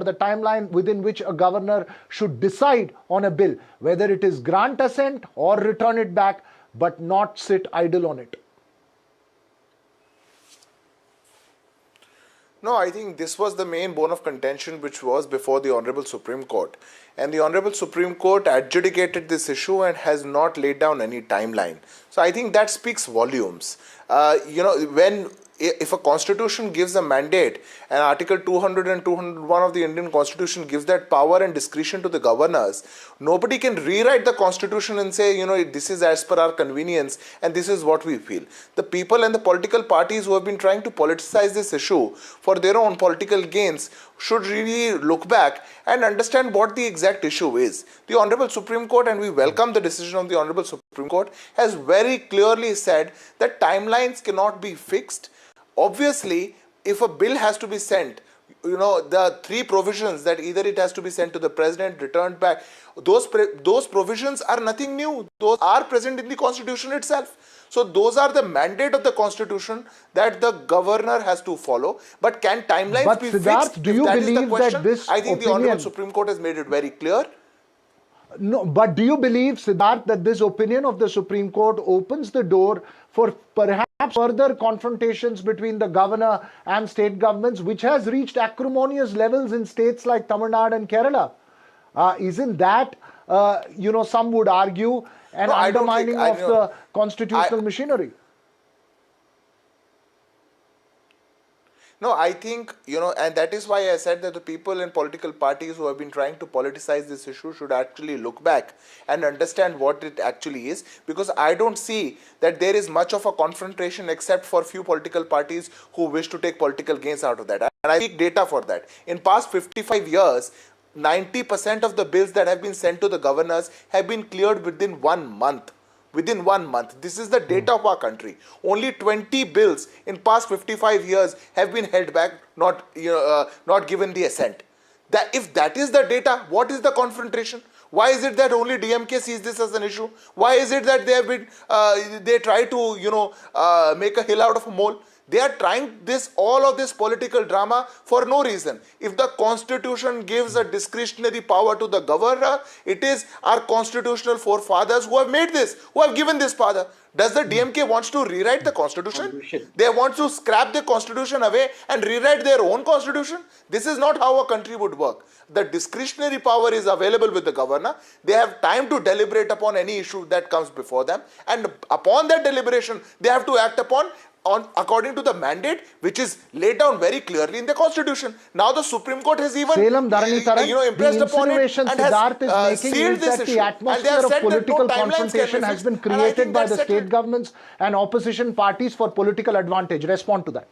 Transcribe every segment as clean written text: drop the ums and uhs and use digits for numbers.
the timeline within which a governor should decide on a bill, whether it is grant assent or return it back, but not sit idle on it. No, I think this was the main bone of contention which was before the Honorable Supreme Court. And the Honorable Supreme Court adjudicated this issue and has not laid down any timeline. So I think that speaks volumes. If a constitution gives a mandate, and Article 200 and 201 of the Indian Constitution gives that power and discretion to the governors, nobody can rewrite the constitution and say, this is as per our convenience and this is what we feel. The people and the political parties who have been trying to politicize this issue for their own political gains should really look back and understand what the exact issue is. The Honorable Supreme Court, and we welcome the decision of the Honorable Supreme Court, has very clearly said that timelines cannot be fixed. Obviously, if a bill has to be sent, the three provisions that either it has to be sent to the president, returned back, those provisions are nothing new. Those are present in the constitution itself. So those are the mandate of the constitution that the governor has to follow. But can timelines be fixed? Do you believe that this I think the Honorable Supreme Court has made it very clear. No, but do you believe, Siddharth, that this opinion of the Supreme Court opens the door for perhaps further confrontations between the governor and state governments, which has reached acrimonious levels in states like Tamil Nadu and Kerala? Isn't that, some would argue, an undermining of the constitutional machinery? No, I think, and that is why I said that the people in political parties who have been trying to politicize this issue should actually look back and understand what it actually is, because I don't see that there is much of a confrontation except for few political parties who wish to take political gains out of that. And I speak data for that. In past 55 years, 90% of the bills that have been sent to the governors have been cleared within 1 month. Within 1 month. This is the data of our country. Only 20 bills in past 55 years have been held back, not given the assent. If that is the data, what is the confrontation? Why is it that only DMK sees this as an issue? Why is it that they try to make a hill out of a mole? They are trying all of this political drama for no reason. If the constitution gives a discretionary power to the governor, it is our constitutional forefathers who have made this, who have given this power. Does the DMK wants to rewrite the constitution? They want to scrap the constitution away and rewrite their own constitution? This is not how a country would work. The discretionary power is available with the governor. They have time to deliberate upon any issue that comes before them, and upon that deliberation, they have to act upon according to the mandate which is laid down very clearly in the constitution. Now the Supreme Court has even impressed upon it and has sealed this issue. The atmosphere of political confrontation has been created by the state governments and opposition parties for political advantage. Respond to that.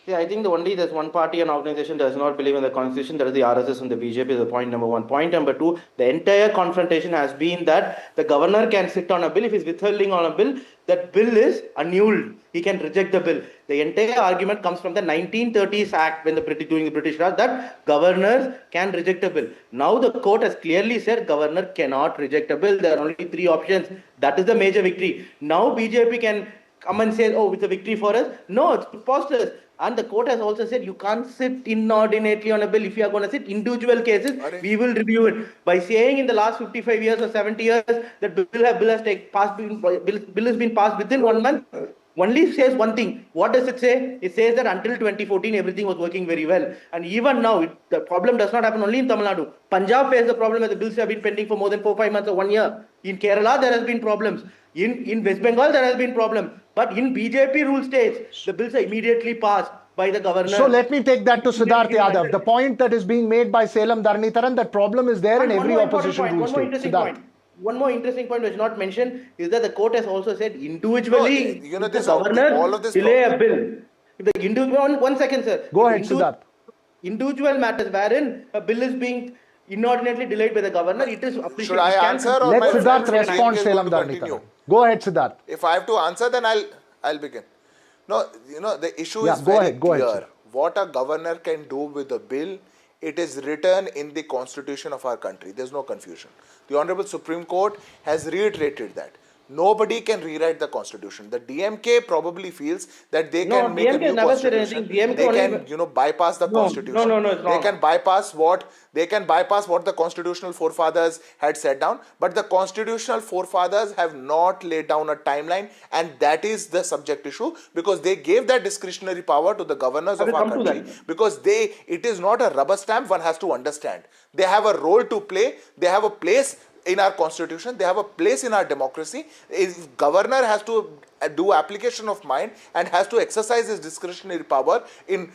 Yeah, I think there's one party and organization does not believe in the constitution, that is the RSS and the BJP, is the point number one. Point number two, the entire confrontation has been that the governor can sit on a bill. If he's withholding on a bill, that bill is annulled. He can reject the bill. The entire argument comes from the 1930s Act when during the British Raj, that governors can reject a bill. Now the court has clearly said governor cannot reject a bill. There are only three options. That is the major victory. Now BJP can come and say, oh, it's a victory for us. No, it's preposterous. And the court has also said you can't sit inordinately on a bill. If you are going to sit individual cases, we will review it. By saying in the last 55 years or 70 years that bill has been passed within 1 month, only says one thing. What does it say? It says that until 2014 everything was working very well. And even now, the problem does not happen only in Tamil Nadu. Punjab faced the problem that the bills have been pending for more than 4-5 months or 1 year. In Kerala, there has been problems. In West Bengal, there has been problem. But in BJP rule states, the bills are immediately passed by the governor. So let me take that to Siddharth Yadav. The point that is being made by Salem Dharnitharan, that problem is there in every opposition rule state. One more interesting point which is not mentioned is that the court has also said individually the governor delay a bill. If the individual, one second, sir. Go ahead, Siddharth. Individual matters wherein a bill is being inordinately delayed by the governor, it is appreciated. Should I answer or let Siddharth respond, Salem Dharnitharan. Go ahead, Siddharth. If I have to answer, then I'll begin. No, the issue is very clear. What a governor can do with a bill, it is written in the constitution of our country. There's no confusion. The Honorable Supreme Court has reiterated that. Nobody can rewrite the constitution. The DMK probably feels that they can make a DMK new never said constitution. anything. DMK They only- can, bypass the constitution. No, it's They wrong. can bypass what the constitutional forefathers had set down. But the constitutional forefathers have not laid down a timeline, and that is the subject issue, because they gave that discretionary power to the governors I of will our come to country, that. because it is not a rubber stamp. One has to understand. They have a role to play. They have a place in our constitution. They have a place in our democracy. Governor has to do application of mind and has to exercise his discretionary power in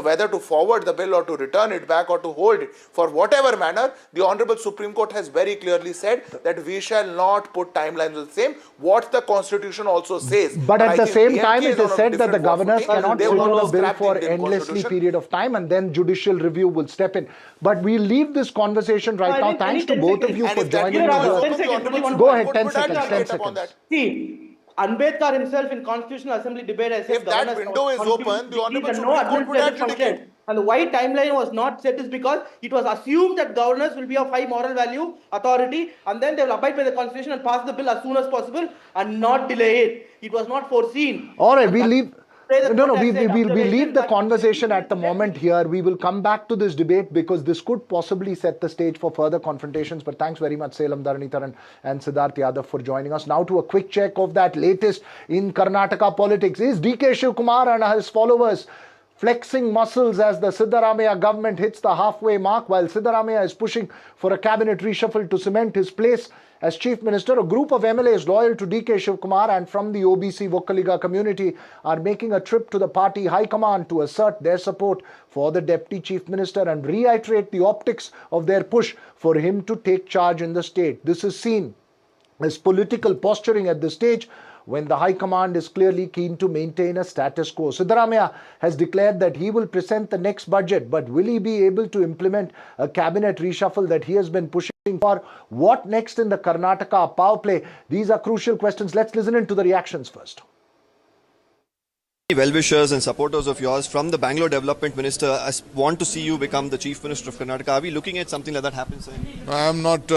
whether to forward the bill or to return it back or to hold it for whatever manner. The Honorable Supreme Court has very clearly said that we shall not put timelines on the same, what the constitution also says. But at I the think same DMK time, it is on a said that the different governors footing. cannot They sit want on to a bill scrap the for Indian endlessly constitution. period of time, and then judicial review will step in. But we'll leave this conversation right now. Thanks to both of you And for if that joining me bill here. was Ten open, the seconds, Honorable only one Supreme Go ahead, Court 10 would seconds, have 10 acted upon seconds. that. See, Ambedkar himself in Constitutional Assembly debate has said If that window is open, the Honorable Supreme Court would have judicated. And why timeline was not set is because it was assumed that governors will be of high moral value, authority, and then they will abide by the constitution and pass the bill as soon as possible and not delay it. It was not foreseen. All right, we leave. No, we observation, leave the but- conversation at the moment here. We will come back to this debate because this could possibly set the stage for further confrontations. But thanks very much, Salem Dharanitharan and Siddharth Yadav, for joining us. Now to a quick check of that latest in Karnataka politics. Is DK Shivkumar and his followers flexing muscles as the Siddaramaiah government hits the halfway mark, while Siddaramaiah is pushing for a cabinet reshuffle to cement his place as Chief Minister? A group of MLAs loyal to DK Shivkumar and from the OBC Vokkaliga community are making a trip to the party high command to assert their support for the Deputy Chief Minister and reiterate the optics of their push for him to take charge in the state. This is seen as political posturing at this stage, when the High Command is clearly keen to maintain a status quo. Siddaramaiah has declared that he will present the next budget, but will he be able to implement a cabinet reshuffle that he has been pushing for? What next in the Karnataka power play? These are crucial questions. Let's listen into the reactions first. Well-wishers and supporters of yours from the Bangalore Development Minister want to see you become the Chief Minister of Karnataka. Are we looking at something like that happen, sir? I am not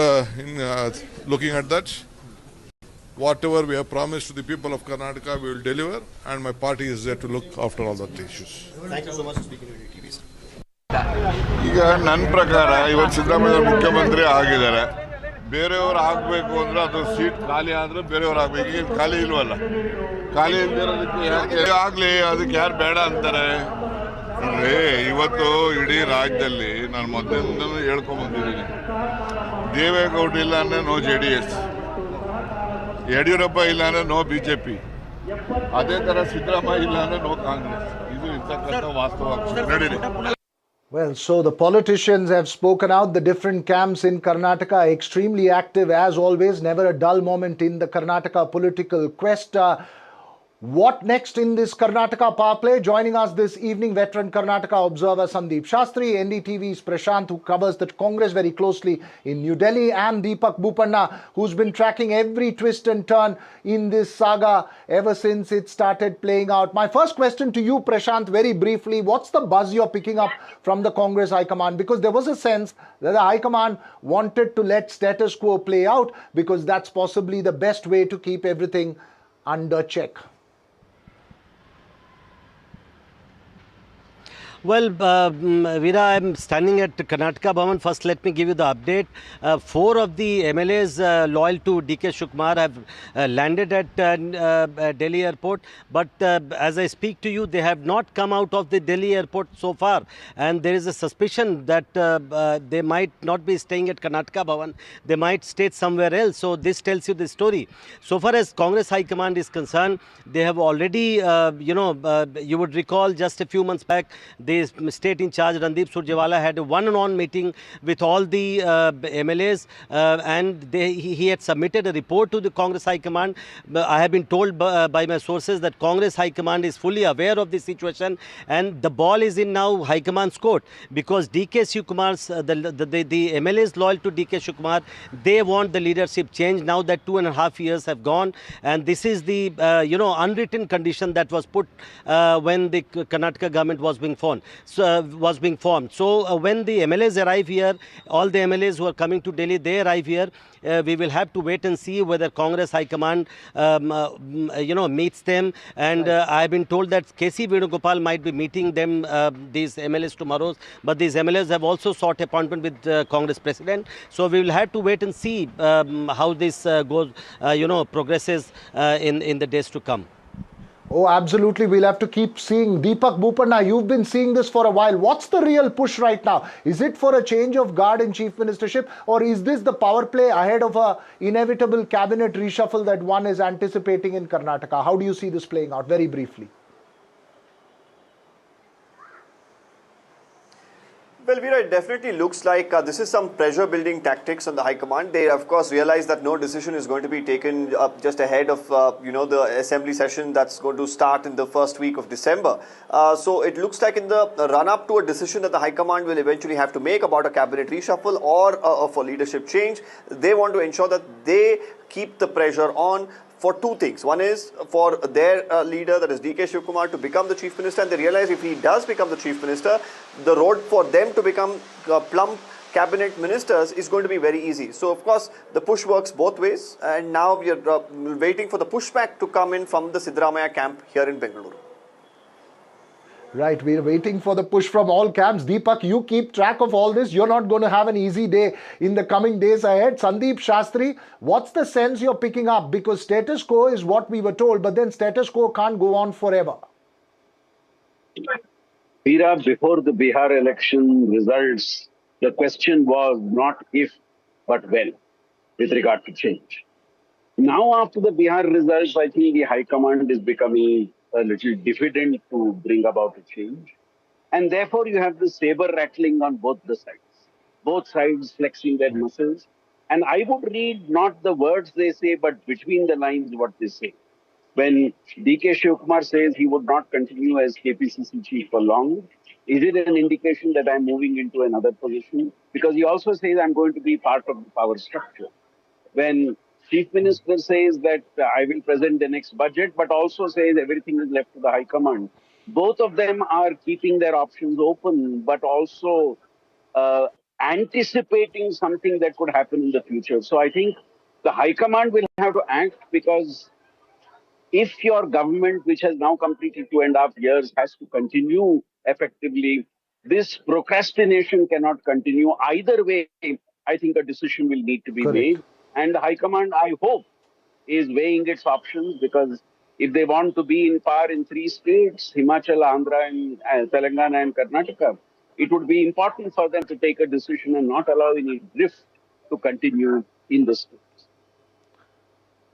looking at that. Whatever we have promised to the people of Karnataka, we will deliver, and my party is there to look after all that issues. Thank you so much for speaking to NDTV, sir. ಈಗ ನನ್ನ ಪ್ರಕಾರ ಇವತ್ತು ಸಿದ್ದರಾಮಯ್ಯ ಮುಖ್ಯಮಂತ್ರಿ ಆಗಿದ್ದಾರೆ. ಬೇರೆಯವರು ಆಗಬೇಕು ಅಂದ್ರೆ ಅದು ಸೀಟ್ ಖಾಲಿ ಆದ್ರೆ ಬೇರೆಯವರು ಆಗಬೇಕು. ಈಗ ಖಾಲಿ ಇಲ್ವಲ್ಲ, ಖಾಲಿ ಇಲ್ದಿರೋದಕ್ಕೆ ಯಾಕೆ ಆಗಲಿ, ಅದಕ್ಕೆ ಯಾರು ಬೇಡ ಅಂತಾರೆ? ನೋಡ್ರಿ, ಇವತ್ತು ಇಡೀ ರಾಜ್ಯದಲ್ಲಿ ನಾನು ಮೊದಲಿಂದನೂ ಹೇಳ್ಕೊಂಬಂದಿದ್ದೀನಿ, ದೇವೇಗೌಡ ಇಲ್ಲ ಅಂದ್ರೆ ನೋ JDS, ಯಡಿಯೂರಪ್ಪ ಇಲ್ಲ ಅಂದ್ರೆ ನೋ BJP, ಅದೇ ಥರ ಸಿದ್ದರಾಮಯ್ಯ ಇಲ್ಲ ಅಂದ್ರೆ ನೋ ಕಾಂಗ್ರೆಸ್. ಇದು ಇರ್ತಕ್ಕಂಥ ವಾಸ್ತವ. ನಡೀರಿ. Well, so the politicians have spoken out. The different camps in Karnataka are extremely active as always. Never a dull moment in the Karnataka political quest. What next in this Karnataka power play? Joining us this evening, veteran Karnataka observer Sandeep Shastri, NDTV's Prashant, who covers the Congress very closely in New Delhi, and Deepak Bopanna, who's been tracking every twist and turn in this saga ever since it started playing out. My first question to you, Prashant, very briefly, what's the buzz you're picking up from the Congress High Command? Because there was a sense that the High Command wanted to let status quo play out because that's possibly the best way to keep everything under check. Well, Veera, I'm standing at Karnataka Bhavan. First, let me give you the update. 4 of the MLAs loyal to DK Shivkumar have landed at Delhi airport. But as I speak to you, they have not come out of the Delhi airport so far. And there is a suspicion that they might not be staying at Karnataka Bhavan. They might stay somewhere else. So this tells you the story. So far as Congress High Command is concerned, they have already, you would recall just a few months back, the state in charge Randeep Surjewala had a one-on-one meeting with all the MLAs and he had submitted a report to the Congress High Command. I have been told by my sources that Congress High Command is fully aware of the situation and the ball is in now High Command's court because DK Shivkumar's, the MLAs loyal to DK Shivkumar, they want the leadership change now that 2.5 years have gone, and this is the unwritten condition that was put when the Karnataka government was being formed. was being formed. So when the MLAs arrive here, all the MLAs who are coming to Delhi, they arrive here. We will have to wait and see whether Congress High Command, meets them. And I have been told that KC Venugopal might be meeting them, these MLAs tomorrow. But these MLAs have also sought appointment with Congress President. So we will have to wait and see how this progresses in the days to come. Oh, absolutely. We'll have to keep seeing. Deepak Bopanna, you've been seeing this for a while. What's the real push right now? Is it for a change of guard in chief ministership, or is this the power play ahead of a inevitable cabinet reshuffle that one is anticipating in Karnataka? How do you see this playing out? Very briefly. Well, Veera, it definitely looks like this is some pressure-building tactics on the High Command. They, of course, realize that no decision is going to be taken just ahead of, the assembly session that's going to start in the first week of December. So it looks like in the run-up to a decision that the High Command will eventually have to make about a cabinet reshuffle or for leadership change, they want to ensure that they keep the pressure on for two things. One is for their leader, that is DK Shivkumar, to become the chief minister, and they realize if he does become the chief minister, the road for them to become plump cabinet ministers is going to be very easy. So, of course, the push works both ways, and now we are waiting for the pushback to come in from the Siddaramaiah camp here in Bengaluru. Right, we're waiting for the push from all camps. Deepak, you keep track of all this. You're not going to have an easy day in the coming days ahead. Sandeep Shastri, what's the sense you're picking up? Because status quo is what we were told, but then status quo can't go on forever. Veera, before the Bihar election results, the question was not if, but when, with regard to change. Now, after the Bihar results, I think the High Command is becoming a little diffident to bring about a change. And therefore, you have the saber rattling on both the sides flexing their muscles. And I would read not the words they say, but between the lines what they say. When DK Shivkumar says he would not continue as KPCC chief for long, is it an indication that I'm moving into another position? Because he also says I'm going to be part of the power structure. When Chief Minister says that I will present the next budget, but also says everything is left to the High Command. Both of them are keeping their options open, but also anticipating something that could happen in the future. So I think the High Command will have to act, because if your government, which has now completed 2.5 years, has to continue effectively, this procrastination cannot continue. Either way, I think a decision will need to be made. And the High Command, I hope, is weighing its options, because if they want to be in power in 3 states, Himachal, Andhra, and Telangana and Karnataka, it would be important for them to take a decision and not allow any drift to continue in the states.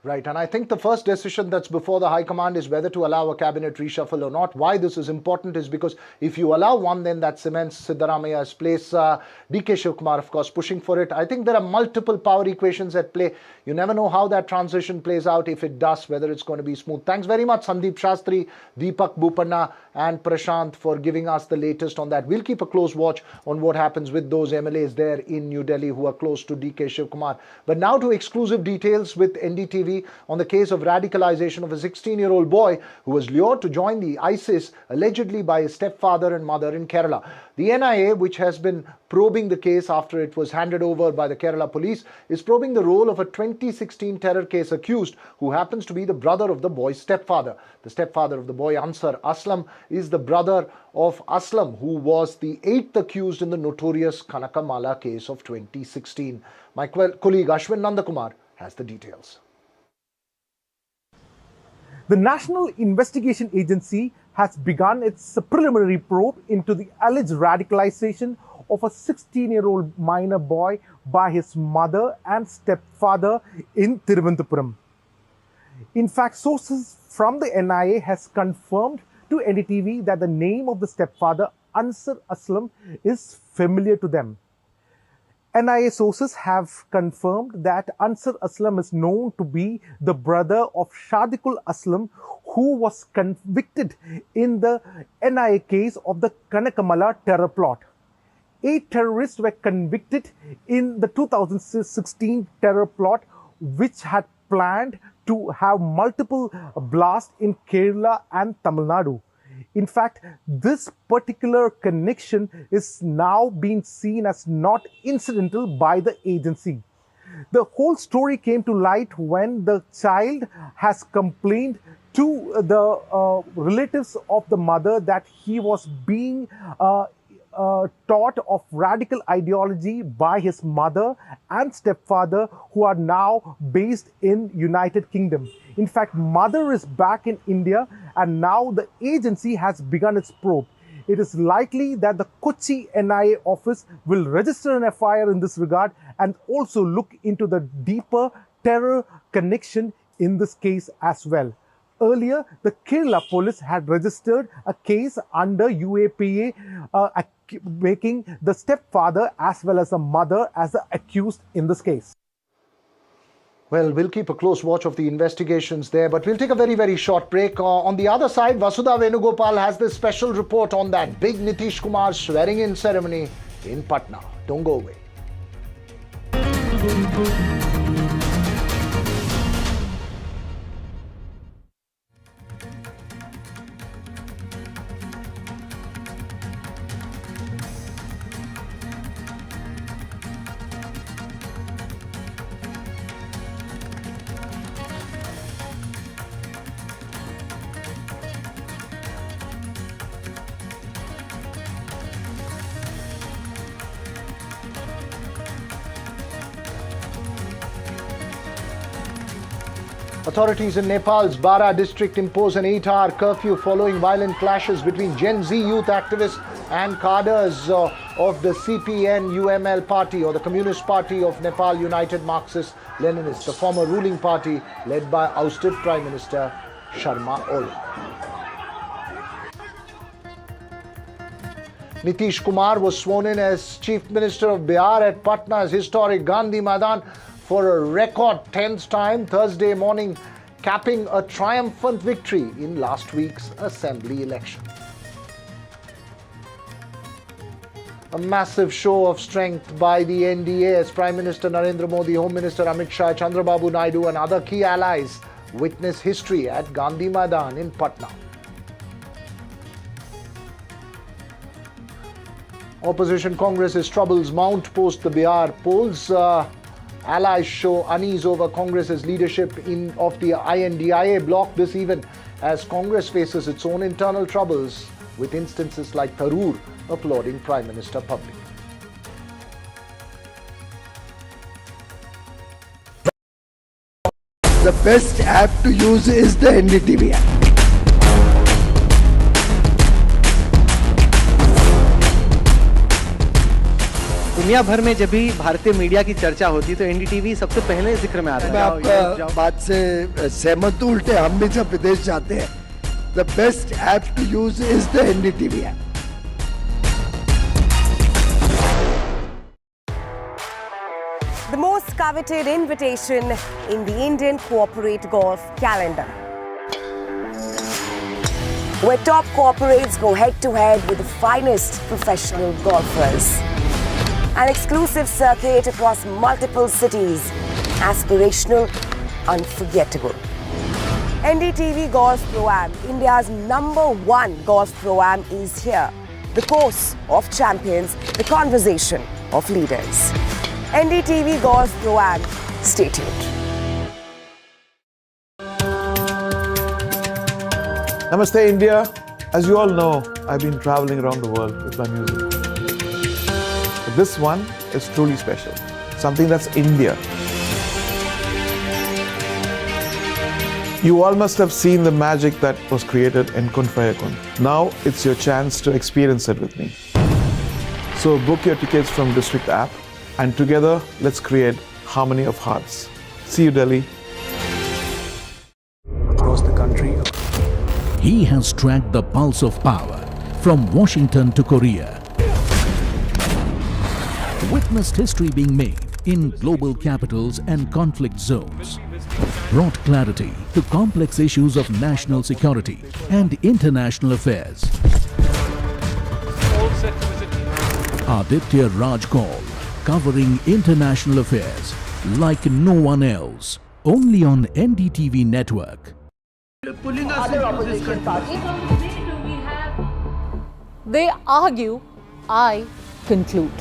Right, and I think the first decision that's before the High Command is whether to allow a cabinet reshuffle or not. Why this is important is because if you allow one, then that cements Siddaramaiah's place. DK Shivkumar, of course, pushing for it. I think there are multiple power equations at play. You never know how that transition plays out. If it does, whether it's going to be smooth. Thanks very much, Sandeep Shastri, Deepak Bopanna, and Prashant for giving us the latest on that. We'll keep a close watch on what happens with those MLAs there in New Delhi who are close to DK Shivkumar. But now to exclusive details with NDTV on the case of radicalization of a 16-year-old boy who was lured to join the ISIS allegedly by his stepfather and mother in Kerala. The NIA, which has been probing the case after it was handed over by the Kerala police, is probing the role of a 2016 terror case accused who happens to be the brother of the boy's stepfather. The stepfather of the boy, Ansar Aslam, is the brother of Aslam, who was the 8th accused in the notorious Kanakamala case of 2016. My colleague Ashwin Nandakumar has the details. The National Investigation Agency has begun its preliminary probe into the alleged radicalization of a 16-year-old minor boy by his mother and stepfather in Thiruvananthapuram. In fact, sources from the NIA has confirmed to NDTV that the name of the stepfather, Ansar Aslam, is familiar to them. NIA sources have confirmed that Ansar Aslam is known to be the brother of Shadikul Aslam, who was convicted in the NIA case of the Kanakamala terror plot. 8 terrorists were convicted in the 2016 terror plot, which had planned to have multiple blasts in Kerala and Tamil Nadu. In fact, this particular connection is now being seen as not incidental by the agency. The whole story came to light when the child has complained to the relatives of the mother that he was being taught of radical ideology by his mother and stepfather, who are now based in United Kingdom. In fact, mother is back in India, and now the agency has begun its probe. It is likely that the Kochi NIA office will register an FIR in this regard and also look into the deeper terror connection in this case as well. Earlier, the Kerala police had registered a case under UAPA, making the stepfather as well as the mother as the accused in this case. Well, we'll keep a close watch of the investigations there, but we'll take a very, very short break. On the other side, Vasudha Venugopal has this special report on that big Nitish Kumar swearing-in ceremony in Patna. Don't go away. Authorities in Nepal's Bara district impose an 8-hour curfew following violent clashes between Gen Z youth activists and cadres of the CPN-UML party, or the Communist Party of Nepal United Marxist-Leninists, the former ruling party led by ousted Prime Minister Sharma Oli. Nitish Kumar was sworn in as Chief Minister of Bihar at Patna's historic Gandhi Maidan for a record 10th time Thursday morning, capping a triumphant victory in last week's assembly election. A massive show of strength by the NDA as Prime Minister Narendra Modi, Home Minister Amit Shah, Chandrababu Naidu and other key allies witness history at Gandhi Maidan in Patna. Opposition Congress's troubles mount post the Bihar polls. Allies show unease over Congress's leadership of the INDIA bloc, this even as Congress faces its own internal troubles, with instances like Tharoor applauding Prime Minister publicly. The best app to use is the NDTV app. दुनिया भर में जब भी भारतीय media की चर्चा होती है तो एनडीटीवी सबसे पहले जिक्र में आता है। मैं आपका बात से सहमत हूं, उल्टे हम भी जब विदेश जाते हैं, the best app to use is the NDTV app. The most coveted invitation in the Indian corporate golf calendar, where top corporates go head-to-head with the finest professional golfers. An exclusive circuit across multiple cities, aspirational, unforgettable. NDTV Golf Pro-Am, India's #1 golf Pro-Am is here. The course of champions, the conversation of leaders. NDTV Golf Pro-Am, stay tuned. Namaste India. As you all know, I've been traveling around the world with my music. But this one is truly special. Something that's India. You all must have seen the magic that was created in Kun Faya Kun. Now it's your chance to experience it with me. So book your tickets from District app, and together let's create harmony of hearts. See you, Delhi. Across the country, he has tracked the pulse of power from Washington to Korea. Witnessed history being made in global capitals and conflict zones. Brought clarity to complex issues of national security and international affairs. Aditya Raj Kaul, covering international affairs like no one else. Only on NDTV network. Pulling us into this country. They argue, I conclude.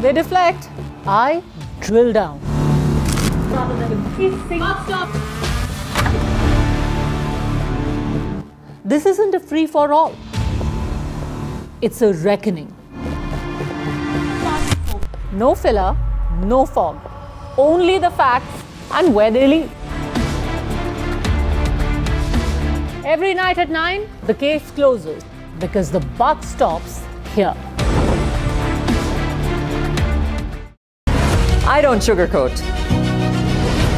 They deflect, I drill down. Stop. This isn't a free-for-all. It's a reckoning. No filler, no fog. Only the facts and where they lead. Every night at 9, the case closes because the buck stops here. I don't sugarcoat.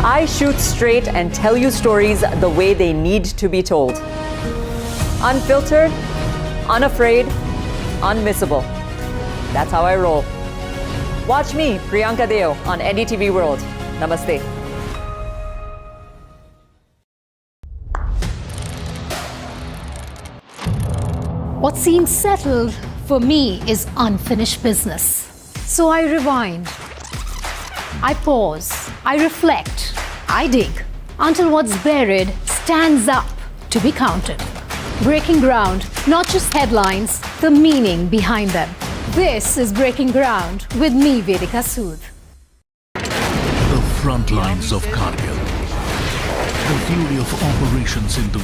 I shoot straight and tell you stories the way they need to be told. Unfiltered, unafraid, unmissable. That's how I roll. Watch me, Priyanka Deo, on NDTV World. Namaste. What seems settled for me is unfinished business. So I rewind. I pause. I reflect. I dig until what's buried stands up to be counted. Breaking ground, not just headlines, the meaning behind them. This is Breaking Ground with me, Vedika Sood. The front lines of Kargil. The fury of Operation Sindhu.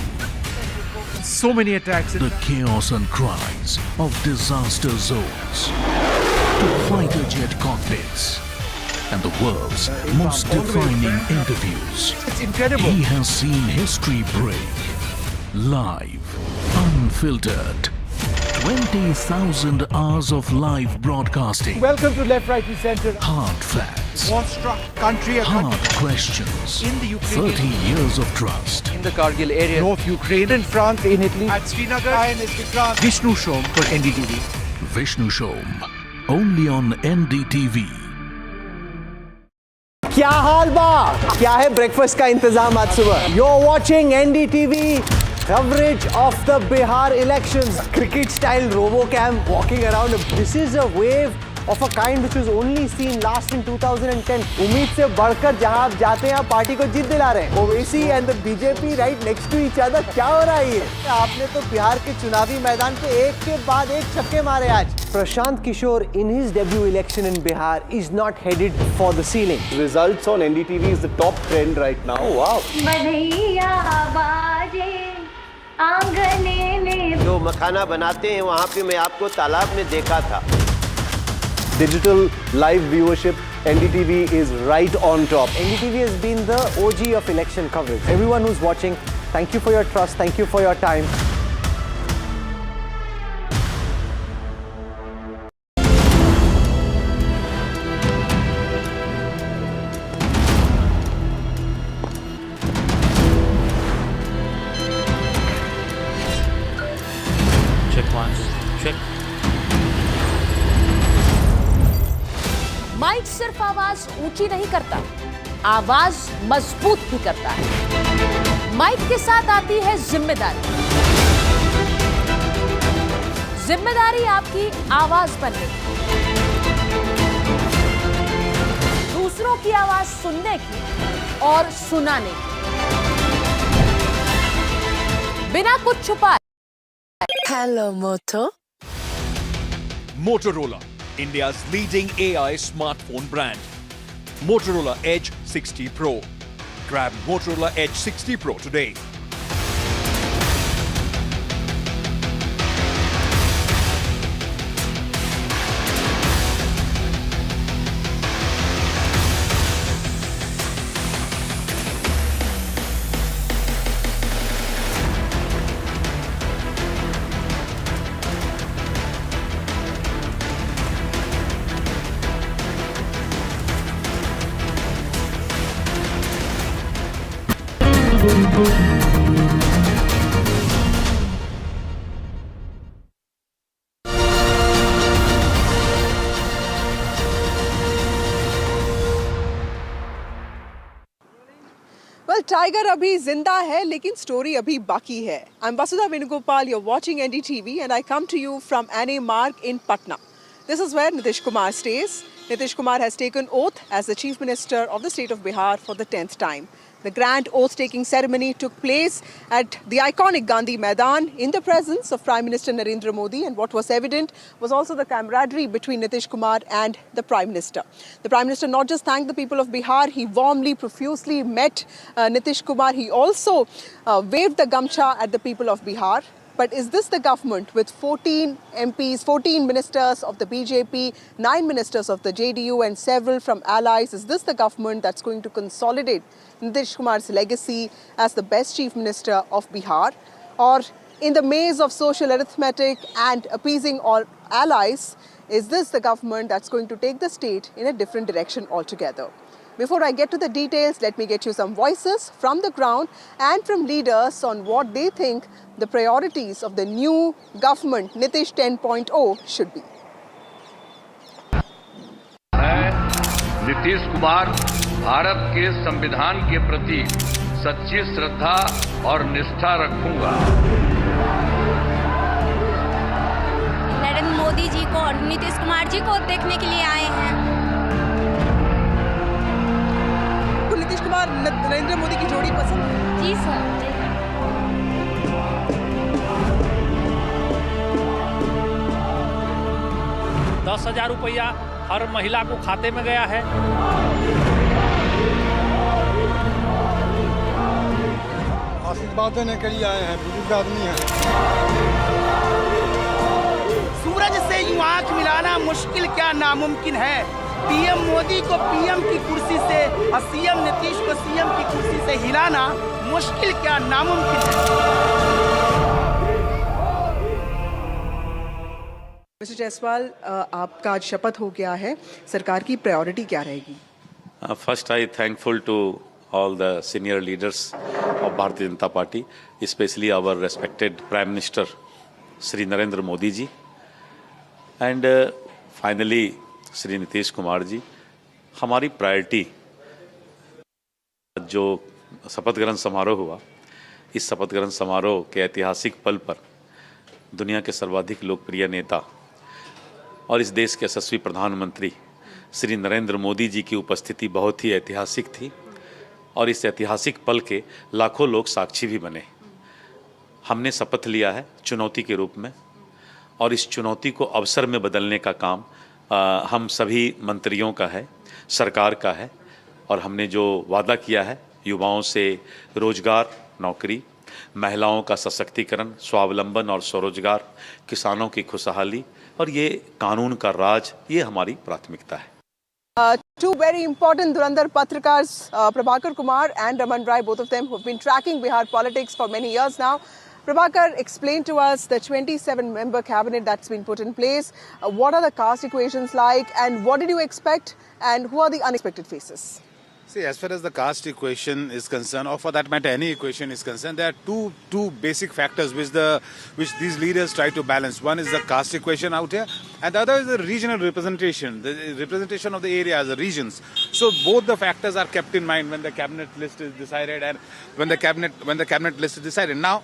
So many attacks. The chaos and cries of disaster zones. To fighter jet cockpits. And the world's most defining interviews. It's incredible. He has seen history break. Live, unfiltered. 20,000 hours of live broadcasting. Welcome to Left, Right and Center. Hard facts. War-struck country. Hard questions. In the Ukraine. 30 years of trust. In the Kargil area. North Ukraine. In France, in Italy. At Srinagar. And Vishnu Shom for NDTV. Vishnu Shom. Only on NDTV. क्या हाल बा? क्या है breakfast का इंतजाम आज सुबह? You're watching NDTV coverage of the Bihar elections. Cricket style RoboCam walking around. This is a wave of a kind which was only seen last in 2010. उम्मीद से बढ़कर जहां आप जाते हैं आप पार्टी को जीत दिला रहे हैं. Owaisi and the BJP right next to each other. क्या हो रहा है ये? आपने तो बिहार के चुनावी मैदान पे एक के बाद एक छक्के मारे आज. Prashant Kishore in his debut election in Bihar is not headed for the ceiling. Results on NDTV is the top trend right now. Oh, wow. जो मखाना बनाते हैं वहाँ पे मैं आपको तालाब में देखा था. Digital live viewership, NDTV is right on top. NDTV has been the OG of election coverage. Everyone who's watching, thank you for your trust, thank you for your time. Check one, check. Mic सिर्फ आवाज ऊंची नहीं करता, आवाज मजबूत भी करता है। माइक के साथ आती है जिम्मेदारी। जिम्मेदारी आपकी आवाज बनने की, दूसरों की आवाज सुनने की और सुनाने की, बिना कुछ छुपाए। Hello, Moto. Motorola, India's leading AI smartphone brand. Motorola Edge 60 Pro. Grab Motorola Edge 60 Pro today. Well, tiger अभी जिंदा है लेकिन स्टोरी अभी बाकी है. I'm Vasudha Venugopal, you're watching NDTV and I come to you from Anne Mark in Patna. This is where Nitish Kumar stays. Nitish Kumar has taken oath as the Chief Minister of the state of Bihar for the 10th time. The grand oath-taking ceremony took place at the iconic Gandhi Maidan in the presence of Prime Minister Narendra Modi, and what was evident was also the camaraderie between Nitish Kumar and the Prime Minister. The Prime Minister not just thanked the people of Bihar, he warmly, profusely met Nitish Kumar. He also waved the gamcha at the people of Bihar. But is this the government with 14 MPs, 14 ministers of the BJP, 9 ministers of the JDU and several from allies? Is this the government that's going to consolidate Nitish Kumar's legacy as the best chief minister of Bihar? Or in the maze of social arithmetic and appeasing all allies, is this the government that's going to take the state in a different direction altogether? Before I get to the details, let me get you some voices from the ground and from leaders on what they think the priorities of the new government, Nitish 10.0, should be. मैं नीतीश कुमार भारत के संविधान के प्रति सच्ची श्रद्धा और निष्ठा रखूंगा। नरेंद्र मोदी जी को और नीतीश कुमार जी को देखने के लिए आए हैं। नीतीश कुमार नरेंद्र मोदी की जोड़ी पसंद है? जी सर। 10,000 रुपया हर महिला को खाते में गया है। आशीर्वाद देने के लिए आए हैं, बुजुर्ग आदमी हैं। सूरज से यूं आंख मिलाना मुश्किल क्या नामुमकिन है। पीएम मोदी को पीएम की कुर्सी से और सीएम नीतीश को सीएम की कुर्सी से हिलाना मुश्किल क्या नामुमकिन है। मिस्टर जायसवाल, आपका आज शपथ हो गया है, सरकार की प्रायोरिटी क्या रहेगी? First, I thankful to all the senior leaders of Bharatiya Janata Party, especially our respected Prime Minister Shri Narendra Modi ji, and finally Shri Nitish Kumar ji. हमारी प्रायोरिटी जो शपथ ग्रहण समारोह हुआ, इस शपथ ग्रहण समारोह के ऐतिहासिक पल पर दुनिया के सर्वाधिक लोकप्रिय नेता और इस देश के यशस्वी प्रधानमंत्री श्री नरेंद्र मोदी जी की उपस्थिति बहुत ही ऐतिहासिक थी और इस ऐतिहासिक पल के लाखों लोग साक्षी भी बने। हमने शपथ लिया है चुनौती के रूप में और इस चुनौती को अवसर में बदलने का काम हम सभी मंत्रियों का है, सरकार का है और हमने जो वादा किया है युवाओं से रोजगार, नौकरी, महिलाओं का सशक्तिकरण, स्वावलंबन और स्वरोजगार, किसानों की खुशहाली और ये कानून का राज, ये हमारी प्राथमिकता है। Two very important Dhurandhar Patrikars, Prabhakar Kumar and Raman Rai, both of them who have been tracking Bihar politics for many years now. Prabhakar, explain to us the 27-member cabinet that's been put in place. What are the caste equations like and what did you expect and who are the unexpected faces? See, as far as the caste equation is concerned, or for that matter any equation is concerned, there are two basic factors which these leaders try to balance. One is the caste equation out here, and the other is the regional representation, the representation of the areas, the regions. So both the factors are kept in mind when the cabinet list is decided and when the cabinet list is decided. Now,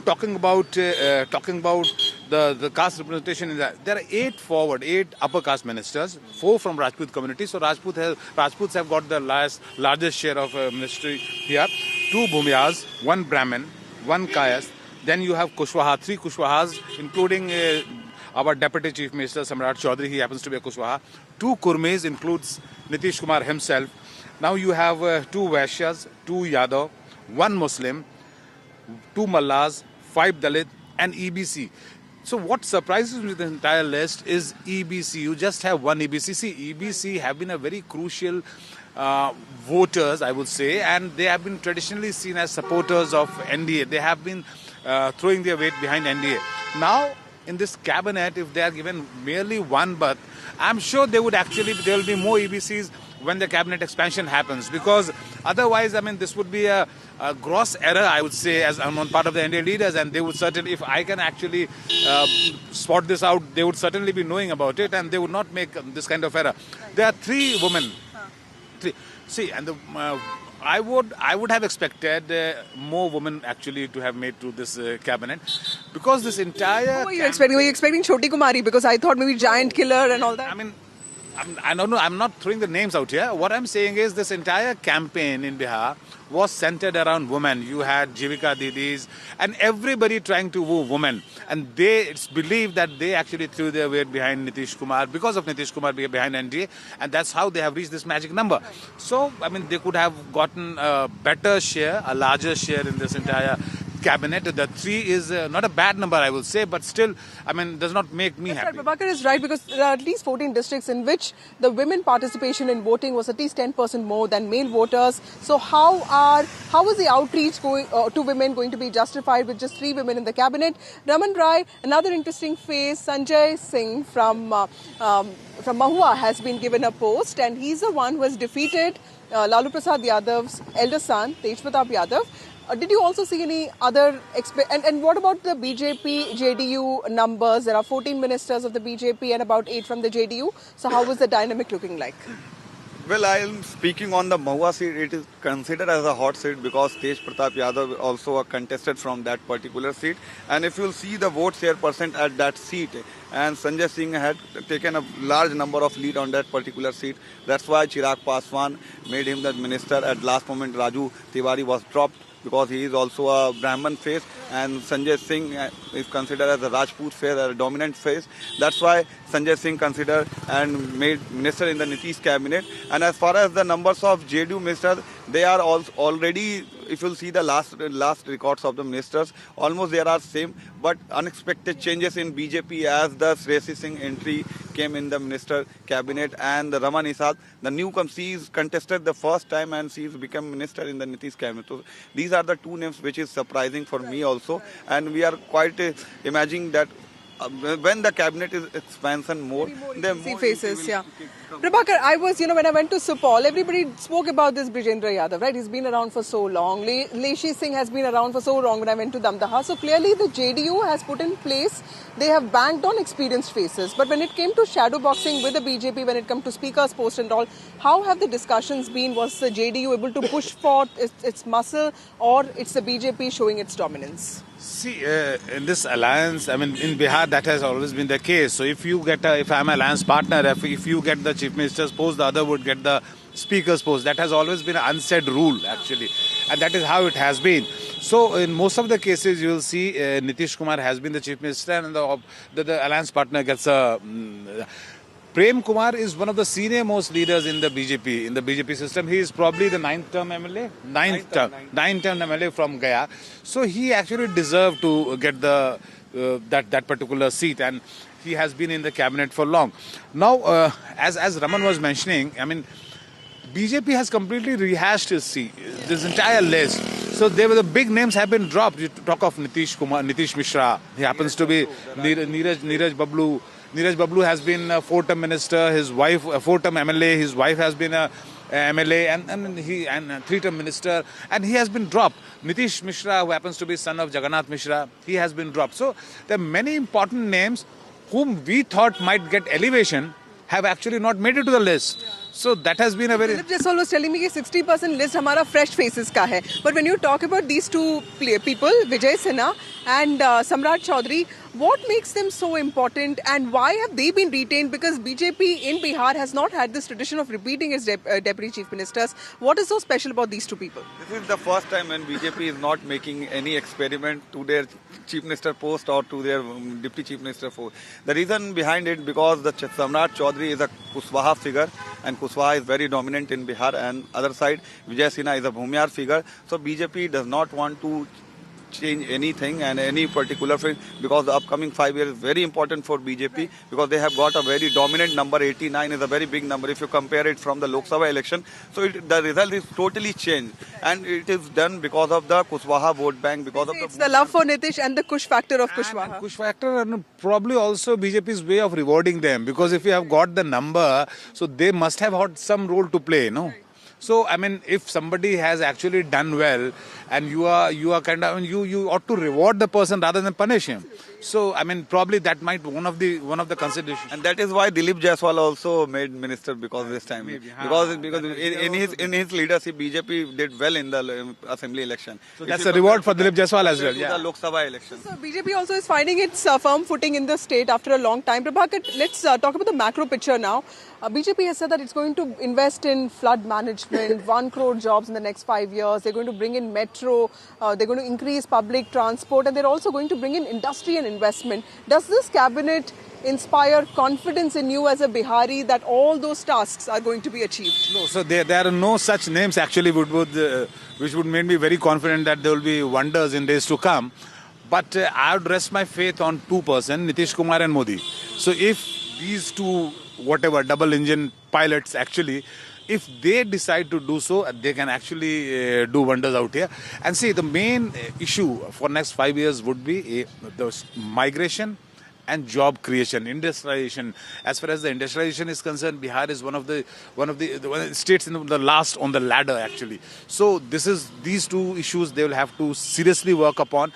talking about the caste representation, there are 8 upper caste ministers, 4 from Rajput community. So Rajputs have got the largest share of ministry here. 2 Bhumiyas, 1 Brahmin, 1 Kayas. Then you have Kushwaha, 3 Kushwahas, including our Deputy Chief Minister Samrat Chaudhary. He happens to be a Kushwaha. 2 Kurmes includes Nitish Kumar himself. Now you have 2 Vaishyas, 2 Yadav, 1 Muslim, 2 Mallas, 5 Dalit and EBC. So what surprises me with the entire list is EBC. You just have 1 EBC. See, EBC have been a very crucial voters, I would say, and they have been traditionally seen as supporters of NDA. They have been throwing their weight behind NDA. Now, in this cabinet, if they are given merely 1 berth, I'm sure there will be more EBCs when the cabinet expansion happens, because otherwise, I mean, this would be a gross error, I would say, as on part of the NDA leaders, and they would certainly, if I can actually spot this out, they would certainly be knowing about it, and they would not make this kind of error. There are 3 women. 3. See, and I would have expected more women actually to have made to this cabinet, because this entire. Who were you expecting? Were you expecting Choti Kumari? Because I thought maybe giant killer and all that. I mean, I don't know, I'm not throwing the names out here. What I'm saying is this entire campaign in Bihar was centered around women. You had Jivika Didis and everybody trying to woo women. And it's believed that they actually threw their weight behind Nitish Kumar, because of Nitish Kumar being behind NDA. And that's how they have reached this magic number. So, I mean, they could have gotten a better share, a larger share in this entire cabinet. The 3 is not a bad number, I will say, but still, I mean, does not make me happy. Right, Prabhakar is right, because there are at least 14 districts in which the women participation in voting was at least 10% more than male voters. So how is the outreach going to women going to be justified with just 3 women in the cabinet? Raman Rai, another interesting face, Sanjay Singh from Mahua has been given a post, and he's the one who has defeated Lalu Prasad Yadav's elder son, Tej Pratap Yadav. Did you also see any other... And what about the BJP, JDU numbers? There are 14 ministers of the BJP and about 8 from the JDU. So how was the dynamic looking like? Well, I am speaking on the Mahua seat. It is considered as a hot seat because Tej Pratap Yadav also contested from that particular seat. And if you'll see the vote share percent at that seat, and Sanjay Singh had taken a large number of lead on that particular seat. That's why Chirag Paswan made him the minister. At last moment, Raju Tiwari was dropped, because he is also a Brahman face, and Sanjay Singh is considered as a Rajput face, a dominant face. That's why Sanjay Singh considered and made minister in the Nitish cabinet. And as far as the numbers of JDU ministers, they are already, if you'll see the last records of the ministers, almost they are same, but unexpected changes in BJP as the Shresi Singh entry came in the minister cabinet, and the Raman Isad, the newcomer, she is contested the first time and she has become minister in the Nitish cabinet. So these are the 2 names which is surprising for me also, and we are quite imagining that when the cabinet is expansion more, the more faces, yeah. Prabhakar, I was, when I went to Supal, everybody spoke about this Brijendra Yadav, right? He's been around for so long. Leshi Singh has been around for so long when I went to Damdaha. So clearly the JDU has put in place, they have banked on experienced faces. But when it came to shadow boxing with the BJP, when it came to speaker's post and all, how have the discussions been? Was the JDU able to push forth its muscle, or it's the BJP showing its dominance? See, in this alliance, I mean, in Bihar, that has always been the case. So if I'm an alliance partner, if you get the chief minister's post, the other would get the speaker's post. That has always been an unsaid rule, actually. And that is how it has been. So in most of the cases, you will see Nitish Kumar has been the chief minister, and the alliance partner gets a... Prem Kumar is one of the senior most leaders in the BJP system. He is probably the 9th term MLA, 9th term MLA from Gaya. So he actually deserved to get the that particular seat, and he has been in the cabinet for long. Now, as Raman was mentioning, I mean, BJP has completely rehashed this entire list. So the big names have been dropped. You talk of Nitish Kumar, Nitish Mishra. He happens to be Neeraj Bablu. Neeraj Bablu has been a 4-term minister, his wife a 4-term MLA, his wife has been a MLA and a 3-term minister, and he has been dropped. Nitish Mishra, who happens to be son of Jagannath Mishra, he has been dropped. So there are many important names whom we thought might get elevation have actually not made it to the list. So that has been a very... Dilip Jaiswal was telling me that 60% list hamara fresh faces ka hai. But when you talk about these 2 people, Vijay Sinha and Samrat Chaudhary, what makes them so important and why have they been retained? Because BJP in Bihar has not had this tradition of repeating its deputy chief ministers. What is so special about these 2 people? This is the first time when BJP is not making any experiment to their chief minister post or to their deputy chief minister post. The reason behind it, because the Samrat Chaudhary is a Kushwaha figure, and Kushwaha is very dominant in Bihar, and other side Vijay Sinha is a Bhumiyar figure. So BJP does not want to change anything and any particular thing, because the upcoming 5 years is very important for BJP, because they have got a very dominant number. 89 is a very big number if you compare it from the Lok Sabha election. So the result is totally changed, and it is done because of the Kushwaha vote bank, because of the love for Nitish and the Kush factor of Kushwaha. And Kush factor, and probably also BJP's way of rewarding them, because if you have got the number, so they must have had some role to play, no? So, I mean, if somebody has actually done well and you are kind of, you ought to reward the person rather than punish him. So, I mean, probably that might be one of the considerations. And that is why Dilip Jaiswal also made minister because this time. Maybe, because in his leadership, BJP did well in the assembly election. So that's a reward for Dilip Jaiswal as well. Yeah. The Lok Sabha election. So BJP also is finding its firm footing in the state after a long time. Prabhakar, let's talk about the macro picture now. BJP has said that it's going to invest in flood management, 1 crore jobs in the next 5 years. They're going to bring in metro, they're going to increase public transport, and they're also going to bring in industry and investment. Does this cabinet inspire confidence in you as a Bihari that all those tasks are going to be achieved? No, so there are no such names actually which would make me very confident that there will be wonders in days to come. But I would rest my faith on two persons, Nitish Kumar and Modi. So if these two, whatever, double engine pilots actually, if they decide to do so, they can actually do wonders out here. And see, the main issue for next 5 years would be the migration and job creation, industrialization. As far as the industrialization is concerned, Bihar is one of the states in the last on the ladder actually. So these two issues they will have to seriously work upon.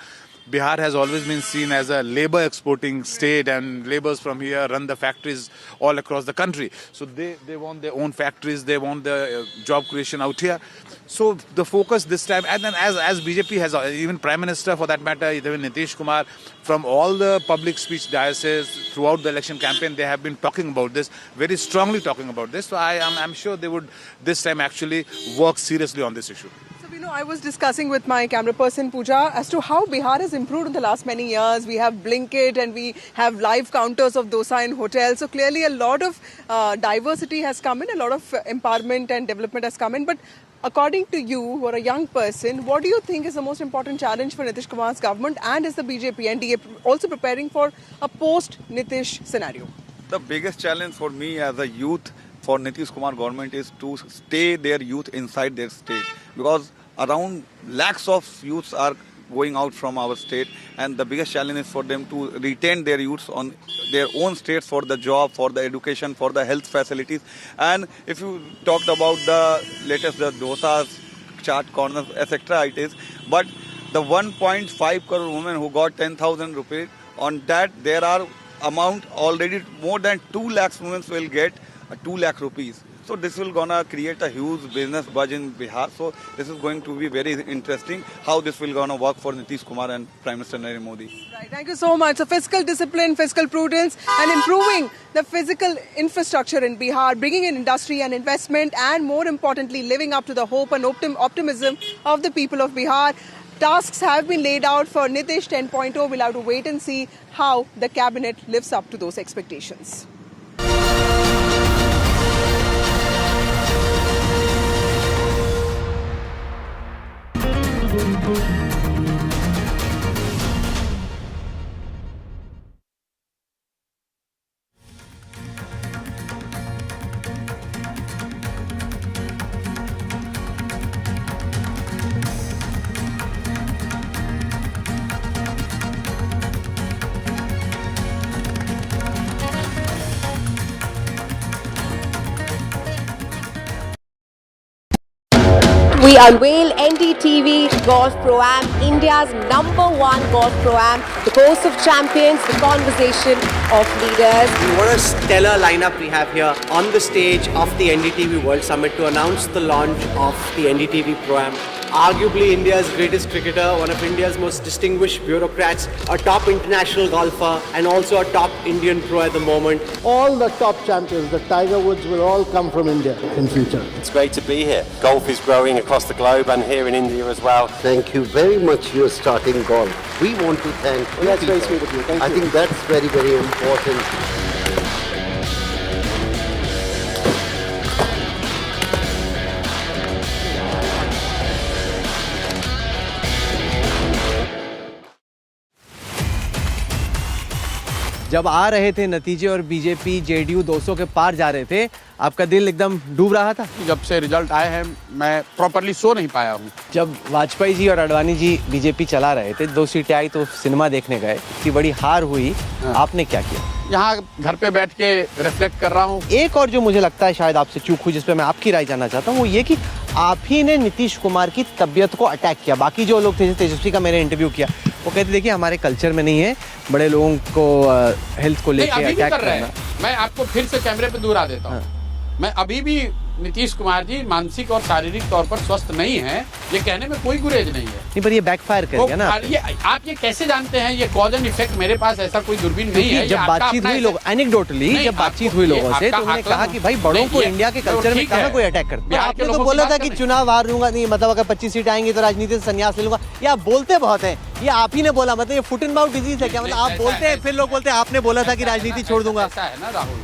Bihar has always been seen as a labor exporting state, and laborers from here run the factories all across the country. So they want their own factories, they want the job creation out here. So the focus this time, and then as BJP has, even Prime Minister for that matter, even Nitish Kumar, from all the public speech diocese throughout the election campaign, they have been talking about this, very strongly talking about this. So I'm sure they would this time actually work seriously on this issue. I was discussing with my camera person Pooja as to how Bihar has improved in the last many years. We have Blinkit and we have live counters of dosa in hotels. So clearly a lot of diversity has come in, a lot of empowerment and development has come in. But according to you, who are a young person, what do you think is the most important challenge for Nitish Kumar's government, and is the BJP NDA also preparing for a post-Nitish scenario? The biggest challenge for me as a youth for Nitish Kumar government is to stay their youth inside their state, because around lakhs of youths are going out from our state, and the biggest challenge is for them to retain their youths on their own states for the job, for the education, for the health facilities. And if you talked about the latest, the dosas, chaat corners, etc. it is, but the 1.5 crore women who got 10,000 rupees, on that there are amount already more than 2 lakhs women will get 2 lakh rupees. So this will gonna create a huge business buzz in Bihar. So this is going to be very interesting how this will gonna work for Nitish Kumar and Prime Minister Narendra Modi. Right, thank you so much. So fiscal discipline, fiscal prudence, and improving the physical infrastructure in Bihar, bringing in industry and investment, and more importantly, living up to the hope and optimism of the people of Bihar. Tasks have been laid out for Nitish 10.0. We'll have to wait and see how the cabinet lives up to those expectations. We unveil NDTV Golf Pro-Am, India's #1 golf Pro-Am, the course of champions, the conversation of leaders. What a stellar lineup we have here on the stage of the NDTV World Summit to announce the launch of the NDTV Pro-Am. Arguably India's greatest cricketer, one of India's most distinguished bureaucrats, a top international golfer, and also a top Indian pro at the moment. All the top champions, the Tiger Woods, will all come from India in future. It's great to be here. Golf is growing across the globe and here in India as well. Thank you very much for starting golf. We want to thank you. That's very sweet of you. Thank you. I think that's very, very important. जब आ रहे थे नतीजे और BJP JDU 200 के पार जा रहे थे, आपका दिल एकदम डूब रहा था? जब से रिजल्ट आए हैं मैं प्रॉपर्ली सो नहीं पाया हूँ। जब वाजपेयी जी और अडवाणी जी बीजेपी चला रहे थे, 2 सीटें आई तो सिनेमा देखने गए, इतनी बड़ी हार हुई, आपने क्या किया? यहाँ घर पे बैठ के रिफ्लेक्ट कर रहा हूँ। एक और जो मुझे लगता है शायद आपसे चूक हुई, जिस पे मैं आपकी राय जानना चाहता हूँ, वो ये कि आप ही ने नीतीश कुमार की तबीयत को अटैक किया। बाकी जो लोग थे, तेजस्वी का मैंने इंटरव्यू किया, वो कहते देखिए हमारे कल्चर में नहीं है बड़े लोगों को हेल्थ को लेके अटैक करना। मैं आपको फिर से कैमरे पे दूर आ देता हूँ। मैं अभी भी नीतीश कुमार जी मानसिक और शारीरिक तौर पर स्वस्थ नहीं है, ये कहने में कोई गुरेज नहीं है। नहीं, पर ये बैकफायर करेगा ना। आप ये कैसे जानते हैं? ये कॉज एंड इफेक्ट, मेरे पास ऐसा कोई दूरबीन नहीं है। जब बातचीत हुई लोग एनेक्डोटली जब बातचीत हुई लोगों से तो उन्होंने कहा कि भाई बड़ों को इंडिया के कल्चर में कहाँ कोई अटैक करता है। आपने तो बोला था कि चुनाव हार लूंगा, नहीं मतलब अगर 25 सीट आएंगी तो राजनीति से संन्यास ले लूंगा। ये आप बोलते बहुत हैं, ये आप ही ने बोला, मतलब ये फुट एंड माउथ डिजीज है क्या? मतलब आप बोलते हैं फिर लोग बोलते हैं आपने बोला था कि राजनीति छोड़ दूंगा। ऐसा है ना राहुल,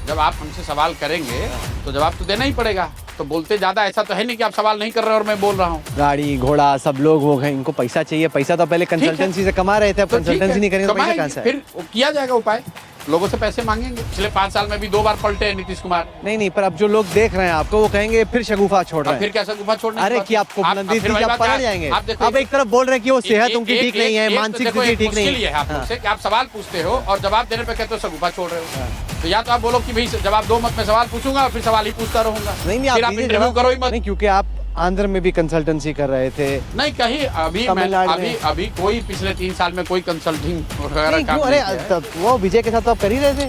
जब आप हमसे सवाल करेंगे तो जवाब तो देना ही पड़ेगा। तो बोलते ज्यादा ऐसा तो है नहीं कि आप सवाल नहीं कर रहे और मैं बोल रहा हूँ। गाड़ी घोड़ा सब लोग हो गए, इनको पैसा चाहिए। पैसा तो पहले कंसल्टेंसी से कमा रहे थे, अब कंसल्टेंसी नहीं करेंगे तो पैसा कहाँ से? फिर किया जाएगा उपाय, लोगों से पैसे मांगेंगे। पिछले 5 साल में भी 2 बार पलटे हैं नीतीश कुमार। नहीं, पर अब जो लोग देख रहे हैं आपको वो कहेंगे फिर शगुफा छोड़ रहे हैं। फिर क्या शगुफा छोड़ने? अरे कि आपको नंदीश जी आप पलट जाएंगे। अब एक तरफ बोल रहे हैं कि वो सेहत उनकी ठीक नहीं है, मानसिक स्थिति ठीक नहीं है। आप लोग से कि आप सवाल पूछते हो और जवाब देने पे कहते हो शगुफा छोड़ रहे हो। तो या तो आप बोलो कि भाई जवाब दो मत, मैं सवाल पूछूंगा और फिर सवाल ही पूछता रहूंगा। नहीं, फिर आप इंटरव्यू करो ही मत। नहीं, क्योंकि आप आंध्र में भी कंसल्टेंसी कर रहे थे। नहीं, कहीं अभी कोई पिछले 3 साल में कोई कंसल्टिंग वगैरह काम नहीं किया। वो विजय के साथ तो आप कर ही रहे थे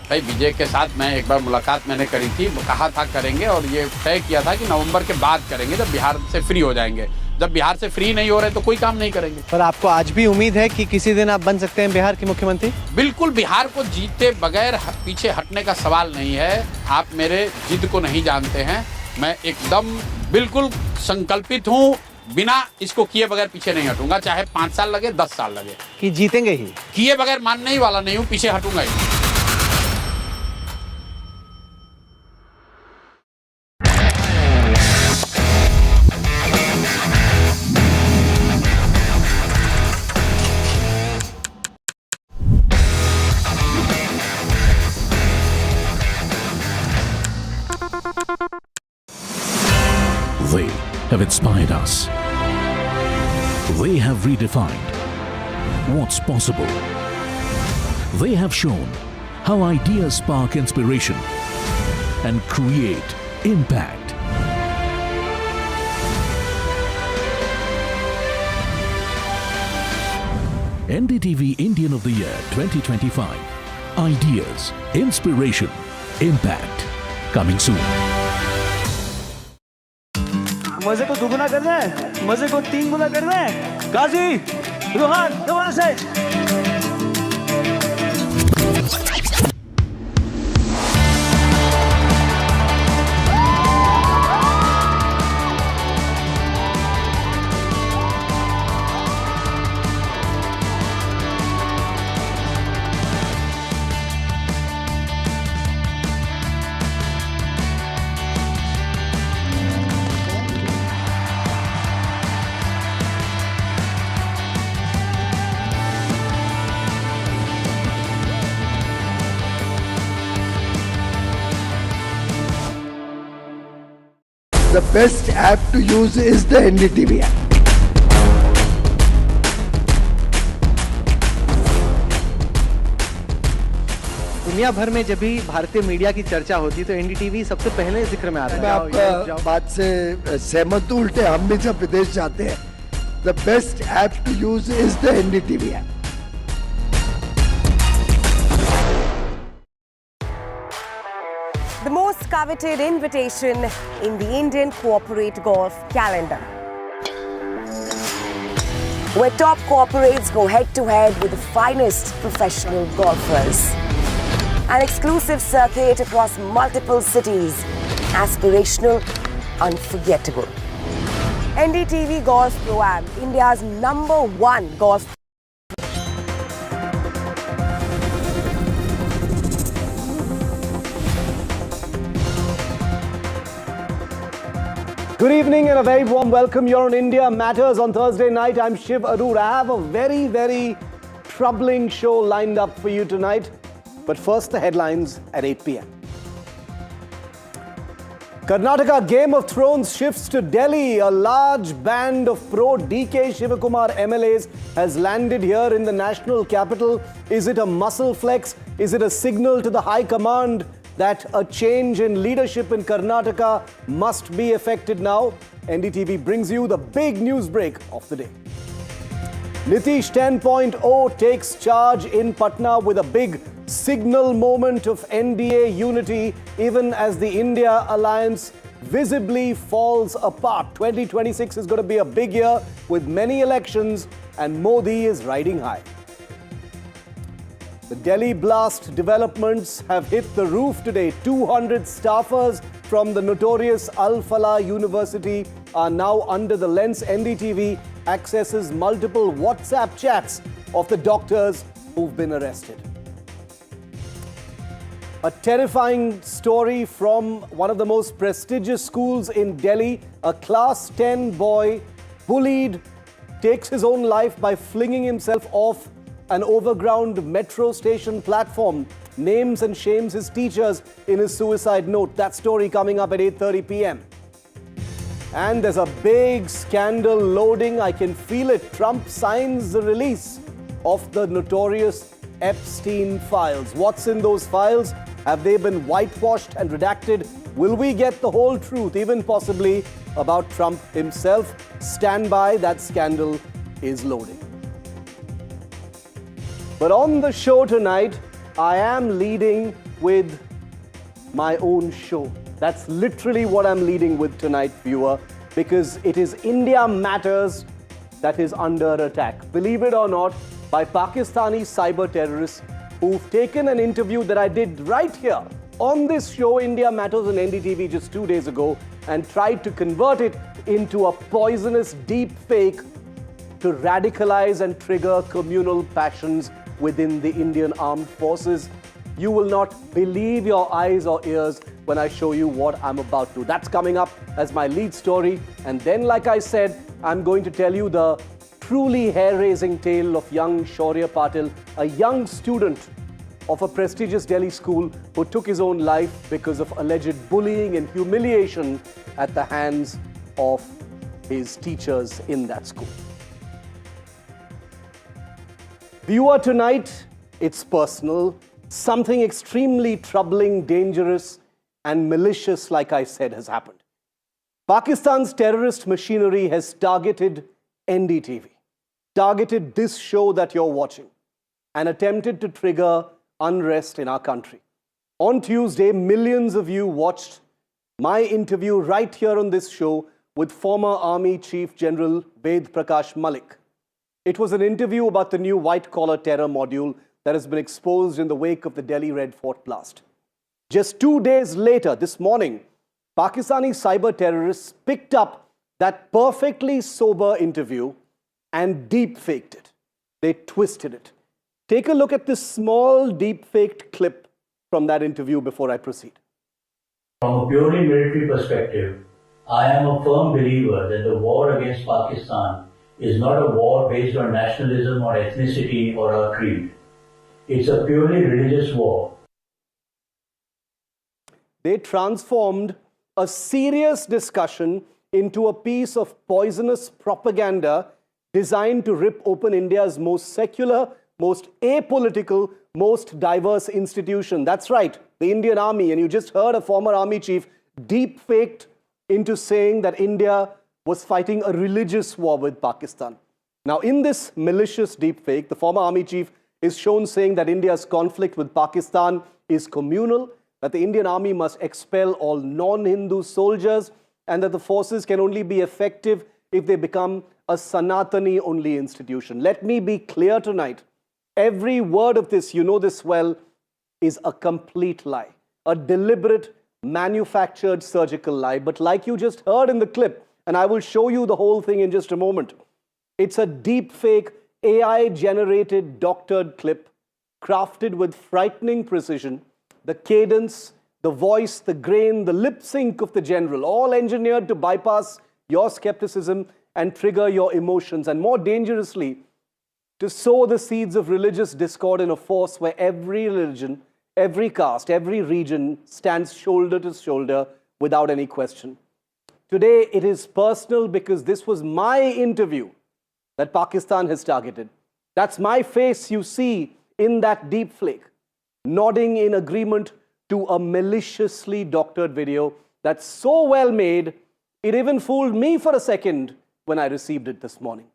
भाई। विजय के साथ मैं एक बार मुलाकात मैंने करी थी, कहा था करेंगे और ये तय किया था कि नवंबर के बाद करेंगे, जब बिहार से फ्री हो जाएंगे। जब बिहार से फ्री नहीं हो रहे तो कोई काम नहीं करेंगे। पर आपको आज भी उम्मीद है कि किसी दिन आप बन सकते हैं बिहार के मुख्यमंत्री? बिल्कुल, बिहार को जीते बगैर पीछे हटने का सवाल नहीं है। आप मेरे जिद को नहीं जानते हैं, मैं एकदम बिल्कुल संकल्पित हूँ, बिना इसको किए बगैर पीछे नहीं हटूंगा, चाहे 5 साल लगे 10 साल लगे। कि जीतेंगे ही? किए बगैर मानने ही वाला नहीं हूँ, पीछे हटूंगा ही। They have inspired us. They have redefined what's possible. They have shown how ideas spark inspiration and create impact. NDTV Indian of the Year 2025. Ideas, inspiration, impact. Coming soon. मजे को दुगुना करना है, मजे को 3 गुना करना है। गाजी, रोहन, दोबारा से। The best app to use is the NDTV app. दुनिया भर में जब भी भारतीय मीडिया की चर्चा होती है तो एनडीटीवी सबसे पहले जिक्र में आता है। मैं आपका बात से सहमत हूं, उल्टे हम भी जब विदेश जाते हैं, the best app to use is the NDTV app. The most coveted invitation in the Indian corporate golf calendar, where top corporates go head-to-head with the finest professional golfers. An exclusive circuit across multiple cities, aspirational, unforgettable. NDTV Golf Pro-Am, India's #1 golf. Good evening and a very warm welcome. You're on India Matters on Thursday night. I'm Shiv Arur. I have a very, very troubling show lined up for you tonight. But first, the headlines at 8 p.m. Karnataka Game of Thrones shifts to Delhi. A large band of pro-DK Shivakumar MLAs has landed here in the national capital. Is it a muscle flex? Is it a signal to the high command that a change in leadership in Karnataka must be effected now? NDTV brings you the big news break of the day. Nitish 10.0 takes charge in Patna with a big signal moment of NDA unity, even as the India alliance visibly falls apart. 2026 is going to be a big year with many elections, and Modi is riding high. The Delhi blast developments have hit the roof today. 200 staffers from the notorious Al-Falah University are now under the lens. NDTV accesses multiple WhatsApp chats of the doctors who've been arrested. A terrifying story from one of the most prestigious schools in Delhi. A class 10 boy bullied takes his own life by flinging himself off an overground metro station platform, names and shames his teachers in his suicide note. That story coming up at 8:30 p.m. And there's a big scandal loading. I can feel it. Trump signs the release of the notorious Epstein files. What's in those files? Have they been whitewashed and redacted? Will we get the whole truth, even possibly about Trump himself? Stand by, that scandal is loading. But on the show tonight, I am leading with my own show. That's literally what I'm leading with tonight, viewer, because it is India Matters that is under attack. Believe it or not, by Pakistani cyber terrorists who've taken an interview that I did right here on this show, India Matters on NDTV, just 2 days ago, and tried to convert it into a poisonous deep fake to radicalize and trigger communal passions within the Indian Armed Forces. You will not believe your eyes or ears when I show you what I'm about to. That's coming up as my lead story. And then, like I said, I'm going to tell you the truly hair-raising tale of young Shaurya Patil, a young student of a prestigious Delhi school who took his own life because of alleged bullying and humiliation at the hands of his teachers in that school. Viewer, tonight, it's personal. Something extremely troubling, dangerous, and malicious, like I said, has happened. Pakistan's terrorist machinery has targeted NDTV, targeted this show that you're watching, and attempted to trigger unrest in our country. On Tuesday, millions of you watched my interview right here on this show with former Army Chief General Ved Prakash Malik. It was an interview about the new white-collar terror module that has been exposed in the wake of the Delhi Red Fort blast. Just 2 days later, this morning, Pakistani cyber terrorists picked up that perfectly sober interview and deep-faked it. They twisted it. Take a look at this small deep-faked clip from that interview before I proceed. From a purely military perspective, I am a firm believer that the war against Pakistan is not a war based on nationalism or ethnicity or a creed. It's a purely religious war. They transformed a serious discussion into a piece of poisonous propaganda designed to rip open India's most secular, most apolitical, most diverse institution. That's right, the Indian Army. And you just heard a former army chief deep-faked into saying that India was fighting a religious war with Pakistan. Now, in this malicious deepfake, the former army chief is shown saying that India's conflict with Pakistan is communal, that the Indian army must expel all non-Hindu soldiers, and that the forces can only be effective if they become a Sanatani-only institution. Let me be clear tonight. Every word of this, you know this well, is a complete lie, a deliberate, manufactured surgical lie. But like you just heard in the clip, and I will show you the whole thing in just a moment, it's a deep-fake, AI-generated, doctored clip crafted with frightening precision. The cadence, the voice, the grain, the lip sync of the general, all engineered to bypass your skepticism and trigger your emotions, and more dangerously, to sow the seeds of religious discord in a force where every religion, every caste, every region stands shoulder to shoulder without any question. Today, it is personal because this was my interview that Pakistan has targeted. That's my face you see in that deep fake, nodding in agreement to a maliciously doctored video that's so well made, it even fooled me for a second when I received it this morning.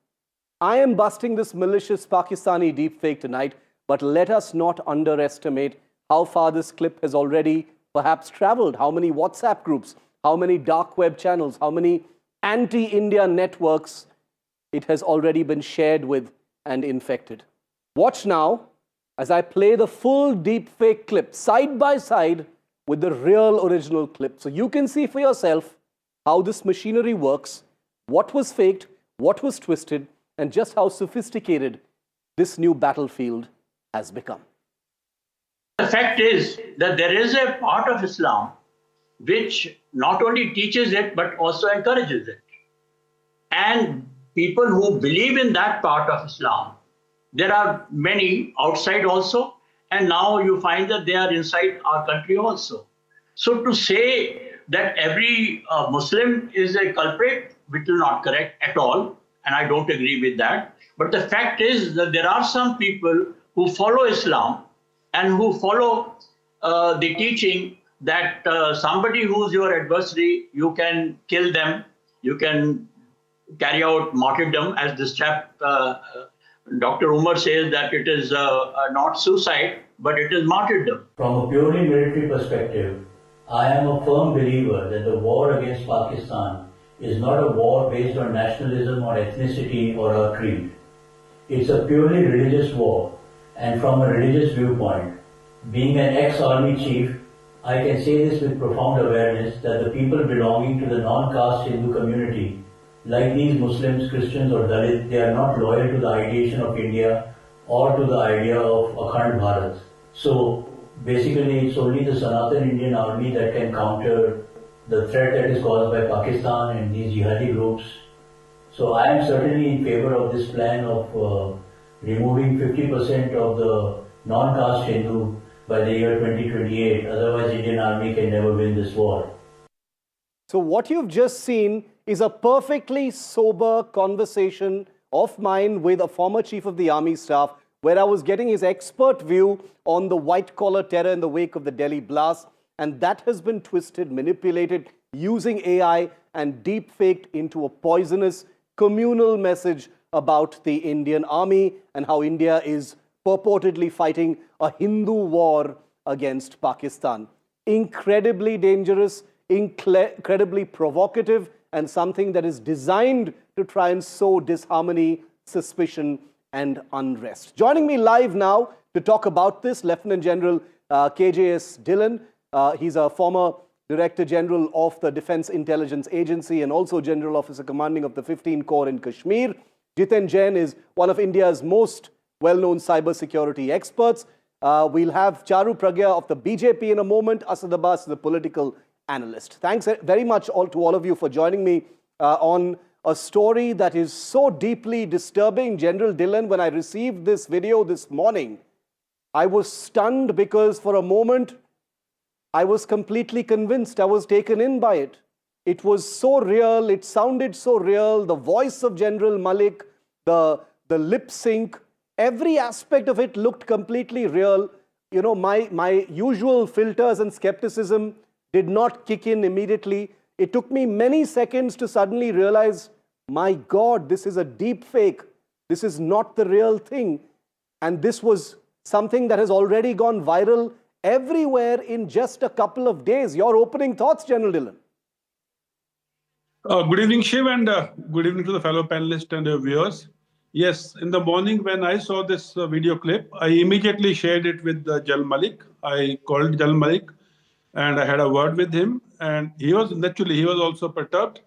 I am busting this malicious Pakistani deepfake tonight, but let us not underestimate how far this clip has already perhaps traveled, how many WhatsApp groups, how many dark web channels, how many anti-India networks it has already been shared with and infected. Watch now as I play the full deepfake clip side by side with the real original clip. So you can see for yourself how this machinery works, what was faked, what was twisted, and just how sophisticated this new battlefield has become. The fact is that there is a part of Islam which not only teaches it but also encourages it. And people who believe in that part of Islam, there are many outside also, and now you find that they are inside our country also. So to say that every Muslim is a culprit, which is not correct at all, and I don't agree with that. But the fact is that there are some people who follow Islam and who follow the teaching that somebody who's your adversary, you can kill them, you can carry out martyrdom, as this chap, Dr. Umar says that it is not suicide, but it is martyrdom. From a purely military perspective, I am a firm believer that the war against Pakistan is not a war based on nationalism or ethnicity or a creed. It's a purely religious war, and from a religious viewpoint, being an ex-army chief, I can say this with profound awareness that the people belonging to the non-caste Hindu community, like these Muslims, Christians or Dalits, they are not loyal to the ideation of India or to the idea of Akhand Bharat. So basically it's only the Sanatan Indian army that can counter the threat that is caused by Pakistan and these jihadi groups. So I am certainly in favor of this plan of removing 50% of the non-caste Hindu by the year 2028. Otherwise, Indian army can never win this war. So what you've just seen is a perfectly sober conversation of mine with a former chief of the army staff, where I was getting his expert view on the white-collar terror in the wake of the Delhi blast. And that has been twisted, manipulated, using AI and deep-faked into a poisonous communal message about the Indian army and how India is purportedly fighting a Hindu war against Pakistan. Incredibly dangerous, incredibly provocative, and something that is designed to try and sow disharmony, suspicion, and unrest. Joining me live now to talk about this, Lieutenant General KJS Dhillon. He's a former Director General of the Defense Intelligence Agency and also General Officer Commanding of the 15 Corps in Kashmir. Jiten Jain is one of India's most well-known cybersecurity experts. We'll have Charu Pragya of the BJP in a moment. Asad Abbas, the political analyst. Thanks very much to all of you for joining me on a story that is so deeply disturbing. General Dhillon, when I received this video this morning, I was stunned because for a moment, I was completely convinced. I was taken in by it. It was so real. It sounded so real. The voice of General Malik, the lip sync, every aspect of it looked completely real. You know, my usual filters and skepticism did not kick in immediately. It took me many seconds to suddenly realize, my God, this is a deep fake. This is not the real thing. And this was something that has already gone viral everywhere in just a couple of days. Your opening thoughts, General Dhillon? Good evening, Shiv, and good evening to the fellow panelists and viewers. Yes, in the morning when I saw this video clip, I immediately shared it with Jal Malik. I called Jal Malik and I had a word with him, and he was also perturbed,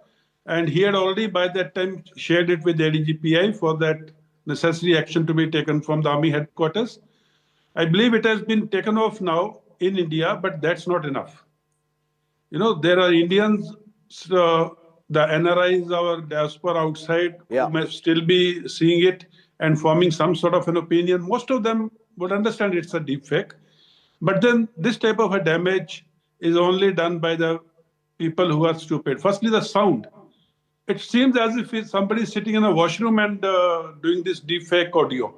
and he had already by that time shared it with the ADGPI for that necessary action to be taken from the army headquarters. I believe it has been taken off now in India, but that's not enough. You know, there are Indians, the NRIs, our diaspora outside, who may still be seeing it and forming some sort of an opinion. Most of them would understand it's a deep fake. But then this type of a damage is only done by the people who are stupid. Firstly, the sound. It seems as if somebody is sitting in a washroom and doing this deep fake audio.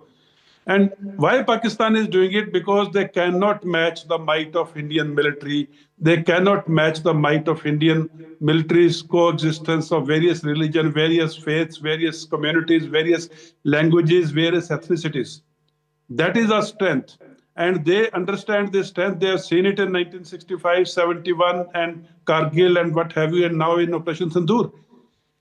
And why Pakistan is doing it? Because they cannot match the might of Indian military. They cannot match the might of Indian military's coexistence of various religions, various faiths, various communities, various languages, various ethnicities. That is our strength. and they understand this strength. They have seen it in 1965, 71, and Kargil and what have you, and now in Operation Sindoor.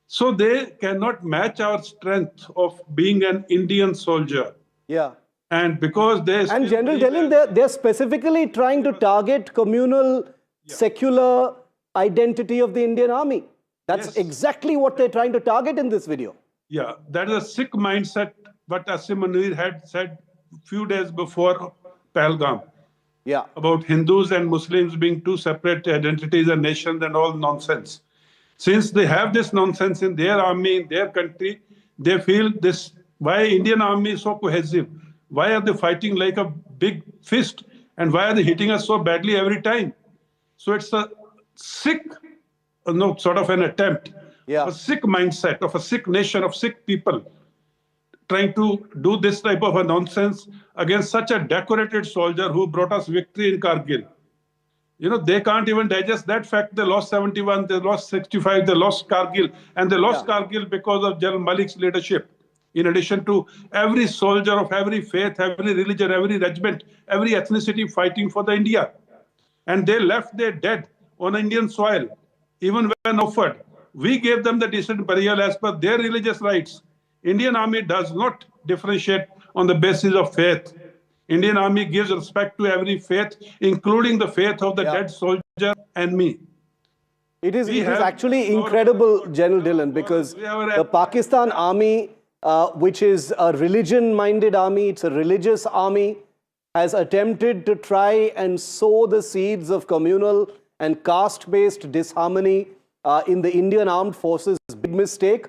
So they cannot match our strength of being an Indian soldier. Yeah. And because they... And General Dhillon, they're specifically trying to target communal, secular identity of the Indian Army. That's exactly what they're trying to target in this video. Yeah, that is a Sikh mindset, what Asim Munir had said few days before Pahalgam. Yeah. About Hindus and Muslims being two separate identities and nations and all nonsense. Since they have this nonsense in their army, in their country, they feel this, why Indian army is so cohesive? Why are they fighting like a big fist? And why are they hitting us so badly every time? So it's a Sikh, sort of an attempt, a Sikh mindset of a Sikh nation, of Sikh people, trying to do this type of a nonsense against such a decorated soldier who brought us victory in Kargil. You know, they can't even digest that fact. They lost 71, they lost 65, they lost Kargil. And they lost Kargil because of General Malik's leadership. In addition to every soldier of every faith, every religion, every regiment, every ethnicity fighting for the India. And they left their dead on Indian soil, even when offered. We gave them the decent burial as per their religious rights. Indian Army does not differentiate on the basis of faith. Indian Army gives respect to every faith, including the faith of the dead soldier and me. It is actually incredible, General Dhillon, because the Pakistan Army, which is a religion-minded army, it's a religious army, has attempted to try and sow the seeds of communal and caste-based disharmony in the Indian armed forces. Big mistake,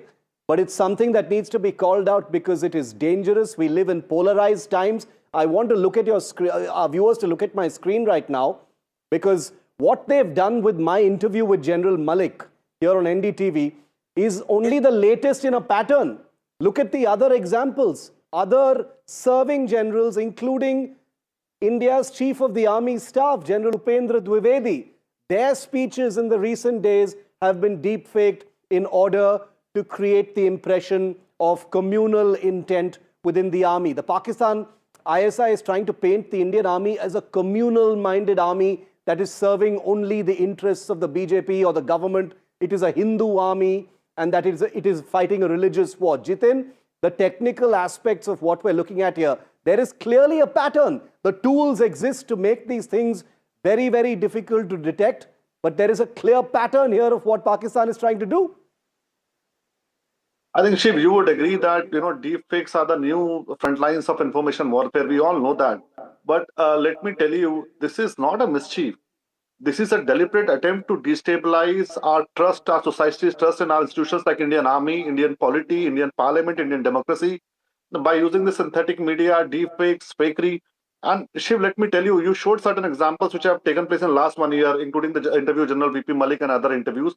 but it's something that needs to be called out because it is dangerous. We live in polarized times. I want to look at your screen, our viewers to look at my screen right now, because what they've done with my interview with General Malik here on NDTV is only the latest in a pattern. Look at the other examples. Other serving generals, including India's Chief of the Army Staff, General Upendra Dwivedi, their speeches in the recent days have been deepfaked in order to create the impression of communal intent within the army. The Pakistan ISI is trying to paint the Indian army as a communal-minded army that is serving only the interests of the BJP or the government. It is a Hindu army and that it is fighting a religious war. Jitin, the technical aspects of what we're looking at here, there is clearly a pattern. The tools exist to make these things very, very difficult to detect, but there is a clear pattern here of what Pakistan is trying to do. I think, Shiv, you would agree that, deepfakes are the new front lines of information warfare. We all know that. But let me tell you, this is not a mischief. This is a deliberate attempt to destabilize our trust, our society's trust in our institutions like Indian Army, Indian polity, Indian Parliament, Indian democracy, by using the synthetic media, deepfakes, fakery. And Shiv, let me tell you, you showed certain examples which have taken place in the last 1 year, including the interview General VP Malik and other interviews.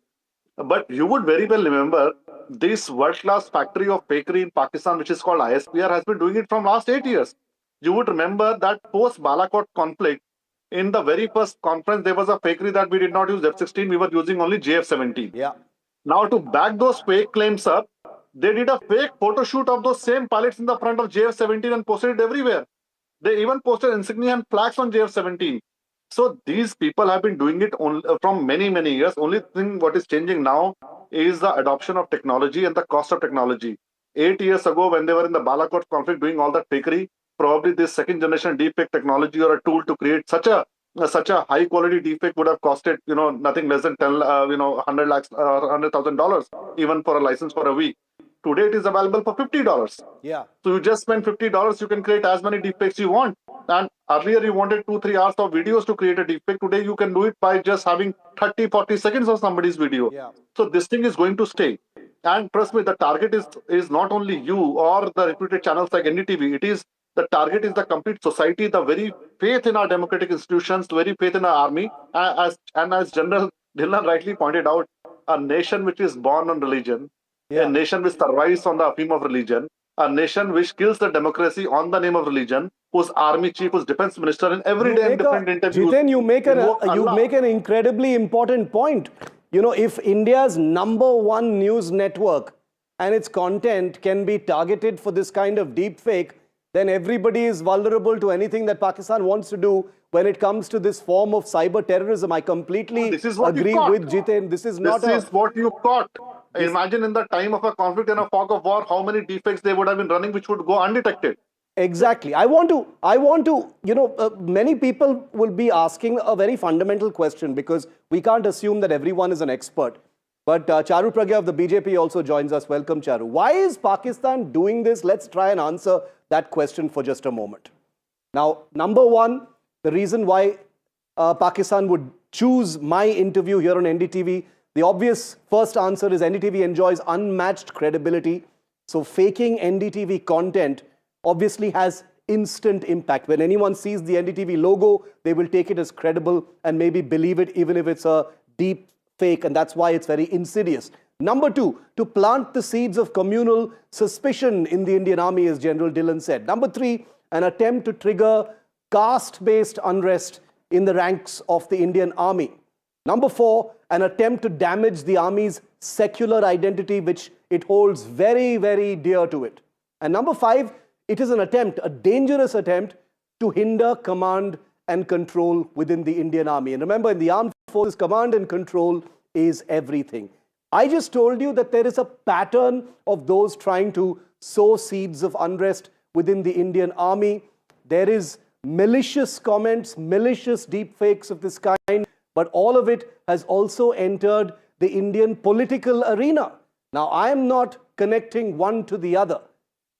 But you would very well remember this world-class factory of fakery in Pakistan, which is called ISPR, has been doing it from last 8 years. You would remember that post-Balakot conflict, in the very first conference, there was a fakery that we did not use F-16, we were using only JF-17. Yeah. Now, to back those fake claims up, they did a fake photo shoot of those same pilots in the front of JF-17 and posted it everywhere. They even posted insignia and flags on JF-17. So these people have been doing it from many, many years. Only thing what is changing now is the adoption of technology and the cost of technology. 8 years ago, when they were in the Balakot conflict doing all that fakery, probably this second generation deepfake technology or a tool to create such a high quality deepfake would have costed, nothing less than $100,000, even for a license for a week. Today it is available for $50. Yeah. So you just spend $50, you can create as many deepfakes you want. And earlier you wanted 2-3 hours of videos to create a deepfake. Today you can do it by just having 30-40 seconds of somebody's video. Yeah. So this thing is going to stay. And trust me, the target is not only you or the reputed channels like NDTV. The target is the complete society, the very faith in our democratic institutions, the very faith in our army. As General Dhillon rightly pointed out, a nation which is born on religion, a nation which survives on the theme of religion, a nation which kills the democracy on the name of religion, whose army chief, whose defense minister, and every day in different interviews. Jitin, you make an incredibly important point. If India's #1 news network and its content can be targeted for this kind of deepfake, then everybody is vulnerable to anything that Pakistan wants to do when it comes to this form of cyber terrorism. I completely agree with Jiten. This is what you caught. Imagine in the time of a conflict and a fog of war, how many defects they would have been running which would go undetected. Exactly. I want to, many people will be asking a very fundamental question, because we can't assume that everyone is an expert. But Charu Pragya of the BJP also joins us. Welcome, Charu. Why is Pakistan doing this? Let's try and answer that question for just a moment. Now, number one, the reason why Pakistan would choose my interview here on NDTV, the obvious first answer is NDTV enjoys unmatched credibility. So faking NDTV content obviously has instant impact. When anyone sees the NDTV logo, they will take it as credible and maybe believe it even if it's a deep fake, and that's why it's very insidious. Number two, to plant the seeds of communal suspicion in the Indian Army, as General Dillon said. Number three, an attempt to trigger caste-based unrest in the ranks of the Indian Army. Number four, an attempt to damage the Army's secular identity, which it holds very, very dear to it. And number five, it is an attempt, a dangerous attempt, to hinder command and control within the Indian Army. And remember, in the armed forces, command and control is everything. I just told you that there is a pattern of those trying to sow seeds of unrest within the Indian Army. There is malicious comments, malicious deepfakes of this kind, but all of it has also entered the Indian political arena. Now, I am not connecting one to the other,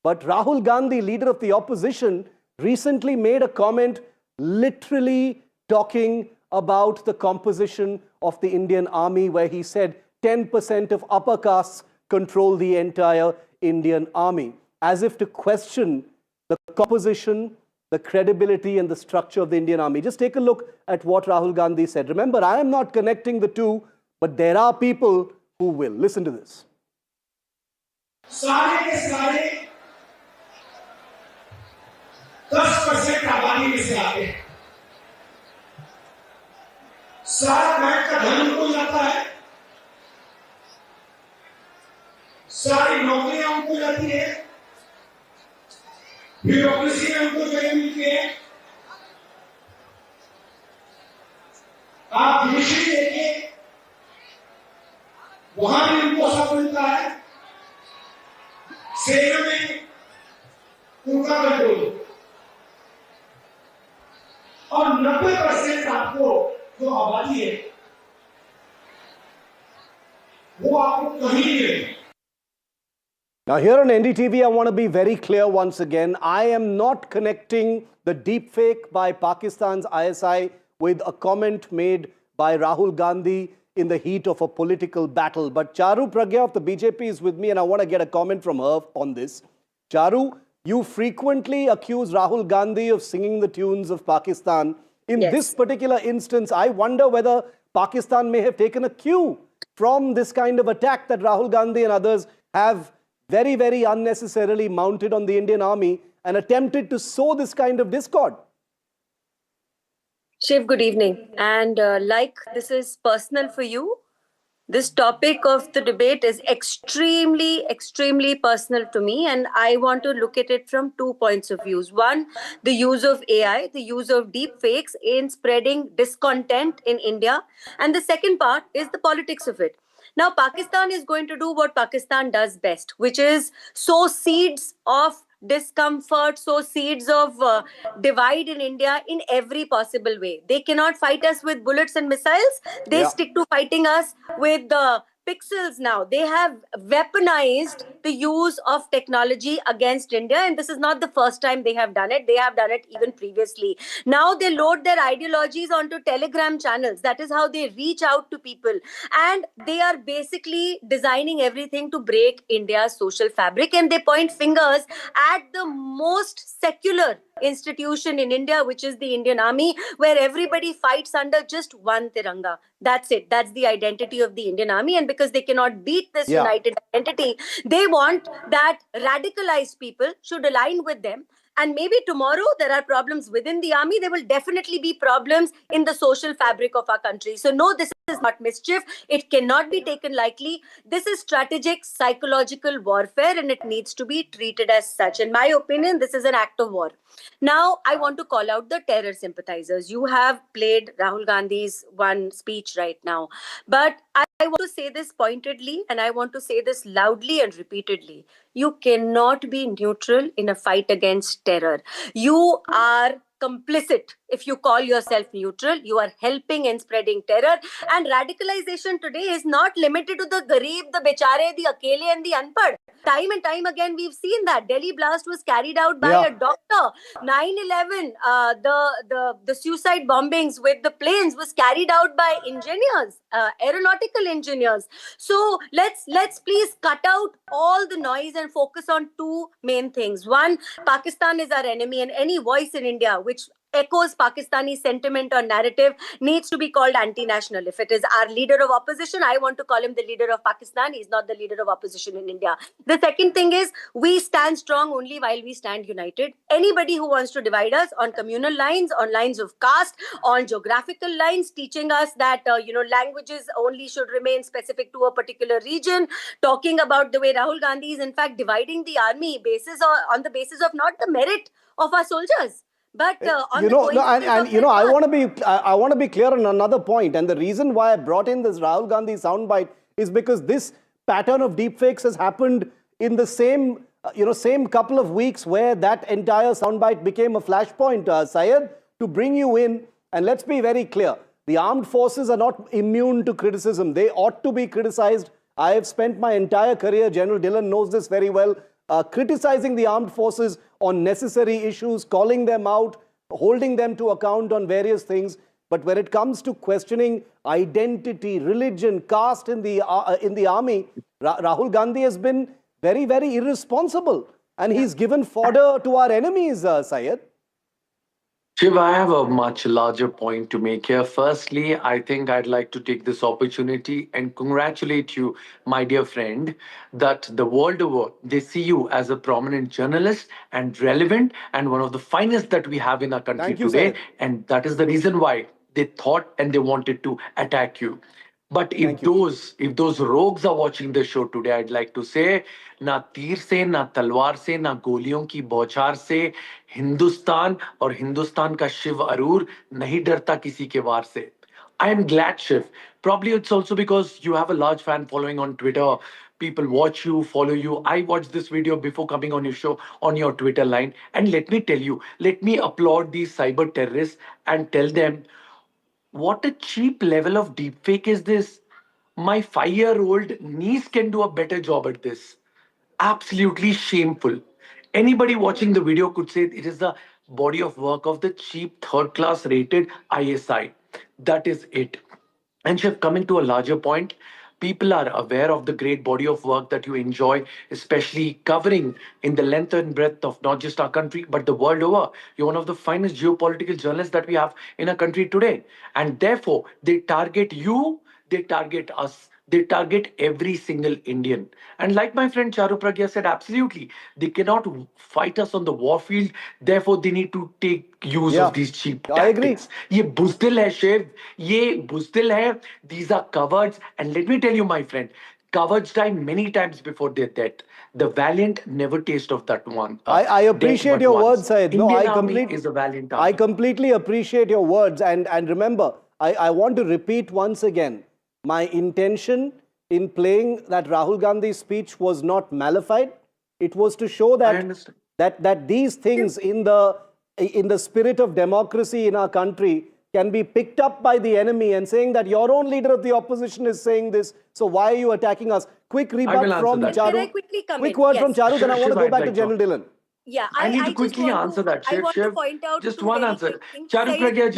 but Rahul Gandhi, leader of the opposition, recently made a comment literally talking about the composition of the Indian Army, where he said 10% of upper castes control the entire Indian Army, as if to question the composition, the credibility and the structure of the Indian Army. Just take a look at what Rahul Gandhi said. Remember, I am not connecting the two, but there are people who will. Listen to this. सारे के सारे 10% आबादी में से आते हैं। सारा bank का धन उनको जाता है, सारी नौकरियां उनको जाती है, ब्यूरोक्रेसी में उनको जगह मिलती है। आप जुडिशरी देखिए, वहां भी उनको सब मिलता है, सेना में उनका कंट्रोल, और 90% आपको जो आबादी है वो आपको कहीं नहीं मिलेगी। Now here on NDTV, I want to be very clear once again. I am not connecting the deepfake by Pakistan's ISI with a comment made by Rahul Gandhi in the heat of a political battle. But Charu Pragya of the BJP is with me, and I want to get a comment from her on this. Charu, you frequently accuse Rahul Gandhi of singing the tunes of Pakistan. In this particular instance, I wonder whether Pakistan may have taken a cue from this kind of attack that Rahul Gandhi and others have very, very unnecessarily mounted on the Indian Army and attempted to sow this kind of discord. Shiv, good evening. And like this is personal for you, this topic of the debate is extremely, extremely personal to me. And I want to look at it from 2 points of view. One, the use of AI, the use of deep fakes in spreading discontent in India. And the second part is the politics of it. Now, Pakistan is going to do what Pakistan does best, which is sow seeds of discomfort, sow seeds of divide in India in every possible way. They cannot fight us with bullets and missiles. They stick to fighting us with the pixels now. They have weaponized the use of technology against India, and this is not the first time they have done it. They have done it even previously. Now they load their ideologies onto Telegram channels. That is how they reach out to people, and they are basically designing everything to break India's social fabric, and they point fingers at the most secular institution in India, which is the Indian Army, where everybody fights under just one Tiranga. That's it. That's the identity of the Indian Army. And because they cannot beat this united identity, they want that radicalized people should align with them. And maybe tomorrow there are problems within the army. There will definitely be problems in the social fabric of our country. So no, this is not mischief. It cannot be taken lightly. This is strategic psychological warfare and it needs to be treated as such. In my opinion, this is an act of war. Now, I want to call out the terror sympathizers. You have played Rahul Gandhi's one speech right now. But I want to say this pointedly and I want to say this loudly and repeatedly. You cannot be neutral in a fight against terror. You are complicit if you call yourself neutral. You are helping in spreading terror. And radicalization today is not limited to the Garib, the Bechare, the Akele and the Unpad. Time and time again, we've seen that. Delhi blast was carried out by a doctor. 9/11, the suicide bombings with the planes was carried out by engineers, aeronautical engineers. So let's please cut out all the noise and focus on two main things. One, Pakistan is our enemy, and any voice in India which echoes Pakistani sentiment or narrative needs to be called anti-national. If it is our leader of opposition, I want to call him the leader of Pakistan. He's not the leader of opposition in India. The second thing is we stand strong only while we stand united. Anybody who wants to divide us on communal lines, on lines of caste, on geographical lines, teaching us that languages only should remain specific to a particular region, talking about the way Rahul Gandhi is in fact dividing the army on the basis of not the merit of our soldiers. But I want to be clear on another point, and the reason why I brought in this Rahul Gandhi soundbite is because this pattern of deepfakes has happened in the same couple of weeks where that entire soundbite became a flashpoint. Syed, to bring you in, and let's be very clear, the armed forces are not immune to criticism. They ought to be criticized. I have spent my entire career, General Dillon knows this very well, criticizing the armed forces on necessary issues, calling them out, holding them to account on various things. But when it comes to questioning identity, religion, caste in the army, Rahul Gandhi has been very, very irresponsible. And he's given fodder to our enemies, Syed. Shiv, I have a much larger point to make here. Firstly, I think I'd like to take this opportunity and congratulate you, my dear friend, that the world over, they see you as a prominent journalist and relevant and one of the finest that we have in our country today. And that is the reason why they thought and they wanted to attack you. But if those rogues are watching the show today, I'd like to say, na तीर से, na तलवार से, ना गोलियों की बौछार से, हिंदुस्तान और हिंदुस्तान का शिव अरूर नहीं डरता किसी के वार से. I am glad, Shiv. Probably it's also because you have a large fan following on Twitter. People watch you, follow you. I watched this video before coming on your show, on your Twitter line. And let me tell you, let me applaud these cyber terrorists and tell them, what a cheap level of deepfake is this? My 5-year-old niece can do a better job at this. Absolutely shameful. Anybody watching the video could say it is the body of work of the cheap third-class rated ISI. That is it. And Shiv, coming to a larger point, people are aware of the great body of work that you enjoy, especially covering in the length and breadth of not just our country, but the world over. You're one of the finest geopolitical journalists that we have in our country today. And therefore, they target you, they target us, they target every single Indian. And like my friend Charu Pragya said, absolutely, they cannot fight us on the war field. Therefore, they need to take use of these cheap tactics. I agree. Ye buzdil hai, Shiv. Ye buzdil hai. These are cowards. And let me tell you, my friend, cowards die many times before their death. The valiant never taste of that one. I appreciate your words, Syed. No, I completely appreciate your words. And remember, I want to repeat once again, my intention in playing that Rahul Gandhi speech was not malified. It was to show that these things in the spirit of democracy in our country can be picked up by the enemy and saying that your own leader of the opposition is saying this. So why are you attacking us? Quick rebut from Charu. Can I quickly come Quick word from Charu, then I want to go back to General Dillon. Yeah, I need to quickly answer that, Shiv. I want to point out just one answer. Charu Pragya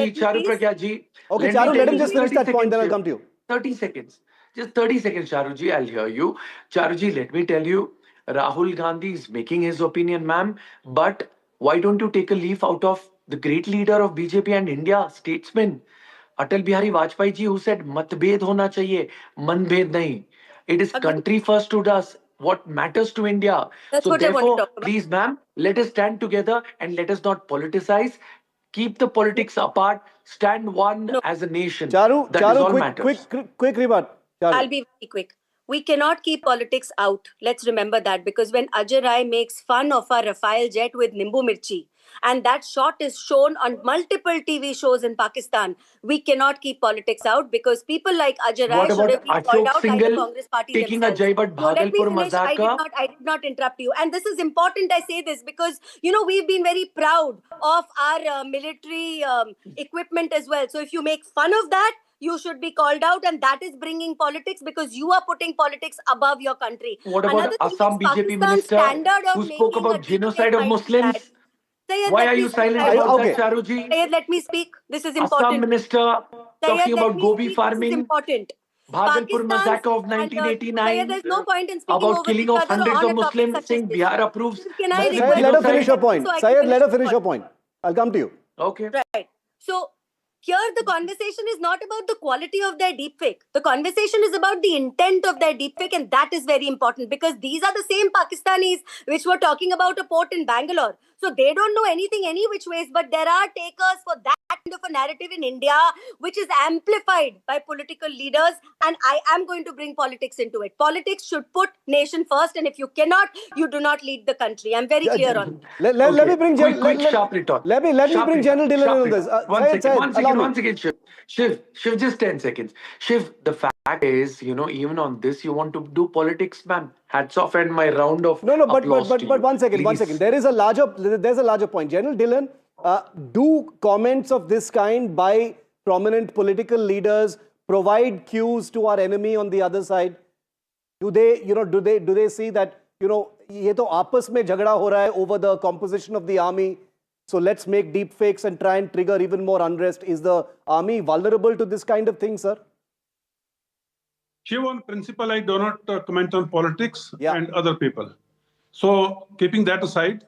ji. Okay, Charu, let him just finish that point, then I'll come to you. 30 seconds. Just 30 seconds, Charuji, I'll hear you. Charuji, let me tell you, Rahul Gandhi is making his opinion, ma'am. But why don't you take a leaf out of the great leader of BJP and India, statesman, Atal Bihari Vajpayee ji, who said, matbhed hona chahiye, manbhed nahi. It is country first to us. what matters to India. That's So what I want to therefore, talk about. please, ma'am, let us stand together and let us not politicize. Keep the politics apart. Stand one as a nation. Charu, That is all quick, matters. quick rebut. Charu. I'll be very quick. We cannot keep politics out. Let's remember that, because when Ajay Rai makes fun of our Rafale jet with Nimbu Mirchi, and that shot is shown on multiple TV shows in Pakistan, we cannot keep politics out, because people like Ajay Rai What should about have been called Ashok out by the Singhal Congress party taking a themselves. Jai Bhatt No, let me Bhagalpur finish. Mazaka? I did not interrupt you. And this is important. I say this because, we've been very proud of our military equipment as well. So if you make fun of that, you should be called out, and that is bringing politics, because you are putting politics above your country. What about Another thing Assam is BJP Pakistan's minister standard of who spoke making a about deep genocide fake of might be Muslims? bad. Syed, Why let are me you speak. silent I about want that, Charuji? Syed, let me speak. This is Assam important. minister Syed, talking let about me Gobi speak. This is farming, important. Bhagalpur Pakistan's massacre of and Syed, 1989, there's no point in speaking about over killing each of other hundreds on of a topic Muslims, such as saying this. Bihar approves Can I Muslim request Syed, let her genocide? finish her point. so I can Syed, finish let her my finish her point. I'll come to you. Okay. Right. So here the conversation is not about the quality of their deepfake. The conversation is about the intent of their deepfake, and that is very important, because these are the same Pakistanis which were talking about a port in Bangalore. So they don't know anything any which ways, but there are takers for that kind of a narrative in India, which is amplified by political leaders, and I am going to bring politics into it. Politics should put nation first, and if you cannot, you do not lead the country. I'm very clear on that. Let me bring quick sharp retort. Let me Sharp bring retort. General Dillon Sharp in on this. retort. One second, Shiv. Shiv, just 10 seconds. Shiv, the fact is, even on this, you want to do politics, man. Hats off, and my round of applause to you. But one second. Please. There's a larger point. General Dillon, do comments of this kind by prominent political leaders provide cues to our enemy on the other side? Do they see that, ये तो आपस में झगड़ा हो रहा है over the composition of the army, so let's make deep fakes and try and trigger even more unrest? Is the army vulnerable to this kind of thing, sir? Shiv, on principle, I do not comment on politics and other people. So, keeping that aside,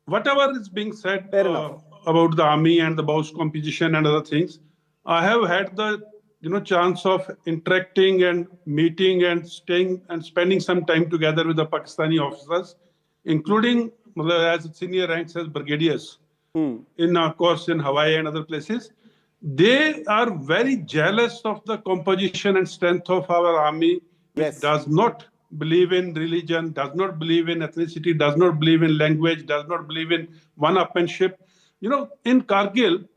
whatever is being said about the army and the Bausch composition and other things, I have had the chance of interacting and meeting and staying and spending some time together with the Pakistani officers, including as senior ranks as brigadiers, in of course in Hawaii and other places. They are very jealous of the composition and strength of our army, which does not believe in religion, does not believe in ethnicity, does not believe in language, does not believe in one-upmanship. In Kargil,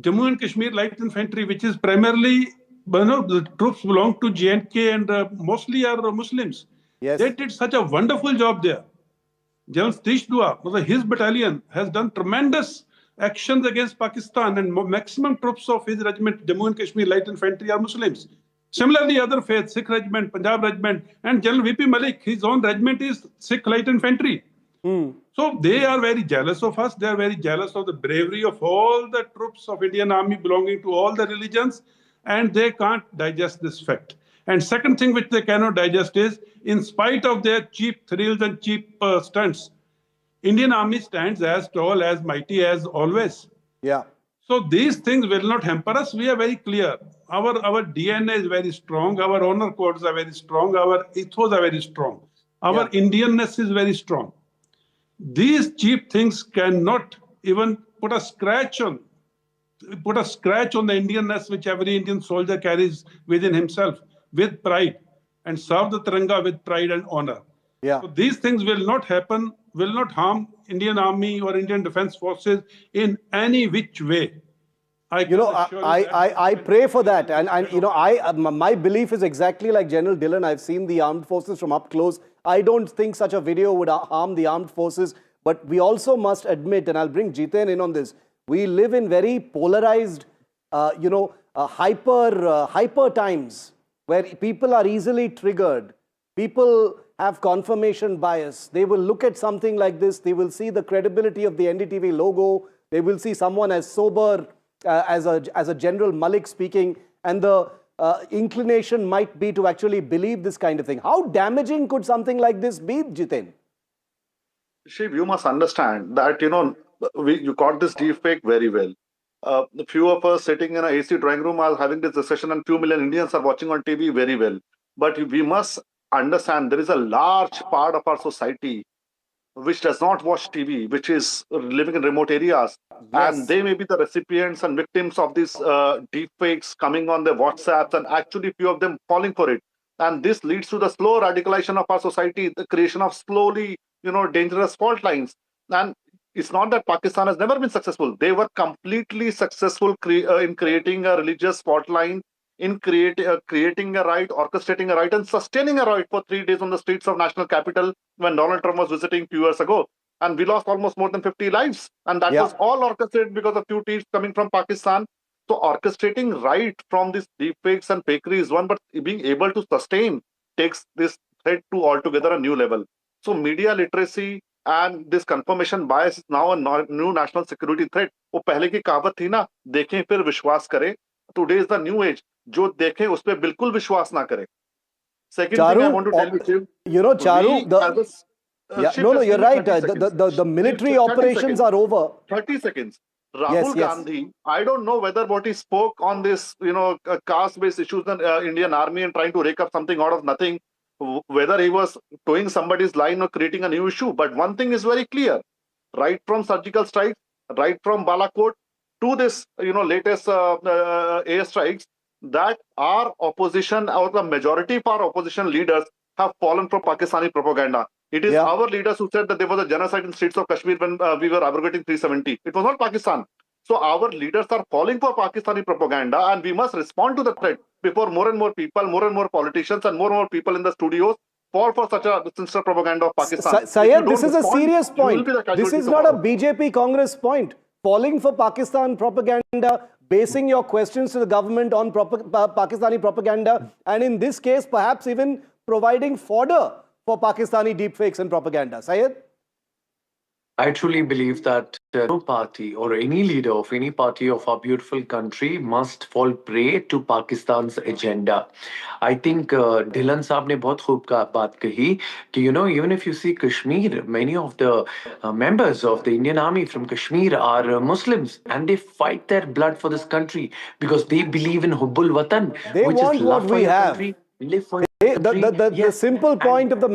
Jammu and Kashmir Light Infantry, which is primarily, the troops belong to J&K and mostly are Muslims. Yes. They did such a wonderful job there. General Satish Dua, his battalion, has done tremendous actions against Pakistan, and maximum troops of his regiment, Jammu and Kashmir Light Infantry, are Muslims. Similarly, other faiths, Sikh Regiment, Punjab Regiment, and General V.P. Malik, his own regiment is Sikh Light Infantry. So they are very jealous of us. They are very jealous of the bravery of all the troops of Indian Army belonging to all the religions, and they can't digest this fact. And second thing which they cannot digest is, in spite of their cheap thrills and cheap stunts, Indian Army stands as tall, as mighty as always. Yeah. So these things will not hamper us. We are very clear. Our DNA is very strong. Our honor codes are very strong. Our ethos are very strong. Our Indianness is very strong. These cheap things cannot even put a scratch on the Indianness which every Indian soldier carries within himself with pride, and serve the Tiranga with pride and honor. Yeah. So these things will not happen, will not harm Indian Army or Indian Defence Forces in any which way. I pray for that, and my belief is exactly like General Dillon. I've seen the armed forces from up close. I don't think such a video would harm the armed forces, but we also must admit, and I'll bring Jiten in on this, we live in very polarized, hyper times where people are easily triggered. People have confirmation bias. They will look at something like this. They will see the credibility of the NDTV logo. They will see someone as sober as a General Malik speaking, and the inclination might be to actually believe this kind of thing. How damaging could something like this be, Jiten? Shiv, you must understand that, you caught this deepfake very well. A few of us sitting in a AC drawing room are having this discussion, and few million Indians are watching on TV very well. But we must understand there is a large part of our society which does not watch TV, which is living in remote areas, and they may be the recipients and victims of these deepfakes coming on their WhatsApps, and actually few of them falling for it. And this leads to the slow radicalization of our society, the creation of slowly, dangerous fault lines. And it's not that Pakistan has never been successful. They were completely successful in creating a religious fault line, in creating a riot, orchestrating a riot, and sustaining a riot for 3 days on the streets of national capital when Donald Trump was visiting few years ago. And we lost almost more than 50 lives. And that was all orchestrated because of few tweets coming from Pakistan. So orchestrating riot from these deepfakes and fakery is one, but being able to sustain takes this threat to altogether a new level. So media literacy and this confirmation bias is now a new national security threat. वो पहले की कहावत थी ना, देखें फिर विश्वास करें. Today is the new age. जो देखें उस पे बिल्कुल विश्वास ना करें. Second thing I want to tell you, Charu, you're right. The military operations are over. 30 seconds. Rahul Gandhi, I don't know whether what he spoke on this, caste-based issues in Indian Army and trying to rake up something out of nothing, whether he was towing somebody's line or creating a new issue. But one thing is very clear, right from surgical strikes, right from Balakot to this, latest airstrikes, that our opposition or the majority of our opposition leaders have fallen for Pakistani propaganda. It is our leaders who said that there was a genocide in streets of Kashmir when we were abrogating 370. It was not Pakistan. So our leaders are falling for Pakistani propaganda, and we must respond to the threat before more and more people, more and more politicians, and more people in the studios fall for such a sinister propaganda of Pakistan. Sayed, this is a serious point. This is not a BJP Congress point. Falling for Pakistan propaganda, basing your questions to the government on Pakistani propaganda, and in this case, perhaps even providing fodder for Pakistani deepfakes and propaganda. Sayed? I truly believe that no party or any leader of any party of our beautiful country must fall prey to Pakistan's agenda. I think Dhilan Saab ne bahut khoob baat kahi कि even if you see Kashmir, many of the members of the Indian Army from Kashmir are Muslims, and they fight their blood for this country because they believe in Hubbul Watan, which is love for your country. The simple point of the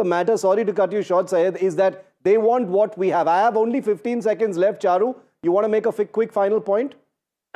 matter, sorry to cut you short, Sayed, is that they want what we have. I have only 15 seconds left, Charu. You want to make a quick final point?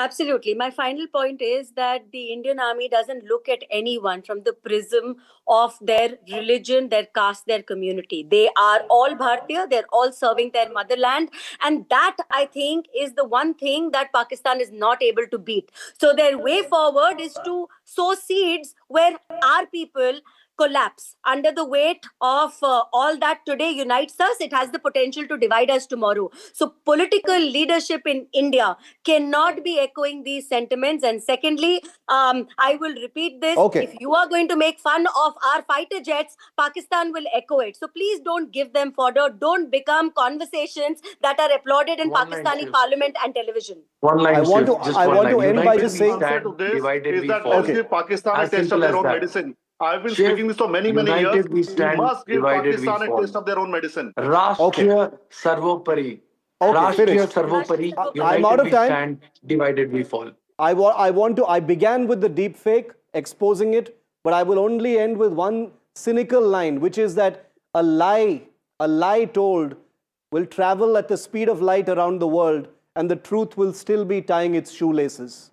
Absolutely. My final point is that the Indian Army doesn't look at anyone from the prism of their religion, their caste, their community. They are all Bharatiya. They're all serving their motherland. And that, I think, is the one thing that Pakistan is not able to beat. So their way forward is to sow seeds where our people collapse under the weight of all that today unites us. It has the potential to divide us tomorrow. So political leadership in India cannot be echoing these sentiments. And secondly, I will repeat this. If you are going to make fun of our fighter jets, Pakistan will echo it. So please don't give them fodder. Don't become conversations that are applauded in Pakistani parliament and television. I want to end by just saying Pakistan a taste of their own medicine. I've been speaking this for many years. We must give Pakistan a taste of their own medicine. Rashtriya Sarvopari. Rashtriya Sarvopari. I'm out of time. We stand, divided we fall. I began with the deep fake, exposing it, but I will only end with one cynical line, which is that a lie told will travel at the speed of light around the world, and the truth will still be tying its shoelaces.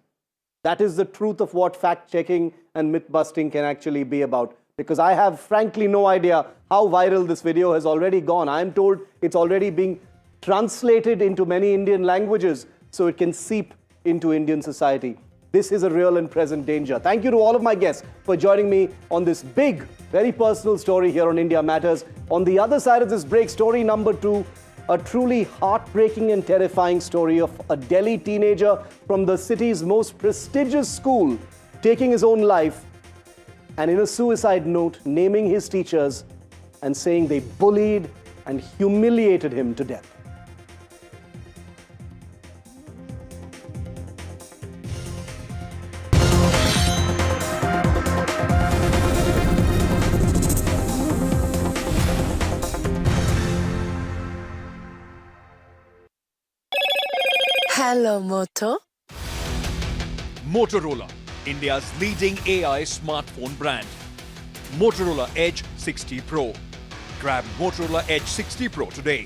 That is the truth of what fact-checking and myth-busting can actually be about. Because I have frankly no idea how viral this video has already gone. I'm told it's already being translated into many Indian languages so it can seep into Indian society. This is a real and present danger. Thank you to all of my guests for joining me on this big, very personal story here on India Matters. On the other side of this break, story number 2, a truly heartbreaking and terrifying story of a Delhi teenager from the city's most prestigious school taking his own life, and in a suicide note, naming his teachers and saying they bullied and humiliated him to death. Hello, Moto. Motorola, India's leading AI smartphone brand. Motorola Edge 60 Pro. Grab Motorola Edge 60 Pro today.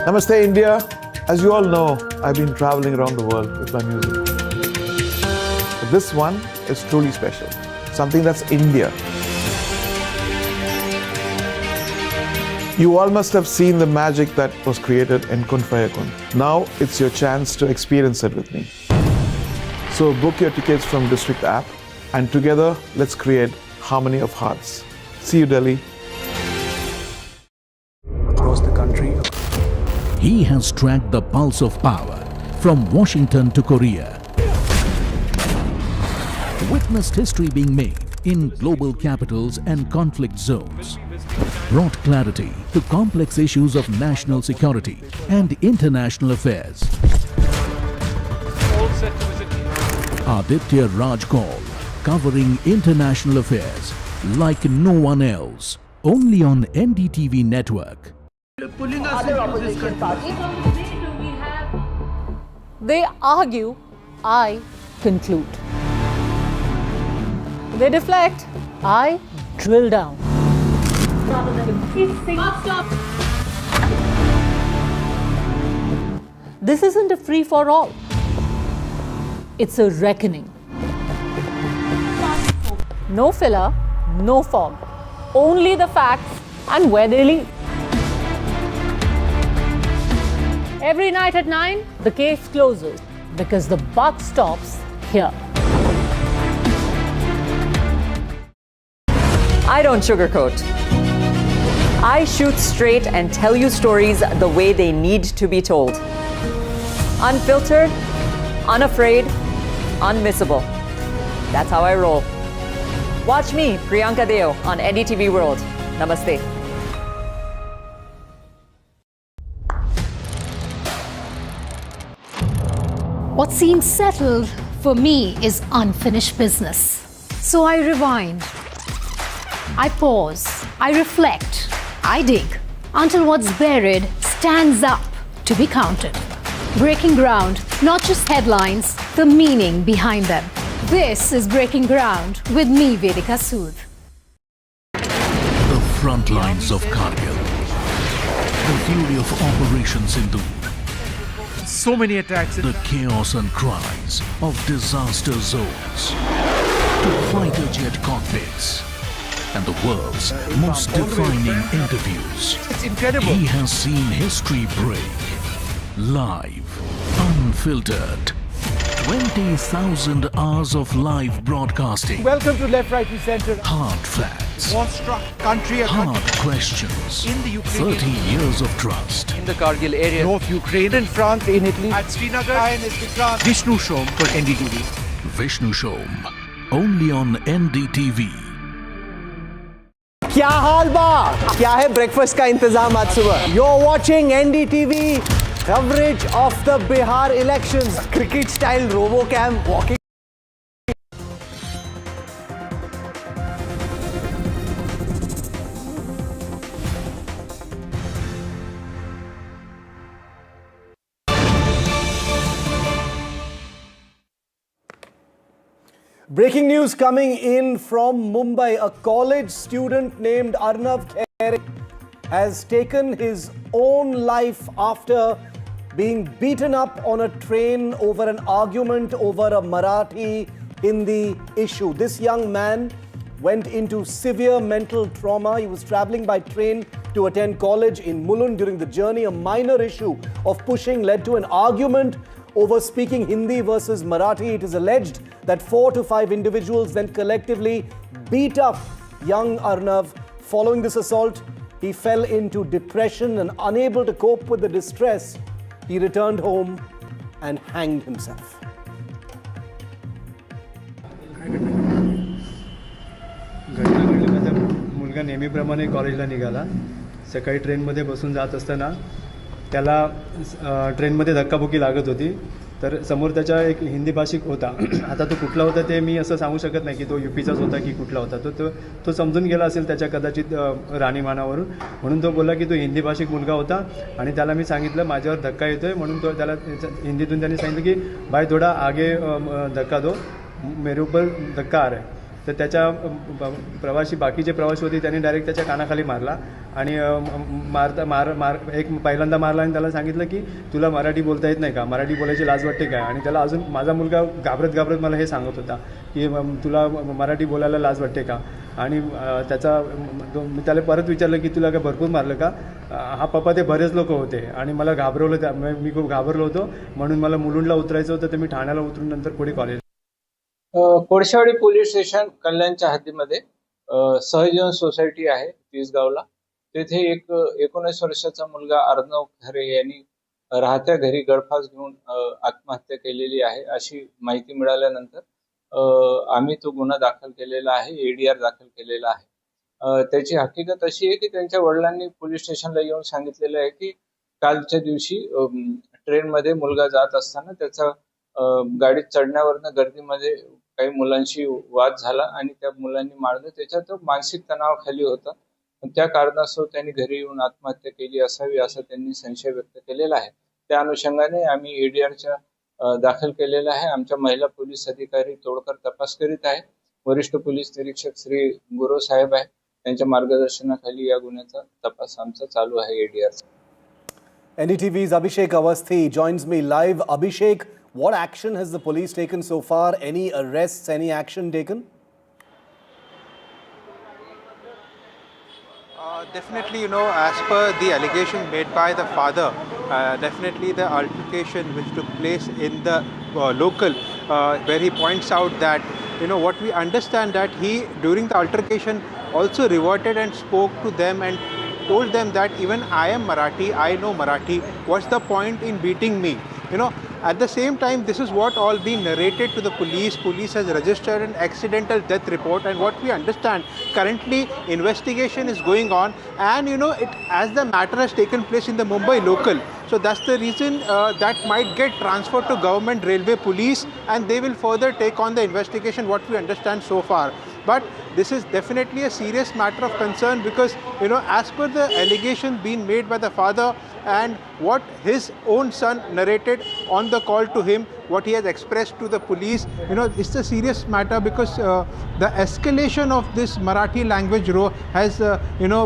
Namaste India. As you all know, I've been traveling around the world with my music. But this one is truly special. Something that's India. You all must have seen the magic that was created in Kun Faya Kun. Now it's your chance to experience it with me. So book your tickets from District app and together let's create harmony of hearts. See you Delhi. Across the country, he has tracked the pulse of power from Washington to Korea. Witnessed history being made in global capitals and conflict zones. Brought clarity to complex issues of national security and international affairs. Aditya Raj Kaul, covering international affairs like no one else. Only on NDTV network. Other opposition parties. They argue, I conclude. They deflect, I drill down. This isn't a free-for-all. It's a reckoning. No filler, no fog. Only the facts and where they lead. Every night at 9, the case closes because the buck stops here. I don't sugarcoat. I shoot straight and tell you stories the way they need to be told. Unfiltered, unafraid, unmissable. That's how I roll. Watch me, Priyanka Deo, on NDTV World. Namaste. What seems settled for me is unfinished business. So I rewind. I pause. I reflect. I dig until what's buried stands up to be counted. Breaking ground, not just headlines, the meaning behind them. This is Breaking Ground with me, Vedika Sood. The front lines of Kargil. The fury of Operation Sindhu. So many attacks. The chaos and cries of disaster zones. To fighter jet cockpits. And the world's most defining interviews. It's incredible. He has seen history break. Live. Unfiltered. 20,000 hours of live broadcasting. Welcome to Left, Right and Center. Hard facts. War-struck country. Hard questions. In the Ukraine. 30 years of trust. In the Kargil area. North Ukraine. In France. In Italy. At Srinagar. Vishnu Shom for NDTV. Vishnu Shom. Only on NDTV. क्या हाल बा? क्या है breakfast का इंतजाम आज सुबह? You're watching NDTV coverage of the Bihar elections. Cricket style RoboCam walking. Breaking news coming in from Mumbai. A college student named Arnav Khere has taken his own life after being beaten up on a train over an argument over a Marathi Hindi issue. This young man went into severe mental trauma. He was traveling by train to attend college in Mulund. During the journey, a minor issue of pushing led to an argument over speaking Hindi versus Marathi. It is alleged that 4 to 5 individuals then collectively beat up young Arnav. Following this assault, he fell into depression and unable to cope with the distress, he returned home and hanged himself. घटना घडली माझा मुलगा नेहमीप्रमाणे कॉलेजला निघाला. सकाळी ट्रेनमध्ये बसून जात असताना त्याला ट्रेनमध्ये धक्काबुक्की लागत होती. तर समोर त्याच्या एक हिंदी भाषिक होता. आता तो कुठला होता ते मी असं सांगू शकत नाही की तो UPचाच होता की कुठला होता. तो समजून गेला असेल त्याच्या कदाचित राहणीमानावरून, म्हणून तो बोलला की तो हिंदी भाषिक मुलगा होता. आणि त्याला मी सांगितलं माझ्यावर धक्का येतोय, म्हणून तो त्याला हिंदीतून त्यांनी सांगितलं की भाई थोडा आगे धक्का दो, मेरे ऊपर धक्का आ रहा है. तर त्याच्या बाकीचे प्रवासी होते त्यांनी डायरेक्ट त्याच्या कानाखाली मारला आणि पहिल्यांदा मारला आणि त्याला सांगितलं की तुला मराठी बोलता येत नाही का, मराठी बोलायची लाज वाटते काय. आणि त्याला अजून माझा मुलगा घाबरत मला हे सांगत होता की तुला मराठी बोलायला लाज वाटते का. आणि मी त्याला परत विचारलं की तुला काय भरपूर मारलं का. हा पप्पा ते बरेच लोक होते आणि मला घाबरवलं, मी खूप घाबरलो होतो, म्हणून मला मुलुंडला उतरायचं होतं. तर मी ठाण्याला उतरून नंतर पुढे कॉलेज. कोळशावाडी पोलीस स्टेशन कल्याणच्या हद्दीमध्ये सहजीवन सोसायटी आहे तिसगावला. तेथे एक 19 वर्षाचा मुलगा अर्णव खरे यांनी राहत्या घरी गळफास घेऊन आत्महत्या केलेली आहे अशी माहिती मिळाल्यानंतर आम्ही तो गुन्हा दाखल केलेला आहे, ADR दाखल केलेला आहे. त्याची हकीकत अशी आहे की त्यांच्या वडिलांनी पोलीस स्टेशनला येऊन सांगितलेलं आहे की कालच्या दिवशी ट्रेनमध्ये मुलगा जात असताना त्याचा गाडीत चढण्यावरनं गर्दीमध्ये काही मुलांशी वाद झाला आणि त्या मुलांनी मारलं. त्याच्यात मानसिक तणावाखाली होता, त्या कारणास्तव त्यांनी घरी येऊन आत्महत्या केली असावी असा त्यांनी संशय व्यक्त केलेला आहे. त्या अनुषंगाने आम्ही ADR दाखल केलेला आहे. आमच्या महिला पोलीस अधिकारी तोडकर तपास करीत आहे. वरिष्ठ पोलीस निरीक्षक श्री गुरव साहेब आहे, त्यांच्या मार्गदर्शनाखाली या गुन्ह्याचा तपास आमचा चालू आहे ADR. NDTV's Abhishek Awasthi joins me live. Abhishek, what action has the police taken so far? Any arrests, any action taken? Definitely, as per the allegation made by the father, definitely the altercation which took place in the local, where he points out that, what we understand that he, during the altercation, also reverted and spoke to them and told them that even I am Marathi, I know Marathi, what's the point in beating me? At the same time, this is what all being narrated to the police. Police has registered an accidental death report, and what we understand, currently investigation is going on, and as the matter has taken place in the Mumbai local, so that's the reason that might get transferred to government railway police, and they will further take on the investigation, what we understand so far. But this is definitely a serious matter of concern because, as per the allegation being made by the father and what his own son narrated on the call to him, what he has expressed to the police, it's a serious matter because the escalation of this Marathi language row has,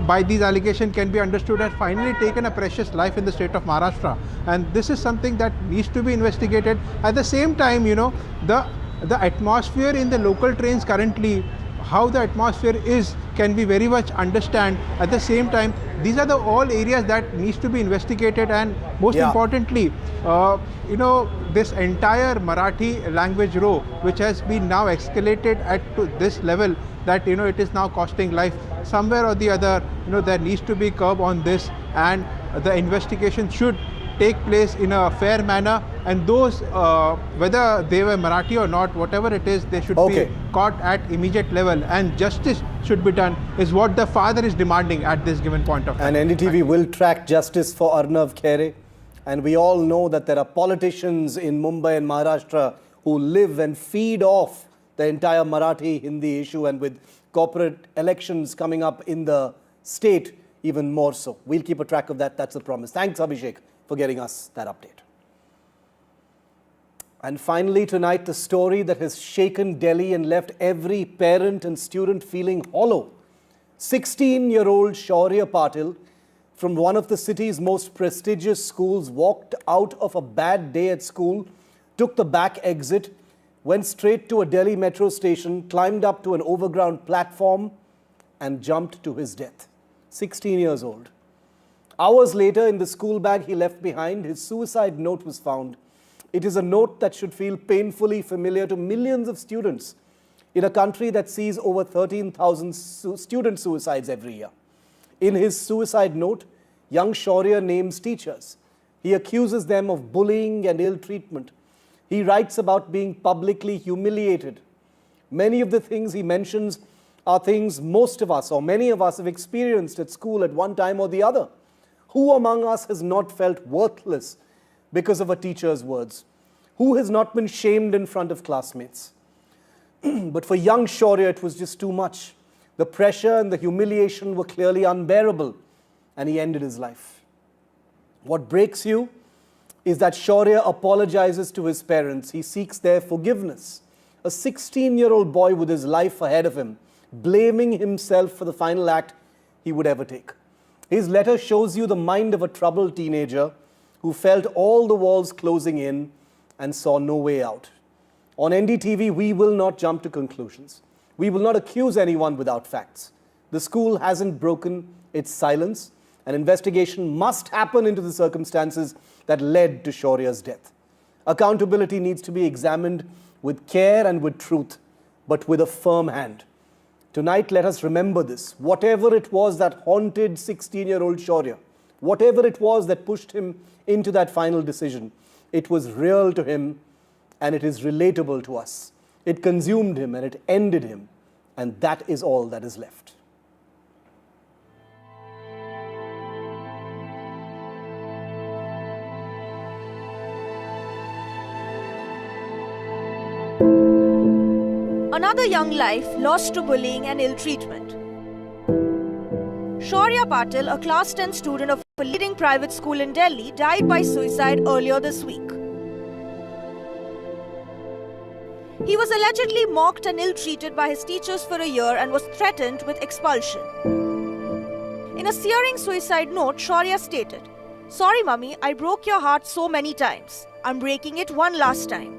by these allegations can be understood has finally taken a precious life in the state of Maharashtra. And this is something that needs to be investigated. At the same time, the atmosphere in the local trains currently, how the atmosphere is, can be very much understand. At the same time, these are the all areas that needs to be investigated, and most importantly, this entire Marathi language row, which has been now escalated at to this level that it is now costing life. Somewhere or the other, there needs to be curb on this, and the investigation should take place in a fair manner, and those whether they were Marathi or not, whatever it is, they should be caught at immediate level, and justice should be done is what the father is demanding at this given point of time. And NDTV will track justice for Arnav Khere, and we all know that there are politicians in Mumbai and Maharashtra who live and feed off the entire Marathi Hindi issue, and with corporate elections coming up in the state even more so. We'll keep a track of that, that's a promise. Thanks Abhishek for getting us that update. And finally tonight, the story that has shaken Delhi and left every parent and student feeling hollow. 16-year-old Shaurya Patil from one of the city's most prestigious schools walked out of a bad day at school, took the back exit, went straight to a Delhi metro station, climbed up to an overground platform and jumped to his death. 16 years old. Hours later, in the school bag he left behind, his suicide note was found. It is a note that should feel painfully familiar to millions of students in a country that sees over 13,000 student suicides every year. In his suicide note, young Shaurya names teachers. He accuses them of bullying and ill treatment. He writes about being publicly humiliated. Many of the things he mentions are things most of us or many of us have experienced at school at one time or the other. Who among us has not felt worthless because of a teacher's words? Who has not been shamed in front of classmates? But for young Shaurya, it was just too much. The pressure and the humiliation were clearly unbearable, and he ended his life. What breaks you is that Shaurya apologizes to his parents. He seeks their forgiveness. A 16-year-old boy with his life ahead of him, blaming himself for the final act he would ever take. His letter shows you the mind of a troubled teenager who felt all the walls closing in and saw no way out. On NDTV, we will not jump to conclusions. We will not accuse anyone without facts. The school hasn't broken its silence. An investigation must happen into the circumstances that led to Shaurya's death. Accountability needs to be examined with care and with truth, but with a firm hand. Tonight, let us remember this. Whatever it was that haunted 16-year-old Shaurya, whatever it was that pushed him into that final decision, it was real to him and it is relatable to us. It consumed him and it ended him, and that is all that is left. Another young life lost to bullying and ill treatment. Shaurya Patil, a class 10 student of a leading private school in Delhi, died by suicide earlier this week. He was allegedly mocked and ill-treated by his teachers for a year and was threatened with expulsion. In a searing suicide note, Shaurya stated, "Sorry mummy, I broke your heart so many times. I'm breaking it one last time.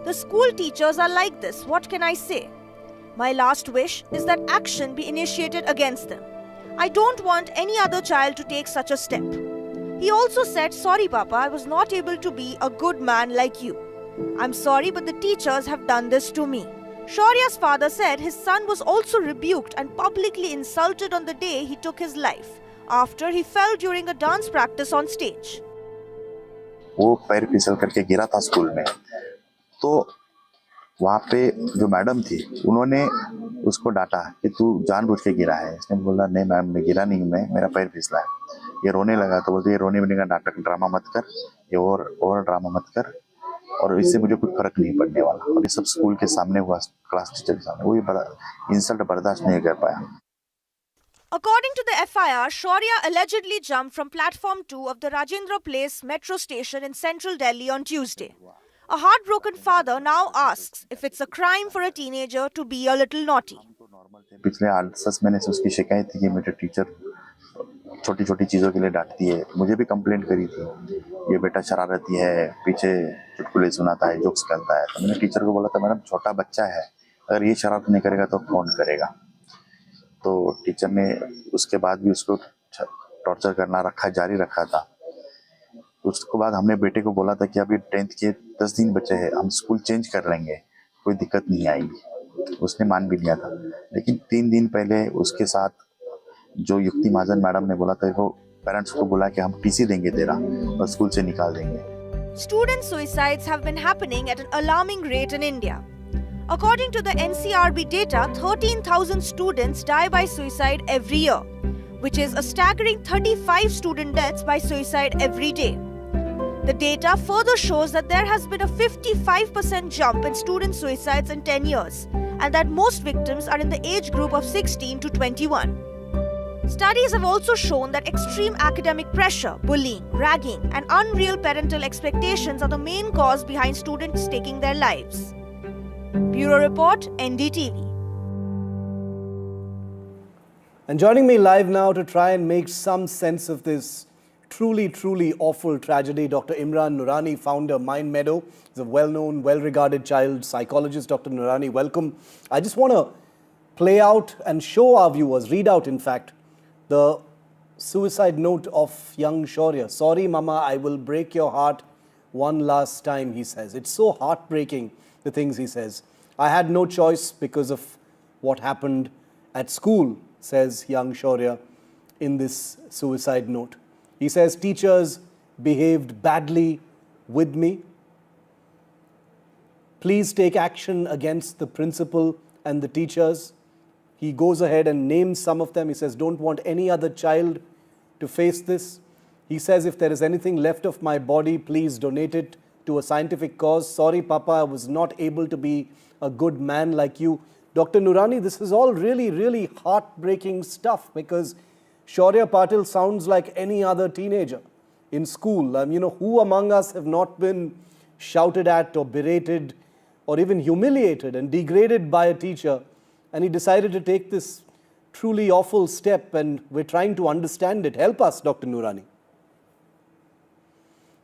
The school teachers are like this, what can I say? My last wish is that action be initiated against them. I don't want any other child to take such a step." He also said, "Sorry Papa, I was not able to be a good man like you. I'm sorry, but the teachers have done this to me." Shaurya's father said his son was also rebuked and publicly insulted on the day he took his life, after he fell during a dance practice on stage. वो पैर फिसल करके गिरा था school में, तो वहाँ पे जो मैडम थी उन्होंने उसको डांटा कि तू जानबूझ के गिरा है। इसने बोला नहीं मैम, मैं गिरा नहीं, मेरा पैर फिसला है। ये रोने लगा तो बोलते ये रोने वोने का नाटक ड्रामा मत कर, ये और ड्रामा मत कर, और इससे मुझे कुछ फर्क नहीं पड़ने वाला। और ये सब स्कूल के सामने हुआ, क्लास टीचर के सामने, वो ये इंसल्ट बर्दाश्त नहीं कर पाया। According to the FIR, Shaurya allegedly jumped from platform 2 of the Rajendra Place metro station in central Delhi on Tuesday. A heartbroken father now asks if it's a crime for a teenager to be a little naughty. पिछले 8-10 महीने से उसकी शिकायत थी कि मेरे teacher छोटी छोटी चीज़ों के लिए डांटती है। मुझे भी कंप्लेंट करी थी, ये बेटा शरारती है, पीछे चुटकुले सुनाता है, जोक्स करता है। तो मैंने टीचर को बोला था, मैडम छोटा बच्चा है, अगर ये शरारत नहीं करेगा तो कौन करेगा। तो टीचर ने उसके बाद भी उसको टॉर्चर करना जारी रखा था। उसके बाद हमने बेटे को बोला था कि अभी 10th के 10 दिन बचे हैं, हम स्कूल चेंज कर लेंगे, कोई दिक्कत नहीं आएगी। उसने मान भी लिया था, लेकिन 3 दिन पहले उसके साथ जो युक्ति महाजन मैडम ने बोला था, वो पेरेंट्स को बोला कि हम टीसी देंगे तेरा और स्कूल से निकाल देंगे। Student suicides have been happening at an alarming rate in India. According to the NCRB data, 13,000 students die by suicide every year, which is a staggering 35 student deaths by suicide every day. The data further shows that there has been a 55% jump in student suicides in 10 years, and that most victims are in the age group of 16 to 21. Studies have also shown that extreme academic pressure, bullying, ragging, and unreal parental expectations are the main cause behind students taking their lives. Bureau Report, NDTV. And joining me live now to try and make some sense of this truly, truly awful tragedy, Dr. Imran Nurani, founder Mind Meadow. He's a well-known, well-regarded child psychologist. Dr. Nurani, welcome. I just want to play out and show our viewers, read out in fact, the suicide note of young Shaurya. "Sorry mama, I will break your heart one last time," he says. It's so heartbreaking, the things he says. "I had no choice because of what happened at school," says young Shaurya in this suicide note. He says, "Teachers behaved badly with me. Please take action against the principal and the teachers." He goes ahead and names some of them. He says, "Don't want any other child to face this." He says, if there is anything left of my body, please donate it to a scientific cause. Sorry, Papa, I was not able to be a good man like you. Dr. Nurani, this is all really, really heartbreaking stuff, because Shaurya Patil sounds like any other teenager in school. Who among us have not been shouted at or berated or even humiliated and degraded by a teacher? And he decided to take this truly awful step, and we're trying to understand it. Help us, Dr. Nurani.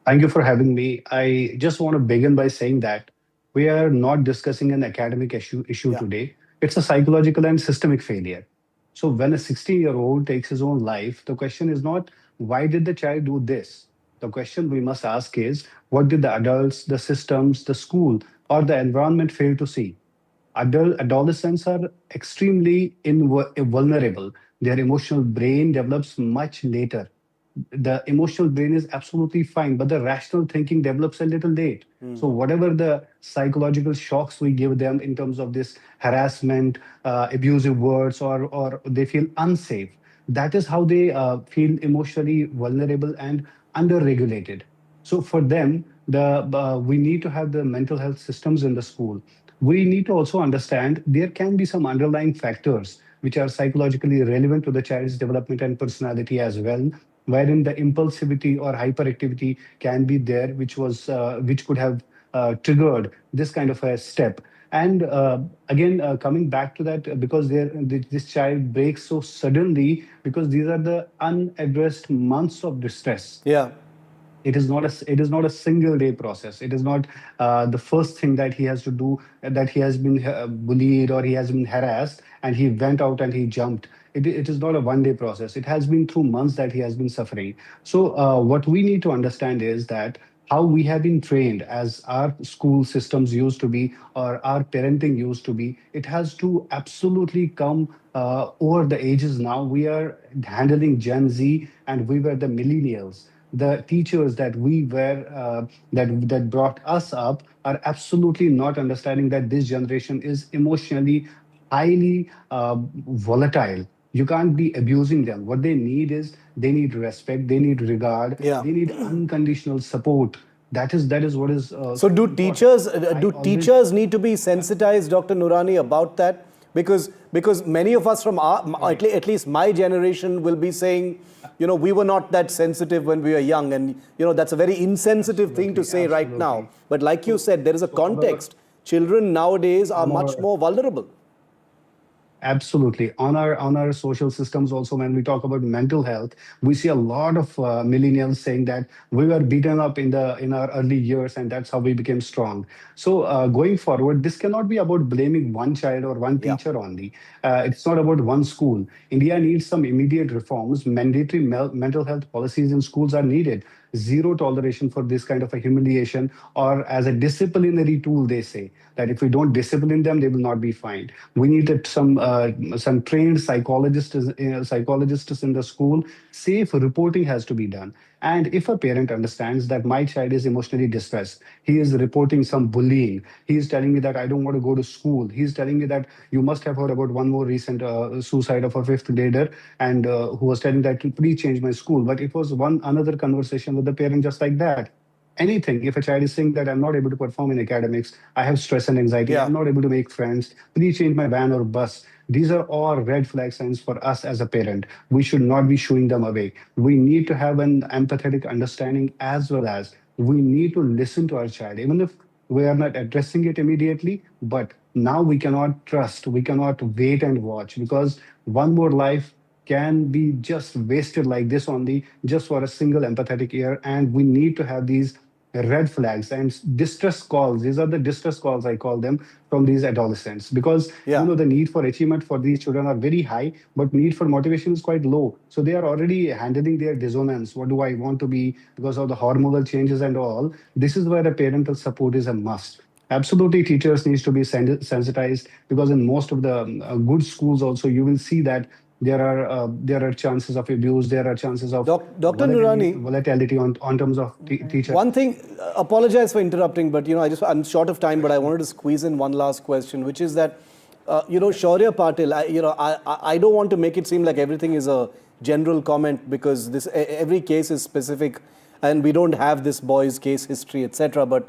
Thank you for having me. I just want to begin by saying that we are not discussing an academic issue today. It's a psychological and systemic failure. So when a 16-year-old takes his own life, the question is not, why did the child do this? The question we must ask is, what did the adults, the systems, the school, or the environment fail to see? Adolescents are extremely vulnerable. Their emotional brain develops much later. The emotional brain is absolutely fine, but the rational thinking develops a little late. So whatever the psychological shocks we give them in terms of this harassment, abusive words, or they feel unsafe, that is how they feel emotionally vulnerable and under-regulated. So for them, we need to have the mental health systems in the school. We need to also understand there can be some underlying factors which are psychologically relevant to the child's development and personality as well, wherein the impulsivity or hyperactivity can be there, which could have triggered this kind of a step. And again, coming back to that, because this child breaks so suddenly, because these are the unaddressed months of distress. Yeah. It is not a single day process. It is not the first thing that he has to do, that he has been bullied or he has been harassed and he went out and he jumped. It is not a one-day process. It has been through months that he has been suffering. So what we need to understand is that how we have been trained, as our school systems used to be, or our parenting used to be, it has to absolutely come over the ages now. We are handling Gen Z and we were the millennials. The teachers that we were, that brought us up, are absolutely not understanding that this generation is emotionally highly volatile. You can't be abusing them. What they need is, they need respect, they need regard, they need unconditional support. That is what is. So do teachers need to be sensitized, Dr. Nurani, about that? Because many of us from at least my generation will be saying, we were not that sensitive when we were young, and that's a very insensitive thing to say right now. But like you said, there is a context. Children nowadays are much more vulnerable. Absolutely. On our social systems also, when we talk about mental health, we see a lot of millennials saying that we were beaten up in our early years and that's how we became strong. So going forward, this cannot be about blaming one child or one teacher only. It's not about one school. India needs some immediate reforms. Mandatory mental health policies in schools are needed. Zero toleration for this kind of a humiliation, or as a disciplinary tool, they say that if we don't discipline them, they will not be fined. We needed some trained psychologists in the school. Safe reporting has to be done. And if a parent understands that my child is emotionally distressed, he is reporting some bullying, he is telling me that I don't want to go to school, he is telling me that you must have heard about one more recent suicide of a 5th grader, and who was telling that please change my school. But it was another conversation with the parent just like that. Anything, if a child is saying that I'm not able to perform in academics, I have stress and anxiety, I'm not able to make friends, please change my van or bus. These are all red flag signs for us as a parent. We should not be shooing them away. We need to have an empathetic understanding, as well as we need to listen to our child, even if we are not addressing it immediately. But now we cannot trust, we cannot wait and watch, because one more life can be just wasted like this only, just for a single empathetic ear. And we need to have these red flags and distress calls. These are the distress calls, I call them, from these adolescents, because the need for achievement for these children are very high, but need for motivation is quite low. So they are already handling their dissonance. What do I want to be, because of the hormonal changes and all. This is where a parental support is a must. Absolutely, teachers needs to be sensitized, because in most of the good schools also, you will see that there are chances of abuse, there are chances of Dr. Nurani, volatility on terms of teachers. One thing, apologize for interrupting, but I'm short of time, but I wanted to squeeze in one last question, which is that Shaurya Patil, I don't want to make it seem like everything is a general comment, because this every case is specific and we don't have this boy's case history, etc. But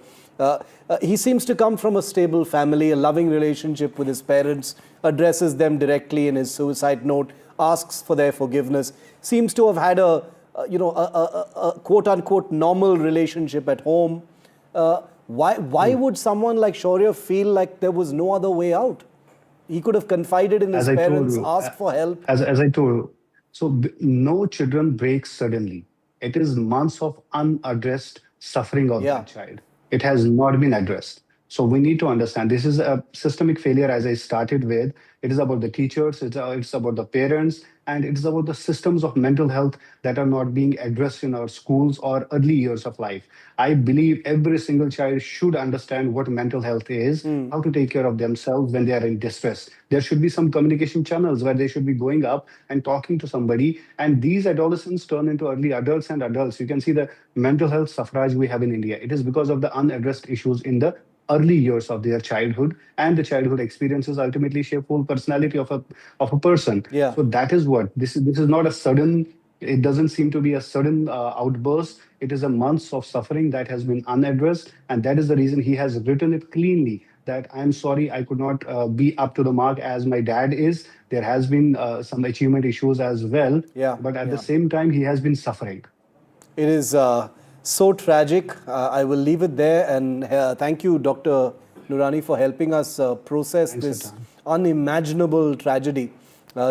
he seems to come from a stable family, a loving relationship with his parents, addresses them directly in his suicide note, asks for their forgiveness, seems to have had a quote-unquote normal relationship at home. Why would someone like Shaurya feel like there was no other way out? He could have confided in his parents, asked for help. As I told you, so no children break suddenly. It is months of unaddressed suffering of that child. It has not been addressed. So we need to understand this is a systemic failure, as I started with. It is about the teachers, it's about the parents, and it is about the systems of mental health that are not being addressed in our schools or early years of life. I believe every single child should understand what mental health is, how to take care of themselves when they are in distress. There should be some communication channels where they should be going up and talking to somebody. And these adolescents turn into early adults and adults. You can see the mental health suffrage we have in India. It is because of the unaddressed issues in the early years of their childhood, and the childhood experiences ultimately shape whole personality of a person. Yeah. So that is what this is not a sudden. It doesn't seem to be a sudden outburst. It is a months of suffering that has been unaddressed, and that is the reason he has written it cleanly. That I'm sorry, I could not be up to the mark as my dad is. There has been some achievement issues as well. Yeah. But at the same time, he has been suffering. It is so tragic. I will leave it there, and thank you, Dr. Nurani, for helping us process this unimaginable tragedy.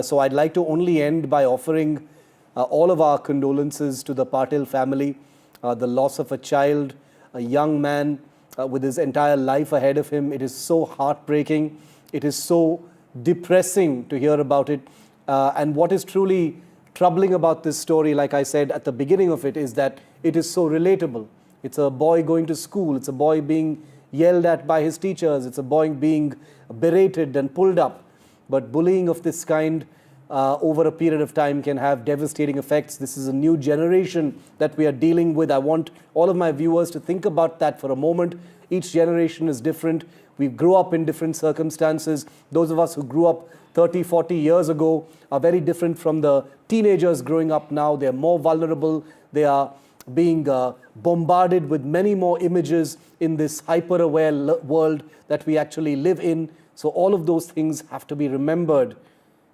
So I'd like to only end by offering all of our condolences to the Patil family, the loss of a child, a young man with his entire life ahead of him. It is so heartbreaking. It is so depressing to hear about it. And what is truly troubling about this story, like I said at the beginning of it, is that it is so relatable. It's a boy going to school. It's a boy being yelled at by his teachers. It's a boy being berated and pulled up. But bullying of this kind over a period of time can have devastating effects. This is a new generation that we are dealing with. I want all of my viewers to think about that for a moment. Each generation is different. We grew up in different circumstances. Those of us who grew up 30, 40 years ago are very different from the teenagers growing up now. They are more vulnerable. They are being bombarded with many more images in this hyper-aware world that we actually live in. So all of those things have to be remembered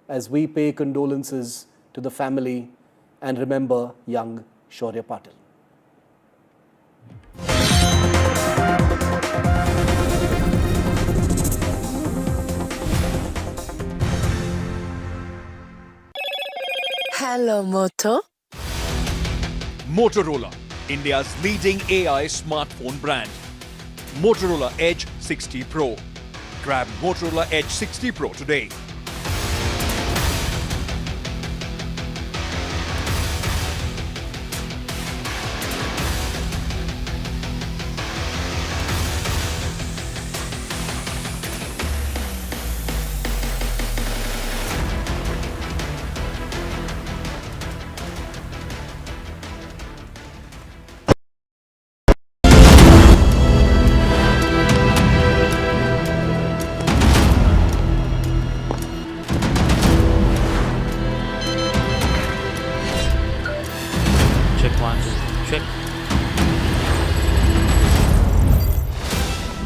as we pay condolences to the family and remember young Shaurya Patil. Hello, Moto. Motorola, India's leading AI smartphone brand. Motorola Edge 60 Pro. Grab Motorola Edge 60 Pro today.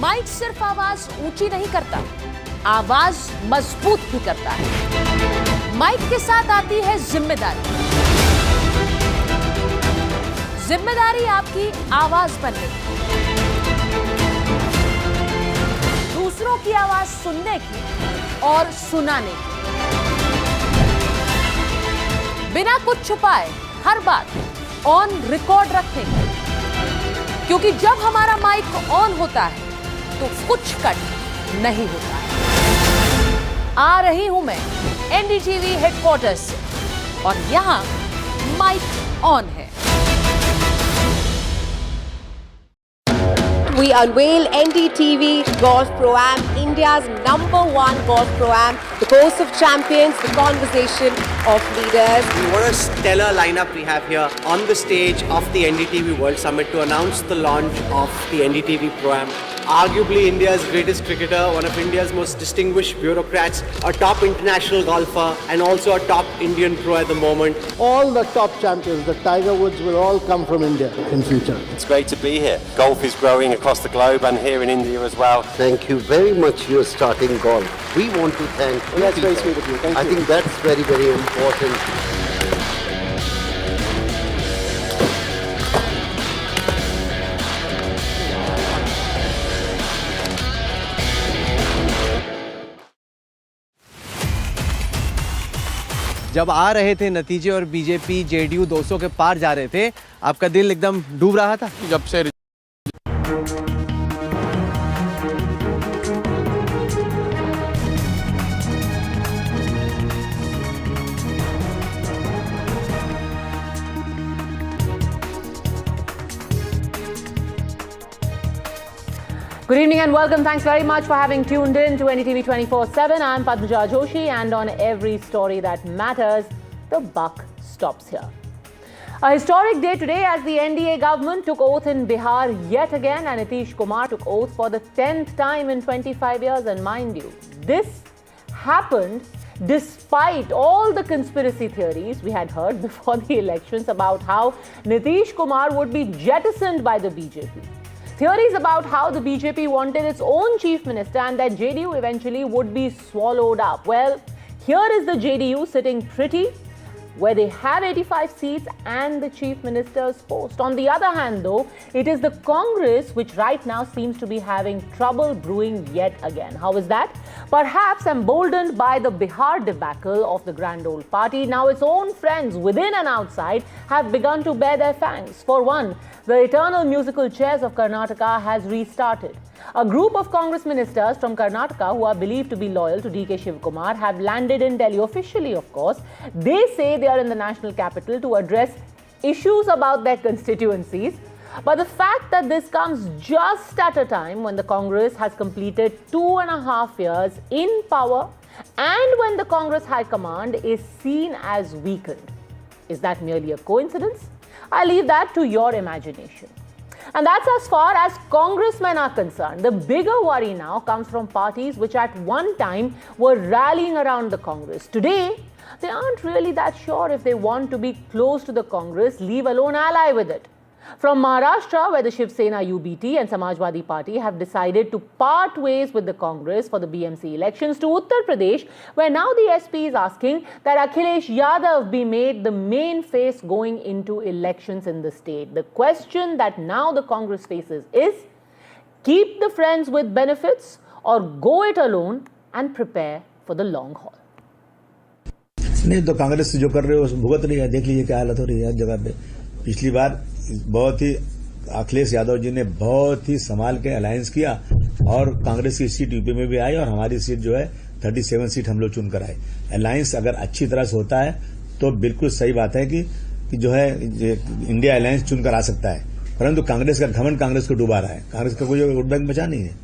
Mic सिर्फ आवाज ऊंची नहीं करता, आवाज मजबूत भी करता है। माइक के साथ आती है जिम्मेदारी। जिम्मेदारी आपकी आवाज बनने की, दूसरों की आवाज सुनने की और सुनाने की। बिना कुछ छुपाए हर बात ऑन रिकॉर्ड रखने की, क्योंकि जब हमारा माइक ऑन होता है तो कुछ कट नहीं होता है। आ रही हूं मैं एनडीटीवी हेडक्वार्टर्स से और यहां माइक ऑन है। We unveil NDTV Golf Pro-Am, India's #1 Golf Pro-Am, the course of champions, the conversation of leaders. What a stellar lineup we have here on the stage of the NDTV World Summit to announce the launch of the NDTV Pro-Am. arguably India's greatest cricketer, one of India's most distinguished bureaucrats, a top international golfer, and also a top Indian pro at the moment. All the top champions, the Tiger Woods, will all come from India in future. It's great to be here. Golf is growing across the globe and here in India as well. Thank you very much. You're starting golf. We want to thank you. That's very sweet of you. Thank you. I think that's very, very important. जब आ रहे थे नतीजे और BJP JDU 200 के पार जा रहे थे, आपका दिल एकदम डूब रहा था? जब से Good evening and welcome. Thanks very much for having tuned in to NDTV 24x7. I'm Padmaja Joshi, and on every story that matters, the buck stops here. A historic day today as the NDA government took oath in Bihar yet again, and Nitish Kumar took oath for the 10th time in 25 years. And mind you, this happened despite all the conspiracy theories we had heard before the elections about how Nitish Kumar would be jettisoned by the BJP. Theories about how the BJP wanted its own chief minister and that JDU eventually would be swallowed up. Well, here is the JDU sitting pretty, where they have 85 seats and the chief minister's post. On the other hand, though, it is the Congress which right now seems to be having trouble brewing yet again. How is that? Perhaps emboldened by the Bihar debacle of the grand old party, now its own friends within and outside have begun to bare their fangs. For one, the eternal musical chairs of Karnataka has restarted. A group of Congress ministers from Karnataka who are believed to be loyal to DK Shivkumar have landed in Delhi officially, of course. They say they are in the national capital to address issues about their constituencies. But the fact that this comes just at a time when the Congress has completed 2.5 years in power and when the Congress High Command is seen as weakened, is that merely a coincidence? I leave that to your imagination. And that's as far as congressmen are concerned. The bigger worry now comes from parties which at one time were rallying around the Congress. Today, they aren't really that sure if they want to be close to the Congress, leave alone ally with it. From Maharashtra, where the Shiv Sena UBT and Samajwadi Party have decided to part ways with the Congress for the BMC elections, to Uttar Pradesh, where now the SP is asking that Akhilesh Yadav be made the main face going into elections in the state. The question that now the Congress faces is, keep the friends with benefits or go it alone and prepare for the long haul. नहीं तो कांग्रेस जो कर रहे हो भुगत रही है, देख लीजिए क्या हालत हो रही है हर जगह पे। पिछली बार बहुत ही अखिलेश यादव जी ने बहुत ही संभाल के अलायंस किया और कांग्रेस की सीट यूपी में भी आई और हमारी सीट जो है 37 सीट हम लोग चुनकर आए। अलायंस अगर अच्छी तरह से होता है तो बिल्कुल सही बात है कि जो है इंडिया अलायंस चुनकर आ सकता है, परंतु कांग्रेस का घमंड कांग्रेस को डुबा रहा है। कांग्रेस का कोई वोट बैंक बचा नहीं है।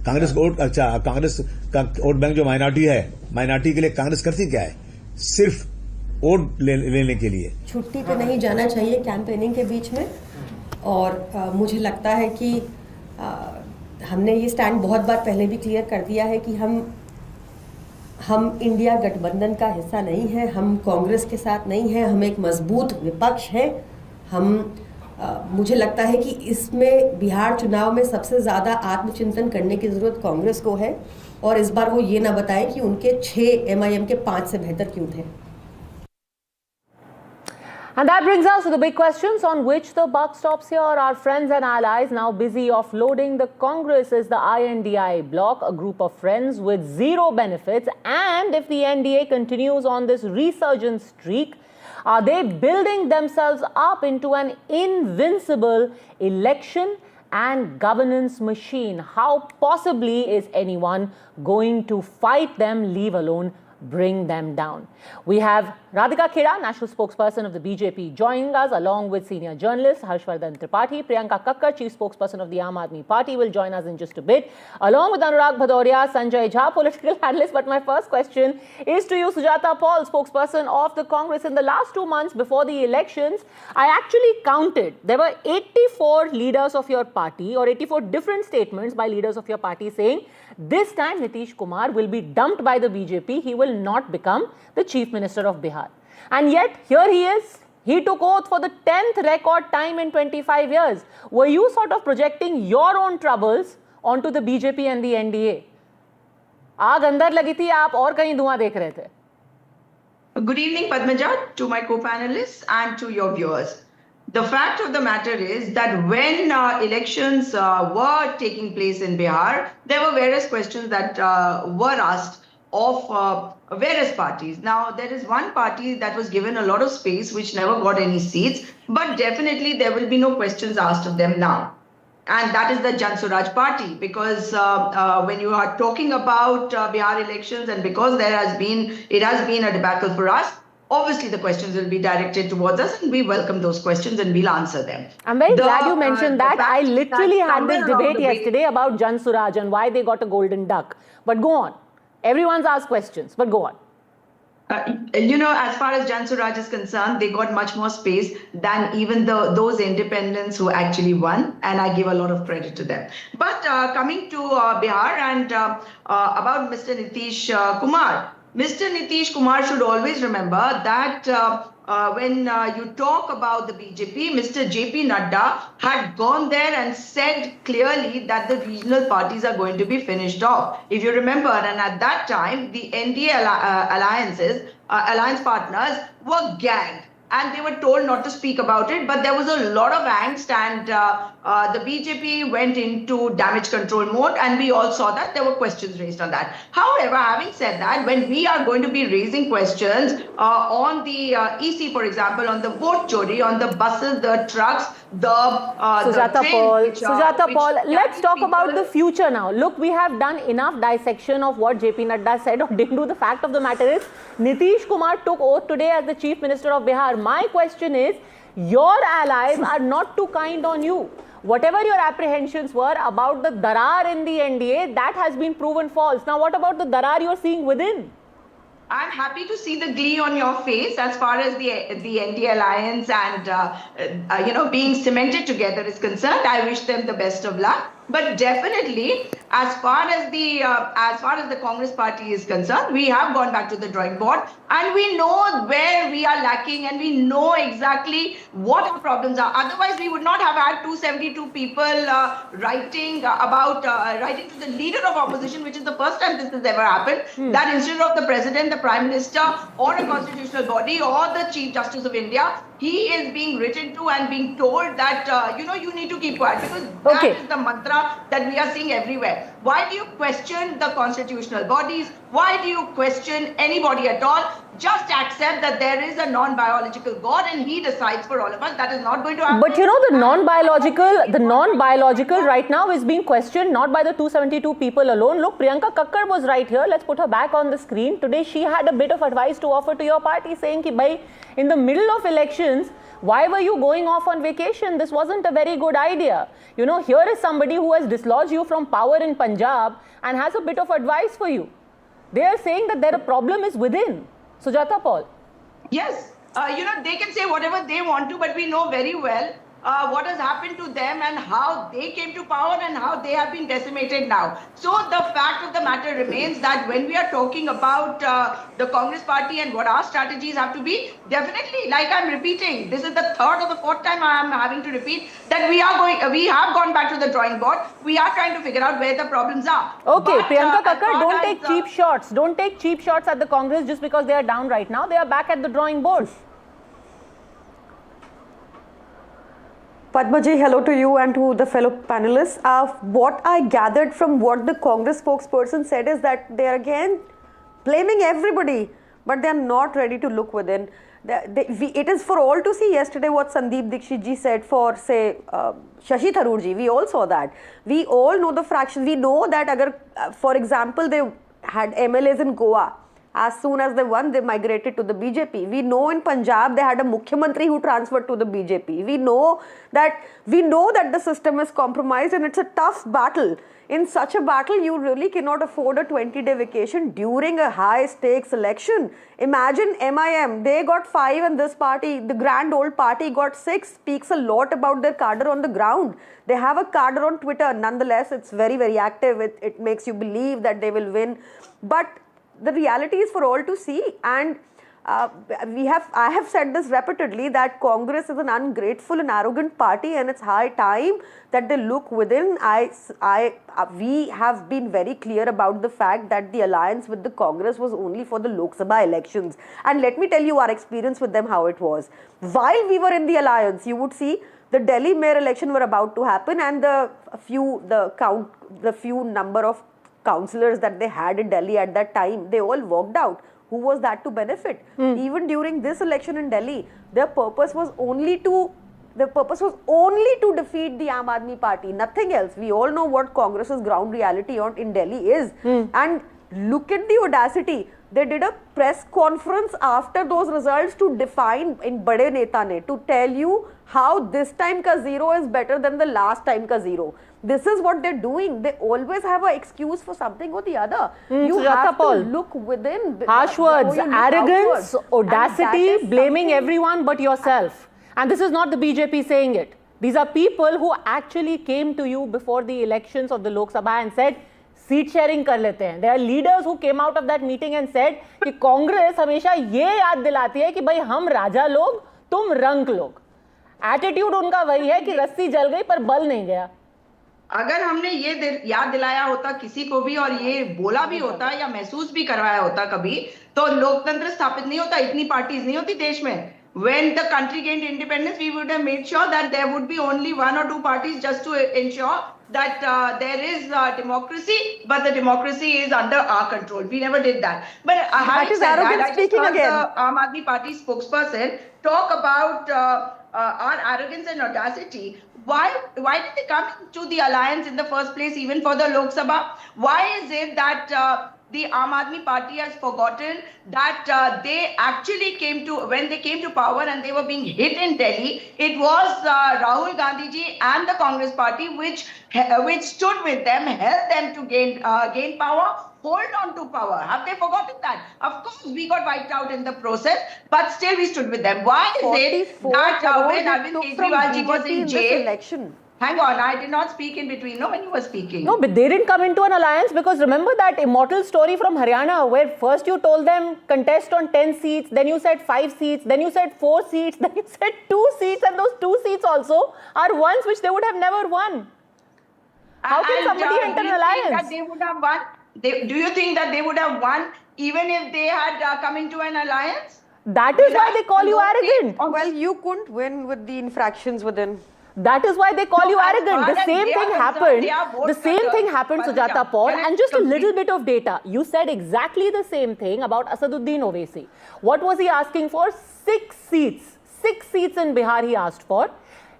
कांग्रेस का वोट कांग्रेस का वोट बैंक जो माइनॉरिटी है, माइनॉरिटी के लिए कांग्रेस करती क्या है? सिर्फ वोट लेने के लिए। छुट्टी पे नहीं जाना चाहिए कैंपेनिंग के बीच में, और मुझे लगता है कि हमने ये स्टैंड बहुत बार पहले भी क्लियर कर दिया है कि हम इंडिया गठबंधन का हिस्सा नहीं है, हम कांग्रेस के साथ नहीं हैं, हम एक मजबूत विपक्ष है। मुझे लगता है कि इसमें बिहार चुनाव में सबसे ज़्यादा आत्मचिंतन करने की ज़रूरत कांग्रेस को है, और इस बार वो ये ना बताएं कि उनके 6 MIM के 5 से बेहतर क्यों थे। And that brings us to the big questions on which the buck stops here. Our friends and allies now busy offloading the Congress is the INDI bloc, a group of friends with zero benefits. And if the NDA continues on this resurgent streak, are they building themselves up into an invincible election and governance machine? How possibly is anyone going to fight them, leave alone bring them down. We have Radhika Kheda, national spokesperson of the BJP, joining us along with senior journalist Harshvardhan Tripathi. Priyanka Kakkar, chief spokesperson of the Aam Aadmi Party, will join us in just a bit, along with Anurag Bhadoria, Sanjay Jha, political analyst. But my first question is to you, Sujata Paul, spokesperson of the Congress. In the last 2 months before the elections, I actually counted. There were 84 leaders of your party, or 84 different statements by leaders of your party saying this time Nitish Kumar will be dumped by the BJP. He will not become the Chief Minister of Bihar. And yet, here he is. He took oath for the 10th record time in 25 years. Were you sort of projecting your own troubles onto the BJP and the NDA? आग अंदर लगी थी, आप और कहीं धुआं देख रहे थे. Good evening, Padmaja, to my co-panelists and to your viewers. The fact of the matter is that when elections were taking place in Bihar, there were various questions that were asked of various parties. Now, there is one party that was given a lot of space, which never got any seats, but definitely there will be no questions asked of them now. And that is the Jan Swaraj party, because when you are talking about Bihar elections, and because it has been a debacle for us, obviously the questions will be directed towards us, and we welcome those questions and we'll answer them. I'm very glad you mentioned that. I literally had this debate yesterday about Jan Swaraj and why they got a golden duck. But go on. Everyone's asked questions, but go on. As far as Jan Swaraj is concerned, they got much more space than even those independents who actually won, and I give a lot of credit to them. But coming to Bihar and about Mr. Nitish Kumar, Mr. Nitish Kumar should always remember that when you talk about the BJP, Mr. JP Nadda had gone there and said clearly that the regional parties are going to be finished off. If you remember, and at that time, the NDA alliance partners were gagged. And they were told not to speak about it, but there was a lot of angst, and the BJP went into damage control mode, and we all saw that there were questions raised on that. However, having said that, when we are going to be raising questions on the EC, for example, on the vote chori, on the buses, the trucks, Sujata Paul, let's talk about the future now. Look, we have done enough dissection of what JP Nadda said or didn't do. The fact of the matter is, Nitish Kumar took oath today as the Chief Minister of Bihar. My question is, your allies are not too kind on you. Whatever your apprehensions were about the darar in the NDA, that has been proven false. Now, what about the darar you're seeing within? I'm happy to see the glee on your face as far as the NDA alliance and being cemented together is concerned. I wish them the best of luck. But definitely, as far as the Congress party is concerned, we have gone back to the drawing board, and we know where we are lacking, and we know exactly what our problems are. Otherwise, we would not have had 272 people writing to the leader of opposition, which is the first time this has ever happened. That instead of the president, the prime minister, or a constitutional body, or the Chief Justice of India, he is being written to and being told that you need to keep quiet, because that is the mantra that we are seeing everywhere. Why do you question the constitutional bodies? Why do you question anybody at all? Just accept that there is a non-biological God and he decides for all of us. That is not going to happen. But the non-biological right now is being questioned not by the 272 people alone. Look, Priyanka Kakkar was right here. Let's put her back on the screen. Today, she had a bit of advice to offer to your party, saying that in the middle of elections, why were you going off on vacation? This wasn't a very good idea. Here is somebody who has dislodged you from power in Punjab and has a bit of advice for you. They are saying that their problem is within. Sujata Paul. Yes, they can say whatever they want to, but we know very well what has happened to them and how they came to power and how they have been decimated now. So the fact of the matter remains that when we are talking about the Congress party and what our strategies have to be, definitely, like I'm repeating, this is the third or the fourth time I am having to repeat that we have gone back to the drawing board. We are trying to figure out where the problems are. Okay, but, Priyanka Kakkar, don't take cheap shots. Don't take cheap shots at the Congress just because they are down right now. They are back at the drawing board. Padma ji, hello to you and to the fellow panelists. What I gathered from what the Congress spokesperson said is that they are again blaming everybody, but they are not ready to look within. It is for all to see yesterday what Sandeep Dixit ji said for, say, Shashi Tharoor ji. We all saw that. We all know the fractions. We know that, for example, they had MLAs in Goa. As soon as they won, they migrated to the BJP. We know in Punjab they had a Mukhyamantri who transferred to the BJP. We know that the system is compromised and it's a tough battle. In such a battle, you really cannot afford a 20-day vacation during a high-stakes election. Imagine MIM, they got 5 and this party, the grand old party got 6. Speaks a lot about their cadre on the ground. They have a cadre on Twitter. Nonetheless, it's very, very active. It makes you believe that they will win. But the reality is for all to see, and I have said this repeatedly, that Congress is an ungrateful and arrogant party, and it's high time that they look within. We have been very clear about the fact that the alliance with the Congress was only for the Lok Sabha elections, and let me tell you our experience with them, how it was. While we were in the alliance, you would see the Delhi mayor election were about to happen, and the few number of councillors that they had in Delhi at that time, they all walked out. Who was that to benefit? Even during this election in Delhi, their purpose was only to defeat the Aam Aadmi Party, nothing else. We all know what Congress's ground reality in Delhi is. And look at the audacity. They did a press conference after those results to define in Bade Neta ne, to tell you how this time ka zero is better than the last time ka zero. This is what they're doing. They always have an excuse for something or the other. You have to look within. Harsh words, arrogance, audacity, blaming everyone but yourself. And this is not the BJP saying it. These are people who actually came to you before the elections of the Lok Sabha and said, seat sharing kar lete hain. There are leaders who came out of that meeting and said कि कांग्रेस हमेशा ये याद दिलाती है कि भाई हम राजा लोग, तुम रंक लोग. एटीट्यूड उनका वही है कि रस्सी जल गई पर बल नहीं गया. अगर हमने ये याद दिलाया होता किसी को भी और ये बोला भी होता या महसूस भी करवाया होता कभी, तो लोकतंत्र स्थापित नहीं होता, इतनी पार्टीज नहीं होती देश में. When the country gained independence, we would have made sure that there would be only 1 or 2 parties just to ensure that there is democracy, but the democracy is under our control. We never did that. But having said that, I just heard the Aam Aadmi Party spokesperson talk about our arrogance and audacity. Why did they come to the alliance in the first place, even for the Lok Sabha? Why is it that the Aam Aadmi Party has forgotten that they actually when they came to power and they were being hit in Delhi, it was Rahul Gandhi ji and the Congress Party which stood with them, helped them to gain power, hold on to power. Have they forgotten that? Of course, we got wiped out in the process, but still we stood with them. Why is it that when Arvind Kejriwal ji was in jail? Hang on, I did not speak in between. No, when you were speaking. No, but they didn't come into an alliance because remember that immortal story from Haryana where first you told them contest on 10 seats, then you said 5 seats, then you said 4 seats, then you said 2 seats, and those 2 seats also are ones which they would have never won. How can somebody enter an alliance? That they would have won? Do you think that they would have won even if they had come into an alliance? That is why they call you arrogant. Well, you couldn't win with the infractions within. That is why they call you arrogant. The same thing happened. The same thing happened, Sujata Paul. And just a little bit of data. You said exactly the same thing about Asaduddin Owaisi. What was he asking for? 6 seats. 6 seats in Bihar he asked for.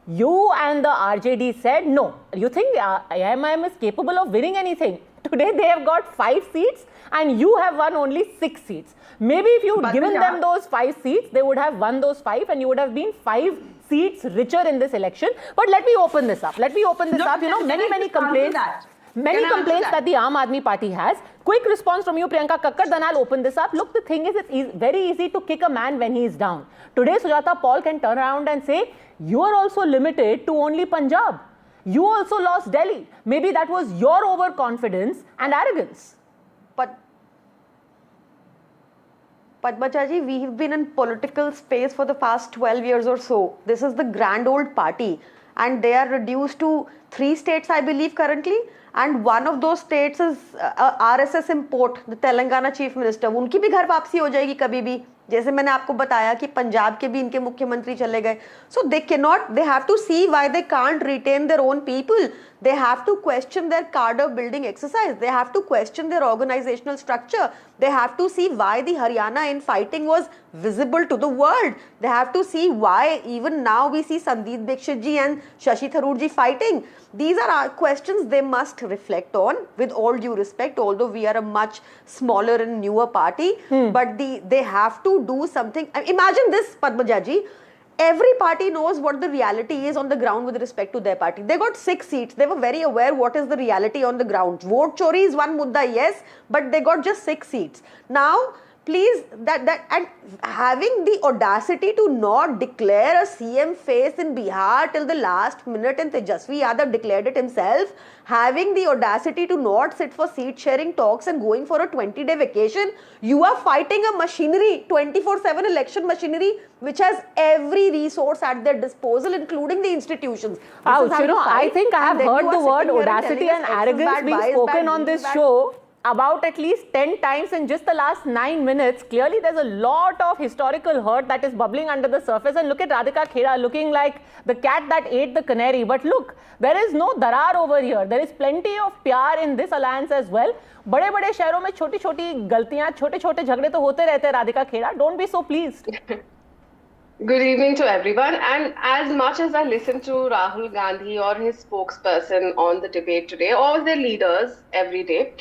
You and the RJD said no. You think AIMIM is capable of winning anything? Today they have got 5 seats and you have won only 6 seats. Maybe if you had given them those 5 seats, they would have won those 5 and you would have been 5 seats richer in this election. But let me open this up. Let me open this up. You know, many complaints. Many complaints that the Aam Aadmi Party has. Quick response from you, Priyanka Kakkar, then I'll open this up. Look, the thing is, it's very easy to kick a man when he is down. Today, Sujata Paul can turn around and say, you are also limited to only Punjab. You also lost Delhi. Maybe that was your overconfidence and arrogance. But Padmachaji, we have been in political space for the past 12 years or so. This is the grand old party and they are reduced to 3 states, I believe, currently. And one of those states is RSS import, the Telangana Chief Minister. Unki bhi ghar वापसी हो जाएगी kabhi bhi. जैसे मैंने आपको बताया कि पंजाब के भी इनके मुख्यमंत्री चले गए. So they cannot, they have to see why they can't retain their own people. They have to question their cadre building exercise. They have to question their organizational structure. They have to see why the Haryana infighting was visible to the world. They have to see why even now we see Sandeep Dixit ji and Shashi Tharoor ji fighting. These are questions they must reflect on, with all due respect, although we are a much smaller and newer party. But they have to do something. Imagine this, Padmaja ji. Every party knows what the reality is on the ground with respect to their party. They got 6 seats. They were very aware what is the reality on the ground. Vote chori is one mudda, yes, but they got just 6 seats. Now, please, and having the audacity to not declare a CM face in Bihar till the last minute, and Tejasvi Yadav declared it himself, having the audacity to not sit for seat sharing talks and going for a 20-day vacation, you are fighting a machinery, 24/7 election machinery, which has every resource at their disposal, including the institutions. Ouch, I think I have heard the word audacity and arrogance being spoken on this show about at least 10 times in just the last 9 minutes. Clearly, there's a lot of historical hurt that is bubbling under the surface. And look at Radhika Khera looking like the cat that ate the canary. But look, there is no darar over here. There is plenty of pyar in this alliance as well. बड़े-बड़े शहरों में छोटी-छोटी गलतियां, छोटे-छोटे झगड़े तो होते रहते हैं, Radhika Khera. Don't be so pleased. Good evening to everyone. And as much as I listen to Rahul Gandhi or his spokesperson on the debate today, or their leaders every day,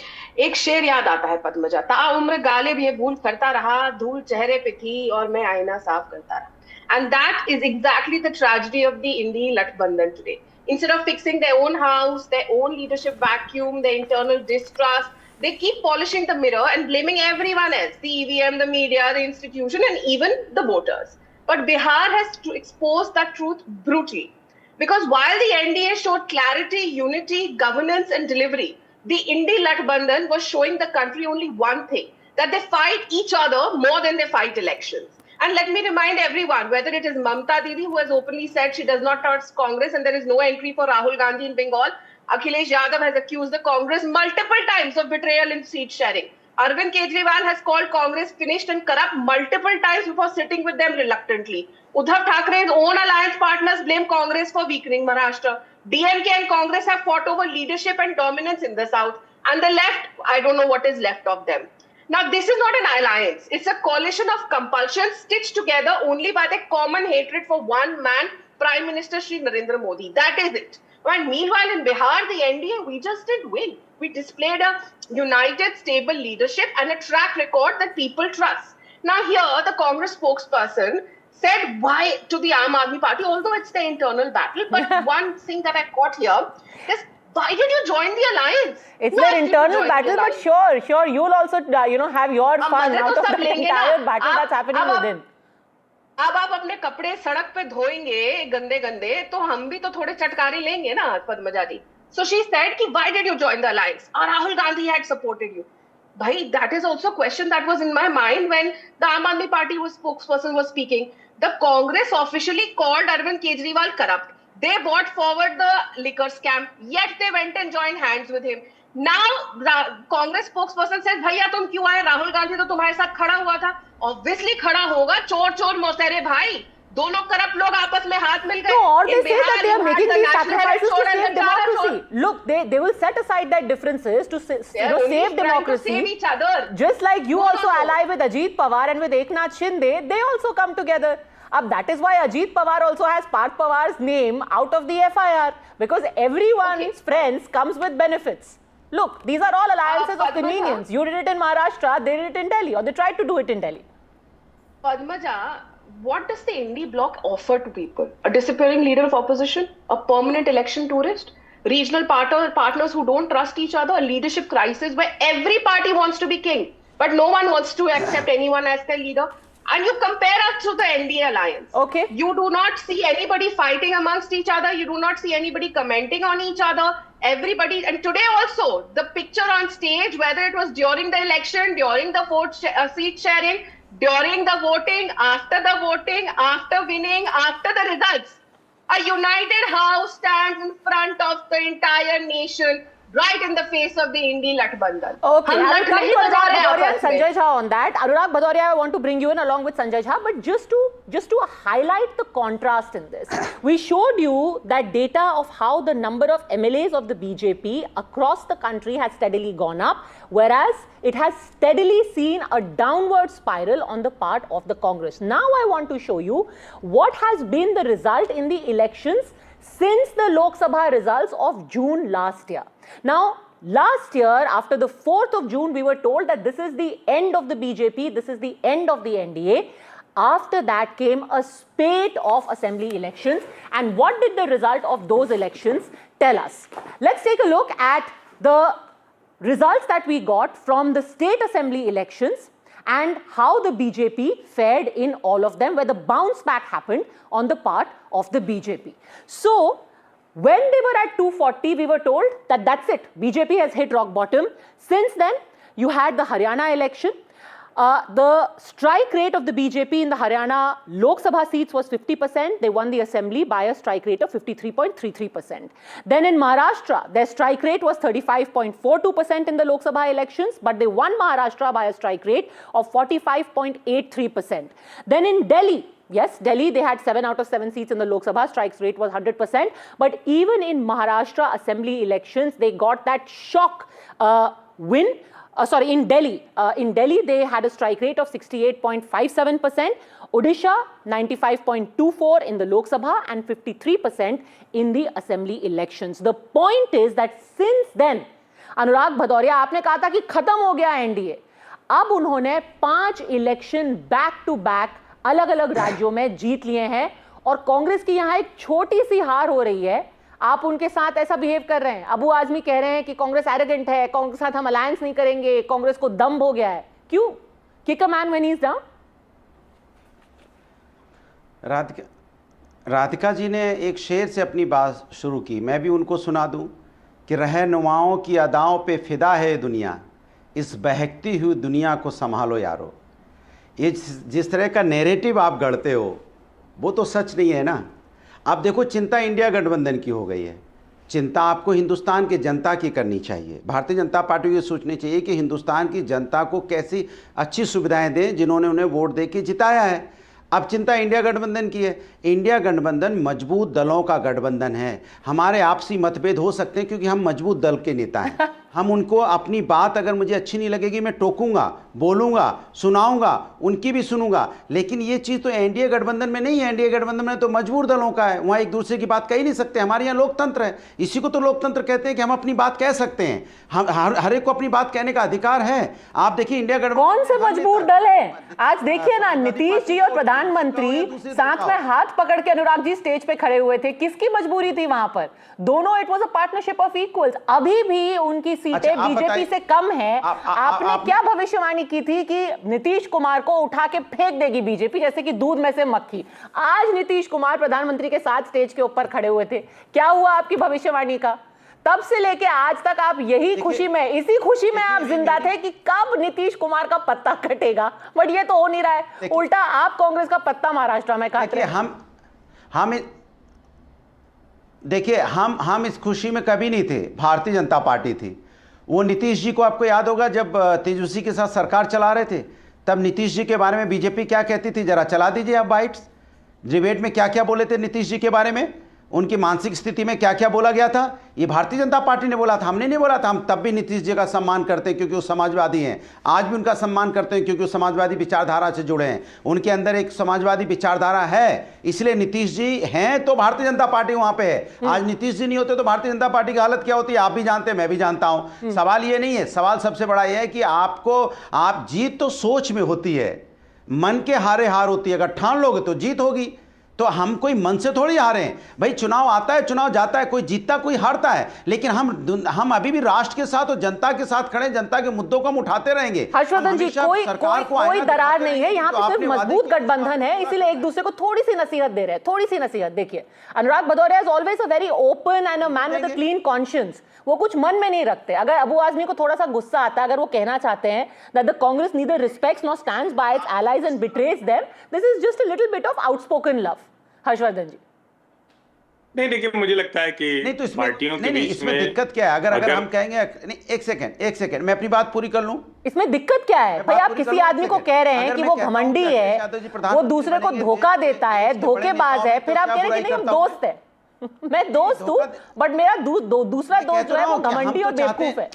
एक शेर याद आता है पद्मजा, ताउम्र गाले भी भूल करता रहा, धूल चेहरे पे थी और मैं आईना साफ करता रहा. And that is exactly the tragedy of the Indi Latbandhan today. Instead of fixing their own house, their own leadership vacuum, their internal distrust, they keep polishing the mirror and blaming everyone else, the EVM, the media, the institution, and even the voters. But Bihar has exposed that truth brutally. Because while the NDA showed clarity, unity, governance, and delivery, the Indi Latbandhan was showing the country only one thing, that they fight each other more than they fight elections. And let me remind everyone, whether it is Mamta Didi, who has openly said she does not trust Congress and there is no entry for Rahul Gandhi in Bengal, Akhilesh Yadav has accused the Congress multiple times of betrayal in seat sharing. Arvind Kejriwal has called Congress finished and corrupt multiple times before sitting with them reluctantly. Uddhav Thackeray's own alliance partners blame Congress for weakening Maharashtra. DMK and Congress have fought over leadership and dominance in the south. And the left, I don't know what is left of them. Now, this is not an alliance. It's a coalition of compulsion stitched together only by the common hatred for one man, Prime Minister Shri Narendra Modi. That is it. And meanwhile, in Bihar, the NDA, we just didn't win. We displayed a united, stable leadership and a track record that people trust. Now here, the Congress spokesperson said why to the Aam Aadmi Party, although it's the internal battle, but one thing that I caught here is, why did you join the alliance? It's their internal battle, but sure, you'll also, have your fun out of the entire battle that's happening within. अब आप अपने कपड़े सड़क पे धोएंगे गंदे गंदे तो हम भी तो थोड़े चटकारे लेंगे ना पद्मजा जी. So she said कि why did you join the alliance? Rahul Gandhi had supported you. Bhai, that is also a question that was in my mind when the Aam Aadmi Party spokesperson was speaking. The Congress officially called Arvind Kejriwal corrupt. They brought forward the liquor scam, yet they went and joined hands with him. Now, Congress spokesperson says, भैया तुम क्यों आए? राहुल गांधी तो तुम्हारे साथ खड़ा हुआ था. Obviously खड़ा होगा. चोर चोर मौसेरे भाई. दोनों करप्ट लोग आपस में हाथ मिल गए. No, or they say that they are making these sacrifices to save democracy. Look, they will set aside their differences to save democracy. Save each other. Just like you also ally with Ajit Pawar and with Eknath Shinde, they also come together. That is why Ajit Pawar also has Parth Pawar's name out of the FIR, because everyone's friends comes with benefits. Look, these are all alliances of convenience. You did it in Maharashtra, they did it in Delhi, or they tried to do it in Delhi. Padmaja, what does the Indi bloc offer to people? A disappearing leader of opposition? A permanent election tourist? Regional partners who don't trust each other? A leadership crisis where every party wants to be king, but no one wants to accept anyone as their leader? And you compare us to the NDA alliance. Okay. You do not see anybody fighting amongst each other. You do not see anybody commenting on each other. Everybody, and today also, the picture on stage, whether it was during the election, during the seat sharing, during the voting, after winning, after the results, a united house stands in front of the entire nation, right in the face of the Indie Latbandhan. Okay, हम I will लट come नहीं to बजा Anurag रहे Bhadoria and आपस में. Sanjay Jha on that. Anurag Bhadoria, I want to bring you in along with Sanjay Jha, but just to highlight the contrast in this, we showed you that data of how the number of MLAs of the BJP across the country has steadily gone up, whereas it has steadily seen a downward spiral on the part of the Congress. Now I want to show you what has been the result in the elections since the Lok Sabha results of June last year. Now, last year, after the 4th of June, we were told that this is the end of the BJP, this is the end of the NDA. After that came a spate of assembly elections. And what did the result of those elections tell us? Let's take a look at the results that we got from the state assembly elections and how the BJP fared in all of them, where the bounce back happened on the part of the BJP. So, when they were at 240, we were told that that's it. BJP has hit rock bottom. Since then, you had the Haryana election. The strike rate of the BJP in the Haryana Lok Sabha seats was 50%. They won the assembly by a strike rate of 53.33%. Then in Maharashtra, their strike rate was 35.42% in the Lok Sabha elections, but they won Maharashtra by a strike rate of 45.83%. Then in Delhi, yes, Delhi, they had 7 out of 7 seats in the Lok Sabha, strikes rate was 100%. But even in Maharashtra assembly elections, they got that shock win. In Delhi. In Delhi, they had a strike rate of 68.57%. Odisha, 95.24% in the Lok Sabha and 53% in the assembly elections. The point is that since then, Anurag Bhadoria, आपने कहा था कि खत्म हो गया NDA. अब उन्होंने 5 election back to back अलग-अलग राज्यों में जीत लिए हैं और कांग्रेस की यहाँ एक छोटी सी हार हो रही है. आप उनके साथ ऐसा बिहेव कर रहे हैं. अबू आजमी कह रहे हैं कि कांग्रेस एरोगेंट है, कांग्रेस के साथ हम अलायंस नहीं करेंगे, कांग्रेस को दम्भ हो गया है. क्यों? Kick a man when he is down. Radhika ji ने एक शेर से अपनी बात शुरू की, मैं भी उनको सुना दूं कि रहनुमाओं की अदाओं पे फिदा है दुनिया, इस बहकती हुई दुनिया को संभालो यारो. ये जिस तरह का नैरेटिव आप गढ़ते हो वो तो सच नहीं है ना. अब देखो, चिंता इंडिया गठबंधन की हो गई है. चिंता आपको हिंदुस्तान की जनता की करनी चाहिए. भारतीय जनता पार्टी को ये सोचनी चाहिए कि हिंदुस्तान की जनता को कैसी अच्छी सुविधाएं दें जिन्होंने उन्हें वोट दे के जिताया है. अब चिंता इंडिया गठबंधन की है. इंडिया गठबंधन मजबूत दलों का गठबंधन है. हमारे आपसी मतभेद हो सकते हैं क्योंकि हम मजबूत दल के नेता हैं. हम उनको अपनी बात अगर मुझे अच्छी नहीं लगेगी मैं टोकूंगा, बोलूंगा, सुनाऊंगा, उनकी भी सुनूंगा. लेकिन ये चीज़ तो एनडीए गठबंधन में नहीं है. एनडीए गठबंधन में तो मजबूर दलों का है. वहाँ एक दूसरे की बात कह ही नहीं सकते. हमारे यहाँ लोकतंत्र है. इसी को तो लोकतंत्र कहते हैं कि हम अपनी बात कह सकते हैं. हम हर एक को अपनी बात कहने का अधिकार है. आप देखिए इंडिया गठबंधन कौन से मजबूर दल है. आज देखिए ना, नीतीश जी और प्रधानमंत्री साथ में हाथ पकड़ के अनुराग जी स्टेज पे खड़े हुए थे. किसकी मजबूरी थी वहां पर? दोनों, it was a partnership of equals. अभी भी उनकी सीटें बीजेपी से कम है. आपने क्या भविष्यवाणी की थी कि नीतीश कुमार को उठा के फेंक देगी बीजेपी जैसे कि दूध में से मक्खी. आज नीतीश कुमार प्रधानमंत्री के साथ स्टेज के ऊपर खड़े हुए थे. क्या हुआ आपकी भविष्यवाणी का? तब से लेके आज तक आप यही खुशी में, इसी खुशी में आप जिंदा थे कि कब नीतीश कुमार का पत्ता कटेगा. बट ये तो हो नहीं रहा है. उल्टा आप कांग्रेस का पत्ता महाराष्ट्र में काट रहे हैं. हम इस खुशी में कभी नहीं थे. भारतीय जनता पार्टी थी. वो नीतीश जी को आपको याद होगा जब तेजस्वी के साथ सरकार चला रहे थे तब नीतीश जी के बारे में बीजेपी क्या कहती थी. जरा चला दीजिए आप बाइट्स. डिबेट में क्या क्या बोले थे नीतीश जी के बारे में, उनकी मानसिक स्थिति में क्या क्या बोला गया था. ये भारतीय जनता पार्टी ने बोला था, हमने नहीं बोला था. हम तब भी नीतीश जी का सम्मान करते हैं क्योंकि वो समाजवादी हैं. आज भी उनका सम्मान करते हैं क्योंकि वो समाजवादी विचारधारा से जुड़े हैं. उनके अंदर एक समाजवादी विचारधारा है, इसलिए नीतीश जी हैं तो भारतीय जनता पार्टी वहां पे है. आज नीतीश जी नहीं होते तो भारतीय जनता पार्टी की हालत क्या होती है आप भी जानते हैं, मैं भी जानता हूं. सवाल ये नहीं है. सवाल सबसे बड़ा यह है कि आप जीत तो सोच में होती है, मन के हारे हार होती है. अगर ठान लोगे तो जीत होगी. तो हम कोई मन से थोड़ी हारे हैं भाई. चुनाव आता है, चुनाव जाता है, कोई जीतता कोई हारता है. लेकिन हम अभी भी राष्ट्र के साथ और जनता के साथ खड़े. जनता के मुद्दों को हम उठाते रहेंगे. हर्षवर्धन जी, कोई दरार नहीं है. यहाँ पे सिर्फ मजबूत गठबंधन है, इसीलिए एक दूसरे को थोड़ी सी नसीहत दे रहे हैं. थोड़ी सी नसीहत. देखिए, Anurag Bhadauria is always a very open and a man with a clean conscience. वो कुछ मन में नहीं रखते. अगर अबू आजमी को थोड़ा सा गुस्सा आता है, अगर वो कहना चाहते हैं that the Congress neither respects nor stands by its allies and betrays them, this is just a little bit of outspoken love. Harshvardhan जी. नहीं, देखिए मुझे लगता है कि नहीं तो इसमें पार्टियों के नहीं बीच इसमें में दिक्कत क्या है? अगर हम कहेंगे नहीं, एक सेकंड मैं अपनी बात पूरी कर लूं। इसमें दिक्कत क्या है भाई? आप किसी आदमी को कह रहे हैं कि वो घमंडी है, वो दूसरे को धोखा देता है, धोखेबाज है, फिर आप कह रहे हैं कि नहीं हम दोस्त है। मैं दोस्त हूं, बट मेरा दूसरा दोस्त जो है वो घमंडी और बेवकूफ है।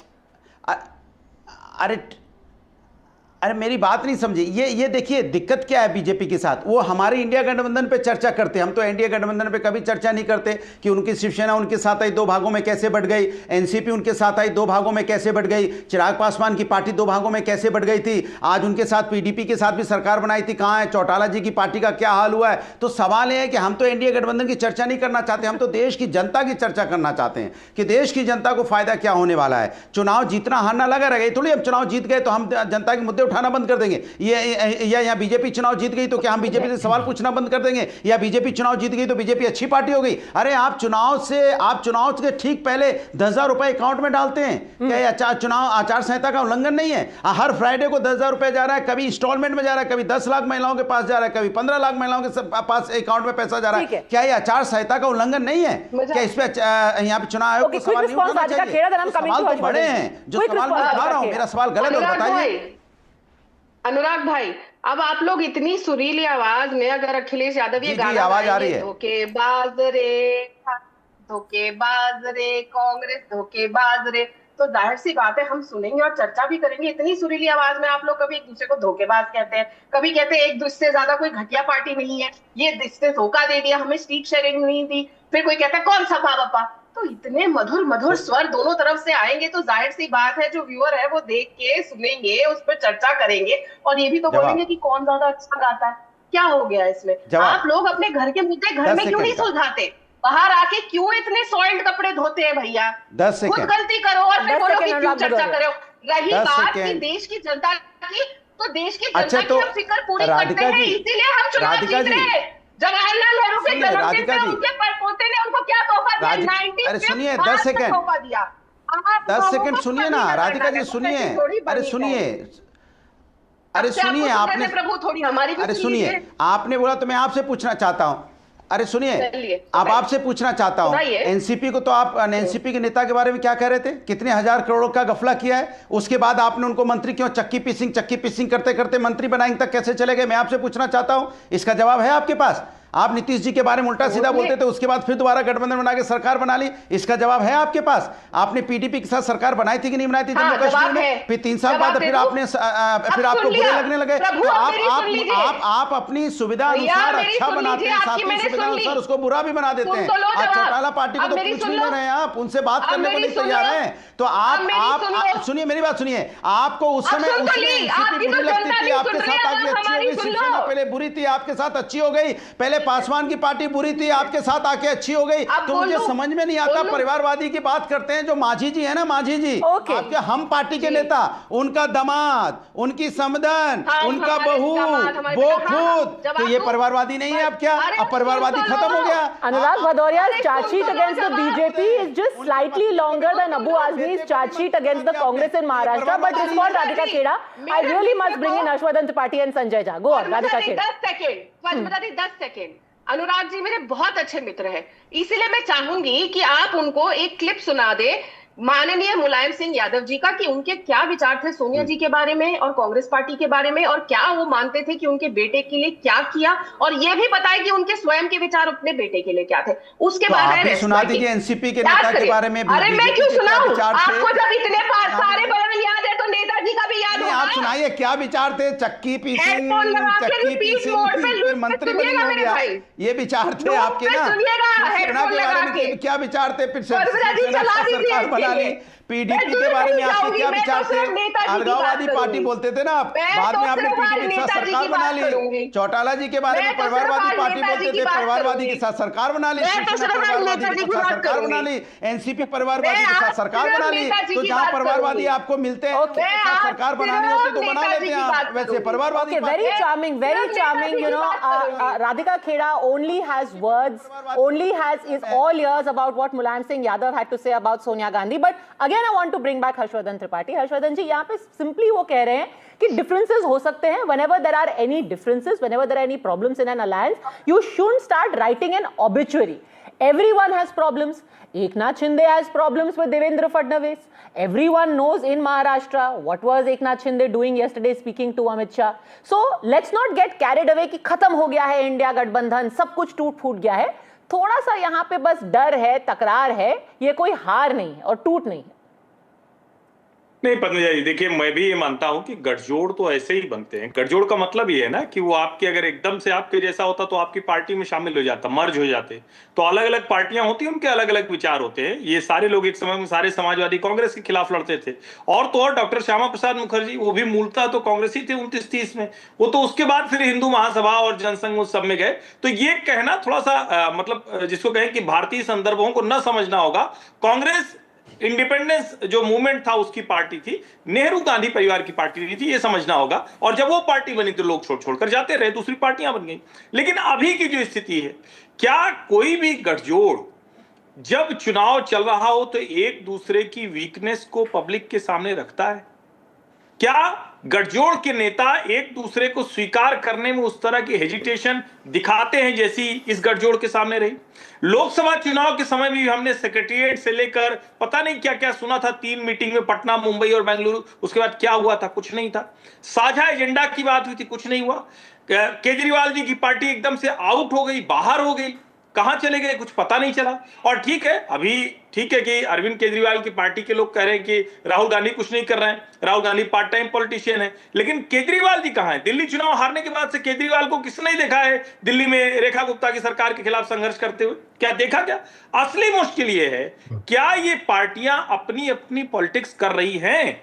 अरे मेरी बात नहीं समझी। ये देखिए दिक्कत क्या है बीजेपी के साथ। वो हमारे इंडिया गठबंधन पे चर्चा करते, हम तो इंडिया गठबंधन पे कभी चर्चा नहीं करते कि उनकी शिवसेना उनके साथ आई 2 भागों में कैसे बढ़ गई, एनसीपी उनके साथ आई 2 भागों में कैसे बढ़ गई, चिराग पासवान की पार्टी 2 भागों में कैसे बढ़ गई थी, आज उनके साथ पीडीपी के साथ भी सरकार बनाई थी, कहाँ है चौटाला जी की पार्टी का क्या हाल हुआ है। तो सवाल यह है कि हम तो इंडिया गठबंधन की चर्चा नहीं करना चाहते, हम तो देश की जनता की चर्चा करना चाहते हैं कि देश की जनता को फायदा क्या होने वाला है। चुनाव जीतना हारना लगा रहेगा, थोड़ी हम चुनाव जीत गए तो हम जनता के मुद्दे उठाना बंद कर देंगे। या यहाँ बीजेपी चुनाव जीत गई तो क्या हम बीजेपी से सवाल पूछना बंद कर देंगे? या बीजेपी चुनाव जीत गई तो बीजेपी अच्छी पार्टी हो गई? अरे आप चुनाव के ठीक पहले 10,000 रुपए अकाउंट में डालते हैं, क्या चुनाव आचार संहिता का उल्लंघन नहीं है? हर फ्राइडे को 10,000 रुपए जा रहा है, कभी इंस्टॉलमेंट में जा रहा है, कभी 10 लाख महिलाओं के पास जा रहा है, कभी 15 लाख महिलाओं के पास अकाउंट में पैसा जा रहा है। क्या ये आचार संहिता का उल्लंघन नहीं है? क्या इस पे यहाँ पे चुनाव आयोग को सवाल नहीं उठाना चाहिए? सवाल तो बड़े हैं, जो सवाल मैं उठा रहा हूँ मेरा सवाल गलत है बताइए। अनुराग भाई, अब आप लोग इतनी सुरीली आवाज में अगर अखिलेश यादव ये गाना आवाज आ रही है, धोखेबाज रे कांग्रेस धोखेबाज रे, तो जाहिर सी बात है हम सुनेंगे और चर्चा भी करेंगे। इतनी सुरीली आवाज में आप लोग कभी एक दूसरे को धोखेबाज कहते हैं, कभी कहते हैं एक दूसरे से ज्यादा कोई घटिया पार्टी नहीं है, ये इसने धोखा दे दिया, हमें सीट शेयरिंग नहीं दी, फिर कोई कहता है कौन सा बाबा। तो इतने मधुर स्वर दोनों तरफ से आएंगे तो जाहिर सी बात है जो व्यूअर है वो देख के सुनेंगे, उस पर चर्चा करेंगे और ये भी तो बोलेंगे कि कौन ज्यादा अच्छा गाता है। क्या हो गया इसमें? आप लोग अपने घर के मुद्दे घर में क्यों नहीं सुलझाते? बाहर आके क्यों इतने सॉइल्ड कपड़े धोते हैं भैया? खुद गलती करो और फिर बोलो कि क्यों चर्चा करो। रही बात की देश की जनता की, तो देश की जनता की हम फिक्र पूरी करते हैं, इसीलिए हम चुनाव जीत रहे हैं। जवाहरलाल नेहरू के जन्मदिन पे उनके परपोते ने उनको क्या तोहफा दिया? 90 अरे सुनिए 10 सेकंड सुनिए ना राधिका जी, सुनिए। अरे सुनिए आपने प्रभु थोड़ी हमारी, अरे सुनिए आपने बोला तो मैं आपसे पूछना चाहता हूं। अरे सुनिए अब आपसे पूछना चाहता हूं, एनसीपी को तो आप एनसीपी के नेता के बारे में क्या कह रहे थे? कितने हजार करोड़ों का गफला किया है, उसके बाद आपने उनको मंत्री क्यों चक्की पीसिंग करते करते मंत्री बनाएंगे तक कैसे चले गए? मैं आपसे पूछना चाहता हूं, इसका जवाब है आपके पास? आप नीतीश जी के बारे में उल्टा सीधा बोलते थे, उसके बाद फिर दोबारा गठबंधन बना के सरकार बना ली, इसका जवाब है आपके पास? आपने पीडीपी के साथ सरकार बनाई थी कि नहीं बनाई थी जम्मू कश्मीर में? फिर 3 साल बाद फिर आपको बुरे लगने लगे। तो आप अपनी सुविधा अनुसार अच्छा बनाते हैं, साथ ही सुविधा अनुसार उसको बुरा भी बना देते हैं। आज चौटाला पार्टी को तो पूछ भी नहीं रहे हैं, आप उनसे बात करने को नहीं तैयार हैं। तो आप सुनिए मेरी बात सुनिए, आपको उस समय एनसीपी बुरी लगती थी, आपके साथ आगे अच्छी हो गई, शिवसेना पहले बुरी थी आपके साथ अच्छी हो गई, पहले पासवान की पार्टी बुरी थी आपके साथ आके अच्छी हो गई। तो मुझे समझ में नहीं आता, परिवारवादी की बात करते हैं जो माझी जी है ना, माझी जी आपके हम पार्टी के नेता, उनका दामाद, उनकी समधन, उनका बहू, वो खुद, तो ये परिवारवादी नहीं है अब? क्या अब परिवारवादी खत्म हो गया? अनुराग भदौरिया's charge sheet against the BJP is just slightly longer than Abu Azmi's charge sheet against the Congress in Maharashtra. But respond Radhika Kheda. I really must bring in Ashwadhan Tripathi and Sanjay Jha. Go on, Radhika Kheda. 10 second. Anurag ji मेरे बहुत अच्छे मित्र हैं, इसीलिए मैं चाहूंगी कि आप उनको एक क्लिप सुना दे माननीय मुलायम सिंह यादव जी का, कि उनके क्या विचार थे सोनिया जी के बारे में और कांग्रेस पार्टी के बारे में, और क्या वो मानते थे कि उनके बेटे के लिए क्या किया, और ये भी बताए कि उनके स्वयं के विचार अपने बेटे के लिए क्या थे। उसके बाद आप सुना दीजिए एनसीपी के नेता के बारे में। अरे मैं क्यों सुनाऊं? आपको जब इतने सारे बयान याद है तो नेताजी का भी याद होगा। आप सुनाइए क्या विचार थे? चक्की पीसिंग, मंत्री बने हो गया, ये विचार थे आपके ना? क्या विचार थे? फिर सरकार बना ली। पीडीपी के बारे में आपके क्या विचार थे? अलगाववादी पार्टी बोलते थे ना आप, बाद में आपने पीडीपी के साथ सरकार बना ली। चौटाला जी के बारे में परिवारवादी पार्टी बोलते थे, परिवारवादी के साथ सरकार बना ली, परिवारवादी के साथ सरकार बना ली, एनसीपी परिवारवादी के साथ सरकार बना ली। तो जहाँ परिवारवादी आपको मिलते हैं सरकार बनानी होती तो बना लेते हैं आप, वैसे परिवारवादी। Very charming, you know, Radhika Kheda only has words, is all ears about what Mulayam Singh Yadav had to say about Sonia Gandhi. But again I want to bring back Harshvardhan Tripathi. Harshvardhan जी यहाँ पे simply वो कह रहे हैं कि differences हो सकते हैं. Whenever there are any differences, whenever there are any problems in an alliance, you shouldn't start writing an obituary. Everyone has problems. Eknath Shinde has problems with Devendra Fadnavis. Everyone knows in Maharashtra what was Eknath Shinde doing yesterday speaking to Amit Shah. So let's not get carried away कि खत्म हो गया है India गठबंधन, सब कुछ टूट फूट गया है. थोड़ा सा यहाँ पे बस डर है, तकरार है, ये कोई हार नहीं है और टूट नहीं है. नहीं पद्मजा जी, देखिए मैं भी ये मानता हूं कि गठजोड़ तो ऐसे ही बनते हैं. गठजोड़ का मतलब ये है ना कि वो आपके अगर एकदम से आपके जैसा होता तो आपकी पार्टी में शामिल हो जाता, मर्ज हो जाते. तो अलग अलग पार्टियां होती हैं, उनके अलग अलग विचार होते हैं. ये सारे लोग एक समय में सारे समाजवादी कांग्रेस के खिलाफ लड़ते थे. और तो और डॉक्टर श्यामा प्रसाद मुखर्जी, वो भी मूलतः तो कांग्रेसी थे 29-30 में. वो तो उसके बाद फिर हिंदू महासभा और जनसंघ उस सब में गए. तो ये कहना थोड़ा सा मतलब जिसको कहें कि भारतीय संदर्भों को न समझना होगा. कांग्रेस इंडिपेंडेंस जो मूवमेंट था उसकी पार्टी थी, नेहरू गांधी परिवार की पार्टी नहीं थी, ये समझना होगा. और जब वो पार्टी बनी तो लोग छोड़ छोड़कर जाते रहे, दूसरी पार्टियां बन गई. लेकिन अभी की जो स्थिति है, क्या कोई भी गठजोड़ जब चुनाव चल रहा हो तो एक दूसरे की वीकनेस को पब्लिक के सामने रखता है? क्या गठजोड़ के नेता एक दूसरे को स्वीकार करने में उस तरह की हेजिटेशन दिखाते हैं जैसी इस गठजोड़ के सामने रही? लोकसभा चुनाव के समय भी हमने सेक्रेटेरिएट से लेकर पता नहीं क्या क्या सुना था. 3 मीटिंग में पटना, मुंबई और बेंगलुरु. उसके बाद क्या हुआ था? कुछ नहीं था. साझा एजेंडा की बात हुई थी, कुछ नहीं हुआ. केजरीवाल जी की पार्टी एकदम से आउट हो गई, बाहर हो गई. कहां चले गए कुछ पता नहीं चला. और ठीक है, अभी ठीक है कि अरविंद केजरीवाल की पार्टी के लोग कह रहे हैं कि राहुल गांधी कुछ नहीं कर रहे हैं, Rahul Gandhi part time politician है. लेकिन केजरीवाल जी कहां हैं? दिल्ली चुनाव हारने के बाद से केजरीवाल को किसने नहीं देखा है दिल्ली में रेखा गुप्ता की सरकार के खिलाफ संघर्ष करते हुए? क्या देखा? क्या असली मुश्किल ये है, क्या ये पार्टियां अपनी अपनी पॉलिटिक्स कर रही हैं?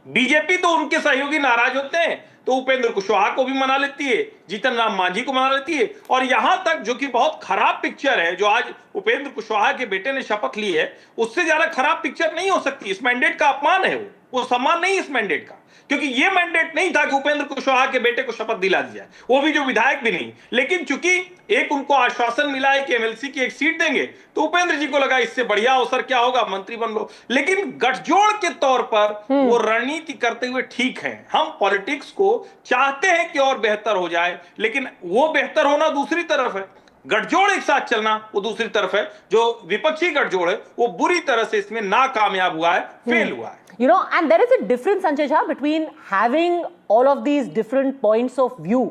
बीजेपी तो उनके सहयोगी नाराज होते हैं तो उपेंद्र कुशवाहा को भी मना लेती है, जीतन राम मांझी को मना लेती है. और यहां तक जो कि बहुत खराब पिक्चर है, जो आज उपेंद्र कुशवाहा के बेटे ने शपथ ली है, उससे ज्यादा खराब पिक्चर नहीं हो सकती. इस मैंडेट का अपमान है, वो सम्मान नहीं इस मैंडेट का. क्योंकि ये मैंडेट नहीं था कि उपेंद्र कुशवाहा के बेटे को शपथ दिला दी जाए, वो भी जो विधायक भी नहीं. लेकिन चूंकि एक उनको आश्वासन मिला है कि एमएलसी की एक सीट देंगे, तो उपेंद्र जी को लगा इससे बढ़िया अवसर क्या होगा, मंत्री बन लो. लेकिन गठजोड़ के तौर पर वो रणनीति करते हुए ठीक है. हम पॉलिटिक्स को चाहते हैं कि और बेहतर हो जाए, लेकिन वो बेहतर होना दूसरी तरफ है, गठजोड़ एक साथ चलना वो दूसरी तरफ है. जो विपक्षी गठजोड़ है वो बुरी तरह से इसमें नाकामयाब हुआ है, फेल हुआ है. You know, and there is a difference, Sanjay Jha, between having all of these different points of view,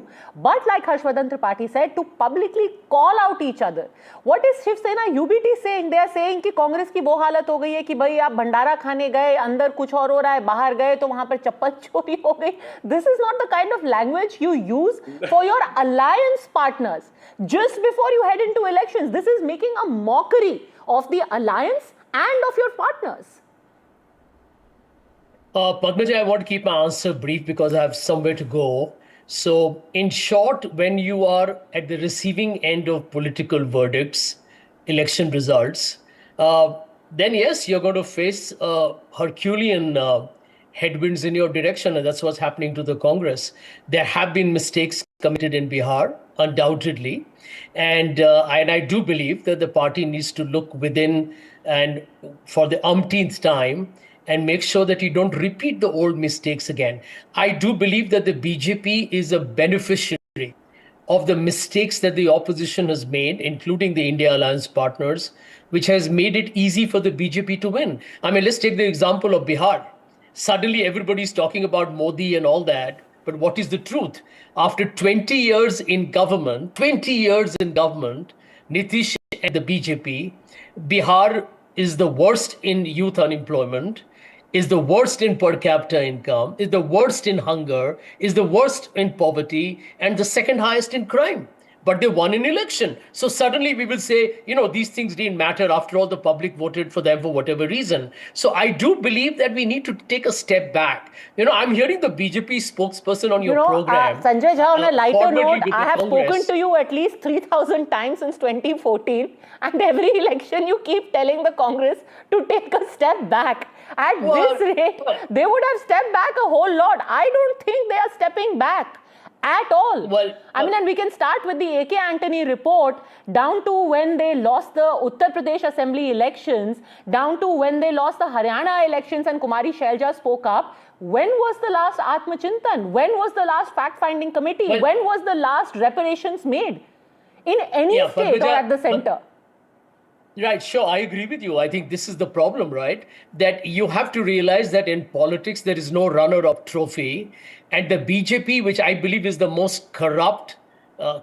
but like Harshvardhan Tripathi said, to publicly call out each other. What is Shiv Sena UBT saying? They are saying कि कांग्रेस की वो हालत हो गई है कि भाई आप भंडारा खाने गए, अंदर कुछ और हो रहा है, बाहर गए तो वहां पर चप्पल चोरी हो गई. This is not the kind of language you use for your alliance partners just before you head into elections. This is making a mockery of the alliance and of your partners. Padmaja, I want to keep my answer brief because I have somewhere to go. So, in short, when you are at the receiving end of political verdicts, election results, then yes, you're going to face Herculean headwinds in your direction, and that's what's happening to the Congress. There have been mistakes committed in Bihar, undoubtedly, and I do believe that the party needs to look within and for the umpteenth time and make sure that you don't repeat the old mistakes again. I do believe that the BJP is a beneficiary of the mistakes that the opposition has made, including the India Alliance partners, which has made it easy for the BJP to win. I mean, let's take the example of Bihar. Suddenly everybody's talking about Modi and all that, but what is the truth? After 20 years in government, Nitish and the BJP, Bihar is the worst in youth unemployment, is the worst in per capita income, is the worst in hunger, is the worst in poverty, and the second highest in crime. But they won an election. So suddenly we will say, you know, these things didn't matter. After all, the public voted for them for whatever reason. So I do believe that we need to take a step back. You know, I'm hearing the BJP spokesperson on your program. Sanjay Jha, on a lighter note, I have Congress. spoken to you at least 3,000 times since 2014. And every election you keep telling the Congress to take a step back. At this rate, they would have stepped back a whole lot. I don't think they are stepping back at all. I mean, and we can start with the AK Antony report down to when they lost the Uttar Pradesh Assembly elections, down to when they lost the Haryana elections and Kumari Shailja spoke up. When was the last Atmachintan? When was the last fact-finding committee? When was the last reparations made? In any state or at the center? Right, sure. I agree with you. I think this is the problem, right? That you have to realize that in politics, there is no runner-up trophy. And the BJP, which I believe is the most corrupt,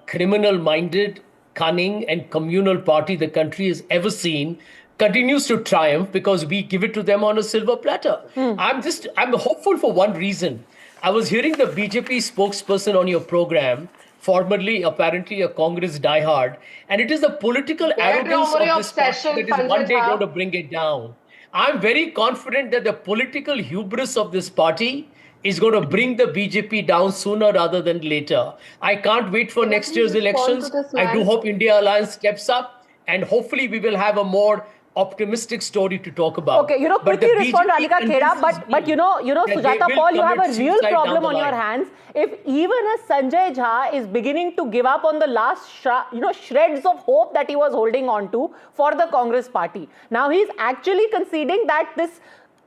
criminal-minded, cunning, and communal party the country has ever seen, continues to triumph because we give it to them on a silver platter. I'm hopeful for one reason. I was hearing the BJP spokesperson on your program, formerly apparently a Congress diehard, and it is the political arrogance of this party that is one day going to bring it down. I'm very confident that the political hubris of this party is going to bring the BJP down sooner rather than later. I can't wait for next year's elections. I do hope India Alliance steps up, and hopefully we will have a more optimistic story to talk about. Okay, quickly respond, Radhika Khera, but Sujata Paul, you have a real problem on your hands. If even a Sanjay Jha is beginning to give up on the last, shreds of hope that he was holding on to for the Congress party. Now he's actually conceding that this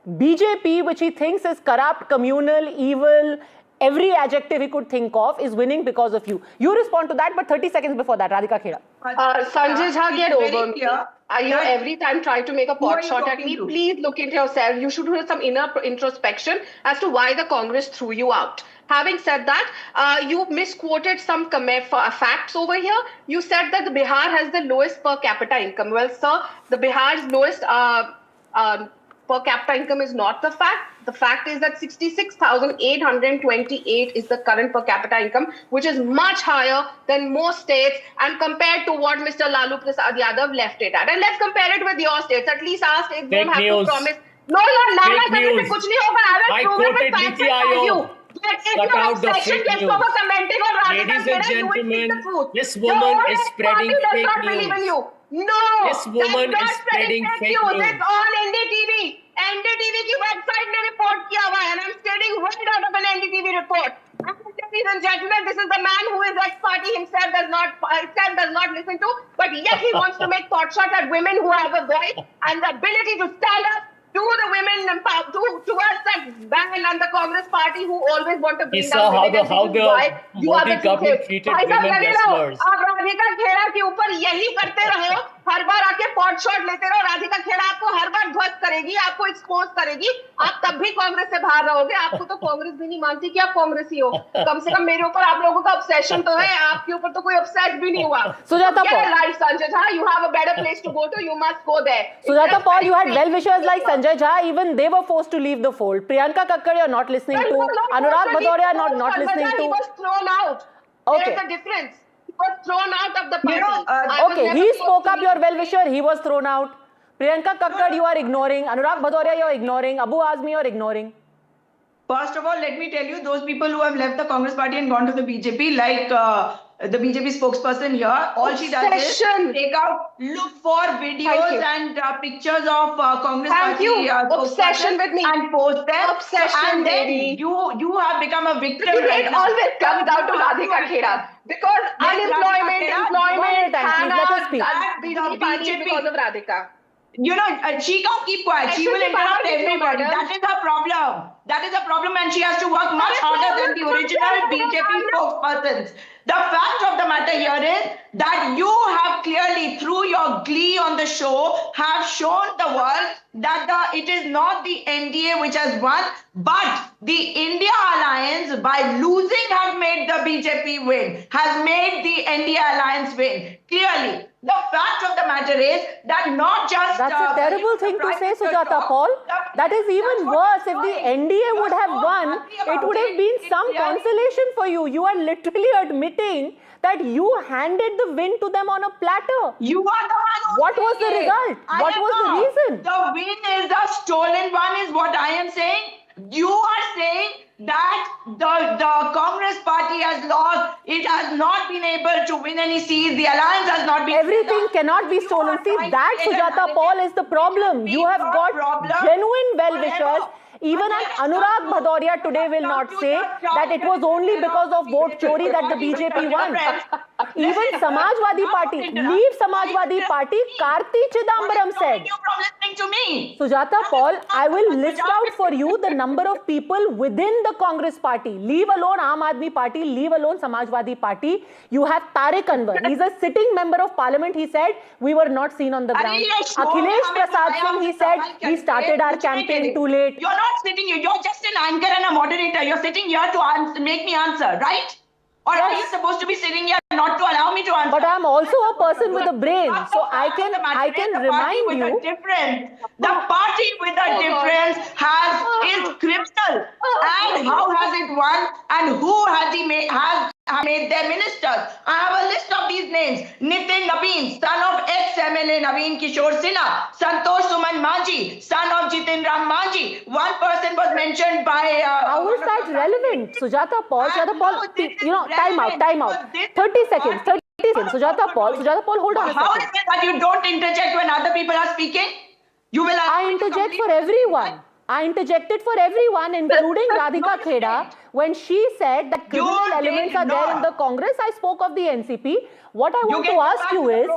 BJP, which he thinks is corrupt, communal, evil, every adjective he could think of, is winning because of you. You respond to that, but 30 seconds before that, Radhika Khera. Sanjay Jha, get over me. Every time try to make a pot shot at me. Please look into yourself. You should do some inner introspection as to why the Congress threw you out. Having said that, you misquoted some facts over here. You said that the Bihar has the lowest per capita income. Well, sir, the Bihar's lowest per capita income is not the fact. The fact is that 66,828 is the current per capita income, which is much higher than most states and compared to what Mr. Lalu Prasad Yadav left it at. And let's compare it with your states. At least our states don't have to promise. No, Nana, kuch nahi hoga. I will prove it with facts and value. If you're obsession, let's go for commenting on Radhika Khera, you will speak the truth. This woman is spreading fake news. No, this woman is spreading fake news. It's on NDTV. NDTV की website ने report किया हुआ है, and I'm stating right out of an NDTV report. Ladies and gentlemen, this is the man who is ex-party himself does not listen to, but yet he wants to make pot shots at women who have a voice and the ability to stand up to the women towards that ban and the Congress party who always want to bring down women. How the Modi government treated women wrestlers. आप राधिका खेड़ा के ऊपर यही करते रहे हो, हर बार आके pot shot लेते रहो. राधिका खेड़ा आपको हर बार ध्वस्त करेगी, आपको एक्सपोज करेगी. आप तब भी कांग्रेस से बाहर रहोगे. आपको तो कांग्रेस भी नहीं मानती कि आप कांग्रेसी हो. कम से कम मेरे ऊपर आप लोगों का ऑब्सेशन तो है, आपके ऊपर तो कोई ऑब्सेस भी नहीं हुआ. Sujata Paul, right, Sanjay Jha, you have a better place to go to. You must go there. Sujata Paul, you had well-wishers like Sanjay Jha. Even they were forced to leave the fold. Priyanka Kakkad, you're not listening to. Anurag Bhadoria, not listening to. He was thrown out. Okay. There's a difference. He was thrown out of the party. Okay, he spoke up, your well-wisher, he was thrown out. Priyanka Kakkad, you are ignoring. Anurag Bhadoria, you are ignoring. Abu Azmi, you are ignoring. First of all, let me tell you, those people who have left the Congress party and gone to the BJP, like the BJP spokesperson here, all she does is take out, look for videos and pictures of Congress party obsession with me and post them. Obsession, and then baby. you have become a victim. It always comes down to Radhika Khera because unemployment, employment, the BJP because of Radhika. She can't keep quiet. She will interrupt everybody. That is her problem. That is the problem, and she has to work much harder than the original BJP spokespersons. The fact of the matter here is that you have clearly, through your glee on the show, have shown the world that it is not the NDA which has won, but the India Alliance, by losing, have made the BJP win, has made the India Alliance win. Clearly. The fact of the matter is that not just... That's a terrible thing to say, Sujata Paul. That is even worse. If the NDA would have won, it would have been some consolation for you. You are literally admitting that you handed the win to them on a platter. You are the one who What was the result? What was the reason? The win is the stolen one is what I am saying. You are saying that the Congress party has lost. It has not been able to win any seats. The alliance has not been... Everything cannot be stolen. See, that, Sujata Paul, is the problem. You have got genuine well-wishers. Even an Anurag Bhadoria today will not say that it was only because of vote chori that the BJP won. Even Samajwadi Party, leave Samajwadi Party, Karti Chidambaram said. You from listening to me. Sujata Paul, I will list out for you the number of people within the Congress party. Leave alone Aam Aadmi Party, leave alone Samajwadi Party. You have Tariq Anwar. He's a sitting member of parliament. He said, we were not seen on the ground. Akhilesh Prasad Singh, he said, we started our campaign too late. You're not sitting here. You're just an anchor and a moderator. You're sitting here to make me answer, right? Or are you supposed to be sitting here not to allow me to answer? But I'm also a person with a brain, so I can remind you. The party with a difference is criminal. And how has it won? And who has made their ministers? I have a list of these names. Nitin Naveen, son of ex-MLA Naveen Kishore Sinha. Santosh Suman Manji, son of Jitin Ram Manji. One person was mentioned by... how is that relevant? Sujata Paul, time out. 30 seconds. Sujata Paul, hold on a second. How is it that you don't interject when other people are speaking? I interject for everyone. I interjected for everyone, including Radhika Kheda. When she said that criminal elements are there in the Congress, I spoke of the NCP. What I want to ask you is,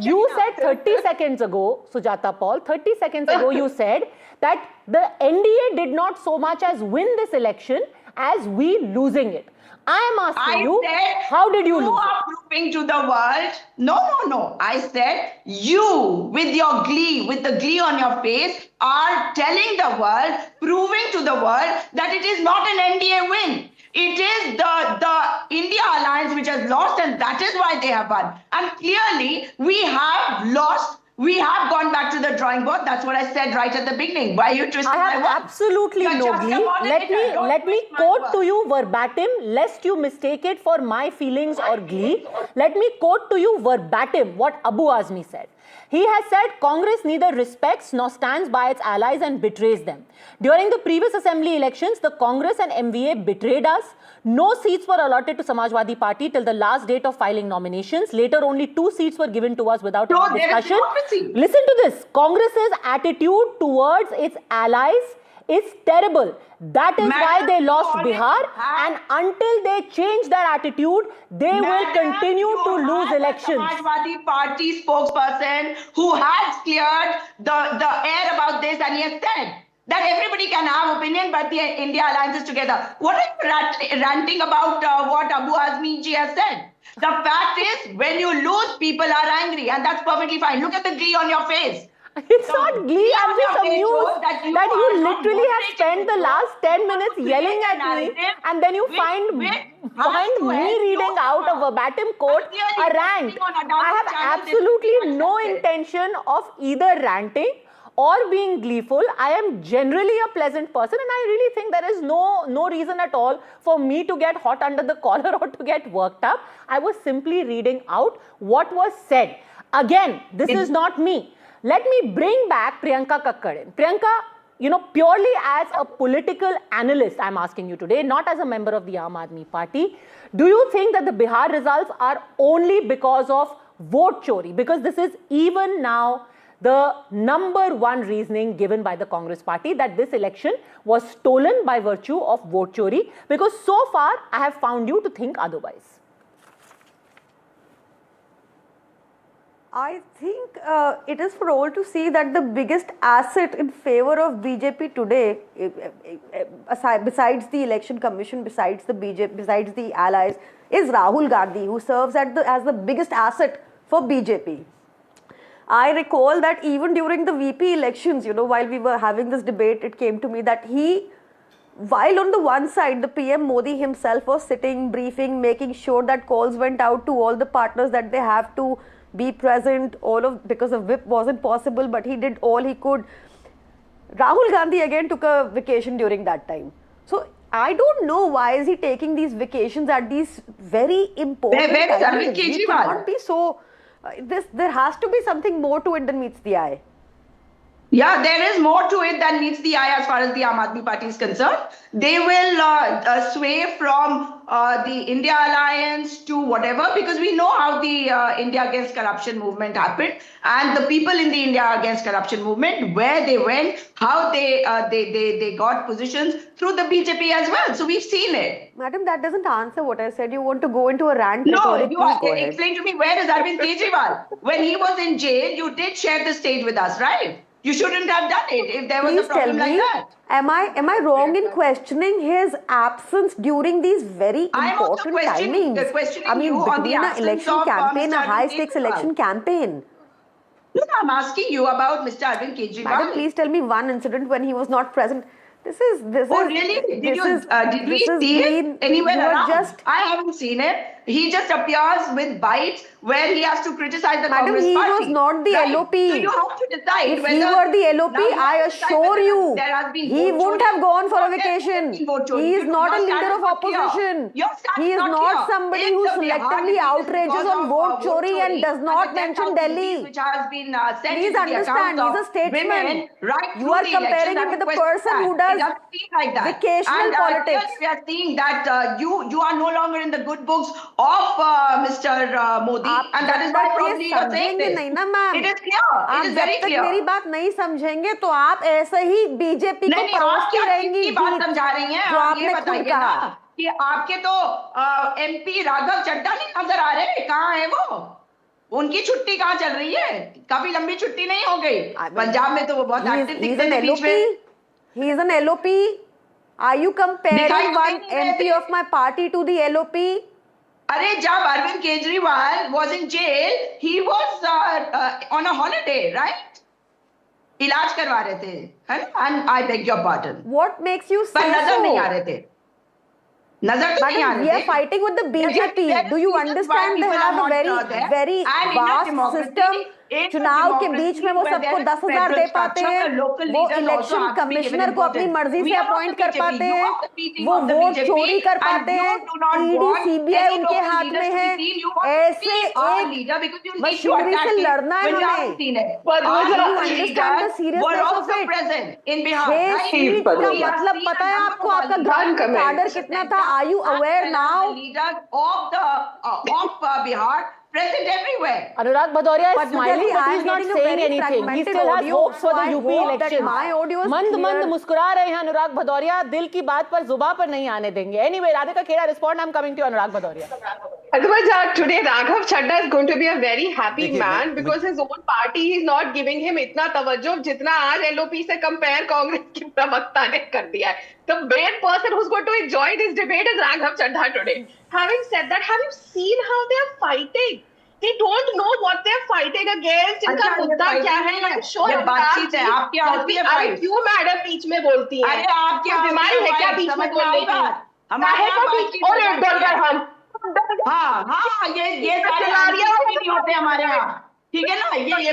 you said 30 seconds ago, Sujata Paul, 30 seconds ago you said that the NDA did not so much as win this election as we losing it. I am asking you, how did you lose? You are proving to the world. No. I said you, with your glee, with the glee on your face, are telling the world, proving to the world that it is not an NDA win. It is the India alliance which has lost, and that is why they have won. And clearly, we have lost. We have gone back to the drawing board. That's what I said right at the beginning. Why are you twisting my words? I have absolutely no glee. Let me quote to you verbatim, lest you mistake it for my feelings or glee. Let me quote to you verbatim what Abu Azmi said. He has said Congress neither respects nor stands by its allies and betrays them. During the previous assembly elections, the Congress and MVA betrayed us. No seats were allotted to Samajwadi Party till the last date of filing nominations. Later, only 2 seats were given to us without any discussion. Listen to this. Congress's attitude towards its allies is terrible. That is why they lost Bihar, and until they change their attitude, they will continue to lose elections. Samajwadi Party spokesperson who has cleared the air about this, and he has said that everybody can have opinion, but the India alliance is together. What are you ranting about what Abu Azmi ji has said? The fact is, when you lose, people are angry, and that's perfectly fine. Look at the glee on your face. It's not glee, I'm just amused that you literally have spent the last 10 minutes yelling at me, and then you find me reading out a verbatim quote, a rant. I have absolutely no intention of either ranting or being gleeful. I am generally a pleasant person, and I really think there is no reason at all for me to get hot under the collar or to get worked up. I was simply reading out what was said. Again, this is not me. Let me bring back Priyanka Kakkad in. Priyanka, purely as a political analyst, I'm asking you today, not as a member of the Aam Aadmi Party, do you think that the Bihar results are only because of vote chori? Because this is even now the number one reasoning given by the Congress party, that this election was stolen by virtue of vote chori, because so far I have found you to think otherwise. I think it is for all to see that the biggest asset in favor of BJP today, besides the election commission, besides the BJP, besides the allies, is Rahul Gandhi, who serves as the biggest asset for BJP. I recall that even during the VP elections, while we were having this debate, it came to me that while on the one side, the PM Modi himself was sitting, briefing, making sure that calls went out to all the partners that they have to be present, because of whip wasn't possible, but he did all he could. Rahul Gandhi again took a vacation during that time. So I don't know why is he taking these vacations at these very important times. It cannot be so. There has to be something more to it than meets the eye. Yeah, there is more to it than meets the eye as far as the Aam Aadmi Party is concerned. They will sway from the India Alliance to whatever, because we know how the India Against Corruption movement happened, and the people in the India Against Corruption movement, where they went, how they got positions through the BJP as well. So we've seen it. Madam, that doesn't answer what I said. You want to go into a rant? No, rhetoric, you please go ahead. explain to me, where is Arvind Kejriwal? When he was in jail, you did share the stage with us, right? You shouldn't have done it if there was a problem like that. Am I wrong in questioning his absence during these very important timings? I mean, between an election campaign, a high-stakes election campaign. Look, I'm asking you about Mr. Arvind Kejriwal. Madam, please tell me one incident when he was not present. This is. Oh, really? Did we see it anywhere around? I haven't seen it. He just appears with bites where he has to criticize the Congress party. Madam, he was not the LOP. So you have to decide if he were the LOP, I assure you, he wouldn't have gone for a vacation. He is not a leader of opposition. He is not somebody who selectively outrages on vote chori and does not mention Delhi. Please understand, he's a statesman. You are comparing him with a person who does vacational politics. We are seeing that you are no longer in the good books of Mr. Modi, and that is why probably you are saying this. It is clear. It is very clear. मेरी बात नहीं समझेंगे तो आप ऐसे ही BJP को परोसती रहेंगी। बात समझा रही हैं, जो आपने खुद कहा कि आपके तो MP राघव चड्ढा नहीं नजर आ रहे, कहाँ है वो? उनकी छुट्टी कहाँ चल रही है? काफी लंबी छुट्टी नहीं हो गई? पंजाब में तो वो बहुत एक्टिव दिखते हैं बीच में। He is an LOP. Are you comparing one MP of my party to the LOP? अरे जब Arvind Kejriwal was in jail, he was on a holiday, right? इलाज करवा रहे थे, है ना? And I beg your pardon. What makes you say so? पर नजर नहीं आ रहे थे. नजर तो नहीं आ रहे थे. We are fighting with the BJP. Do you understand they have a very vast system? चुनाव के बीच में वो सबको 10,000 दे पाते हैं, वो इलेक्शन कमिश्नर को अपनी मर्जी से अपॉइंट कर पाते हैं, वो वोट चोरी कर पाते हैं, ईडी सीबीआई उनके हाथ में है। ऐसे एक मशीनरी से लड़ना है हमें। मतलब पता है आपको आपका ग्राउंड कार्डर कितना था? Are you aware now? Bihar present everywhere. Anurag Bhadoria is smiling, but he's not saying anything. He still has hopes for the UP elections. मंद मुस्कुरा रहे हैं अनुराग भदौरिया, दिल की बात पर जुबान पर नहीं आने देंगे. Anyway, Radhika Kheda, respond. I'm coming to you, Anurag Bhadoria. Otherwise, today Raghav Chadha is going to be a very happy man because his own party is not giving him इतना तवज्जो जितना आज LOP से compare Congress की प्रवक्ता ने कर दिया है. The main person who's going to enjoy this debate is Raghav Chadha today. Having said that, have you seen how they are fighting? They don't know what they're fighting against. इनका मुद्दा क्या है? I'm sure बातचीत है. आपके होती है fight. क्यों मैडम बीच में बोलती हैं? अरे आपकी बीमारी है क्या बीच में बोलने की? हमारे को और डर हम. हाँ ये नहीं होते हमारे यहाँ. ठीक है ना? ये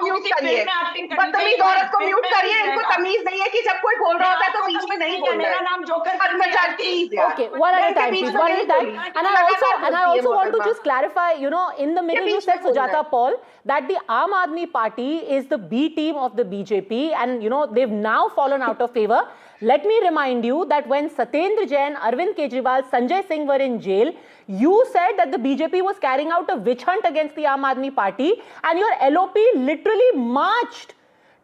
म्यूट करिए. बदतमीज औरत को म्यूट करिए. इनको तमीज नहीं है कि जब कोई बोल रहा होता है तो बीच में नहीं बोलना है. मेरा नाम joker Okay, one at a time, please. One at a time. And I also want to just clarify, in the middle you said, Sujata Paul, that the Aam Aadmi Party is the B team of the BJP and, they've now fallen out of favor. Let me remind you that when Satyendra Jain, Arvind Kejriwal, Sanjay Singh were in jail, you said that the BJP was carrying out a witch hunt against the Aam Aadmi Party and your LOP literally marched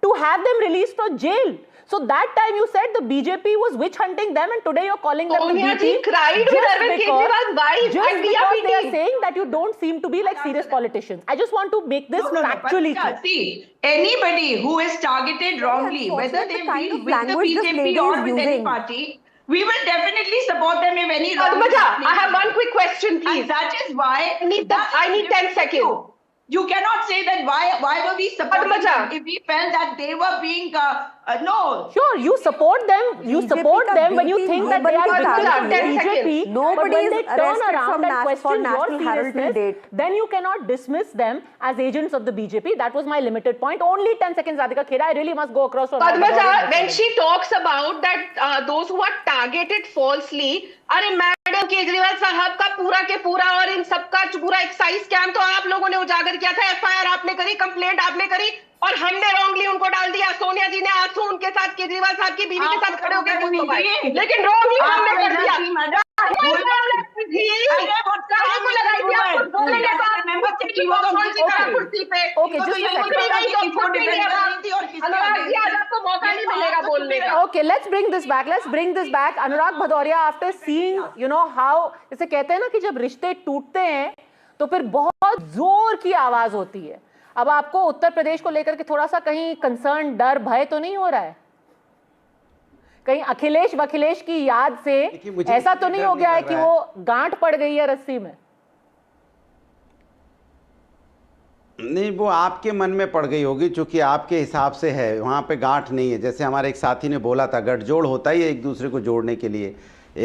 to have them released from jail. So that time you said the BJP was witch hunting them and today you're calling them the B team. Cried with Arvind Kejriwal's wife and they are saying that you don't seem to be like serious politicians. I just want to make this factually clear. See, anybody who is targeted wrongly, whether they be with the BJP or with any party, we will definitely support them if any wrong. I have one quick question, please. And that is why I need 10 seconds. You cannot say that why were we supporting them if we felt that they were being no. Sure, you support them. You support them when you think that they are victims of BJP. But when they turn around and question your seriousness, then you cannot dismiss them as agents of the BJP. That was my limited point. Only 10 seconds, Radhika Kheda. I really must go across. Padmaja, when she talks about that those who are targeted falsely, अरे madam Kejriwal साहब का पूरा के पूरा और इन सबका पूरा excise scam तो आप लोगों ने उजागर किया था. एफआईआर आपने करी, कंप्लेंट आपने करी, और हमने रॉन्गली उनको डाल दिया। सोनिया जी ने आंसू उनके साथ, केजरीवाल साहब की बीवी के साथ खड़े होकर लेकिन रॉन्गली हमने कर दिया। Okay, let's bring this back. Let's bring this back. Anurag Bhadoria, after seeing, you know, how इसे कहते हैं ना कि जब रिश्ते टूटते हैं तो फिर बहुत जोर की आवाज होती है। अब आपको उत्तर प्रदेश को लेकर के थोड़ा सा कहीं कंसर्न, डर, भय तो नहीं हो रहा है? कहीं अखिलेश की याद से ऐसा तो नहीं हो गया है कि वो गांठ पड़ गई है रस्सी में? नहीं, वो आपके मन में पड़ गई होगी, क्योंकि आपके हिसाब से है, वहाँ पे गांठ नहीं है। जैसे हमारे एक साथी ने बोला था, गठजोड़ होता ही है एक दूसरे को जोड़ने के लिए।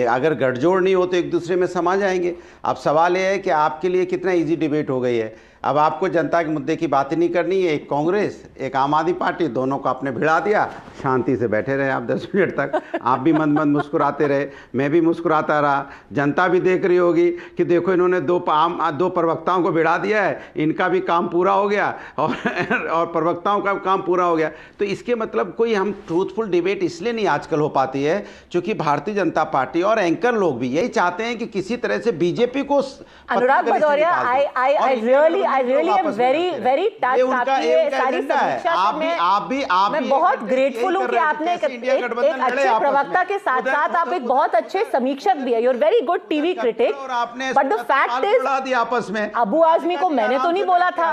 अगर गठजोड़ नहीं हो तो एक दूसरे में समा जाएंगे। अब सवाल ये है कि आपके लिए कितना इजी डिबेट हो गई है। अब आपको जनता के मुद्दे की बात नहीं करनी है। एक कांग्रेस, एक आम आदमी पार्टी, दोनों को आपने भिड़ा दिया। शांति से बैठे रहे आप 10 मिनट तक। आप भी मंद मंद मुस्कुराते रहे, मैं भी मुस्कुराता रहा। जनता भी देख रही होगी कि देखो इन्होंने दो प्रवक्ताओं को भिड़ा दिया है, इनका भी काम पूरा हो गया और प्रवक्ताओं का काम पूरा हो गया। तो इसके मतलब कोई हम ट्रूथफुल डिबेट इसलिए नहीं आजकल हो पाती है क्योंकि भारतीय जनता पार्टी और एंकर लोग भी यही चाहते हैं कि किसी तरह से बीजेपी को। अनुराग Bhadauria, I really am very touched आपकी ये सारी समीक्षा में। मैं बहुत ग्रेटफुल हूँ कि आपने एक अच्छे प्रवक्ता के साथ साथ आप एक बहुत अच्छे समीक्षक भी है। You're very good TV critic, but the fact is आपस में अबू आजमी को मैंने तो नहीं बोला था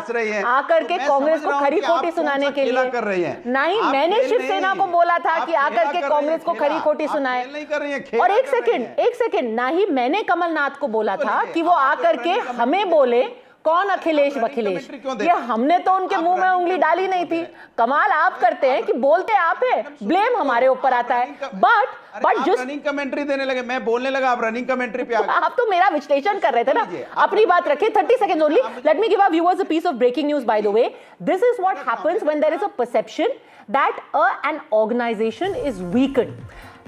आकर के कांग्रेस को खरी खोटी सुनाने के लिए कर रही है। नहीं, मैंने शिवसेना को बोला था कि आकर के कांग्रेस को खरी खोटी सुनाए। और एक सेकंड, ना ही मैंने कमलनाथ को बोला था कि वो आकर के हमें बोले कौन अखिलेश वखिलेश। ये हमने तो उनके मुंह में उंगली डाली नहीं थी। कमाल आप करते हैं कि बोलते आप हैं, ब्लेम हमारे ऊपर आता है। बट जस्ट रनिंग कमेंट्री देने लगे, मैं बोलने लगा, आप रनिंग कमेंट्री पे आ गए। आप तो मेरा विश्लेषण कर रहे थे ना, अपनी बात रखिए। 30 seconds only. Let me give our viewers a piece of breaking news, by the way. This is what happens when there is a perception that an organization is weakened.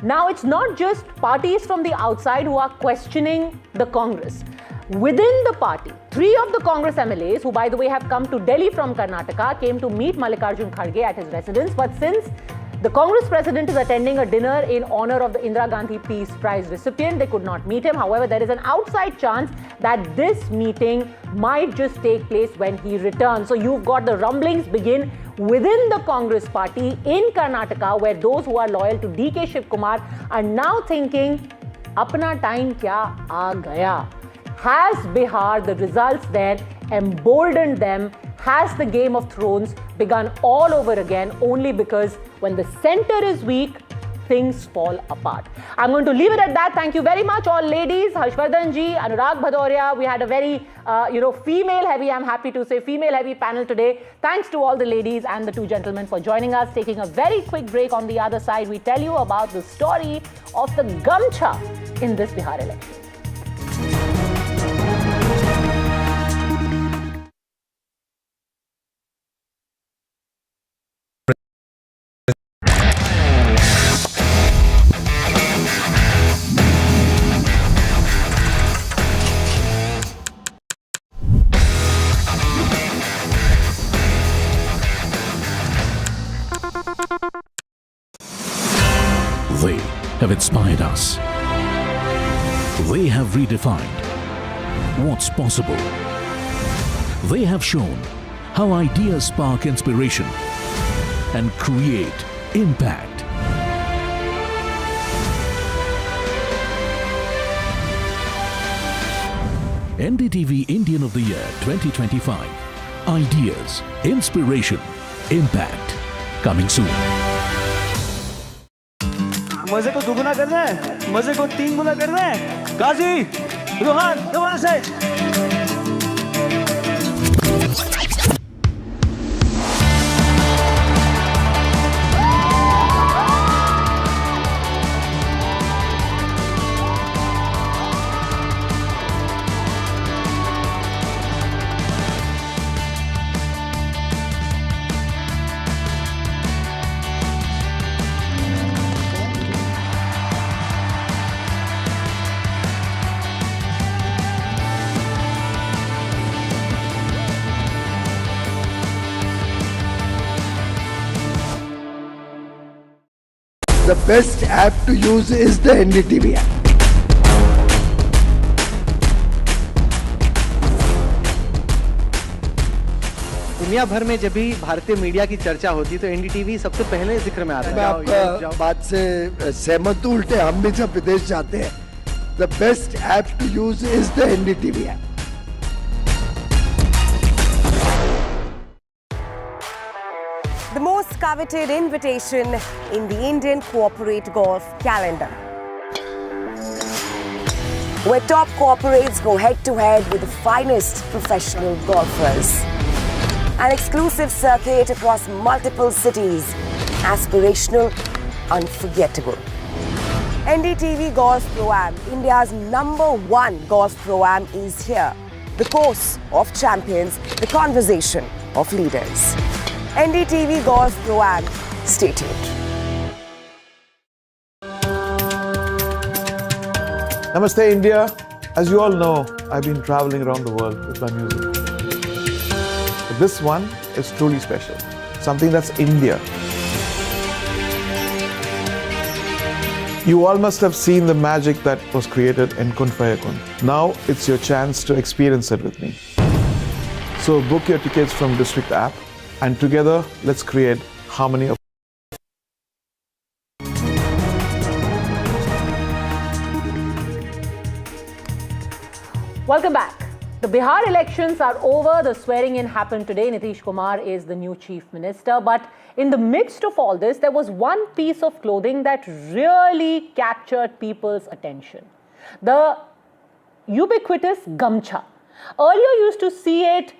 Now, it's not just parties from the outside who are questioning the Congress. Within the party, 3 of the Congress MLAs, who by the way have come to Delhi from Karnataka, came to meet Mallikarjun Kharge at his residence. But since the Congress president is attending a dinner in honor of the Indira Gandhi Peace Prize recipient, they could not meet him. However, there is an outside chance that this meeting might just take place when he returns. So you've got the rumblings begin within the Congress party in Karnataka, where those who are loyal to DK Shiv Kumar are now thinking, apna time kya aa gaya? Has Bihar, the results there, emboldened them? Has the Game of Thrones begun all over again only because when the center is weak, things fall apart? I'm going to leave it at that. Thank you very much, all ladies. Harshvardhan ji, Anurag Bhadoria. We had a very, female-heavy, I'm happy to say, female-heavy panel today. Thanks to all the ladies and the 2 gentlemen for joining us. Taking a very quick break. On the other side, we tell you about the story of the gamcha in this Bihar election. They have inspired us. They have redefined what's possible. They have shown how ideas spark inspiration and create impact. NDTV Indian of the Year 2025. Ideas, inspiration, impact. Coming soon. मजे को दुगुना करना है, मजे को 3 गुना करना है। काजी, रोहन, दोबारा से। best app to use is the NDTV app. दुनिया भर में जब भी भारतीय मीडिया की चर्चा होती है तो एनडीटीवी सबसे पहले जिक्र में आता है। मैं आपका बात से सहमत हूं, उल्टे हम भी जब विदेश जाते हैं, the best app to use is the NDTV app. The most coveted invitation in the Indian corporate golf calendar, where top corporates go head-to-head with the finest professional golfers. An exclusive circuit across multiple cities. Aspirational, unforgettable. NDTV Golf Pro-Am, India's #1 golf Pro-Am, is here. The course of champions, the conversation of leaders. NDTV Golf Pro-Am. Stay tuned. Namaste, India. As you all know, I've been traveling around the world with my music. But this one is truly special. Something that's India. You all must have seen the magic that was created in Kun Faya Kun. Now it's your chance to experience it with me. So book your tickets from District app, and together let's create harmony of. Welcome back. The Bihar elections are over. The swearing in happened today. Nitish Kumar is the new chief minister. But in the midst of all this, there was one piece of clothing that really captured people's attention. The ubiquitous gamcha. Earlier, you used to see it,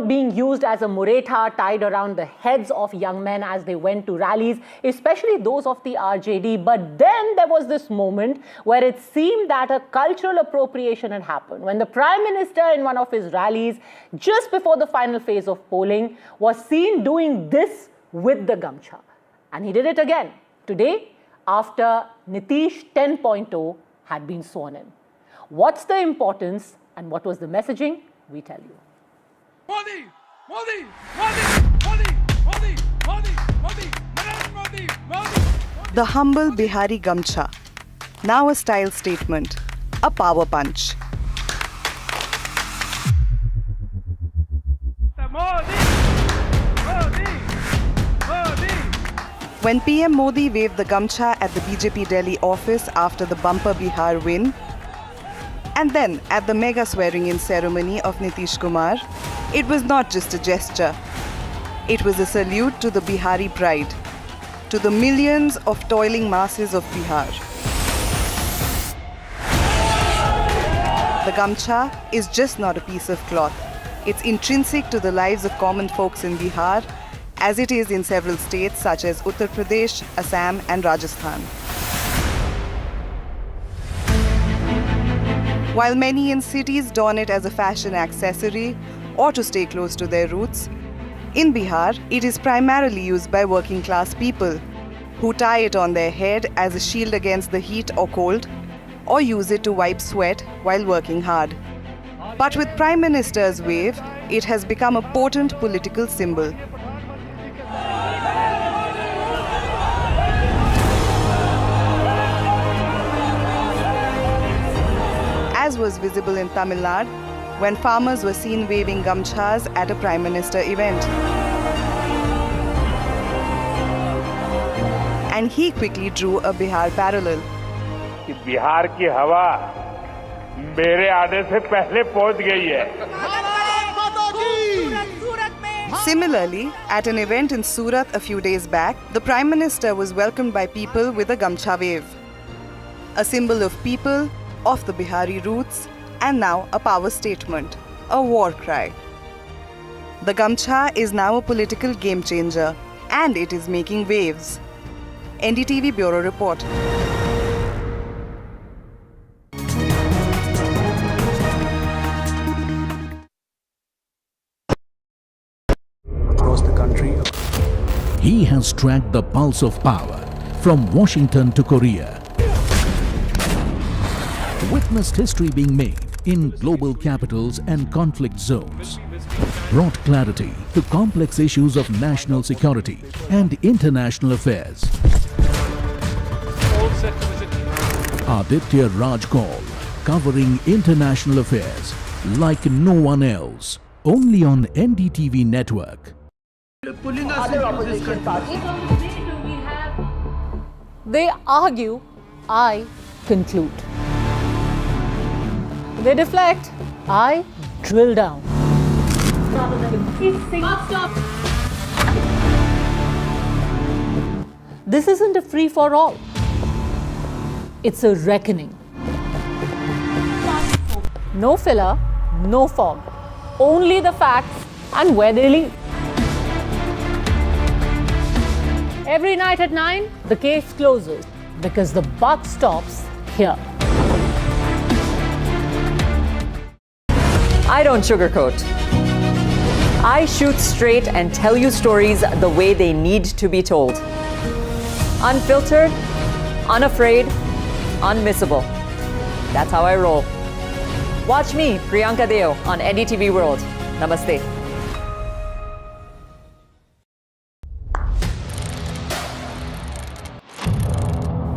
being used as a muretha tied around the heads of young men as they went to rallies, especially those of the RJD. But then there was this moment where it seemed that a cultural appropriation had happened, when the Prime Minister in one of his rallies, just before the final phase of polling, was seen doing this with the gamcha. And he did it again today after Nitish 10.0 had been sworn in. What's the importance and what was the messaging? We tell you. Modi, Modi, Modi, Modi, Modi, Modi, Modi, Modi, Modi. The humble Bihari gamcha, now a style statement, a power punch. Modi, Modi, Modi. When PM Modi waved the gamcha at the BJP Delhi office after the bumper Bihar win, and then at the mega swearing-in ceremony of Nitish Kumar, it was not just a gesture. It was a salute to the Bihari pride, to the millions of toiling masses of Bihar. The gamcha is just not a piece of cloth. It's intrinsic to the lives of common folks in Bihar, as it is in several states such as Uttar Pradesh, Assam, and Rajasthan. While many in cities don it as a fashion accessory or to stay close to their roots, in Bihar, it is primarily used by working class people who tie it on their head as a shield against the heat or cold, or use it to wipe sweat while working hard. But with Prime Minister's wave, it has become a potent political symbol. As was visible in Tamil Nadu, when farmers were seen waving gamchas at a Prime Minister event. And he quickly drew a Bihar parallel. Bihar की हवा मेरे आने से पहले पहुंच गई है. Similarly, at an event in Surat a few days back, the Prime Minister was welcomed by people with a gamcha wave. A symbol of people, of the Bihari roots, and now a power statement, a war cry. The gamcha is now a political game changer, and it is making waves. NDTV Bureau Report. Across the country. He has tracked the pulse of power from Washington to Korea. Witnessed history being made in global capitals and conflict zones. Brought clarity to complex issues of national security and international affairs. Aditya Rajkol, covering international affairs like no one else. Only on NDTV network. Other opposition parties. They argue, I conclude. They deflect, I drill down. This isn't a free-for-all. It's a reckoning. No filler, no fog. Only the facts and where they lead. Every night at 9, the case closes because the buck stops here. I don't sugarcoat. I shoot straight and tell you stories the way they need to be told. Unfiltered, unafraid, unmissable. That's how I roll. Watch me, Priyanka Deo, on NDTV World. Namaste.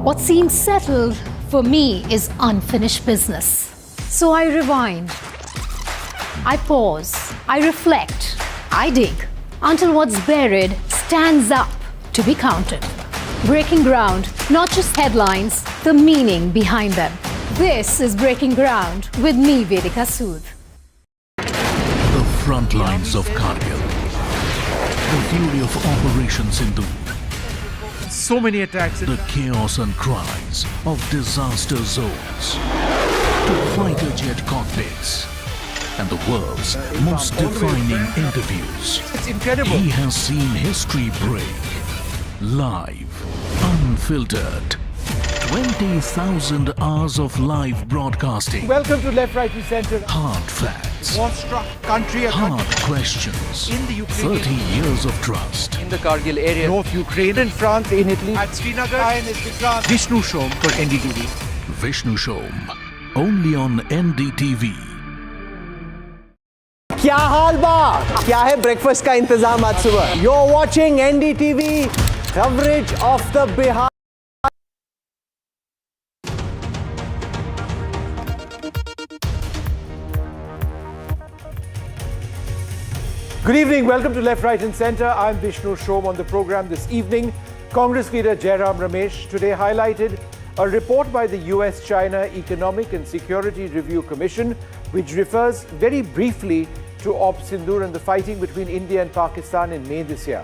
What seems settled for me is unfinished business. So I rewind. I pause. I reflect. I dig until what's buried stands up to be counted. Breaking ground, not just headlines, the meaning behind them. This is Breaking Ground with me, Vedika Sood. The front lines of Kargil. The fury of Operation Sindoor. So many attacks. The chaos and cries of disaster zones. To fighter jet cockpits. And the world's most defining interviews. It's incredible. He has seen history break. Live, unfiltered. 20,000 hours of live broadcasting. Welcome to Left, Right and Centre. Hard facts. War-struck country. Hard questions. In the Ukraine. 30 years of trust. In the Kargil area. North Ukraine. In France. In Italy. At Srinagar. Vishnu Shom for NDTV. Vishnu Shom. Only on NDTV. क्या हाल बा? क्या है breakfast का इंतजाम आज सुबह? You're watching NDTV coverage of the Bihar. Good evening. Welcome to Left, Right and Centre. I'm Vishnu Shom. On the program this evening, Congress leader Jairam Ramesh today highlighted a report by the US-China Economic and Security Review Commission, which refers very briefly to Op Sindoor and the fighting between India and Pakistan in May this year.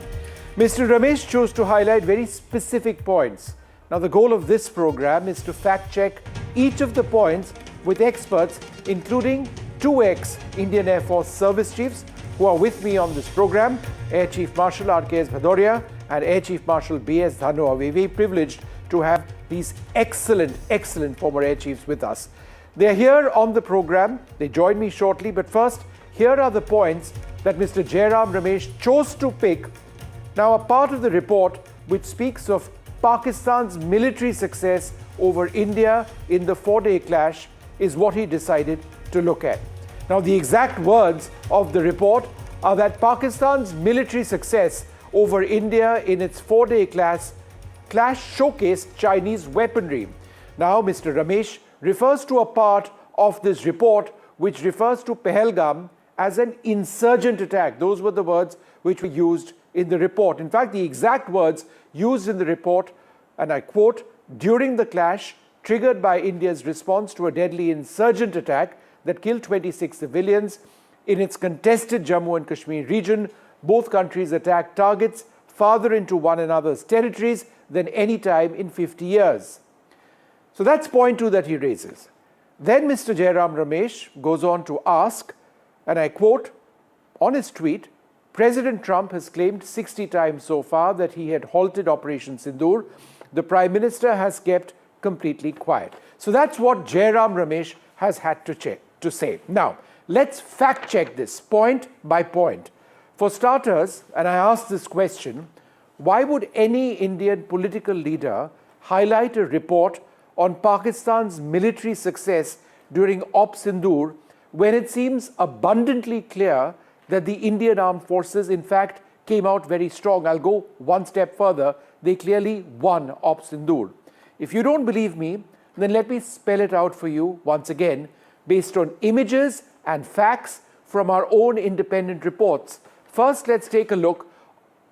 Mr. Ramesh chose to highlight very specific points. Now, the goal of this program is to fact-check each of the points with experts, including two ex-Indian Air Force service chiefs who are with me on this program, Air Chief Marshal R.K.S. Bhadoria and Air Chief Marshal B.S. Dhanoa. We're very privileged to have these excellent former Air Chiefs with us. They're here on the program. They join me shortly, but first, here are the points that Mr. Jairam Ramesh chose to pick. Now, a part of the report which speaks of Pakistan's military success over India in the 4-day clash is what he decided to look at. Now, the exact words of the report are that Pakistan's military success over India in its 4-day clash showcased Chinese weaponry. Now, Mr. Ramesh refers to a part of this report which refers to Pahalgam as an insurgent attack. Those were the words which were used in the report. In fact, the exact words used in the report, and I quote, during the clash triggered by India's response to a deadly insurgent attack that killed 26 civilians in its contested Jammu and Kashmir region, both countries attacked targets farther into one another's territories than any time in 50 years. So that's point 2 that he raises. Then Mr. Jairam Ramesh goes on to ask, and I quote, on his tweet, President Trump has claimed 60 times so far that he had halted Operation Sindoor. The Prime Minister has kept completely quiet. So that's what Jairam Ramesh has had to say. Now, let's fact check this point by point. For starters, and I ask this question, why would any Indian political leader highlight a report on Pakistan's military success during Op Sindoor when it seems abundantly clear that the Indian armed forces, in fact, came out very strong? I'll go one step further. They clearly won Op Sindoor. If you don't believe me, then let me spell it out for you once again, based on images and facts from our own independent reports. First, let's take a look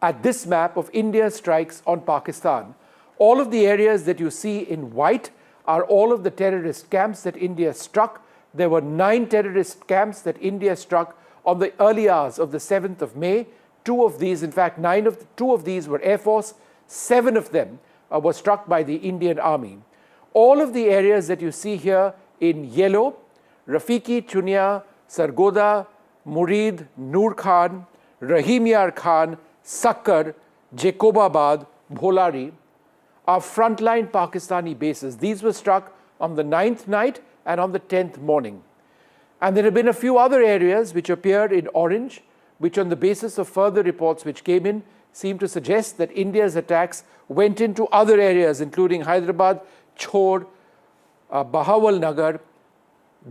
at this map of India's strikes on Pakistan. All of the areas that you see in white are all of the terrorist camps that India struck. There were 9 terrorist camps that India struck on the early hours of the 7th of May. 2 of these, in fact, 2 of these were Air Force, 7 of them were struck by the Indian Army. All of the areas that you see here in yellow, Rafiki, Chunia, Sargoda, Murid, Noor Khan, Rahim Yar Khan, Sakkar, Jacobabad, Bholari, are frontline Pakistani bases. These were struck on the 9th night and on the 10th morning. And there have been a few other areas which appeared in orange, which on the basis of further reports which came in, seem to suggest that India's attacks went into other areas, including Hyderabad, Chhod, Bahawalnagar,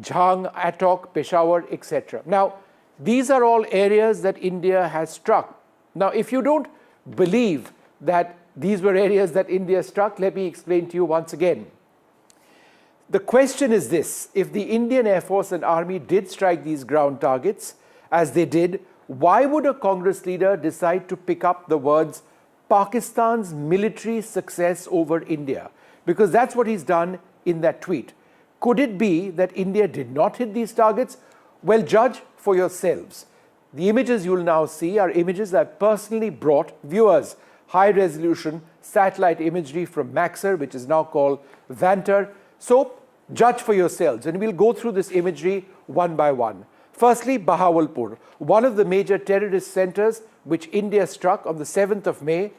Jhang, Attock, Peshawar, etc. Now, these are all areas that India has struck. Now, if you don't believe that these were areas that India struck, let me explain to you once again. The question is this: if the Indian Air Force and Army did strike these ground targets, as they did, why would a Congress leader decide to pick up the words Pakistan's military success over India? Because that's what he's done in that tweet. Could it be that India did not hit these targets? Well, judge for yourselves. The images you'll now see are images I've personally brought viewers. High-resolution satellite imagery from Maxar, which is now called Vanter. So, judge for yourselves, and we'll go through this imagery one by one. Firstly, Bahawalpur, one of the major terrorist centers which India struck on the 7th of May.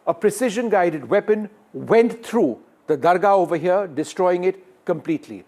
A precision-guided weapon went through the dargah over here, destroying it completely.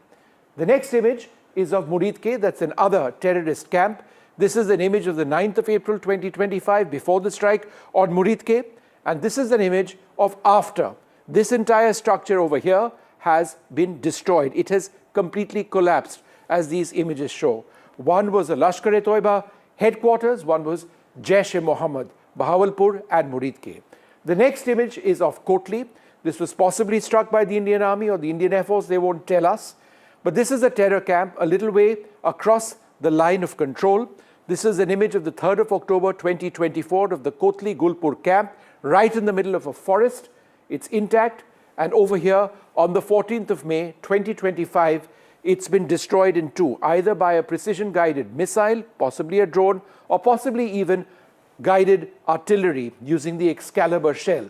The next image is of Muridke, that's another terrorist camp. This is an image of the 9th of April 2025, before the strike on Muridke. And this is an image of after. This entire structure over here has been destroyed. It has completely collapsed, as these images show. One was the Lashkar-e-Toiba headquarters, one was Jaish-e-Mohammed, Bahawalpur and Muridke. The next image is of Kotli. This was possibly struck by the Indian Army or the Indian Air Force, they won't tell us. But this is a terror camp a little way across the line of control. This is an image of the 3rd of October 2024 of the Kotli Gulpur camp, right in the middle of a forest. It's intact, and over here on the 14th of May 2025, it's been destroyed in 2, either by a precision-guided missile, possibly a drone, or possibly even guided artillery using the Excalibur shell.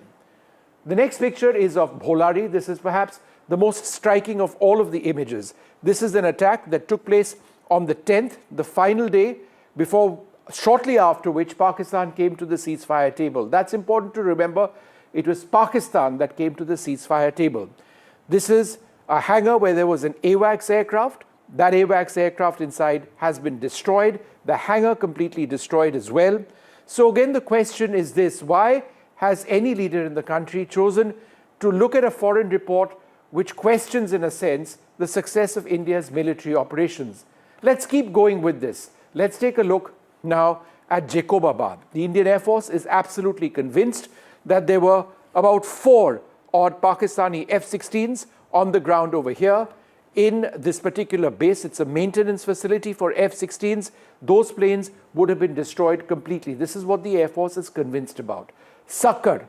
The next picture is of Bholari. This is perhaps the most striking of all of the images. This is an attack that took place on the 10th, the final day, shortly after which Pakistan came to the ceasefire table. That's important to remember. It was Pakistan that came to the ceasefire table. This is a hangar where there was an AWACS aircraft. That AWACS aircraft inside has been destroyed. The hangar completely destroyed as well. So again, the question is this: why has any leader in the country chosen to look at a foreign report which questions, in a sense, the success of India's military operations? Let's keep going with this. Let's take a look now at Jacobabad. The Indian Air Force is absolutely convinced that there were about 4 odd Pakistani F-16s on the ground over here in this particular base. It's a maintenance facility for F-16s. Those planes would have been destroyed completely. This is what the Air Force is convinced about. Sakkar,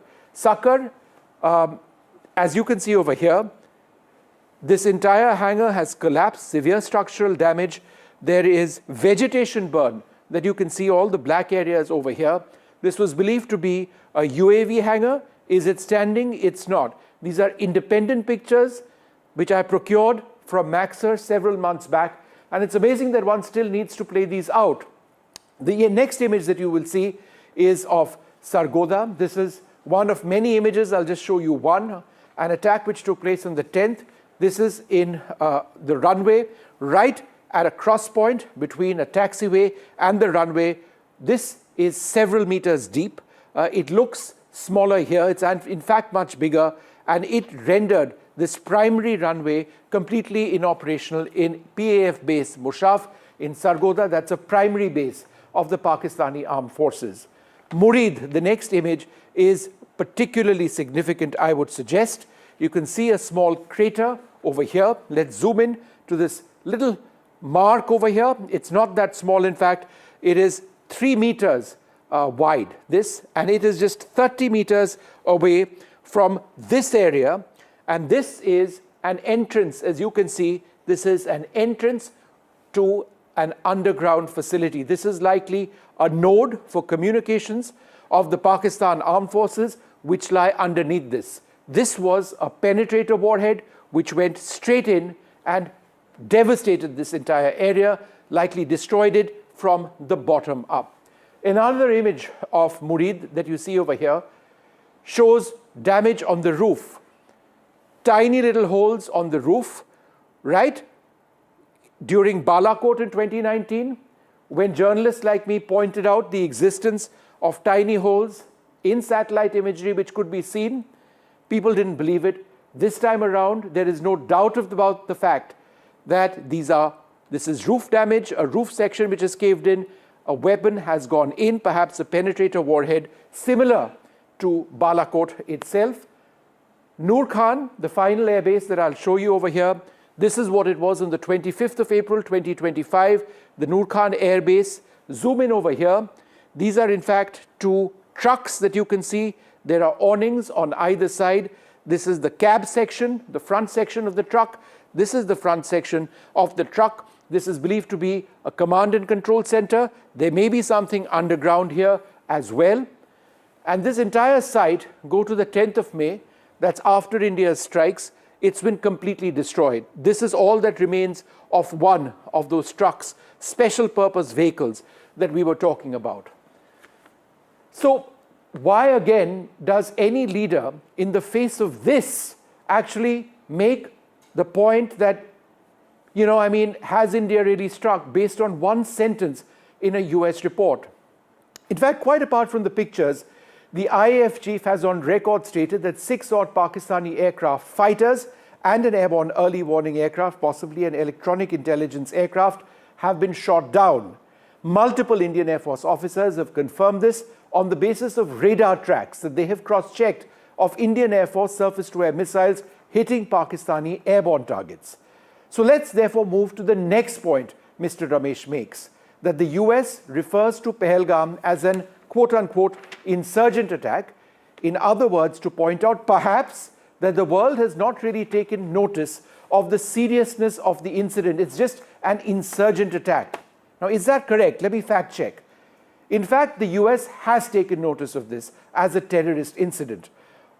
as you can see over here, this entire hangar has collapsed, severe structural damage. There is vegetation burn that you can see, all the black areas over here. This was believed to be a UAV hangar. Is it standing? It's not. These are independent pictures which I procured from Maxar several months back, and it's amazing that one still needs to play these out. The next image that you will see is of Sargoda. This is one of many images. I'll just show you one. An attack which took place on the 10th. This is in the runway, right at a cross point between a taxiway and the runway. This is several meters deep. It looks smaller here. It's in fact much bigger, and it rendered this primary runway completely inoperational in PAF base Mushaf in Sargoda. That's a primary base of the Pakistani armed forces. Murid, the next image, is particularly significant, I would suggest. You can see a small crater over here. Let's zoom in to this little mark over here. It's not that small, in fact. It is 3 meters wide, this, and it is just 30 meters away from this area. And this is an entrance, as you can see, this is an entrance to an underground facility. This is likely a node for communications of the Pakistan Armed Forces, which lie underneath this. This was a penetrator warhead which went straight in and devastated this entire area, likely destroyed it from the bottom up. Another image of Murid that you see over here shows damage on the roof. Tiny little holes on the roof, right? During Balakot in 2019, when journalists like me pointed out the existence of tiny holes in satellite imagery which could be seen, people didn't believe it. This time around, there is no doubt about the fact that this is roof damage, a roof section which is caved in, a weapon has gone in, perhaps a penetrator warhead similar to Balakot itself. Noor Khan, the final airbase that I'll show you over here, this is what it was on the 25th of April 2025, the Noor Khan airbase. Zoom in over here. These are in fact 2 trucks that you can see. There are awnings on either side. This is the cab section, the front section of the truck. This is the front section of the truck. This is believed to be a command and control center. There may be something underground here as well. And this entire site, go to the 10th of May, that's after India's strikes, it's been completely destroyed. This is all that remains of one of those trucks, special purpose vehicles that we were talking about. So why again does any leader in the face of this actually make the point that, has India really struck based on one sentence in a US report? In fact, quite apart from the pictures, the IAF chief has on record stated that 6 odd Pakistani aircraft fighters and an airborne early warning aircraft, possibly an electronic intelligence aircraft, have been shot down. Multiple Indian Air Force officers have confirmed this on the basis of radar tracks that they have cross-checked of Indian Air Force surface-to-air missiles hitting Pakistani airborne targets. So let's therefore move to the next point Mr. Ramesh makes, that the US refers to Pahalgam as an quote-unquote insurgent attack. In other words, to point out perhaps that the world has not really taken notice of the seriousness of the incident. It's just an insurgent attack. Now, is that correct? Let me fact check. In fact, the US has taken notice of this as a terrorist incident.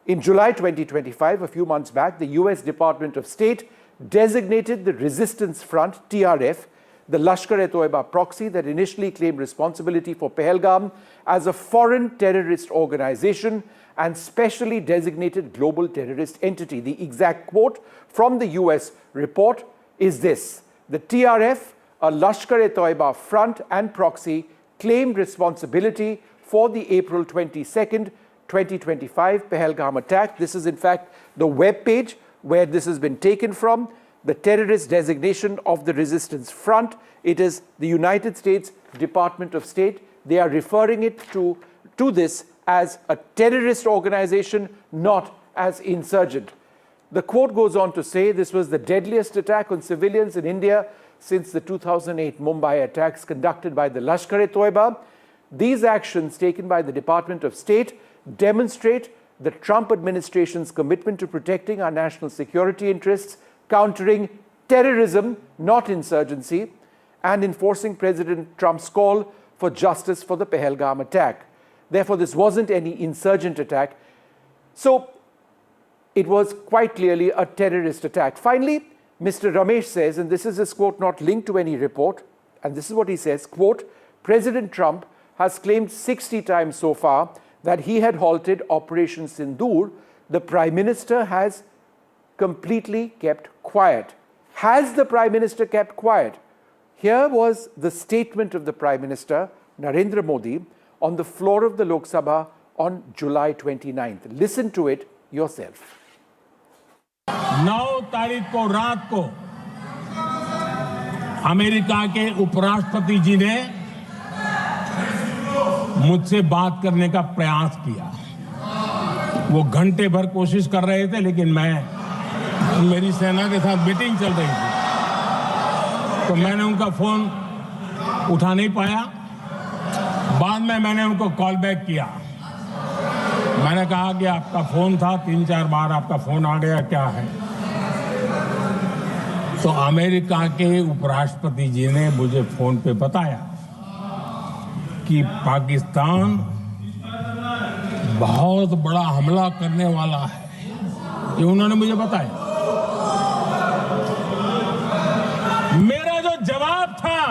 In July 2025, a few months back, the US Department of State designated the Resistance Front, TRF, the Lashkar-e-Toiba proxy that initially claimed responsibility for Pahalgam, as a foreign terrorist organization and specially designated global terrorist entity. The exact quote from the US report is this: the TRF, a Lashkar-e-Toiba front and proxy, claimed responsibility for the April 22nd, 2025 Pahalgam attack. This is in fact the web page where this has been taken from. The terrorist designation of the Resistance Front, it is the United States Department of State. They are referring it to this as a terrorist organization, not as insurgent. The quote goes on to say this was the deadliest attack on civilians in India since the 2008 Mumbai attacks conducted by the Lashkar-e-Toiba. These actions taken by the Department of State demonstrate the Trump administration's commitment to protecting our national security interests, countering terrorism, not insurgency, and enforcing President Trump's call for justice for the Pahalgam attack. Therefore, this wasn't any insurgent attack. So it was quite clearly a terrorist attack. Finally, Mr. Ramesh says, and this is his quote not linked to any report, and this is what he says, quote, President Trump has claimed 60 times so far that he had halted Operation Sindoor. The Prime Minister has completely kept quiet. Has the Prime Minister kept quiet? Here was the statement of the Prime Minister, Narendra Modi, on the floor of the Lok Sabha on July 29th. Listen to it yourself. 9 तारीख को रात को America के उपराष्ट्रपति जी ने मुझसे बात करने का प्रयास किया। वो घंटे भर कोशिश कर रहे थे, लेकिन मेरी सेना के साथ मीटिंग चल रही थी, तो मैंने उनका फोन उठा नहीं पाया। बाद में मैंने उनको कॉल बैक किया। मैंने कहा कि आपका फोन था, 3-4 बार आपका फोन आ गया, क्या है? तो अमेरिका के उपराष्ट्रपति जी ने मुझे फोन पे बताया कि पाकिस्तान बहुत बड़ा हमला करने वाला है, ये उन्होंने मुझे बताया। मेरा जो जवाब था,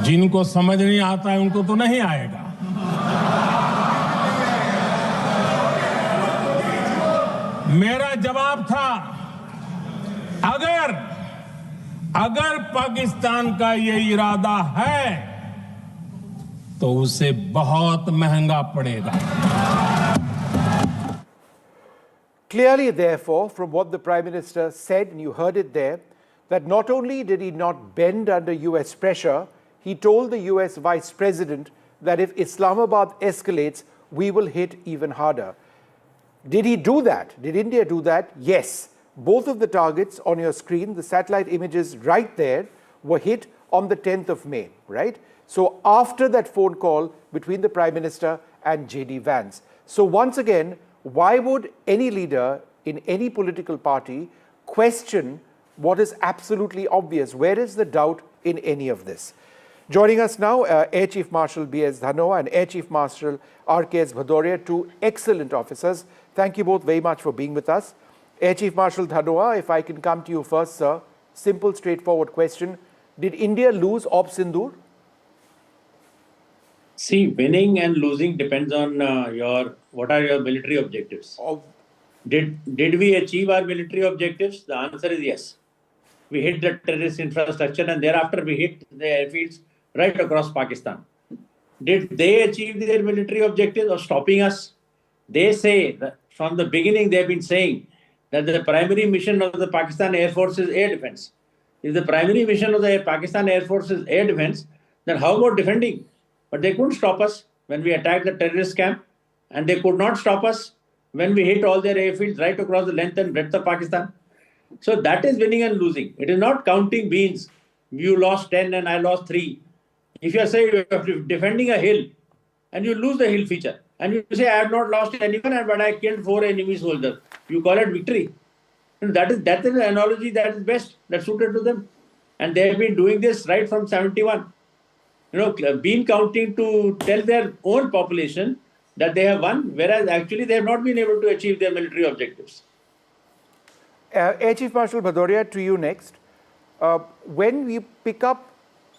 जिनको समझ नहीं आता है उनको तो नहीं आएगा, मेरा जवाब था अगर पाकिस्तान का ये इरादा है तो उसे बहुत महंगा पड़ेगा। Clearly, therefore, from what the Prime Minister said, and you heard it there, that not only did he not bend under US pressure, he told the US Vice President that if Islamabad escalates, we will hit even harder. Did he do that? Did India do that? Yes. Both of the targets on your screen, the satellite images right there, were hit on the 10th of May, right? So after that phone call between the Prime Minister and J.D. Vance. So once again, why would any leader in any political party question what is absolutely obvious? Where is the doubt in any of this? Joining us now, Air Chief Marshal B.S. Dhanoa and Air Chief Marshal R.K.S. Bhadoria, two excellent officers. Thank you both very much for being with us. Air Chief Marshal Dhanoa, if I can come to you first, sir. Simple, straightforward question. Did India lose Op Sindoor? See, winning and losing depends on what are your military objectives. Did we achieve our military objectives? The answer is yes. We hit the terrorist infrastructure and thereafter we hit the airfields right across Pakistan. Did they achieve their military objectives of stopping us? They say that from the beginning they've been saying that the primary mission of the Pakistan Air Force is air defense. If the primary mission of the Pakistan Air Force is air defense, then how about defending? But they couldn't stop us when we attacked the terrorist camp, and they could not stop us when we hit all their airfields right across the length and breadth of Pakistan. So that is winning and losing. It is not counting beans. You lost 10 and I lost 3. If you are saying you're defending a hill and you lose the hill feature, and you say, I have not lost anyone, but I killed 4 enemy soldiers, you call it victory. And that is an analogy that is best, that's suited to them. And they have been doing this right from 71. Been counting to tell their own population that they have won, whereas actually they have not been able to achieve their military objectives. Air Chief Marshal Bhadoria, to you next. When we pick up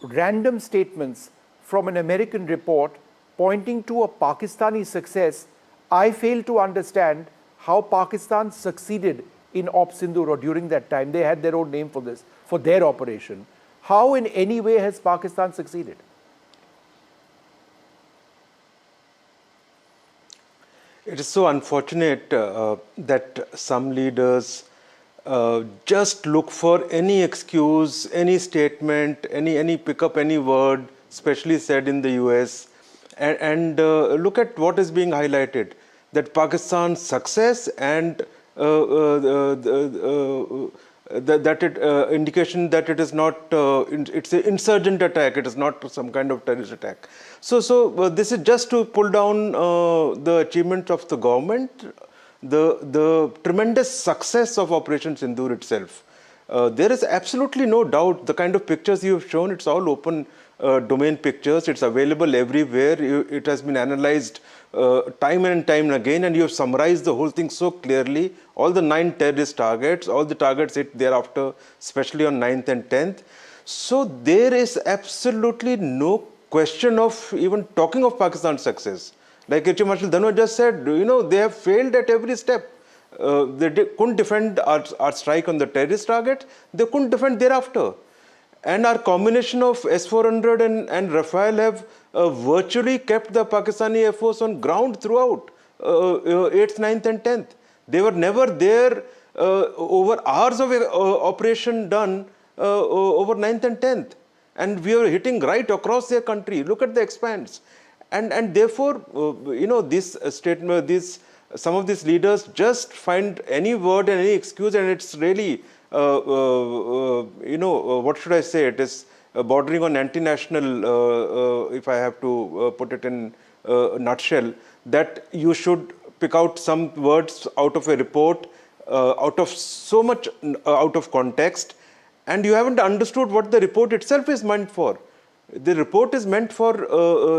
random statements from an American report pointing to a Pakistani success, I fail to understand how Pakistan succeeded in Op Sindoor or during that time. They had their own name for this, for their operation. How in any way has Pakistan succeeded? It is so unfortunate that some leaders just look for any excuse, any statement, any pick up any word, especially said in the US, and look at what is being highlighted, that Pakistan's success and indication that it is not, it's an insurgent attack, it is not some kind of terrorist attack. So this is just to pull down the achievement of the government, the tremendous success of Operation Sindoor itself. There is absolutely no doubt. The kind of pictures you have shown, it's all open domain pictures. It's available everywhere. It has been analyzed time and time again, and you have summarized the whole thing so clearly. All the 9 terrorist targets, all the targets hit thereafter, especially on 9th and 10th. So there is absolutely no question of even talking of Pakistan's success. Like Chief Marshal Dhanoa just said, they have failed at every step. They couldn't defend our strike on the terrorist target. They couldn't defend thereafter. And our combination of S-400 and Rafale have virtually kept the Pakistani Air Force on ground throughout 8th, 9th and 10th. They were never there over hours of operation done over 9th and 10th. And we were hitting right across their country. Look at the expanse. and therefore, this statement, some of these leaders just find any word and any excuse, and it's really, what should I say? It is bordering on anti-national, if I have to put it in a nutshell, that you should pick out some words out of a report, out of so much out of context, and you haven't understood what the report itself is meant for. The report is meant for,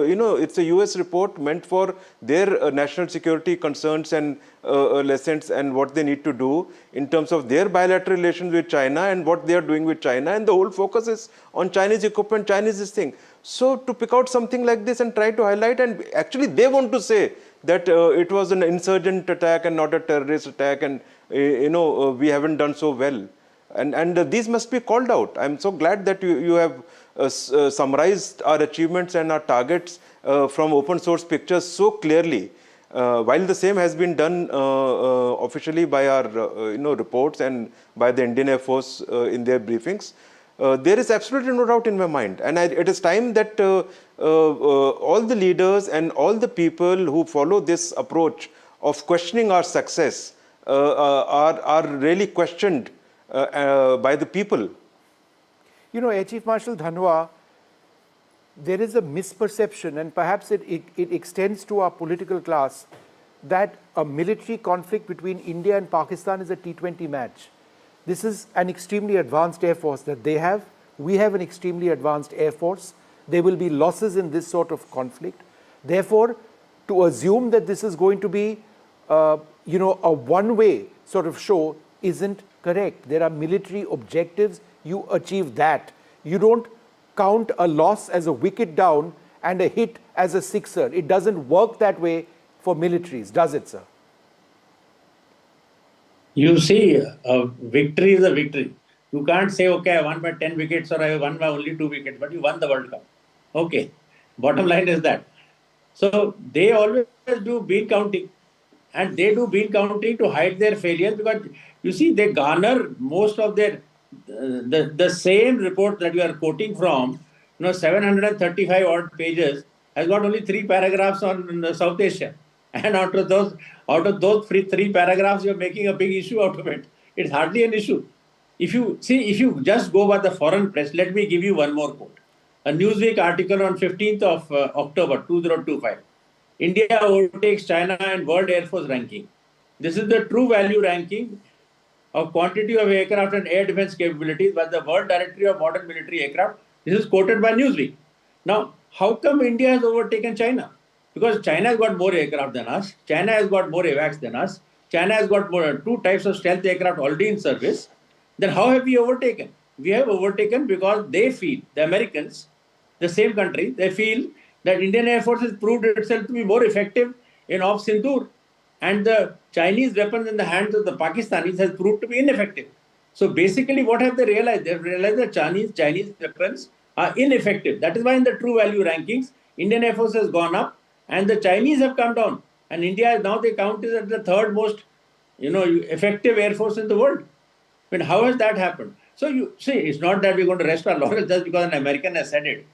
it's a US report meant for their national security concerns and lessons and what they need to do in terms of their bilateral relations with China and what they are doing with China. And the whole focus is on Chinese equipment, Chinese thing. So to pick out something like this and try to highlight, and actually they want to say that it was an insurgent attack and not a terrorist attack, and we haven't done so well. And these must be called out. I'm so glad that you have summarized our achievements and our targets from open source pictures so clearly. While the same has been done officially by our reports and by the Indian Air Force in their briefings, there is absolutely no doubt in my mind. And it is time that all the leaders and all the people who follow this approach of questioning our success are really questioned by the people. Air Chief Marshal Dhanwa, there is a misperception, and perhaps it extends to our political class, that a military conflict between India and Pakistan is a T20 match. This is an extremely advanced air force that they have. We have an extremely advanced air force. There will be losses in this sort of conflict. Therefore, to assume that this is going to be, a one-way sort of show isn't correct. There are military objectives. You achieve that. You don't count a loss as a wicket down and a hit as a sixer. It doesn't work that way for militaries, does it, sir? You see, a victory is a victory. You can't say, okay, I won by 10 wickets or I won by only 2 wickets, but you won the World Cup. Okay, bottom line is that. So they always do bean counting, and they do bean counting to hide their failures, because you see, they garner most of their the same report that you are quoting from, 735 odd pages, has got only 3 paragraphs on South Asia. And out of those 3 paragraphs, you're making a big issue out of it. It's hardly an issue. If you just go by the foreign press, let me give you one more quote. A Newsweek article on 15th of October 2025. India overtakes China in World Air Force ranking. This is the true value ranking of quantity of aircraft and air defense capabilities by the World Directory of Modern Military Aircraft. This is quoted by Newsweek. Now, how come India has overtaken China? Because China has got more aircraft than us. China has got more AWACS than us. China has got 2 types of stealth aircraft already in service. Then how have we overtaken? We have overtaken because they feel, the Americans, the same country, they feel that Indian Air Force has proved itself to be more effective in Op Sindoor, and the Chinese weapons in the hands of the Pakistanis has proved to be ineffective. So basically, what have they realized? They've realized that Chinese weapons are ineffective. That is why in the true value rankings, Indian Air Force has gone up and the Chinese have come down. And India, now they count is at the 3rd most, effective Air Force in the world. I mean, how has that happened? So you see, it's not that we're going to rest our laurels just because an American has said it,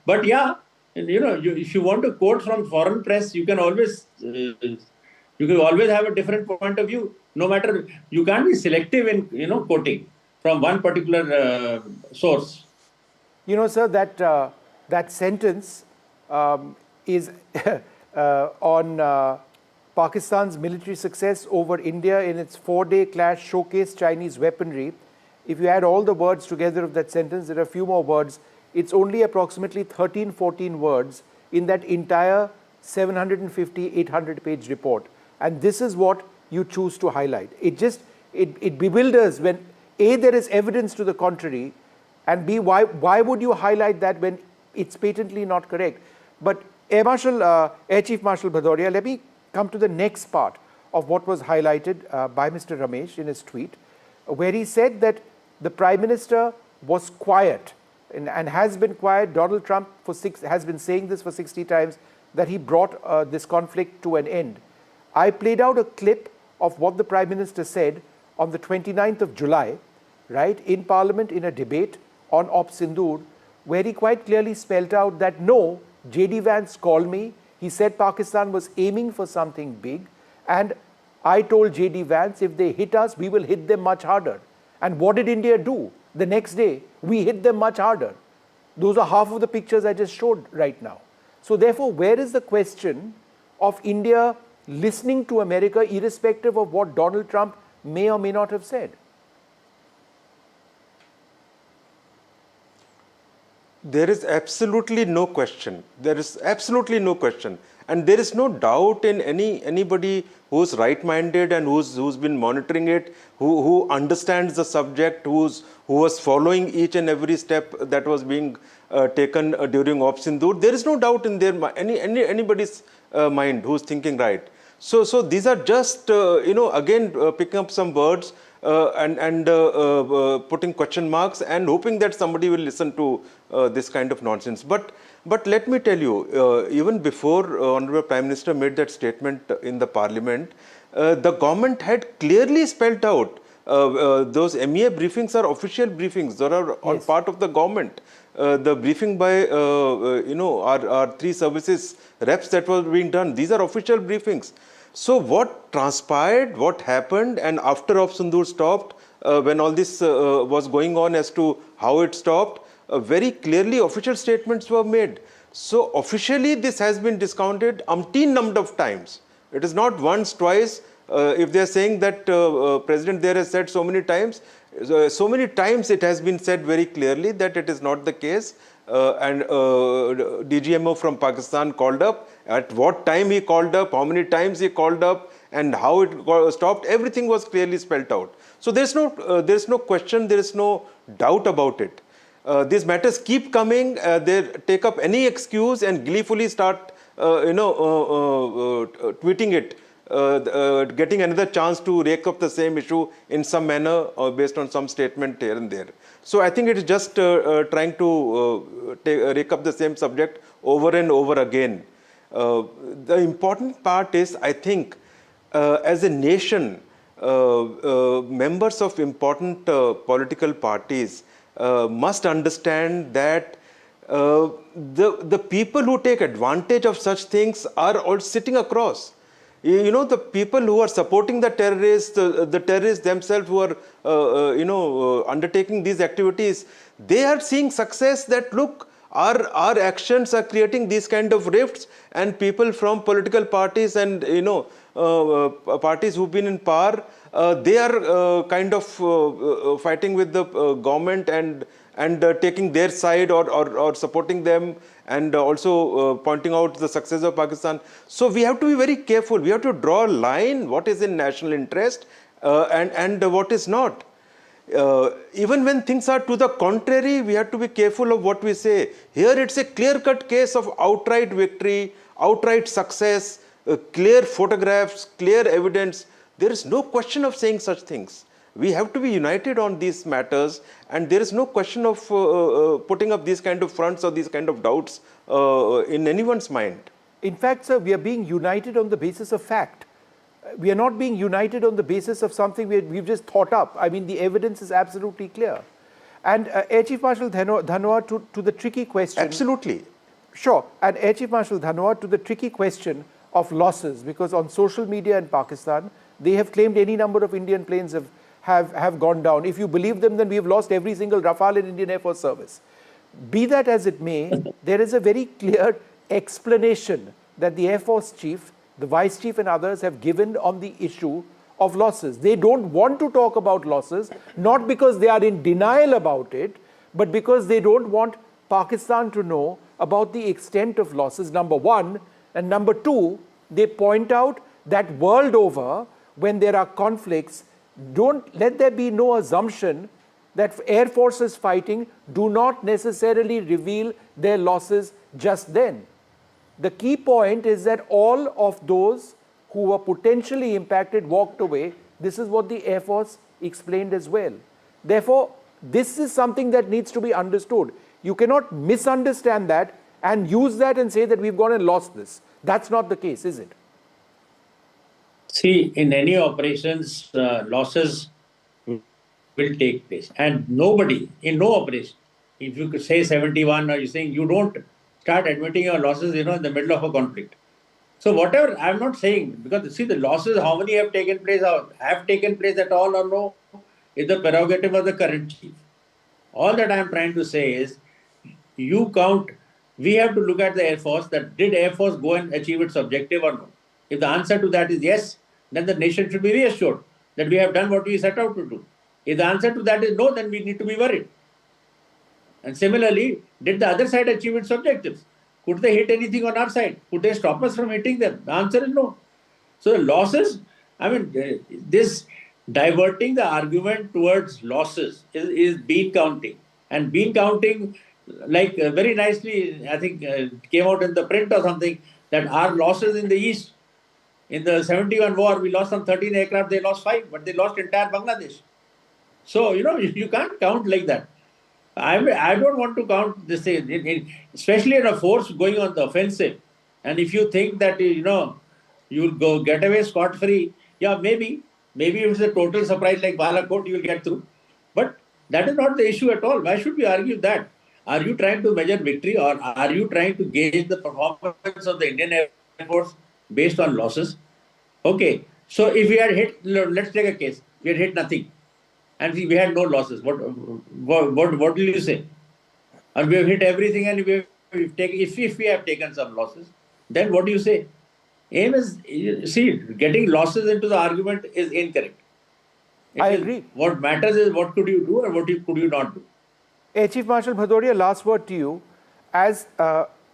But yeah, if you want to quote from foreign press, you can always have a different point of view. No matter, you can't be selective in, quoting from one particular source. Sir, that sentence is on Pakistan's military success over India in its 4-day clash showcased Chinese weaponry. If you add all the words together of that sentence, there are a few more words. It's only approximately 13-14 words in that entire 750-800 page report. And this is what you choose to highlight. It bewilders when A, there is evidence to the contrary, and B, why would you highlight that when it's patently not correct? But Air Chief Marshal Bhadoria, let me come to the next part of what was highlighted by Mr. Ramesh in his tweet, where he said that the Prime Minister was quiet and has been quiet. Donald Trump has been saying this for 60 times, that he brought this conflict to an end. I played out a clip of what the Prime Minister said on the 29th of July, right, in Parliament in a debate on Op Sindoor, where he quite clearly spelled out that no, J.D. Vance called me. He said Pakistan was aiming for something big. And I told J.D. Vance, if they hit us, we will hit them much harder. And what did India do? The next day, we hit them much harder. Those are half of the pictures I just showed right now. So therefore, where is the question of India listening to America irrespective of what Donald Trump may or may not have said? There is absolutely no question. There is absolutely no question. And there is no doubt in anybody who's right-minded and who's been monitoring it, who understands the subject, who was following each and every step that was being taken during Op Sindoor. There is no doubt in their anybody's mind who's thinking right. So these are just again picking up some words and putting question marks and hoping that somebody will listen to this kind of nonsense. But let me tell you, even before Honorable Prime Minister made that statement in the Parliament, the government had clearly spelled out those MEA briefings are official briefings. They are on part of the government. The briefing by our three services reps that was being done. These are official briefings. So what transpired, what happened, and after Op Sindoor stopped, when all this was going on as to how it stopped, very clearly official statements were made. So officially this has been discounted umpteen number of times. It is not once, twice. If they are saying that President there has said so many times it has been said very clearly that it is not the case. And DGMO from Pakistan called up. At what time he called up, how many times he called up, and how it stopped, everything was clearly spelled out. So there is no question, there is no doubt about it. These matters keep coming, they take up any excuse and gleefully start tweeting it, getting another chance to rake up the same issue in some manner or based on some statement here and there. So I think it is just trying to rake up the same subject over and over again. The important part is, I think, as a nation, members of important political parties must understand that the people who take advantage of such things are all sitting across. You know, the people who are supporting the terrorists, the terrorists themselves who are, undertaking these activities, they are seeing success that, look, our actions are creating these kind of rifts, and people from political parties and, parties who've been in power, they are kind of fighting with the government and taking their side or supporting them, and also pointing out the success of Pakistan. So we have to be very careful. We have to draw a line what is in national interest and what is not. Even when things are to the contrary, we have to be careful of what we say. Here it's a clear-cut case of outright victory, outright success, clear photographs, clear evidence. There is no question of saying such things. We have to be united on these matters, and there is no question of putting up these kind of fronts or these kind of doubts in anyone's mind. In fact, sir, we are being united on the basis of fact. We are not being united on the basis of something we've just thought up. I mean, the evidence is absolutely clear. And Air Chief Marshal Dhanwar, to the tricky question. Absolutely. Sure. And Air Chief Marshal Dhanwar, to the tricky question of losses, because on social media in Pakistan, they have claimed any number of Indian planes have gone down. If you believe them, then we have lost every single Rafale in Indian Air Force service. Be that as it may, there is a very clear explanation that the Air Force Chief, the Vice Chief and others have given on the issue of losses. They don't want to talk about losses, not because they are in denial about it, but because they don't want Pakistan to know about the extent of losses, number one. And number two, they point out that world over, when there are conflicts, don't let there be no assumption that air forces fighting do not necessarily reveal their losses just then. The key point is that all of those who were potentially impacted walked away. This is what the Air Force explained as well. Therefore, this is something that needs to be understood. You cannot misunderstand that and use that and say that we've gone and lost this. That's not the case, is it? See, in any operations, losses will take place. And nobody, in no operation, if you could say 71, or you're saying you don't start admitting your losses, in the middle of a conflict. So whatever, I'm not saying, because see the losses, how many have taken place, have taken place at all or no, is the prerogative of the current chief. All that I'm trying to say is, you count, we have to look at the Air Force, that did Air Force go and achieve its objective or no? If the answer to that is yes, then the nation should be reassured that we have done what we set out to do. If the answer to that is no, then we need to be worried. And similarly, did the other side achieve its objectives? Could they hit anything on our side? Could they stop us from hitting them? The answer is no. So the losses, this diverting the argument towards losses is bean counting. And bean counting, like very nicely, I think came out in the print or something, that our losses in the East, in the 71 war, we lost some 13 aircraft, they lost 5, but they lost entire Bangladesh. So, you can't count like that. I don't want to count this thing, especially in a force going on the offensive. And if you think that, you'll go get away scot-free, yeah, maybe if it's a total surprise like Balakot, you'll get through. But that is not the issue at all. Why should we argue that? Are you trying to measure victory, or are you trying to gauge the performance of the Indian Air Force based on losses? Okay, so if we had hit, let's take a case, we had hit nothing, and we had no losses. What will you say? Or we have hit everything, and if we have taken some losses, then what do you say? Aim is, getting losses into the argument is incorrect. I agree. What matters is what could you do or what could you not do. Air Chief Marshal Bhadoria, last word to you. As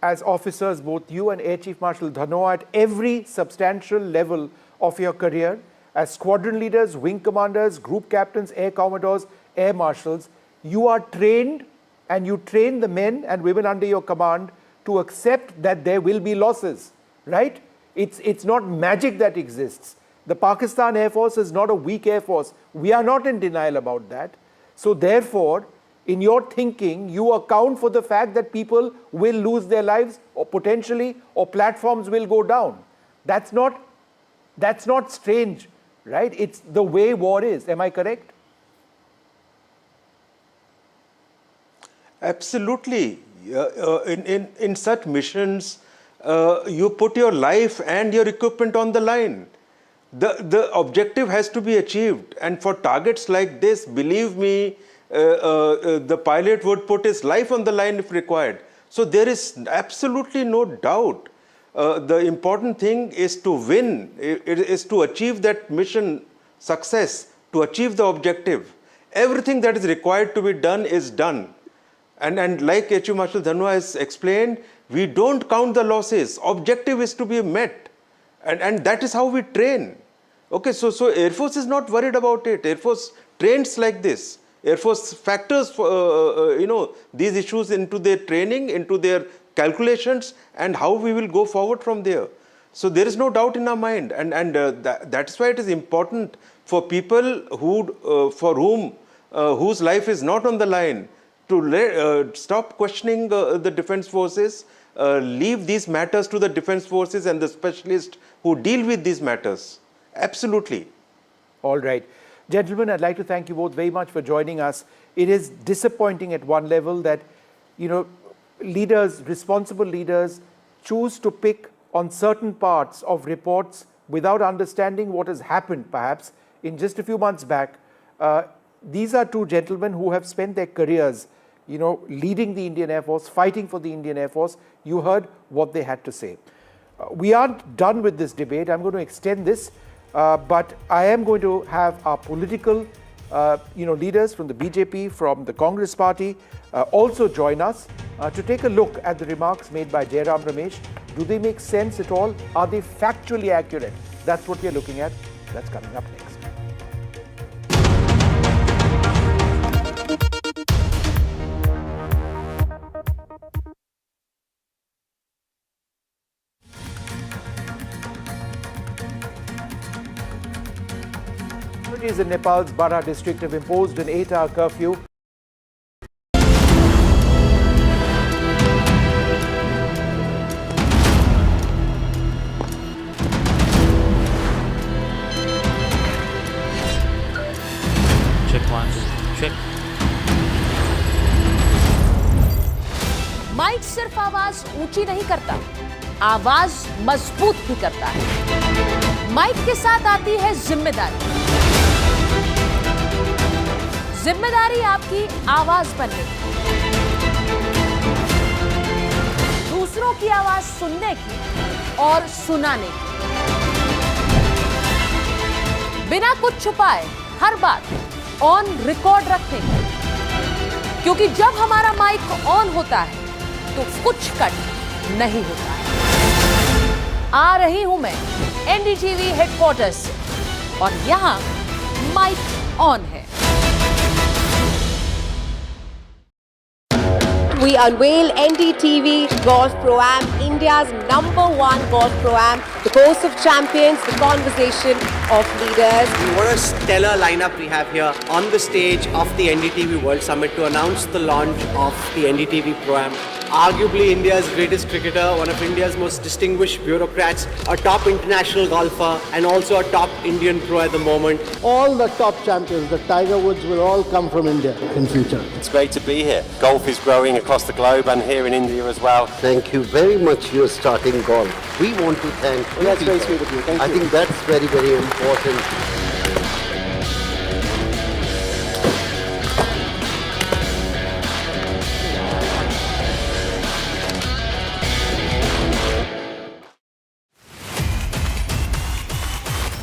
officers, both you and Air Chief Marshal Dhanoa, at every substantial level of your career, as squadron leaders, wing commanders, group captains, air commodores, air marshals, you are trained, and you train the men and women under your command to accept that there will be losses, right? It's not magic that exists. The Pakistan Air Force is not a weak Air Force. We are not in denial about that. So therefore, in your thinking, you account for the fact that people will lose their lives, or potentially, or platforms will go down. That's not strange, right? It's the way war is. Am I correct? Absolutely. In such missions, you put your life and your equipment on the line. The objective has to be achieved, and for targets like this, believe me, the pilot would put his life on the line if required. So there is absolutely no doubt. The important thing is to win, it is to achieve that mission success, to achieve the objective. Everything that is required to be done is done. And like Chief Marshal Dhanoa has explained, we don't count the losses. Objective is to be met. And that is how we train. Okay, so Air Force is not worried about it. Air Force trains like this. Air Force factors, these issues into their training, into their calculations, and how we will go forward from there. So there is no doubt in our mind, and that's why it is important for people whose life is not on the line to stop questioning the defense forces, leave these matters to the defense forces and the specialists who deal with these matters. Absolutely. All right. Gentlemen, I'd like to thank you both very much for joining us. It is disappointing at one level that, leaders, responsible leaders, choose to pick on certain parts of reports without understanding what has happened, perhaps, in just a few months back. These are two gentlemen who have spent their careers, leading the Indian Air Force, fighting for the Indian Air Force. You heard what they had to say. We aren't done with this debate. I'm going to extend this. But I am going to have our political, leaders from the BJP, from the Congress party, also join us to take a look at the remarks made by Jairam Ramesh. Do they make sense at all? Are they factually accurate? That's what we're looking at. That's coming up next. Authorities in Nepal's Bara district have imposed an 8-hour curfew. Check one, check. Mic सिर्फ आवाज ऊंची नहीं करता, आवाज मजबूत भी करता है। माइक के साथ आती है जिम्मेदारी। जिम्मेदारी आपकी आवाज बनने की, दूसरों की आवाज सुनने की और सुनाने की। बिना कुछ छुपाए हर बात ऑन रिकॉर्ड रखने की, क्योंकि जब हमारा माइक ऑन होता है तो कुछ कट नहीं होता है। आ रही हूं मैं एनडीटीवी हेडक्वार्टर्स से और यहां माइक ऑन है। We unveil NDTV Golf Pro-Am, India's #1 golf Pro-Am, the course of champions, the conversation of leaders. What a stellar lineup we have here on the stage of the NDTV World Summit to announce the launch of the NDTV Pro-Am. Arguably India's greatest cricketer, one of India's most distinguished bureaucrats, a top international golfer and also a top Indian pro at the moment. All the top champions, the Tiger Woods, will all come from India in future. It's great to be here. Golf is growing across the globe and here in India as well. Thank you very much. You're starting golf. We want to thank you. That's very sweet of you. Thank you. I think that's very, very important.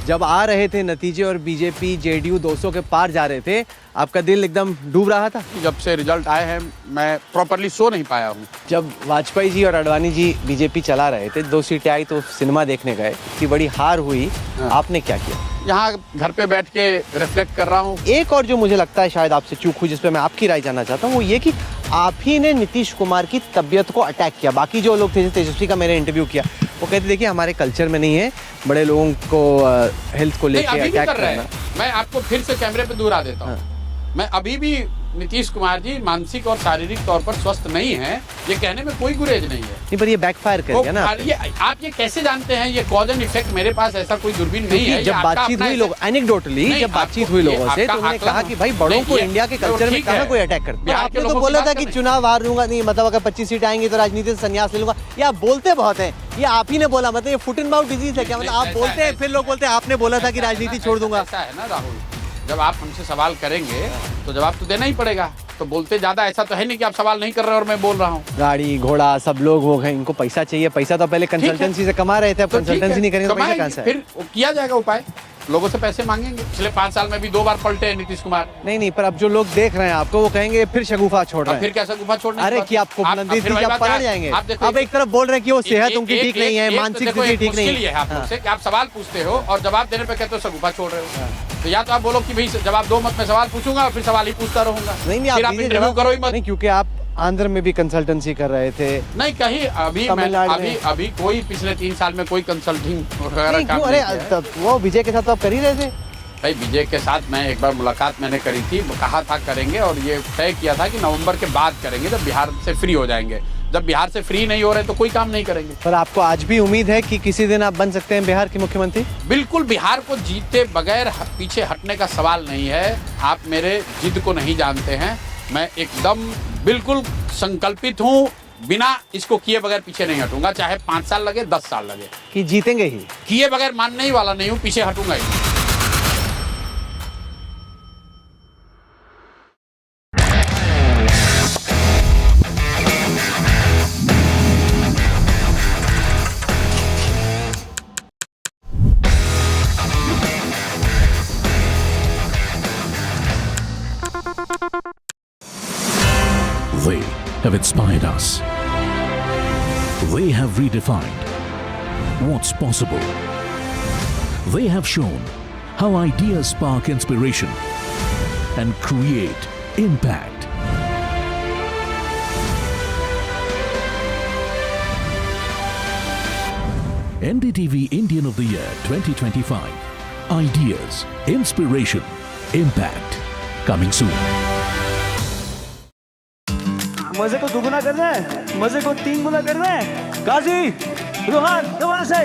जब आ रहे थे नतीजे और BJP JDU 200 के पार जा रहे थे, आपका दिल एकदम डूब रहा था? जब से रिजल्ट आए हैं मैं प्रॉपर्ली सो नहीं पाया हूँ। जब वाजपेयी जी और अडवाणी जी बीजेपी चला रहे थे, 2 सीटें आई तो सिनेमा देखने गए, इतनी बड़ी हार हुई, आपने क्या किया? यहाँ घर पे बैठ के रिफ्लेक्ट कर रहा हूँ। एक और जो मुझे लगता है शायद आपसे चूक हुई, जिस पे मैं आपकी राय जानना चाहता हूँ, वो ये कि आप ही ने नीतीश कुमार की तबीयत को अटैक किया। बाकी जो लोग थे, तेजस्वी का मैंने इंटरव्यू किया, वो कहते देखिए हमारे कल्चर में नहीं है बड़े लोगों को हेल्थ को लेकर अटैक करना। मैं आपको फिर से कैमरे पे दूर आ देता हूँ। मैं अभी भी नीतीश कुमार जी मानसिक और शारीरिक तौर पर स्वस्थ नहीं है, ये कहने में कोई गुरेज नहीं है। नहीं, पर ये बैकफायर कर गया ना। आप ये कैसे जानते हैं? ये कॉज एंड इफेक्ट मेरे पास ऐसा कोई दूरबीन नहीं है। जब बातचीत हुई लोग एनेक्डोटली जब बातचीत हुई लोगों से, तो उन्होंने कहा कि भाई बड़ों को इंडिया के कल्चर में कहाँ कोई अटैक करता है। आपने तो बोला था कि चुनाव हार लूंगा, नहीं मतलब अगर 25 सीट आएंगी तो राजनीति से संन्यास ले लूंगा। ये आप बोलते बहुत हैं, ये आप ही ने बोला, मतलब ये फुट एंड माउथ डिजीज है क्या? मतलब आप बोलते हैं फिर लोग बोलते हैं आपने बोला था कि राजनीति छोड़ दूंगा। ऐसा है ना राहुल, जब आप हमसे सवाल करेंगे तो जवाब तो देना ही पड़ेगा। तो बोलते ज्यादा ऐसा तो है नहीं कि आप सवाल नहीं कर रहे और मैं बोल रहा हूँ। गाड़ी घोड़ा सब लोग वो हैं, इनको पैसा चाहिए। पैसा तो पहले कंसल्टेंसी से कमा रहे थे, अब कंसल्टेंसी नहीं करेंगे तो पैसा कहाँ से? फिर किया जाएगा उपाय, लोगों से पैसे मांगेंगे। पिछले 5 साल में भी 2 बार पलटे हैं नीतीश कुमार। नहीं, पर अब जो लोग देख रहे हैं आपको, वो कहेंगे फिर शगुफा छोड़ रहे हैं। फिर क्या शगुफा छोड़ना? अरे कि आपको बुलंदी थी, आप पलट जाएंगे। अब एक तरफ बोल रहे हैं कि वो सेहत उनकी ठीक नहीं है, मानसिक स्थिति ठीक नहीं है। आप लोगों से आप सवाल पूछते हो और जवाब देने पे कहते हो शगुफा छोड़ रहे हो। तो या तो आप बोलो कि भाई जवाब दो मत, मैं सवाल पूछूंगा और फिर सवाल ही पूछता रहूंगा। नहीं, आप इंटरव्यू करो ही मत। नहीं, क्योंकि आप आंध्र में भी कंसल्टेंसी कर रहे थे। नहीं, कहीं अभी कोई पिछले 3 साल में कोई कंसल्टिंग वगैरह काम नहीं किया। वो विजय के साथ तो आप कर ही रहे थे। भाई विजय के साथ मैं एक बार मुलाकात मैंने करी थी, कहा था करेंगे और ये तय किया था कि नवंबर के बाद करेंगे, जब बिहार से फ्री हो जाएंगे। जब बिहार से फ्री नहीं हो रहे तो कोई काम नहीं करेंगे। पर आपको आज भी उम्मीद है कि किसी दिन आप बन सकते हैं बिहार के मुख्यमंत्री? बिल्कुल, बिहार को जीते बगैर पीछे हटने का सवाल नहीं है। आप मेरे जिद को नहीं जानते हैं, मैं एकदम बिल्कुल संकल्पित हूँ, बिना इसको किए बगैर पीछे नहीं हटूंगा, चाहे 5 साल लगे 10 साल लगे। कि जीतेंगे ही? किए बगैर मानने ही वाला नहीं हूँ, पीछे हटूंगा ही। They have inspired us. They have redefined what's possible. They have shown how ideas spark inspiration and create impact. NDTV Indian of the Year 2025. Ideas, inspiration, impact. Coming soon. मजे को दुगुना करना है, मजे को 3 गुना करना है। काजी, रोहन, दोबारा से।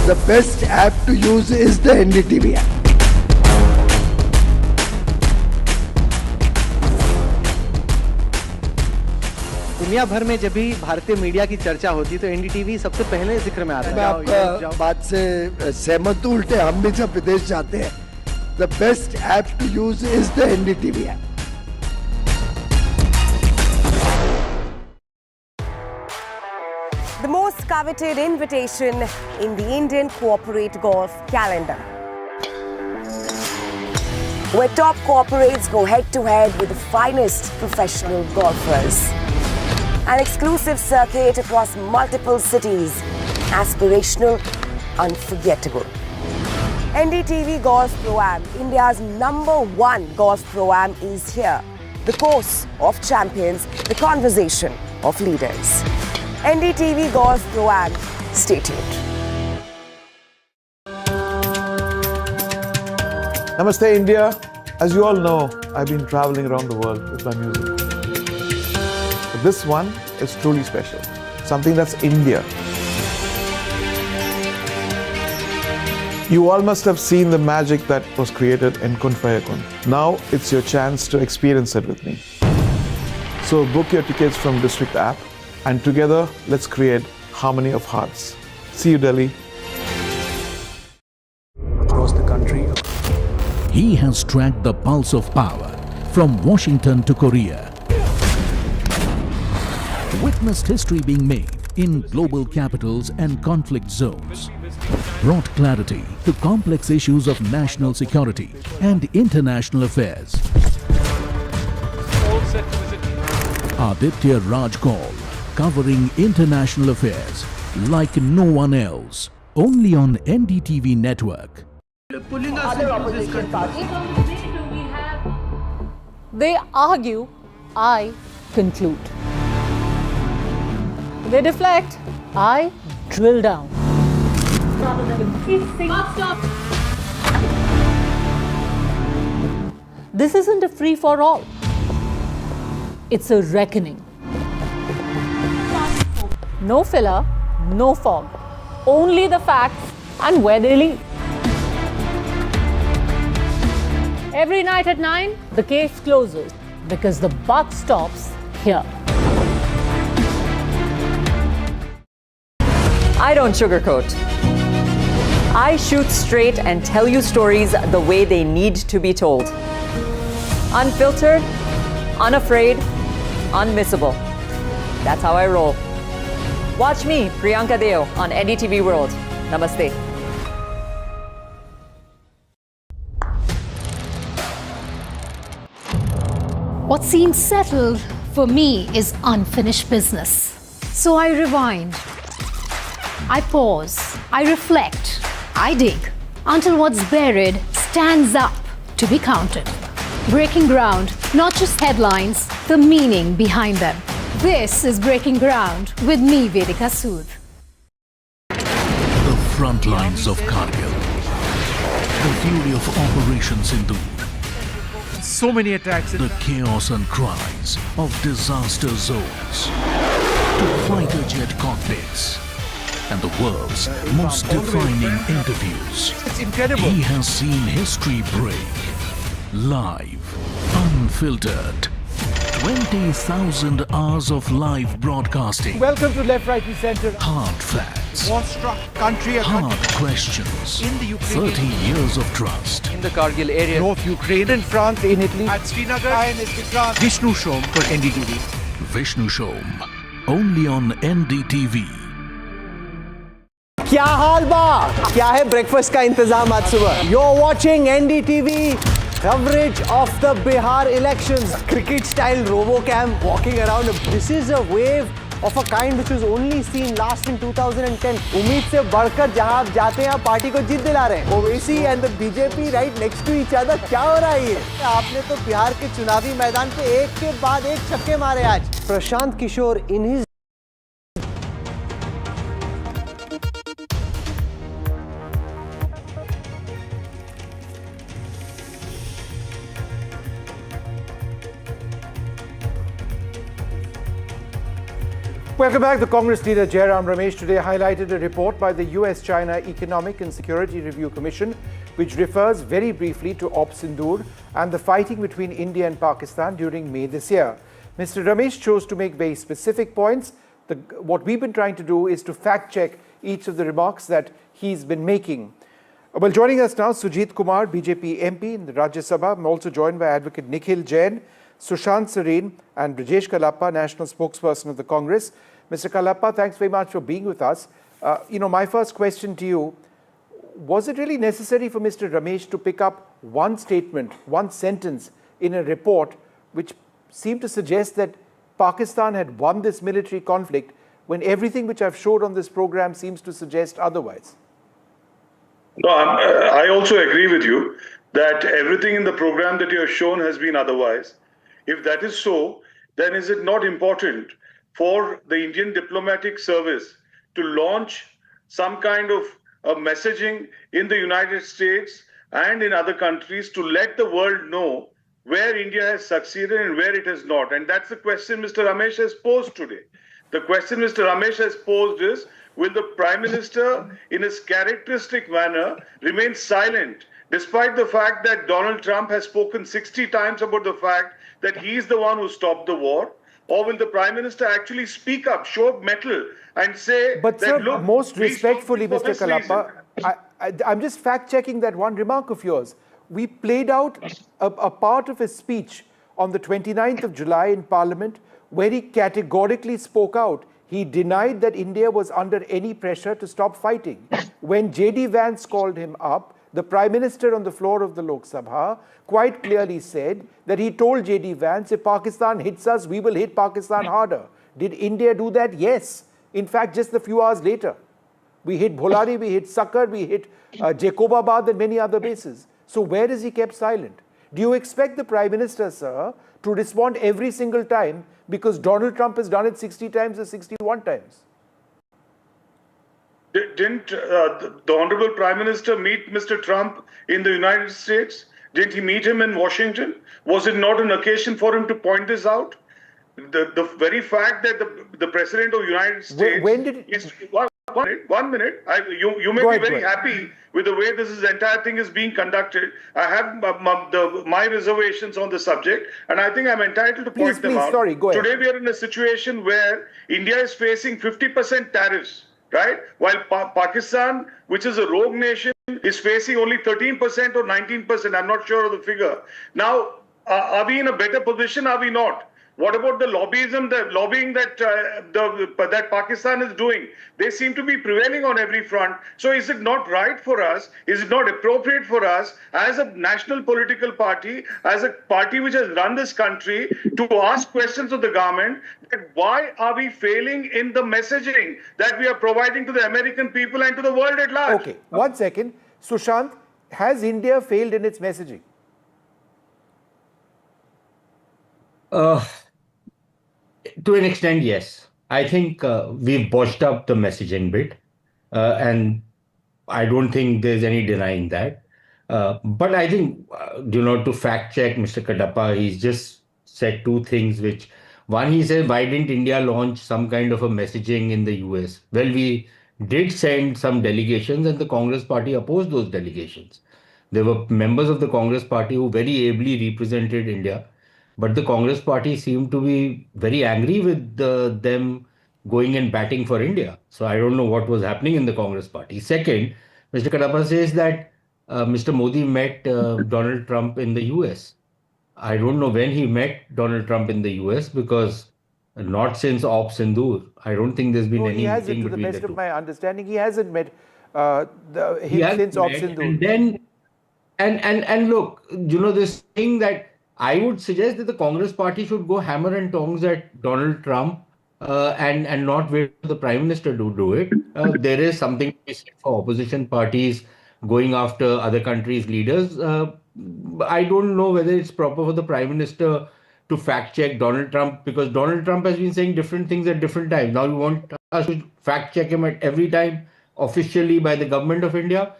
the best app to use is the NDTV app. दुनिया भर में जब भी भारतीय मीडिया की चर्चा होती है तो एनडीटीवी सबसे पहले जिक्र में आता है। मैं आपका बात से सहमत हूं, उल्टे हम भी जब विदेश जाते हैं, the best app to use is the NDTV app. The most coveted invitation in the Indian corporate golf calendar, where top corporates go head-to-head with the finest professional golfers. An exclusive circuit across multiple cities, aspirational, unforgettable. NDTV Golf Pro-Am, India's #1 golf Pro-Am, is here. The course of champions, the conversation of leaders. NDTV Golf Pro-Am, stay tuned. Namaste, India. As you all know, I've been traveling around the world with my music. But this one is truly special. Something that's India. You all must have seen the magic that was created in Kun Faya Kun. Now it's your chance to experience it with me. So book your tickets from District app, and together let's create harmony of hearts. See you, Delhi. Across the country, he has tracked the pulse of power from Washington to Korea. Witnessed history being made in global capitals and conflict zones. Brought clarity to complex issues of national security and international affairs. Aditya Raj Kaul, covering international affairs like no one else. Only on NDTV network. They argue, I conclude. They deflect, I drill down. This isn't a free-for-all. It's a reckoning. No filler, no fog. Only the facts and where they lead. Every night at 9, the case closes because the buck stops here. I don't sugarcoat. I shoot straight and tell you stories the way they need to be told. Unfiltered, unafraid, unmissable. That's how I roll. Watch me, Priyanka Deo, on NDTV World. Namaste. What seems settled for me is unfinished business. So I rewind. I pause, I reflect, I dig until what's buried stands up to be counted. Breaking ground, not just headlines, the meaning behind them. This is Breaking Ground with me, Vedika Sood. The front lines of Kargil. The fury of Operation Sindhu. So many attacks. The chaos and cries of disaster zones. To fighter jet cockpits. And the world's most defining interviews. It's incredible. He has seen history break. Live, unfiltered. 20,000 hours of live broadcasting. Welcome to Left, Right and Centre. Hard facts. War-struck country. Hard questions. In the Ukraine. 30 years of trust. In the Kargil area. North Ukraine. In France. In Italy. At Srinagar. Vishnu Shom for NDTV. Vishnu Shom. Only on NDTV. क्या हाल बा? क्या है breakfast का इंतजाम आज सुबह? You're watching NDTV coverage of the Bihar elections. Cricket style RoboCam walking around. This is a wave of a kind which was only seen last in 2010. उम्मीद से बढ़कर जहां आप जाते हैं आप पार्टी को जीत दिला रहे हैं. Owaisi and the BJP right next to each other. क्या हो रहा है ये? आपने तो बिहार के चुनावी मैदान पे एक के बाद एक छक्के मारे आज. Prashant Kishor in his Welcome back. The Congress leader Jairam Ramesh today highlighted a report by the US-China Economic and Security Review Commission, which refers very briefly to Op Sindoor and the fighting between India and Pakistan during May this year. Mr. Ramesh chose to make very specific points. What we've been trying to do is to fact-check each of the remarks that he's been making. Well, joining us now, Sujit Kumar, BJP MP in the Rajya Sabha. I'm also joined by Advocate Nikhil Jain, Sushant Sareen and Brajesh Kalappa, National Spokesperson of the Congress. Mr. Kalappa, thanks very much for being with us. My first question to you, was it really necessary for Mr. Ramesh to pick up one statement, one sentence in a report which seemed to suggest that Pakistan had won this military conflict when everything which I've showed on this program seems to suggest otherwise? No, I also agree with you that everything in the program that you have shown has been otherwise. If that is so, then is it not important for the Indian diplomatic service to launch some kind of messaging in the United States and in other countries to let the world know where India has succeeded and where it has not? And that's the question Mr. Ramesh has posed today. The question Mr. Ramesh has posed is, will the Prime Minister, in his characteristic manner, remain silent, despite the fact that Donald Trump has spoken 60 times about the fact that he is the one who stopped the war? Or will the Prime Minister actually speak up, show up mettle, and say but that, sir, look, most respectfully, Mr. Kalappa, reason. I'm just fact-checking that one remark of yours. We played out a part of his speech on the 29th of July in Parliament where he categorically spoke out. He denied that India was under any pressure to stop fighting. When J.D. Vance called him up, the Prime Minister on the floor of the Lok Sabha quite clearly said that he told J.D. Vance, if Pakistan hits us, we will hit Pakistan harder. Did India do that? Yes. In fact, just a few hours later, we hit Bholari, we hit Sakar, we hit Jacobabad and many other bases. So where is he kept silent? Do you expect the Prime Minister, sir, to respond every single time because Donald Trump has done it 60 times or 61 times? Didn't the Honorable Prime Minister meet Mr. Trump in the United States? Did he meet him in Washington? Was it not an occasion for him to point this out? The very fact that the President of the United States... When did it... One minute. You may be very happy with the way this entire thing is being conducted. I have my reservations on the subject, and I think I'm entitled to point them out. Sorry, go ahead. Today we are in a situation where India is facing 50% tariffs, right? While Pakistan, which is a rogue nation, is facing only 13% or 19%. I'm not sure of the figure. Now, are we in a better position? Are we not? What about the lobbying that Pakistan is doing? They seem to be prevailing on every front. So is it not right for us? Is it not appropriate for us as a national political party, as a party which has run this country, to ask questions of the government that why are we failing in the messaging that we are providing to the American people and to the world at large? Okay, 1 second. Sushant, has India failed in its messaging? To an extent, yes. I think we've botched up the messaging bit, and I don't think there's any denying that. But I think, to fact check Mr. Kadapa, he's just said two things which, one, he said, why didn't India launch some kind of a messaging in the US? Well, we did send some delegations and the Congress party opposed those delegations. There were members of the Congress party who very ably represented India. But the Congress party seemed to be very angry with them going and batting for India. So I don't know what was happening in the Congress party. Second, Mr. Kadapa says that Mr. Modi met Donald Trump in the US. I don't know when he met Donald Trump in the US because not since Op Sindoor. I don't think there's been anything between the two. To the best of my understanding, he hasn't met him since Op Sindoor. And look, this thing that I would suggest that the Congress party should go hammer and tongs at Donald Trump and not wait for the Prime Minister to do it. There is something to be said for opposition parties going after other countries' leaders. I don't know whether it's proper for the Prime Minister to fact check Donald Trump because Donald Trump has been saying different things at different times. Now you want us to fact check him at every time officially by the government of India?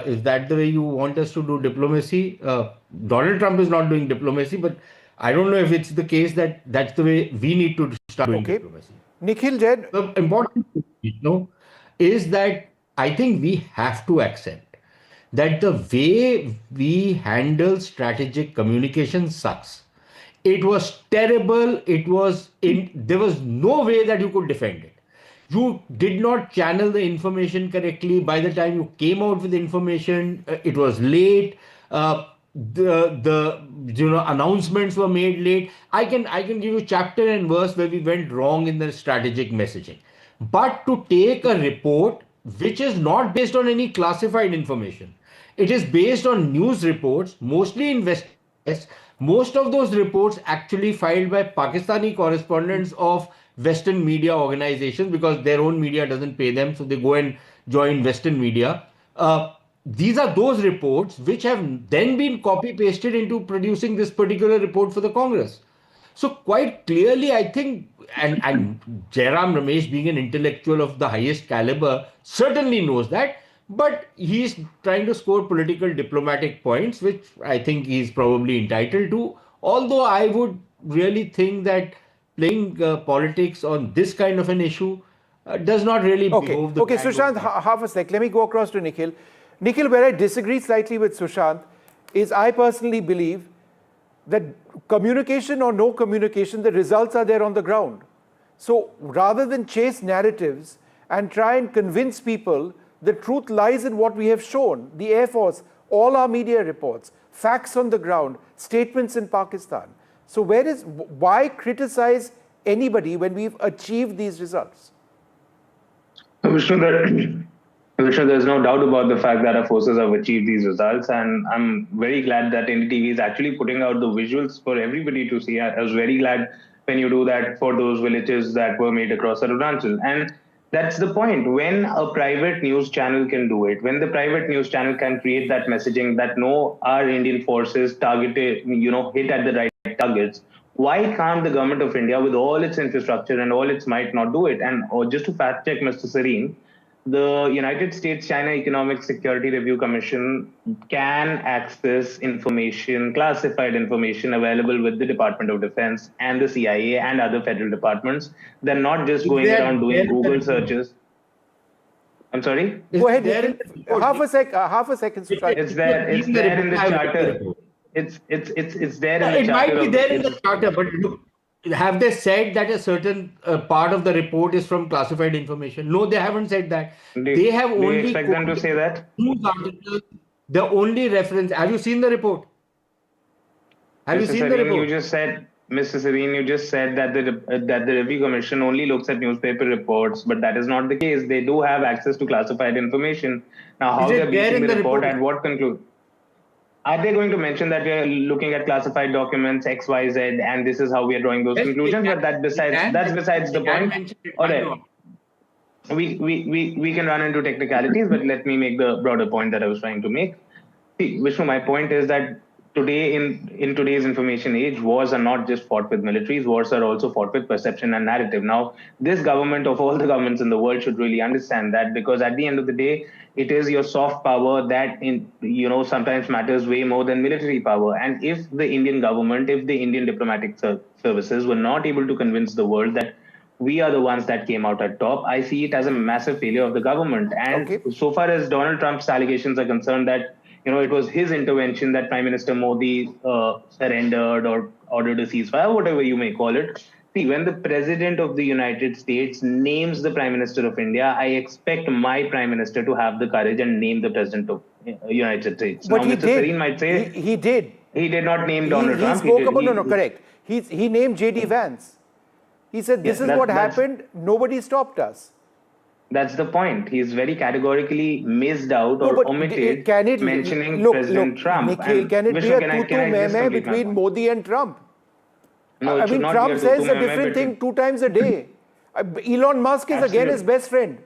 Is that the way you want us to do diplomacy? Donald Trump is not doing diplomacy, but I don't know if it's the case that that's the way we need to start doing diplomacy. Nikhil Jain. The important thing, is that I think we have to accept that the way we handle strategic communication sucks. It was terrible. There was no way that you could defend it. You did not channel the information correctly. By the time you came out with information, it was late. The announcements were made late. I can give you chapter and verse where we went wrong in the strategic messaging. But to take a report which is not based on any classified information, it is based on news reports, mostly in West. Most of those reports actually filed by Pakistani correspondents of Western media organizations because their own media doesn't pay them, so they go and join Western media. These are those reports which have then been copy-pasted into producing this particular report for the Congress. So quite clearly, I think, and Jairam Ramesh, being an intellectual of the highest caliber, certainly knows that, but he's trying to score political diplomatic points, which I think he's probably entitled to. Although I would really think that playing politics on this kind of an issue does not really behove the Okay, Sushant, half a sec. Let me go across to Nikhil. Nikhil, where I disagree slightly with Sushant is I personally believe that communication or no communication, the results are there on the ground. So rather than chase narratives and try and convince people, the truth lies in what we have shown. The Air Force, all our media reports, facts on the ground, statements in Pakistan. So why criticize anybody when we've achieved these results? Vishnu, there's no doubt about the fact that our forces have achieved these results, and I'm very glad that NDTV is actually putting out the visuals for everybody to see. I was very glad when you do that for those villages that were made across Arunachal. And that's the point. When a private news channel can do it, when the private news channel can create that messaging that no, our Indian forces targeted, hit at the right targets, why can't the government of India, with all its infrastructure and all its might, not do it? And just to fact check Mr. Serene, the United States-China Economic Security Review Commission can access information, classified information available with the Department of Defense and the CIA and other federal departments. They're not just going around doing Google searches. I'm sorry? Go ahead. Half a second. It's there in the charter. It's there in the charter. It might be there in the charter, but look, have they said that a certain part of the report is from classified information? No, they haven't said that. They have only. Do you expect them to say that? News articles. The only reference. Have you seen the report? Have you seen the report? Mr. Serene, you just said that the Review Commission only looks at newspaper reports, but that is not the case. They do have access to classified information. Now, how they're basing the report, at what conclusion? Are they going to mention that we are looking at classified documents X, Y, Z, and this is how we are drawing those conclusions? But that's besides the point. All right. We can run into technicalities, but let me make the broader point that I was trying to make. See, Vishnu, my point is that today, in today's information age, wars are not just fought with militaries. Wars are also fought with perception and narrative. Now, this government of all the governments in the world should really understand that, because at the end of the day, it is your soft power that sometimes matters way more than military power. And if the Indian government, if the Indian diplomatic services were not able to convince the world that we are the ones that came out at top, I see it as a massive failure of the government. And so far as Donald Trump's allegations are concerned that it was his intervention that Prime Minister Modi surrendered or ordered a ceasefire, whatever you may call it. See, when the President of the United States names the Prime Minister of India, I expect my Prime Minister to have the courage and name the President of the United States. But now, Mr. Serene might say he did. He did not name Donald Trump. Correct. He named J.D. Vance. He said, this is what happened. Nobody stopped us. That's the point. He's very categorically missed out or omitted mentioning President Trump. Nikhil, can it be a tutu-meh between Modi and Trump? No, I mean, Trump says a different thing 2 times a day. Elon Musk is again his best friend.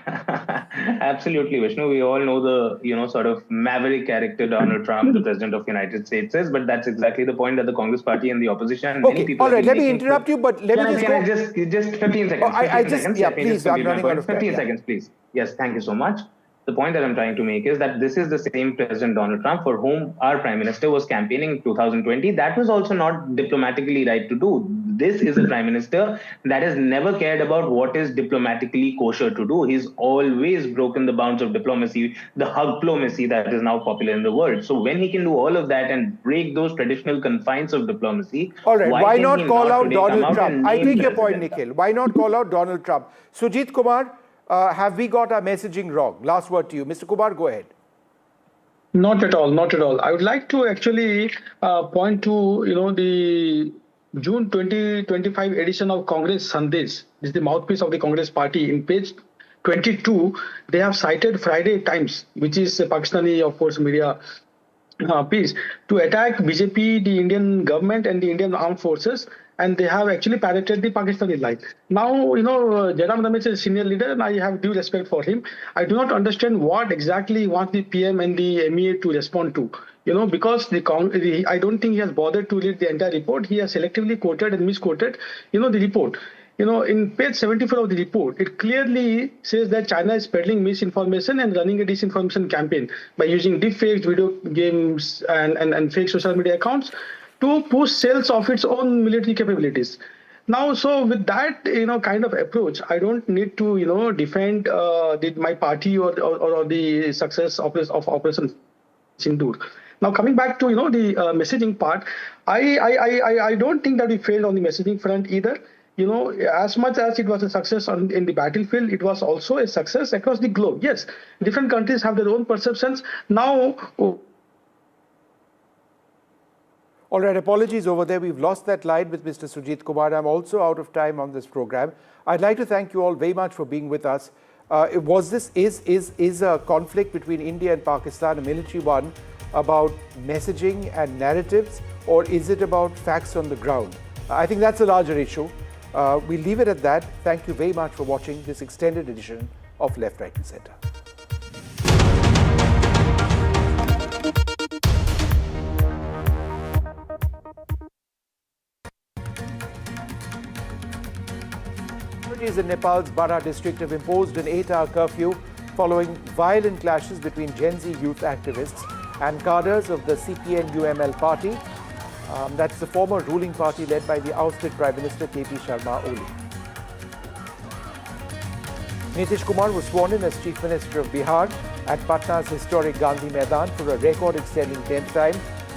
Absolutely, Vishnu. We all know the sort of maverick character Donald Trump, the President of the United States, is. But that's exactly the point that the Congress Party and the opposition and many people. All right. Let me interrupt you, but let me just 15 seconds. Please. I'm running out of time. 15 seconds, please. Yes, thank you so much. The point that I'm trying to make is that this is the same President Donald Trump for whom our Prime Minister was campaigning in 2020. That was also not diplomatically right to do. This is a prime minister that has never cared about what is diplomatically kosher to do. He's always broken the bounds of diplomacy, the hugplomacy that is now popular in the world. So when he can do all of that and break those traditional confines of diplomacy, all right, why not call out today Donald Trump? I take your point, President? Nikhil. Why not call out Donald Trump? Sujit Kumar, have we got our messaging wrong? Last word to you. Mr. Kumar, go ahead. Not at all, not at all. I would like to actually point to, the June 2025 edition of Congress Sandesh. This is the mouthpiece of the Congress party. In page 22, they have cited Friday Times, which is a Pakistani, of course, media piece, to attack BJP, the Indian government and the Indian armed forces. And they have actually parroted the Pakistani line. Now, Jairam Ramesh is a senior leader and I have due respect for him. I do not understand what exactly wants the PM and the MEA to respond to. Because I don't think he has bothered to read the entire report. He has selectively quoted and misquoted, the report. In page 74 of the report, it clearly says that China is peddling misinformation and running a disinformation campaign by using deepfakes, video games, and fake social media accounts to push sales of its own military capabilities. Now, so with that, kind of approach, I don't need to, defend my party or the success of Operation Sindoor. Now, coming back to, the messaging part, I don't think that we failed on the messaging front either. As much as it was a success in the battlefield, it was also a success across the globe. Yes, different countries have their own perceptions. Now, all right, apologies over there. We've lost that line with Mr. Sujit Kumar. I'm also out of time on this program. I'd like to thank you all very much for being with us. Is a conflict between India and Pakistan a military one about messaging and narratives, or is it about facts on the ground? I think that's a larger issue. We'll leave it at that. Thank you very much for watching this extended edition of Left, Right and Centre. Authorities in Nepal's Bara district have imposed an 8-hour curfew following violent clashes between Gen Z youth activists and cadres of the CPN-UML party. That's the former ruling party led by the ousted Prime Minister KP Sharma Oli. Nitish Kumar was sworn in as Chief Minister of Bihar at Patna's historic Gandhi Maidan for a record-extending 10th time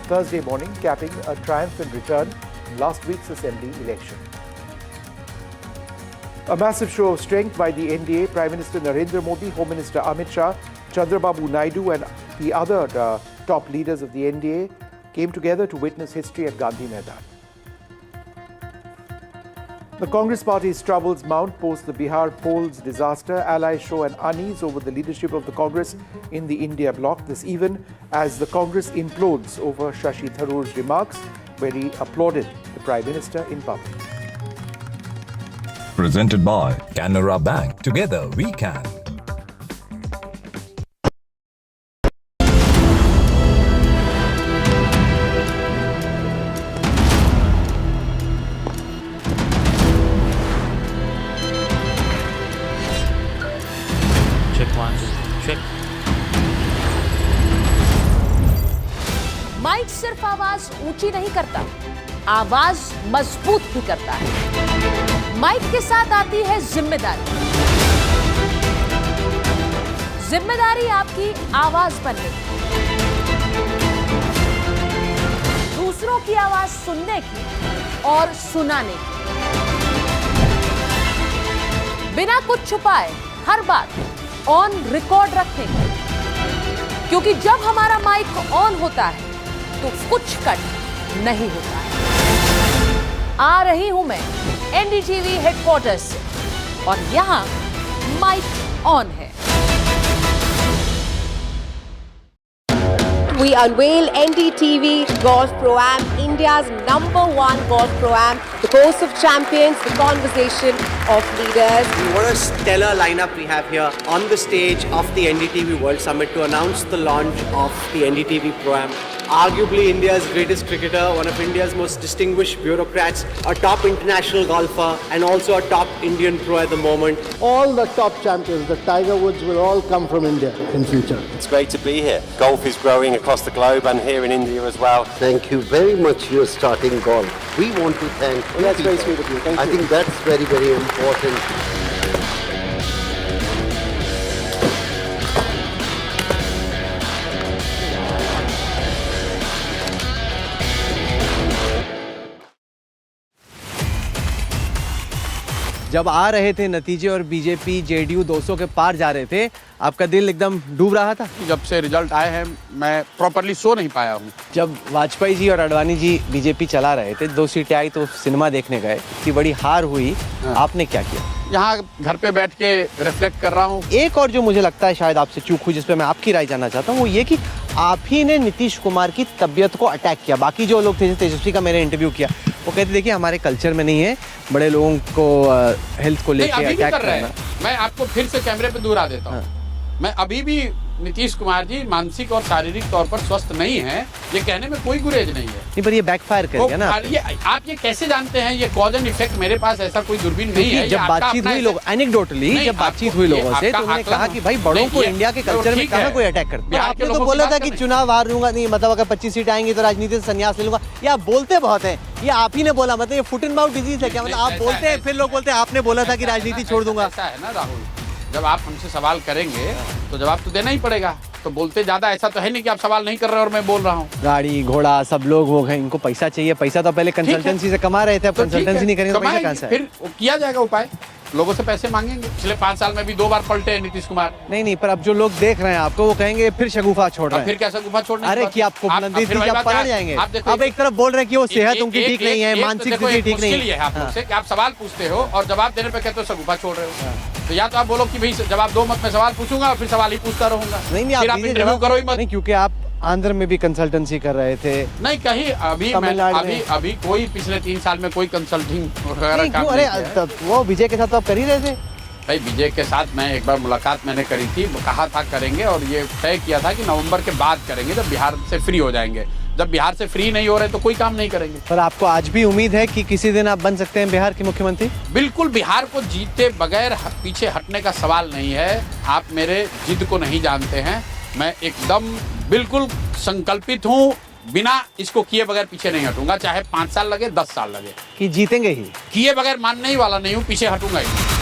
Thursday morning, capping a triumphant return in last week's assembly election. A massive show of strength by the NDA, Prime Minister Narendra Modi, Home Minister Amit Shah, Chandrababu Naidu and the other top leaders of the NDA came together to witness history at Gandhi Maidan. The Congress party's troubles mount post the Bihar polls disaster. Allies show an unease over the leadership of the Congress in the India bloc. This even as the Congress implodes over Shashi Tharoor's remarks, where he applauded the Prime Minister in public. Presented by Canara Bank. Together we can. Check one, check. Mic सिर्फ आवाज ऊंची नहीं करता, आवाज मजबूत भी करता है। माइक के साथ आती है जिम्मेदारी। जिम्मेदारी आपकी आवाज बनने की, दूसरों की आवाज सुनने की और सुनाने की, बिना कुछ छुपाए हर बात ऑन रिकॉर्ड रखने की, क्योंकि जब हमारा माइक ऑन होता है तो कुछ कट नहीं होता है। आ रही हूं मैं एनडीटीवी हेडक्वार्टर्स से और यहां माइक ऑन है। We unveil NDTV Golf Pro-Am, India's #1 golf Pro-Am, the course of champions, the conversation of leaders. What a stellar lineup we have here on the stage of the NDTV World Summit to announce the launch of the NDTV Pro-Am. arguably India's greatest cricketer, one of India's most distinguished bureaucrats, a top international golfer, and also a top Indian pro at the moment. All the top champions, the Tiger Woods, will all come from India in future. It's great to be here. Golf is growing across the globe and here in India as well. Thank you very much. You're starting golf. We want to thank you. That's very sweet of you. Thank you. I think that's very, very important. जब आ रहे थे नतीजे और BJP JDU 200 के पार जा रहे थे, आपका दिल एकदम डूब रहा था? जब से रिजल्ट आए हैं मैं प्रॉपर्ली सो नहीं पाया हूँ। जब वाजपेयी जी और अडवाणी जी बीजेपी चला रहे थे, 2 सीटें आई तो सिनेमा देखने गए, इतनी बड़ी हार हुई, आपने क्या किया? यहाँ घर पे बैठ के रिफ्लेक्ट कर रहा हूँ। एक और जो मुझे लगता है शायद आपसे चूक हुई, जिस पे मैं आपकी राय जानना चाहता हूँ, वो ये कि आप ही ने नीतीश कुमार की तबीयत को अटैक किया। बाकी जो लोग थे, तेजस्वी का मैंने इंटरव्यू किया, वो कहते देखिए हमारे कल्चर में नहीं है बड़े लोगों को हेल्थ को लेकर अटैक करना। मैं आपको फिर से कैमरे पे दूर आ देता हूँ। मैं अभी भी नीतीश कुमार जी मानसिक और शारीरिक तौर पर स्वस्थ नहीं है, ये कहने में कोई गुरेज नहीं है। नहीं, पर ये बैकफायर करेगा ना। आप ये कैसे जानते हैं? ये कॉज एंड इफेक्ट मेरे पास ऐसा कोई दूरबीन नहीं है। जब बातचीत हुई लोग एनेक्डोटली जब बातचीत हुई लोगों से, तो उन्होंने कहा कि भाई बड़ों को इंडिया के कल्चर में कहाँ कोई अटैक करता है। आपने तो बोला था कि चुनाव हार लूंगा, नहीं मतलब अगर 25 सीटें आएंगी तो राजनीति से संन्यास ले लूंगा। ये आप बोलते बहुत हैं, ये आप ही ने बोला, मतलब ये फुट एंड माउथ डिजीज है क्या? मतलब आप बोलते हैं फिर लोग बोलते हैं आपने बोला था कि राजनीति छोड़ दूंगा। ऐसा है ना राहुल, जब आप हमसे सवाल करेंगे तो जवाब तो देना ही पड़ेगा। तो बोलते ज्यादा ऐसा तो है नहीं कि आप सवाल नहीं कर रहे और मैं बोल रहा हूँ। गाड़ी घोड़ा सब लोग हो गए, इनको पैसा चाहिए। पैसा तो पहले कंसल्टेंसी से कमा रहे थे, अब कंसल्टेंसी नहीं करेंगे तो पैसा कहाँ से? फिर किया जाएगा उपाय, लोगों से पैसे मांगेंगे। पिछले 5 साल में भी 2 बार पलटे हैं नीतीश कुमार। नहीं, पर अब जो लोग देख रहे हैं आपको, वो कहेंगे फिर शगुफा छोड़ रहे हैं। फिर क्या शगुफा छोड़ने? अरे कि आपको रणदीप जी आप पलट जाएंगे। अब एक तरफ बोल रहे हैं कि वो सेहत उनकी ठीक नहीं है, मानसिक स्थिति ठीक नहीं है। आप मुझसे कि आप सवाल पूछते हो और जवाब देने पे कहते हो शगुफा छोड़ रहे हो। तो या तो आप बोलो कि भाई जवाब दो मत, मैं सवाल पूछूंगा और फिर सवाल ही पूछता रहूंगा। नहीं, आप इंटरव्यू करो ही मत। नहीं, क्योंकि आप आंध्र में भी कंसल्टेंसी कर रहे थे। नहीं, कहीं अभी कोई पिछले 3 साल में कोई कंसल्टिंग वगैरह काम नहीं किया। वो विजय के साथ तो आप कर ही रहे थे। भाई विजय के साथ मैं एक बार मुलाकात मैंने करी थी, कहा था करेंगे और ये तय किया था कि नवंबर के बाद करेंगे, जब बिहार से फ्री हो जाएंगे। जब बिहार से फ्री नहीं हो रहे तो कोई काम नहीं करेंगे। पर आपको आज भी उम्मीद है कि किसी दिन आप बन सकते हैं बिहार के मुख्यमंत्री? बिल्कुल, बिहार को जीते बगैर पीछे हटने का सवाल नहीं है। आप मेरे जिद को नहीं जानते हैं। मैं एकदम बिल्कुल संकल्पित हूँ, बिना इसको किए बगैर पीछे नहीं हटूंगा, चाहे 5 साल लगे 10 साल लगे। कि जीतेंगे ही? किए बगैर मानने ही वाला नहीं हूँ, पीछे हटूंगा ही।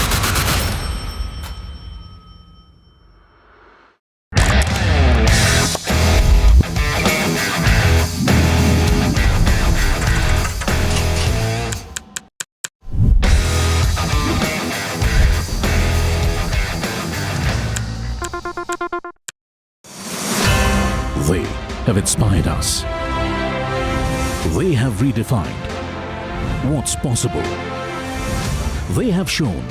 They have inspired us. They have redefined what's possible. They have shown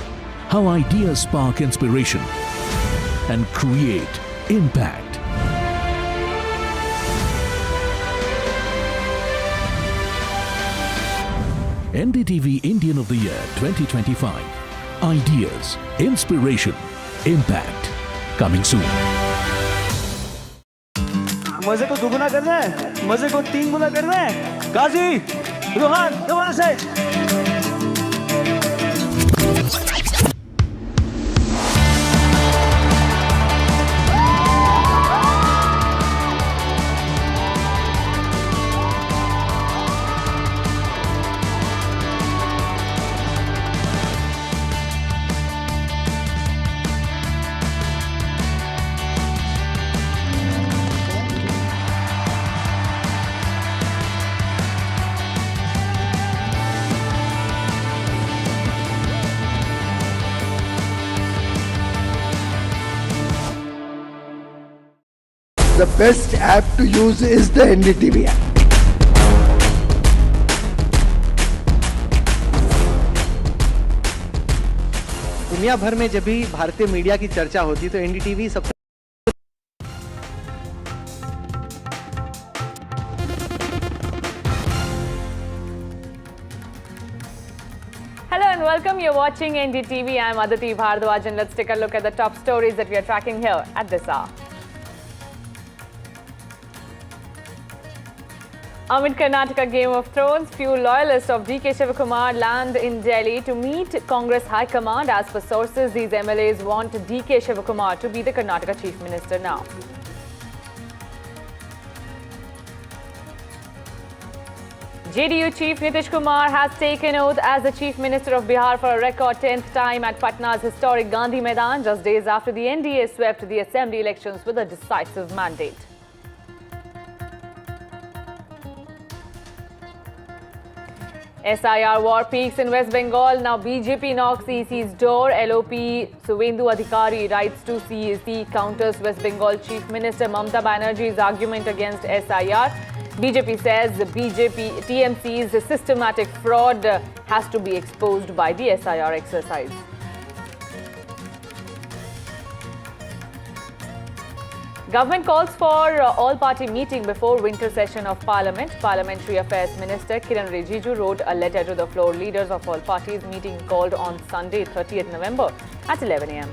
how ideas spark inspiration and create impact. NDTV Indian of the Year 2025. Ideas, inspiration, impact. Coming soon. मजे को दुगुना करना है, मजे को 3 गुना करना है। काजी, रोहन, नमन से। The best app to use is the NDTV app. दुनिया भर में जब भी भारतीय मीडिया की चर्चा होती तो एनडीटीवी सबसे Hello and welcome. You're watching NDTV. I'm Aditi Bhardwaj and let's take a look at the top stories that we are tracking here at this hour. Amid Karnataka Game of Thrones, few loyalists of DK Shivakumar land in Delhi to meet Congress High Command. As per sources, these MLAs want DK Shivakumar to be the Karnataka Chief Minister now. JDU Chief Nitish Kumar has taken oath as the Chief Minister of Bihar for a record 10th time at Patna's historic Gandhi Maidan, just days after the NDA swept the assembly elections with a decisive mandate. SIR war peaks in West Bengal. Now BJP knocks EC's door. LOP Suvendu Adhikari writes to CEC, counters West Bengal Chief Minister Mamata Banerjee's argument against SIR. BJP says the TMC's systematic fraud has to be exposed by the SIR exercise. Government calls for all-party meeting before winter session of Parliament. Parliamentary Affairs Minister Kiran Rijiju wrote a letter to the floor leaders of all parties, meeting called on Sunday, 30th November at 11 a.m.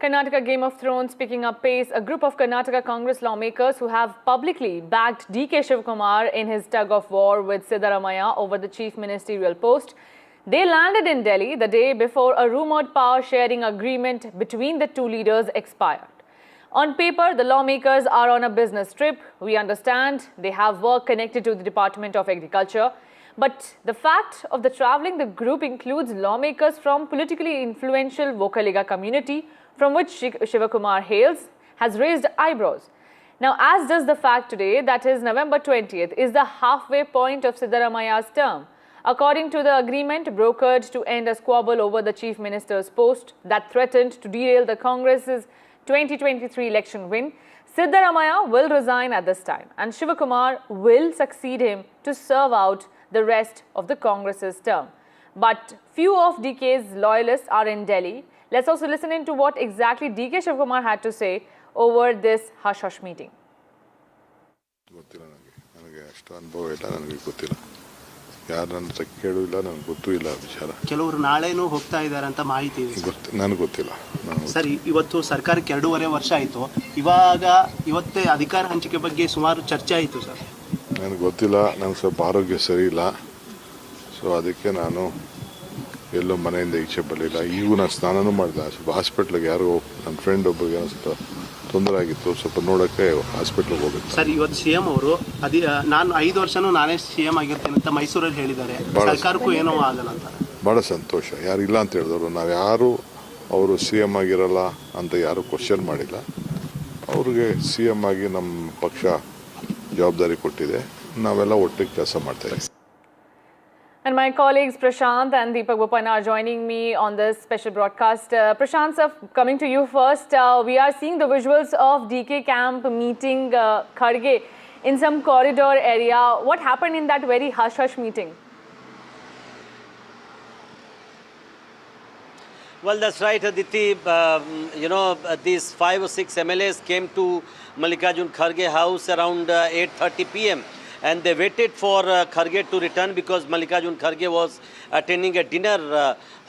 Karnataka Game of Thrones picking up pace. A group of Karnataka Congress lawmakers who have publicly backed DK Shivakumar in his tug-of-war with Siddaramaiah over the chief ministerial post. They landed in Delhi the day before a rumoured power-sharing agreement between the two leaders expired. On paper, the lawmakers are on a business trip. We understand they have work connected to the Department of Agriculture. But the fact of the travelling, the group includes lawmakers from politically influential Vokaliga community, from which Shivakumar hails, has raised eyebrows. Now, as does the fact today, that is November 20th, is the halfway point of Siddaramaiah's term. According to the agreement brokered to end a squabble over the Chief Minister's post that threatened to derail the Congress's 2023 election win, Siddaramaiah will resign at this time and Shivakumar will succeed him to serve out the rest of the Congress's term. But few of DK's loyalists are in Delhi. Let's also listen into what exactly DK Shivakumar had to say over this hush-hush meeting. ಕೆಲವರು ನಾಳೆನೂ ಹೋಗ್ತಾ ಇದ್ದಾರೆ ಅಂತ ಮಾಹಿತಿ ಇದೆ ನನಗೆ ಗೊತ್ತಿಲ್ಲ sir. ಇವತ್ತು ಸರ್ಕಾರಕ್ಕೆ 2.5 ವರ್ಷ ಆಯಿತು. ಇವತ್ತೇ ಅಧಿಕಾರ ಹಂಚಿಕೆ ಬಗ್ಗೆ ಸುಮಾರು ಚರ್ಚೆ ಆಯಿತು ಸರ್. ನನಗೆ ಗೊತ್ತಿಲ್ಲ, ನನಗೆ ಸ್ವಲ್ಪ ಆರೋಗ್ಯ ಸರಿ ಇಲ್ಲ. ಸೊ ಅದಕ್ಕೆ ನಾನು ಎಲ್ಲೋ ಮನೆಯಿಂದ ಈಚೆ ಬರಲಿಲ್ಲ. ಈಗೂ ನಾನು ಸ್ನಾನನೂ ಮಾಡಿದೆ. ಸ್ವಲ್ಪ ಹಾಸ್ಪಿಟ್ಲಿಗೆ ಯಾರೋ ನನ್ನ ಫ್ರೆಂಡ್ ಒಬ್ಬರಿಗೆ ಸ್ವಲ್ಪ ತೊಂದರೆ ಆಗಿತ್ತು, ಸ್ವಲ್ಪ ನೋಡೋಕ್ಕೆ ಹಾಸ್ಪಿಟ್ಲಿಗೆ ಹೋಗಿತ್ತು ಸರ್. ಇವತ್ತು CM ಅವರು ನಾನು 5 ವರ್ಷನೂ ನಾನೇ CM ಆಗಿರ್ತೇನೆ ಅಂತ ಮೈಸೂರಲ್ಲಿ ಹೇಳಿದ್ದಾರೆ. ಸರ್ಕಾರಕ್ಕೂ ಏನೋ ಆಗಲ್ಲ ಅಂತ. ಭಾಳ ಸಂತೋಷ. ಯಾರು ಇಲ್ಲ ಅಂತ ಹೇಳಿದವರು, ನಾವು ಯಾರು ಅವರು CM ಆಗಿರಲ್ಲ ಅಂತ ಯಾರು ಕ್ವಶನ್ ಮಾಡಿಲ್ಲ. ಅವ್ರಿಗೆ CM ಆಗಿ ನಮ್ಮ ಪಕ್ಷ ಜವಾಬ್ದಾರಿ ಕೊಟ್ಟಿದೆ. ನಾವೆಲ್ಲ ಒಟ್ಟಿಗೆ ಕೆಲಸ ಮಾಡ್ತಾ ಇದ್ದೀವಿ. And my colleagues Prashant and Deepak Bopan are joining me on this special broadcast. Prashant, sir, coming to you first. We are seeing the visuals of DK camp meeting Kharge in some corridor area. What happened in that very hush-hush meeting? Well, that's right, Aditi. These 5 or 6 MLAs came to Mallikarjun Kharge house around 8:30 p.m. and they waited for Kharge to return because Mallikarjun Kharge was attending a dinner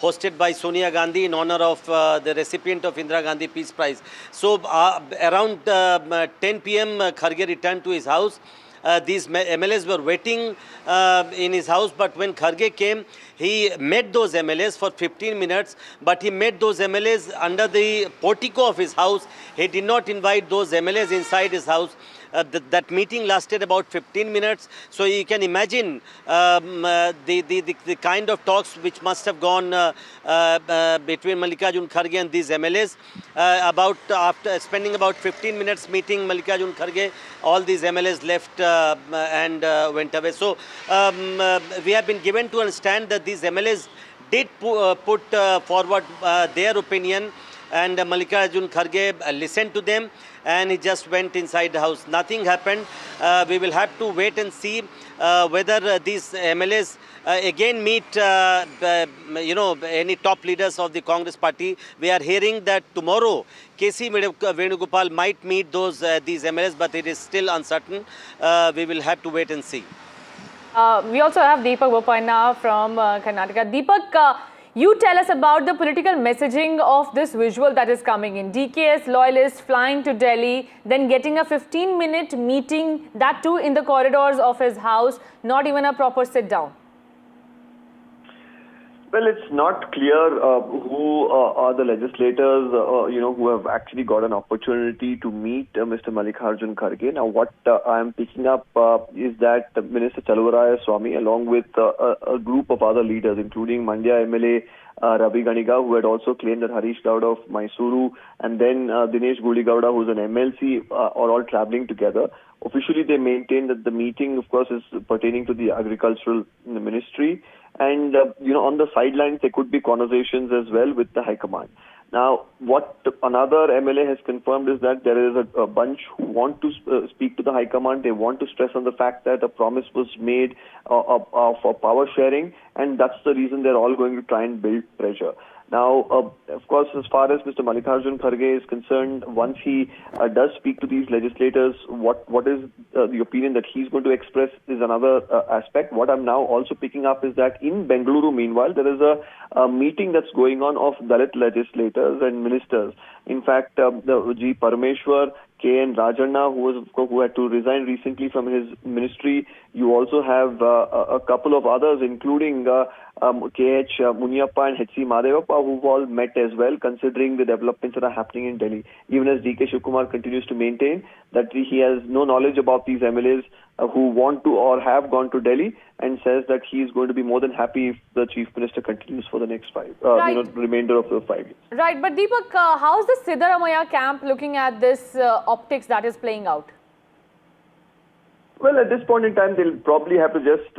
hosted by Sonia Gandhi in honor of the recipient of Indira Gandhi Peace Prize. So around 10 p.m. Kharge returned to his house. These MLAs were waiting in his house, but when Kharge came, he met those MLAs for 15 minutes, but he met those MLAs under the portico of his house. He did not invite those MLAs inside his house. That meeting lasted about 15 minutes, so you can imagine the kind of talks which must have gone between Mallikarjun Kharge and these MLAs. After spending about 15 minutes meeting Mallikarjun Kharge, all these MLAs left and went away. So we have been given to understand that these MLAs did put forward their opinion and Mallikarjun Kharge listened to them, and he just went inside the house. Nothing happened. We will have to wait and see whether these MLAs again meet, any top leaders of the Congress party. We are hearing that tomorrow KC Venugopal might meet these MLAs, but it is still uncertain. We will have to wait and see. We also have Deepak Bopanna from Karnataka. Deepak, you tell us about the political messaging of this visual that is coming in. DKS loyalists flying to Delhi, then getting a 15-minute meeting, that too in the corridors of his house, not even a proper sit-down. Well, it's not clear who are the legislators, who have actually got an opportunity to meet Mr. Mallikarjun Kharge. Now, what I am picking up is that Minister Chalvaraya Swamy, along with a group of other leaders, including Mandya MLA Ravi Ganiga, who had also claimed that Harish Gowda of Mysuru, and then Dinesh Guligauda, who's an MLC, are all traveling together. Officially, they maintain that the meeting, of course, is pertaining to the agricultural ministry. And, on the sidelines, there could be conversations as well with the High Command. Now, what another MLA has confirmed is that there is a bunch who want to speak to the High Command. They want to stress on the fact that a promise was made for power sharing, and that's the reason they're all going to try and build pressure. Now, of course, as far as Mr. Mallikarjun Kharge is concerned, once he does speak to these legislators, what is the opinion that he's going to express is another aspect. What I'm now also picking up is that in Bengaluru, meanwhile, there is a meeting that's going on of Dalit legislators and ministers. In fact, the G. Parameshwar, K.N. Rajanna, who had to resign recently from his ministry. You also have a couple of others, including K.H. Muniappa and H.C. Madevappa, who've all met as well, considering the developments that are happening in Delhi. Even as D.K. Shivkumar continues to maintain that he has no knowledge about these MLAs who want to or have gone to Delhi, and says that he is going to be more than happy if the Chief Minister continues for the next remainder of the 5 years. Right, but Deepak, how is the Siddaramaiah camp looking at this optics that is playing out? Well, at this point in time, they'll probably have to just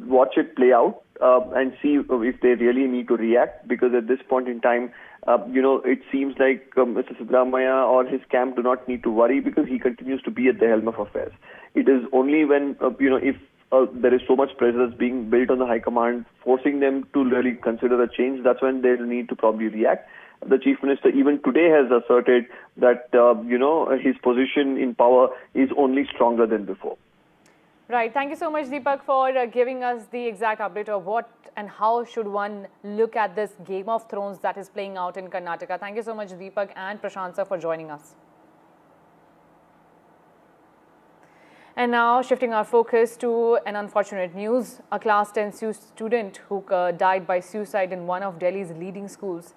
watch it play out and see if they really need to react, because at this point in time, it seems like Mr. Siddaramaiah or his camp do not need to worry, because he continues to be at the helm of affairs. It is only when, if there is so much pressure that's being built on the High Command, forcing them to really consider a change, that's when they'll need to probably react. The Chief Minister even today has asserted that, his position in power is only stronger than before. Right. Thank you so much, Deepak, for giving us the exact update of what and how should one look at this Game of Thrones that is playing out in Karnataka. Thank you so much, Deepak and Prashant sir, for joining us. And now shifting our focus to an unfortunate news. A class 10 student who died by suicide in one of Delhi's leading schools.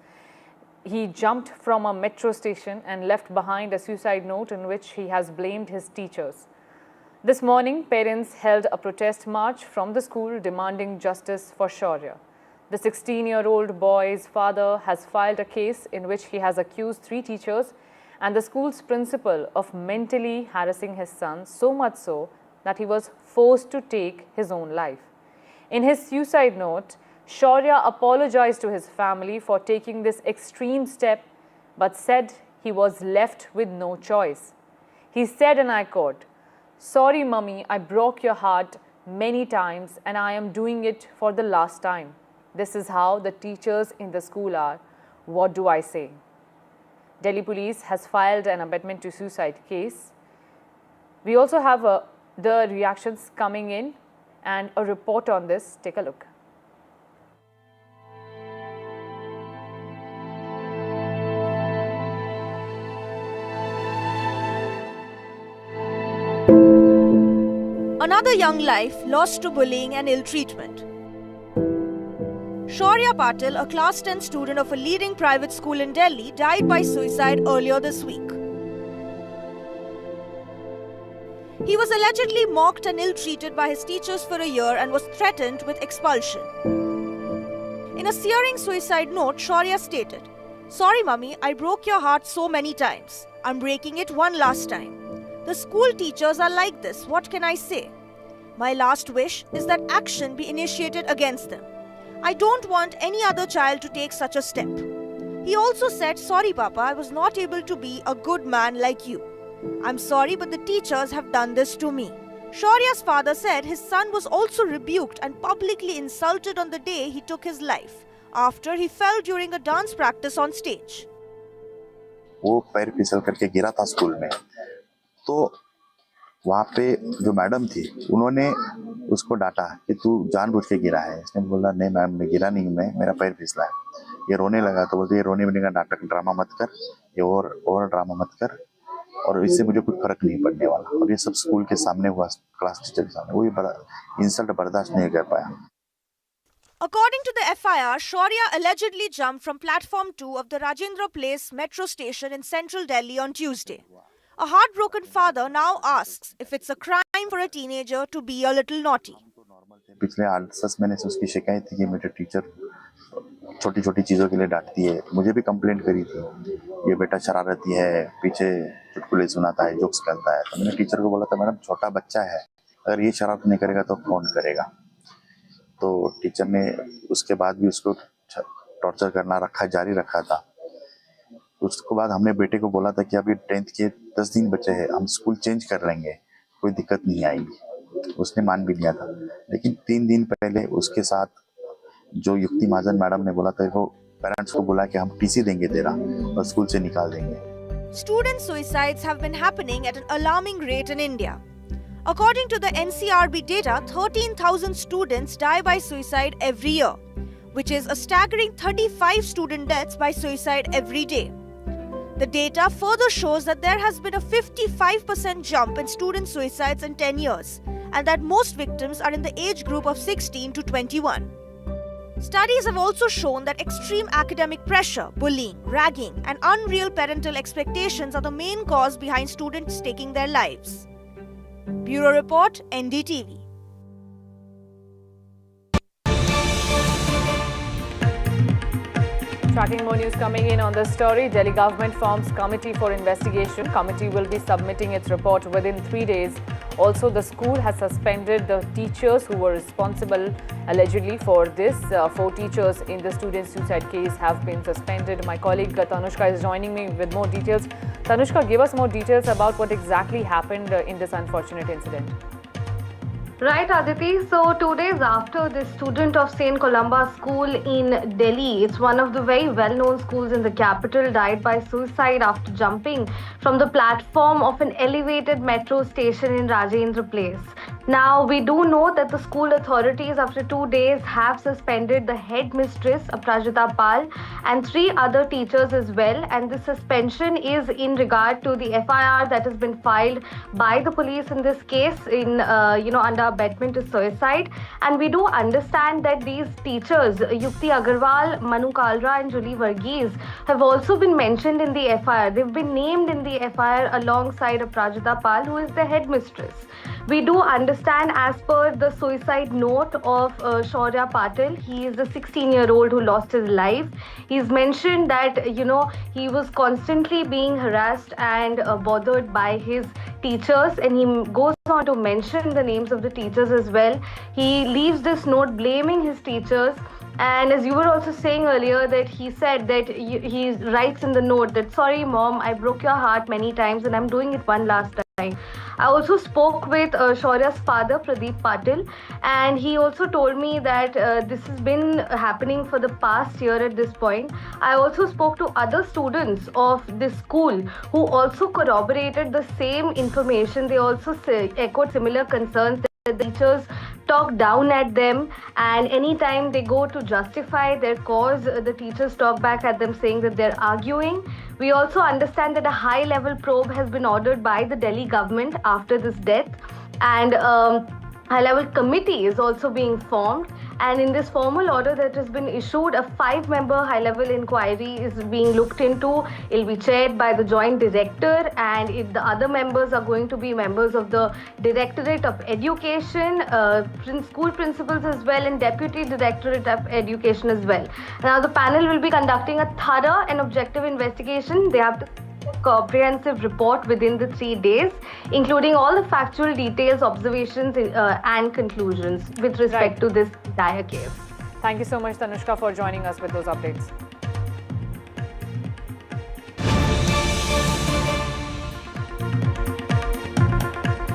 He jumped from a metro station and left behind a suicide note in which he has blamed his teachers. This morning, parents held a protest march from the school demanding justice for Shaurya. The 16-year-old boy's father has filed a case in which he has accused 3 teachers and the school's principal of mentally harassing his son, so much so that he was forced to take his own life. In his suicide note, Shaurya apologized to his family for taking this extreme step, but said he was left with no choice. He said, and I quote, "Sorry, mummy, I broke your heart many times and I am doing it for the last time. This is how the teachers in the school are. What do I say?" Delhi police has filed an abetment to suicide case. We also have the reactions coming in and a report on this. Take a look. Another young life lost to bullying and ill treatment. Shaurya Patil, a class 10 student of a leading private school in Delhi, died by suicide earlier this week. He was allegedly mocked and ill-treated by his teachers for a year and was threatened with expulsion. In a searing suicide note, Shaurya stated, "Sorry, mummy, I broke your heart so many times. I'm breaking it one last time. The school teachers are like this, what can I say? My last wish is that action be initiated against them. I don't want any other child to take such a step. He also said, "Sorry, Papa, I was not able to be a good man like you. I'm sorry, but the teachers have done this to me." Shaurya's father said his son was also rebuked and publicly insulted on the day he took his life, after he fell during a dance practice on stage. वो पैर फिसल करके गिरा था school में, तो वहाँ पे जो मैडम थी उन्होंने उसको डांटा कि तू जानबूझ के गिरा है। इसने बोला नहीं मैम, मैं गिरा नहीं, मेरा पैर फिसला है। ये रोने लगा तो बोलते ये रोने का नाटक ड्रामा मत कर, ये और ड्रामा मत कर, और इससे मुझे कुछ फर्क नहीं पड़ने वाला। और ये सब स्कूल के सामने हुआ, क्लास टीचर के सामने। वो बड़ा इंसल्ट बर्दाश्त नहीं कर पाया। According to the FIR, Shaurya allegedly jumped from platform 2 of the Rajendra Place metro station in central Delhi on Tuesday. A heartbroken father now asks if it's a crime for a teenager to be a little naughty. पिछले 8-10 महीने से उसकी शिकायत थी कि मेरे teacher छोटी छोटी चीज़ों के लिए डांटती है। मुझे भी कंप्लेंट करी थी, ये बेटा शरारती है, पीछे चुटकुले सुनाता है, जोक्स करता है। तो मैंने टीचर को बोला था मैडम छोटा बच्चा है, अगर ये शरारत नहीं करेगा तो कौन करेगा। तो टीचर ने उसके बाद भी उसको टॉर्चर करना जारी रखा था। उसके बाद हमने बेटे को बोला था कि अभी 10th के 10 दिन बचे हैं, हम स्कूल चेंज कर लेंगे, कोई दिक्कत नहीं आएगी। उसने मान भी लिया था, लेकिन 3 दिन पहले उसके साथ जो युक्ति महाजन मैडम ने बोला था, वो पेरेंट्स को बोला कि हम टीसी देंगे तेरा और स्कूल से निकाल देंगे। Student suicides have been happening at an alarming rate in India. According to the NCRB data, 13,000 students die by suicide every year, which is a staggering 35 student deaths by suicide every day. The data further shows that there has been a 55% jump in student suicides in 10 years, and that most victims are in the age group of 16 to 21. Studies have also shown that extreme academic pressure, bullying, ragging, and unreal parental expectations are the main cause behind students taking their lives. Bureau Report, NDTV. Tracking more news coming in on this story. Delhi government forms committee for investigation. Committee will be submitting its report within 3 days. Also, the school has suspended the teachers who were responsible allegedly for this. 4 teachers in the student suicide case have been suspended. My colleague Tanushka is joining me with more details. Tanushka, give us more details about what exactly happened in this unfortunate incident. Right, Aditi. So 2 days after the student of St. Columba School in Delhi, it's one of the very well-known schools in the capital, died by suicide after jumping from the platform of an elevated metro station in Rajendra Place. Now, we do know that the school authorities after 2 days have suspended the headmistress, Aprajita Pal, and 3 other teachers as well. And the suspension is in regard to the FIR that has been filed by the police in this case in, under abetment to suicide. And we do understand that these teachers, Yukti Agarwal, Manu Kalra and Julie Varghese, have also been mentioned in the FIR. They've been named in the FIR alongside Aprajita Pal, who is the headmistress. We do understand, as per the suicide note of Shaurya Patil, he is the 16-year-old who lost his life. He's mentioned that, he was constantly being harassed and bothered by his teachers, and he goes on to mention the names of the teachers as well. He leaves this note blaming his teachers. And as you were also saying earlier, that he said that he writes in the note that, "Sorry mom, I broke your heart many times and I'm doing it one last time." I also spoke with Shaurya's father, Pradeep Patil, and he also told me that this has been happening for the past year at this point. I also spoke to other students of this school who also corroborated the same information. They also echoed similar concerns that the teachers talk down at them, and anytime they go to justify their cause, the teachers talk back at them saying that they're arguing. We also understand that a high-level probe has been ordered by the Delhi government after this death, and high-level committee is also being formed. And in this formal order that has been issued, a 5-member high-level inquiry is being looked into. It will be chaired by the Joint Director, and if the other members are going to be members of the Directorate of Education, school principals as well, and Deputy Directorate of Education as well. Now, the panel will be conducting a thorough and objective investigation. They have to comprehensive report within the 3 days, including all the factual details, observations and conclusions with respect to this entire case. Thank you so much, Tanushka, for joining us with those updates.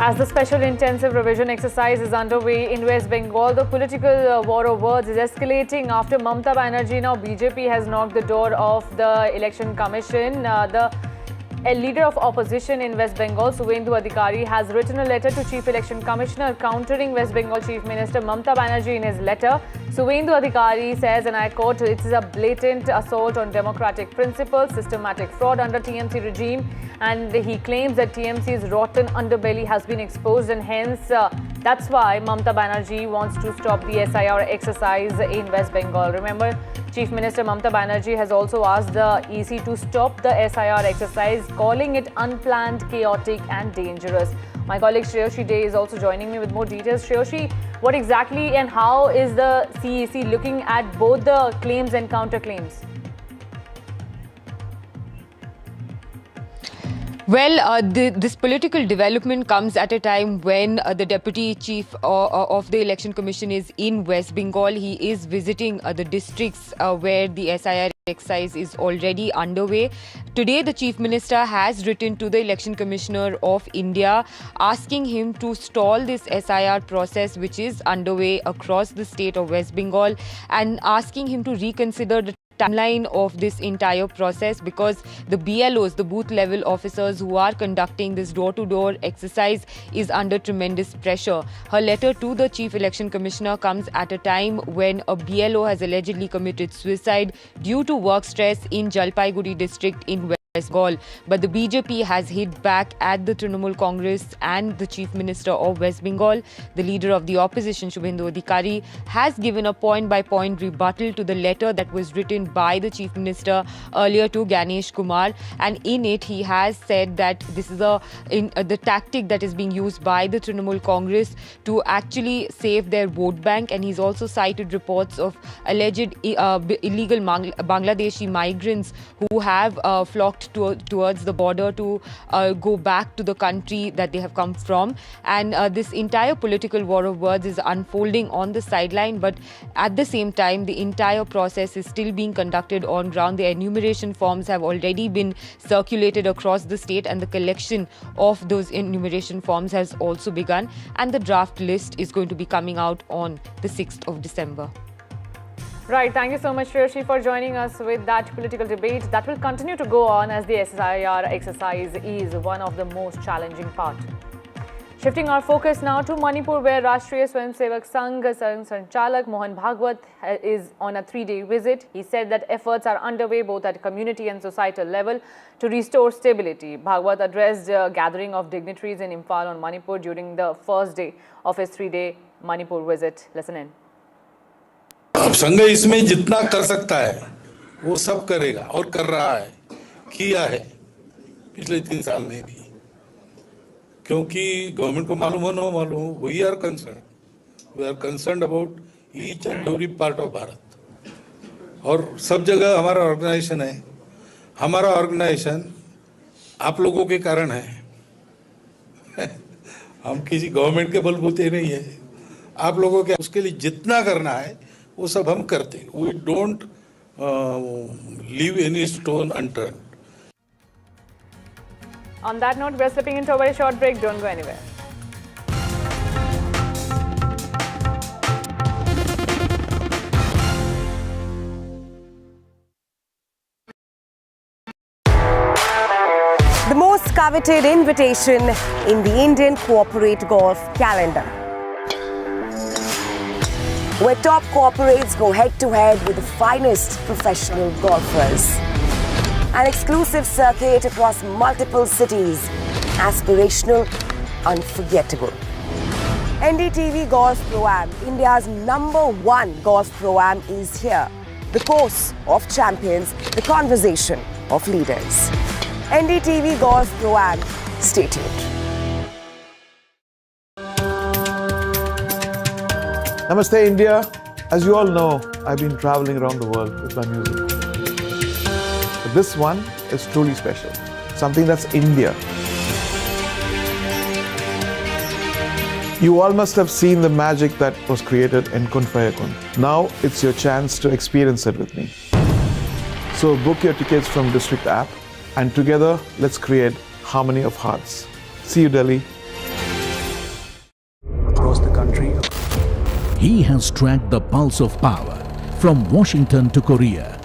As the special intensive revision exercise is underway in West Bengal, the political war of words is escalating after Mamata Banerjee. Now BJP has knocked the door of the Election Commission. A leader of opposition in West Bengal, Suvendu Adhikari, has written a letter to Chief Election Commissioner countering West Bengal Chief Minister Mamata Banerjee. In his letter, Suvendu Adhikari says, and I quote, "It is a blatant assault on democratic principles, systematic fraud under TMC regime," and he claims that TMC's rotten underbelly has been exposed, and hence that's why Mamata Banerjee wants to stop the SIR exercise in West Bengal. Remember, Chief Minister Mamata Banerjee has also asked the EC to stop the SIR exercise, calling it unplanned, chaotic and dangerous. My colleague Shreyoshi Day is also joining me with more details. Shreyoshi, what exactly and how is the CEC looking at both the claims and counterclaims? Well, this political development comes at a time when the Deputy Chief of the Election Commission is in West Bengal. He is visiting the districts where the SIR exercise is already underway. Today, the Chief Minister has written to the Election Commissioner of India asking him to stall this SIR process which is underway across the state of West Bengal, and asking him to reconsider the timeline of this entire process, because the BLOs, the booth level officers who are conducting this door-to-door exercise, is under tremendous pressure. Her letter to the Chief Election Commissioner comes at a time when a BLO has allegedly committed suicide due to work stress in Jalpaiguri district in West Bengal. But the BJP has hit back at the Trinamool Congress and the Chief Minister of West Bengal. The leader of the opposition, Suvendu Adhikari, has given a point-by-point rebuttal to the letter that was written by the Chief Minister earlier to Nitish Kumar, and in it he has said that this is the tactic that is being used by the Trinamool Congress to actually save their vote bank, and he's also cited reports of alleged illegal Bangladeshi migrants who have flocked towards the border to go back to the country that they have come from. And this entire political war of words is unfolding on the sideline, but at the same time the entire process is still being conducted on ground. The enumeration forms have already been circulated across the state, and the collection of those enumeration forms has also begun, and the draft list is going to be coming out on the 6th of December. Right, thank you so much, Shreyoshi, for joining us with that political debate that will continue to go on as the SIR exercise is one of the most challenging parts. Shifting our focus now to Manipur, where Rashtriya Swayamsevak Sangh Sanchalak Mohan Bhagwat is on a 3-day visit. He said that efforts are underway both at community and societal level to restore stability. Bhagwat addressed a gathering of dignitaries in Imphal on Manipur during the first day of his 3-day Manipur visit. Listen in. अब संघ इसमें जितना कर सकता है वो सब करेगा और कर रहा है, किया है पिछले 3 साल में भी, क्योंकि गवर्नमेंट को मालूम हो ना मालूम हो, we are concerned about each and every part of Bharat, और सब जगह हमारा ऑर्गेनाइजेशन है. हमारा ऑर्गेनाइजेशन आप लोगों के कारण है. हम किसी गवर्नमेंट के बलबूते नहीं है, आप लोगों के, उसके लिए जितना करना है वो सब हम करते हैं. We don't leave any stone unturned. On that note, we're slipping into a very short break. Don't go anywhere. The most coveted invitation in the Indian corporate golf calendar, where top corporates go head-to-head with the finest professional golfers. An exclusive circuit across multiple cities. Aspirational, unforgettable. NDTV Golf Pro-Am, India's #1 golf Pro-Am, is here. The course of champions, the conversation of leaders. NDTV Golf Pro-Am, stay tuned. Namaste India. As you all know, I've been traveling around the world with my music. But this one is truly special. Something that's India. You all must have seen the magic that was created in Kun Faya Kun. Now it's your chance to experience it with me. So book your tickets from District app, and together let's create harmony of hearts. See you, Delhi. He has tracked the pulse of power from Washington to Korea.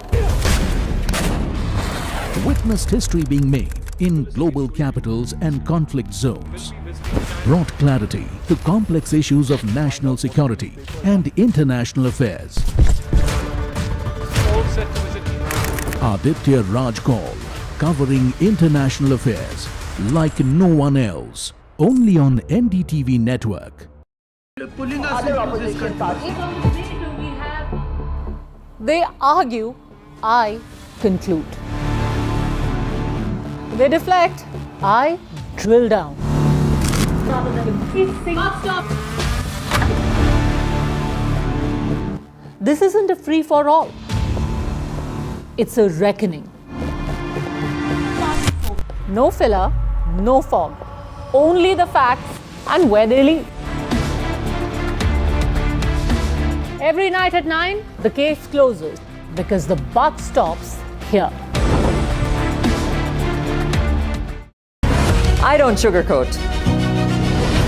Witnessed history being made in global capitals and conflict zones. Brought clarity to complex issues of national security and international affairs. Aditya Raj Kaul, covering international affairs like no one else. Only on NDTV network. They argue, I conclude. They deflect, I drill down. This isn't a free-for-all. It's a reckoning. No filler, no fog. Only the facts and where they lead. Every night at 9, the case closes because the buck stops here. I don't sugarcoat.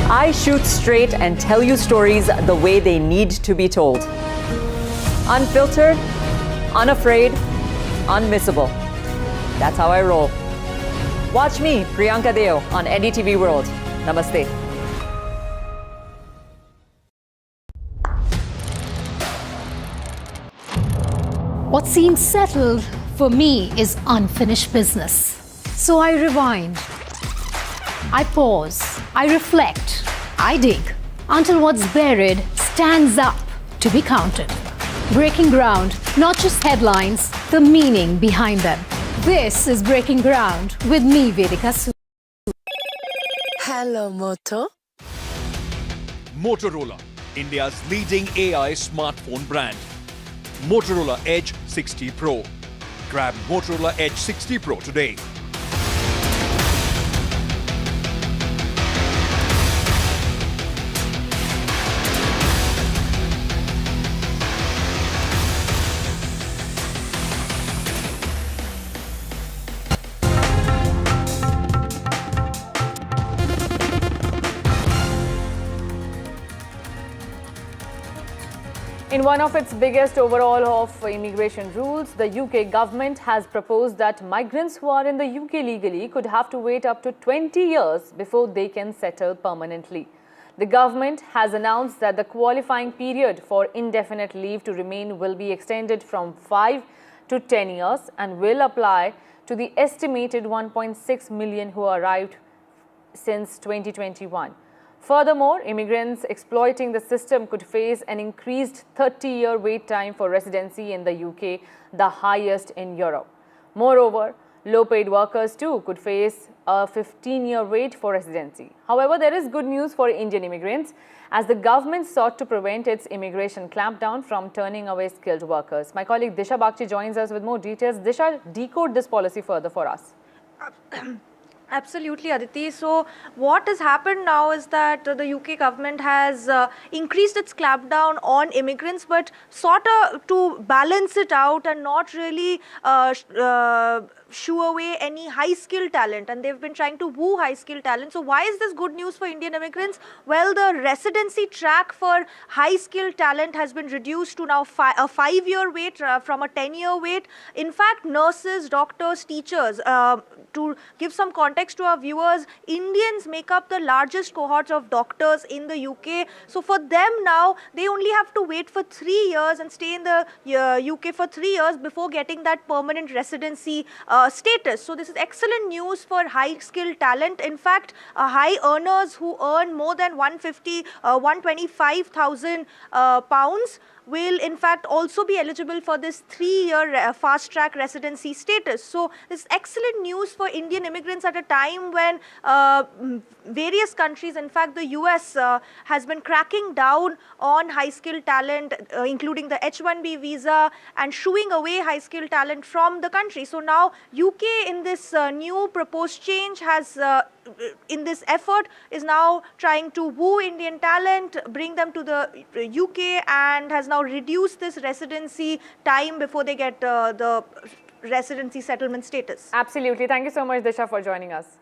I shoot straight and tell you stories the way they need to be told. Unfiltered, unafraid, unmissable. That's how I roll. Watch me, Priyanka Deo, on NDTV World. Namaste. What seems settled for me is unfinished business. So I rewind. I pause. I reflect. I dig until what's buried stands up to be counted. Breaking ground, not just headlines, the meaning behind them. This is Breaking Ground with me, Vedika Su. Hello, Moto. Motorola, India's leading AI smartphone brand. Motorola Edge 60 Pro. Grab Motorola Edge 60 Pro today. In one of its biggest overhaul of immigration rules, the UK government has proposed that migrants who are in the UK legally could have to wait up to 20 years before they can settle permanently. The government has announced that the qualifying period for indefinite leave to remain will be extended from 5 to 10 years and will apply to the estimated 1.6 million who arrived since 2021. Furthermore, immigrants exploiting the system could face an increased 30-year wait time for residency in the UK, the highest in Europe. Moreover, low-paid workers too could face a 15-year wait for residency. However, there is good news for Indian immigrants as the government sought to prevent its immigration clampdown from turning away skilled workers. My colleague Disha Bagchi joins us with more details. Disha, decode this policy further for us. Absolutely, Aditi. So what has happened now is that the UK government has increased its clampdown on immigrants, but sort of to balance it out and not really shoo away any high-skilled talent. And they've been trying to woo high-skilled talent. So why is this good news for Indian immigrants? Well, the residency track for high-skilled talent has been reduced to now a 5-year wait from a 10-year wait. In fact, nurses, doctors, teachers, to give some context to our viewers, Indians make up the largest cohorts of doctors in the UK. So for them now, they only have to wait for 3 years and stay in the UK for 3 years before getting that permanent residency status. So this is excellent news for high-skilled talent. In fact, high earners who earn more than 125,000 pounds will in fact also be eligible for this 3-year fast-track residency status. So this is excellent news for Indian immigrants at a time when various countries, in fact the US, has been cracking down on high-skilled talent, including the H-1B visa, and shooing away high-skilled talent from the country. So now UK in this new proposed change has in this effort is now trying to woo Indian talent, bring them to the UK, and has now reduced this residency time before they get the residency settlement status. Absolutely. Thank you so much, Disha, for joining us.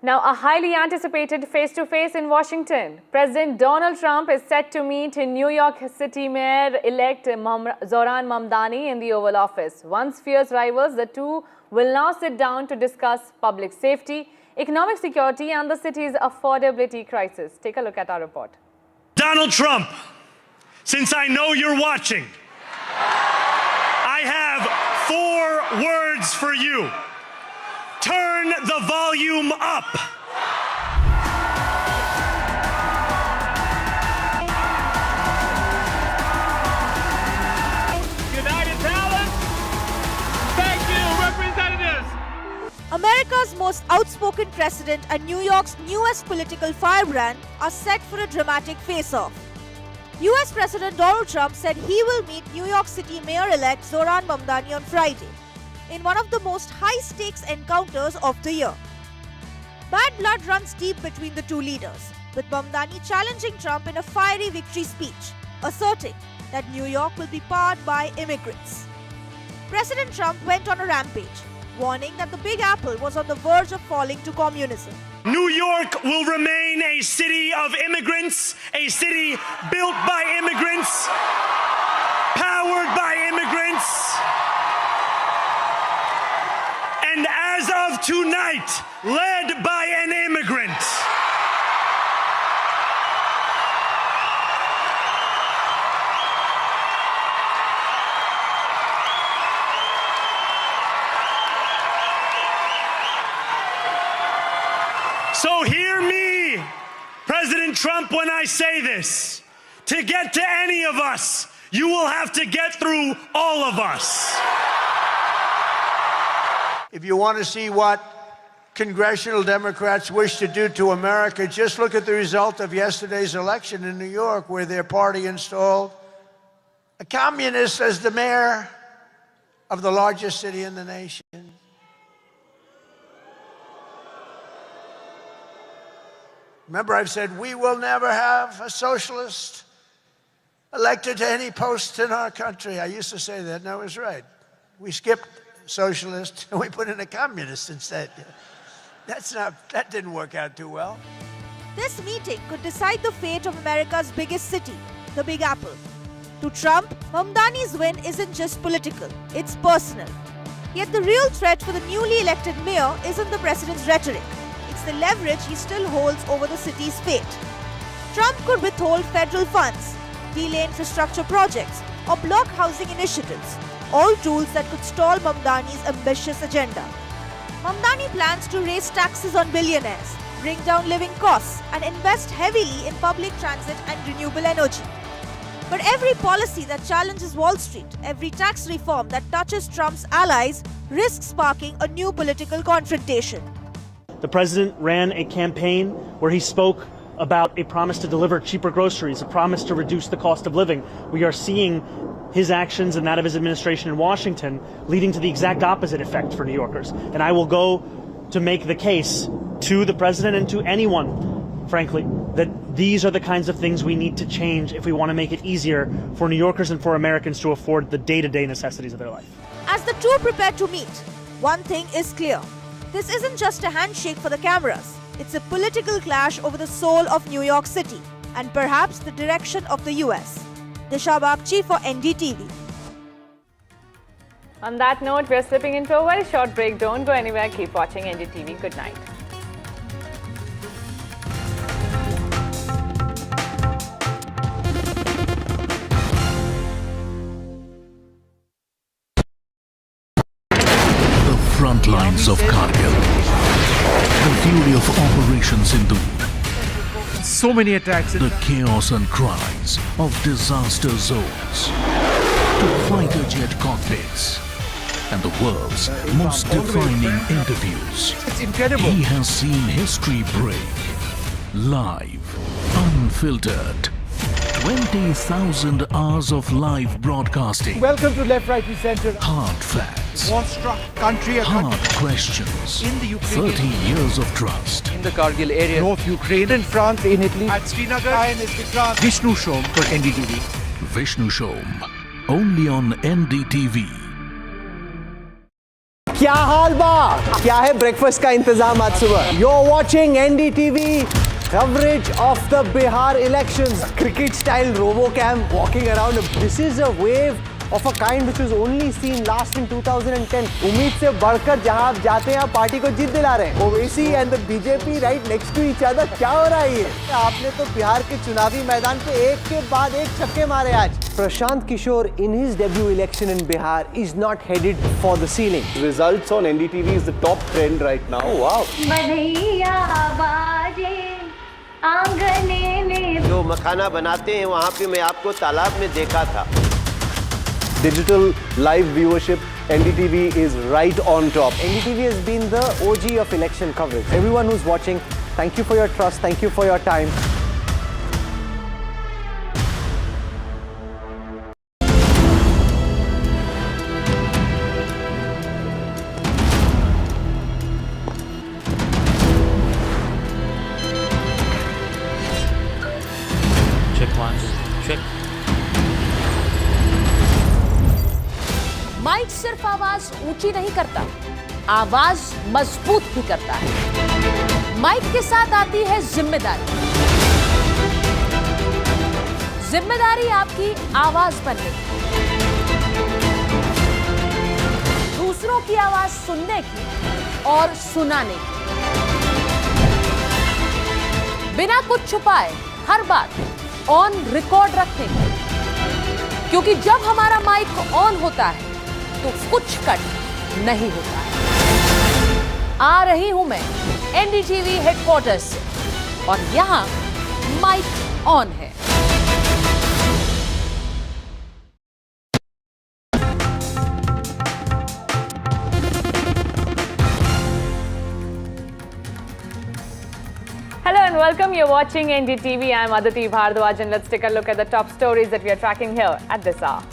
Now, a highly anticipated face-to-face in Washington. President Donald Trump is set to meet New York City Mayor-elect Zohran Mamdani in the Oval Office. Once fierce rivals, the two will now sit down to discuss public safety, economic security and the city's affordability crisis. Take a look at our report. Donald Trump, since I know you're watching, I have 4 words for you. Turn the volume up. United Talents, thank you, representatives. America's most outspoken president and New York's newest political firebrand are set for a dramatic face-off. US President Donald Trump said he will meet New York City Mayor-elect Zohran Mamdani on Friday in one of the most high-stakes encounters of the year. Bad blood runs deep between the two leaders, with Mamdani challenging Trump in a fiery victory speech, asserting that New York will be powered by immigrants. President Trump went on a rampage, warning that the Big Apple was on the verge of falling to communism. New York will remain a city of immigrants, a city built by immigrants, powered by immigrants, and as of tonight, led by an immigrant. So hear me, President Trump, when I say this. To get to any of us, you will have to get through all of us. If you want to see what congressional Democrats wish to do to America, just look at the result of yesterday's election in New York, where their party installed a communist as the mayor of the largest city in the nation. Remember, I've said we will never have a socialist elected to any post in our country. I used to say that, and I was right. We skipped socialist and we put in a communist instead. That didn't work out too well. This meeting could decide the fate of America's biggest city, the Big Apple. To Trump, Mamdani's win isn't just political, it's personal. Yet the real threat for the newly elected mayor isn't the president's rhetoric. It's the leverage he still holds over the city's fate. Trump could withhold federal funds, delay infrastructure projects, or block housing initiatives, all tools that could stall Mamdani's ambitious agenda. Mamdani plans to raise taxes on billionaires, bring down living costs, and invest heavily in public transit and renewable energy. But every policy that challenges Wall Street, every tax reform that touches Trump's allies, risks sparking a new political confrontation. The president ran a campaign where he spoke about a promise to deliver cheaper groceries, a promise to reduce the cost of living. We are seeing his actions and that of his administration in Washington leading to the exact opposite effect for New Yorkers. And I will go to make the case to the president and to anyone, frankly, that these are the kinds of things we need to change if we want to make it easier for New Yorkers and for Americans to afford the day-to-day necessities of their life. As the two prepare to meet, one thing is clear. This isn't just a handshake for the cameras. It's a political clash over the soul of New York City and perhaps the direction of the US. Disha Bagchi for NDTV. On that note, we're slipping into a very short break. Don't go anywhere. Keep watching NDTV. Good night. The front lines of Kargil. The fury of Operation Sindhu. So many attacks. The chaos and cries of disaster zones. To fighter jet cockpits. And the world's most defining interviews. It's incredible. He has seen history break. Live. Unfiltered. 20,000 hours of live broadcasting. Welcome to Left, Right, and Center. Hard facts. War-struck country. Hard questions. In the Ukraine. 30 years of trust. In the Kargil area. North Ukraine. In France. In Italy. At Srinagar. Vishnu Shom for NDTV. Vishnu Shom. Only on NDTV. क्या हाल बा? क्या है breakfast का इंतजाम आज सुबह? You're watching NDTV coverage of the Bihar elections. Cricket style RoboCam walking around. This is a wave of a kind which was only seen last in 2010. उम्मीद से बढ़कर जहां आप जाते हैं आप पार्टी को जीत दिला रहे हैं. Owaisi and the BJP right next to each other. क्या हो रहा है ये? आपने तो बिहार के चुनावी मैदान पे एक के बाद एक छक्के मारे आज. Prashant Kishore in his debut election in Bihar is not headed for the ceiling. Results on NDTV is the top trend right now. Wow. जो मखाना बनाते हैं वहाँ पे मैं आपको तालाब में देखा था. Digital live viewership, NDTV is right on top. NDTV has been the OG of election coverage. Everyone who's watching, thank you for your trust, thank you for your time. Check once, check. Mic सिर्फ आवाज ऊंची नहीं करता, आवाज मजबूत भी करता है. माइक के साथ आती है जिम्मेदारी. जिम्मेदारी आपकी आवाज बनने की, दूसरों की आवाज सुनने की और सुनाने की. बिना कुछ छुपाए हर बात ऑन रिकॉर्ड रखने की, क्योंकि जब हमारा माइक ऑन होता है तो कुछ कट नहीं होता है. आ रही हूं मैं NDTV हेडक्वार्टर्स से और यहां माइक ऑन है. Hello and welcome. You're watching NDTV. I'm Aditi Bhardwaj and let's take a look at the top stories that we are tracking here at this hour.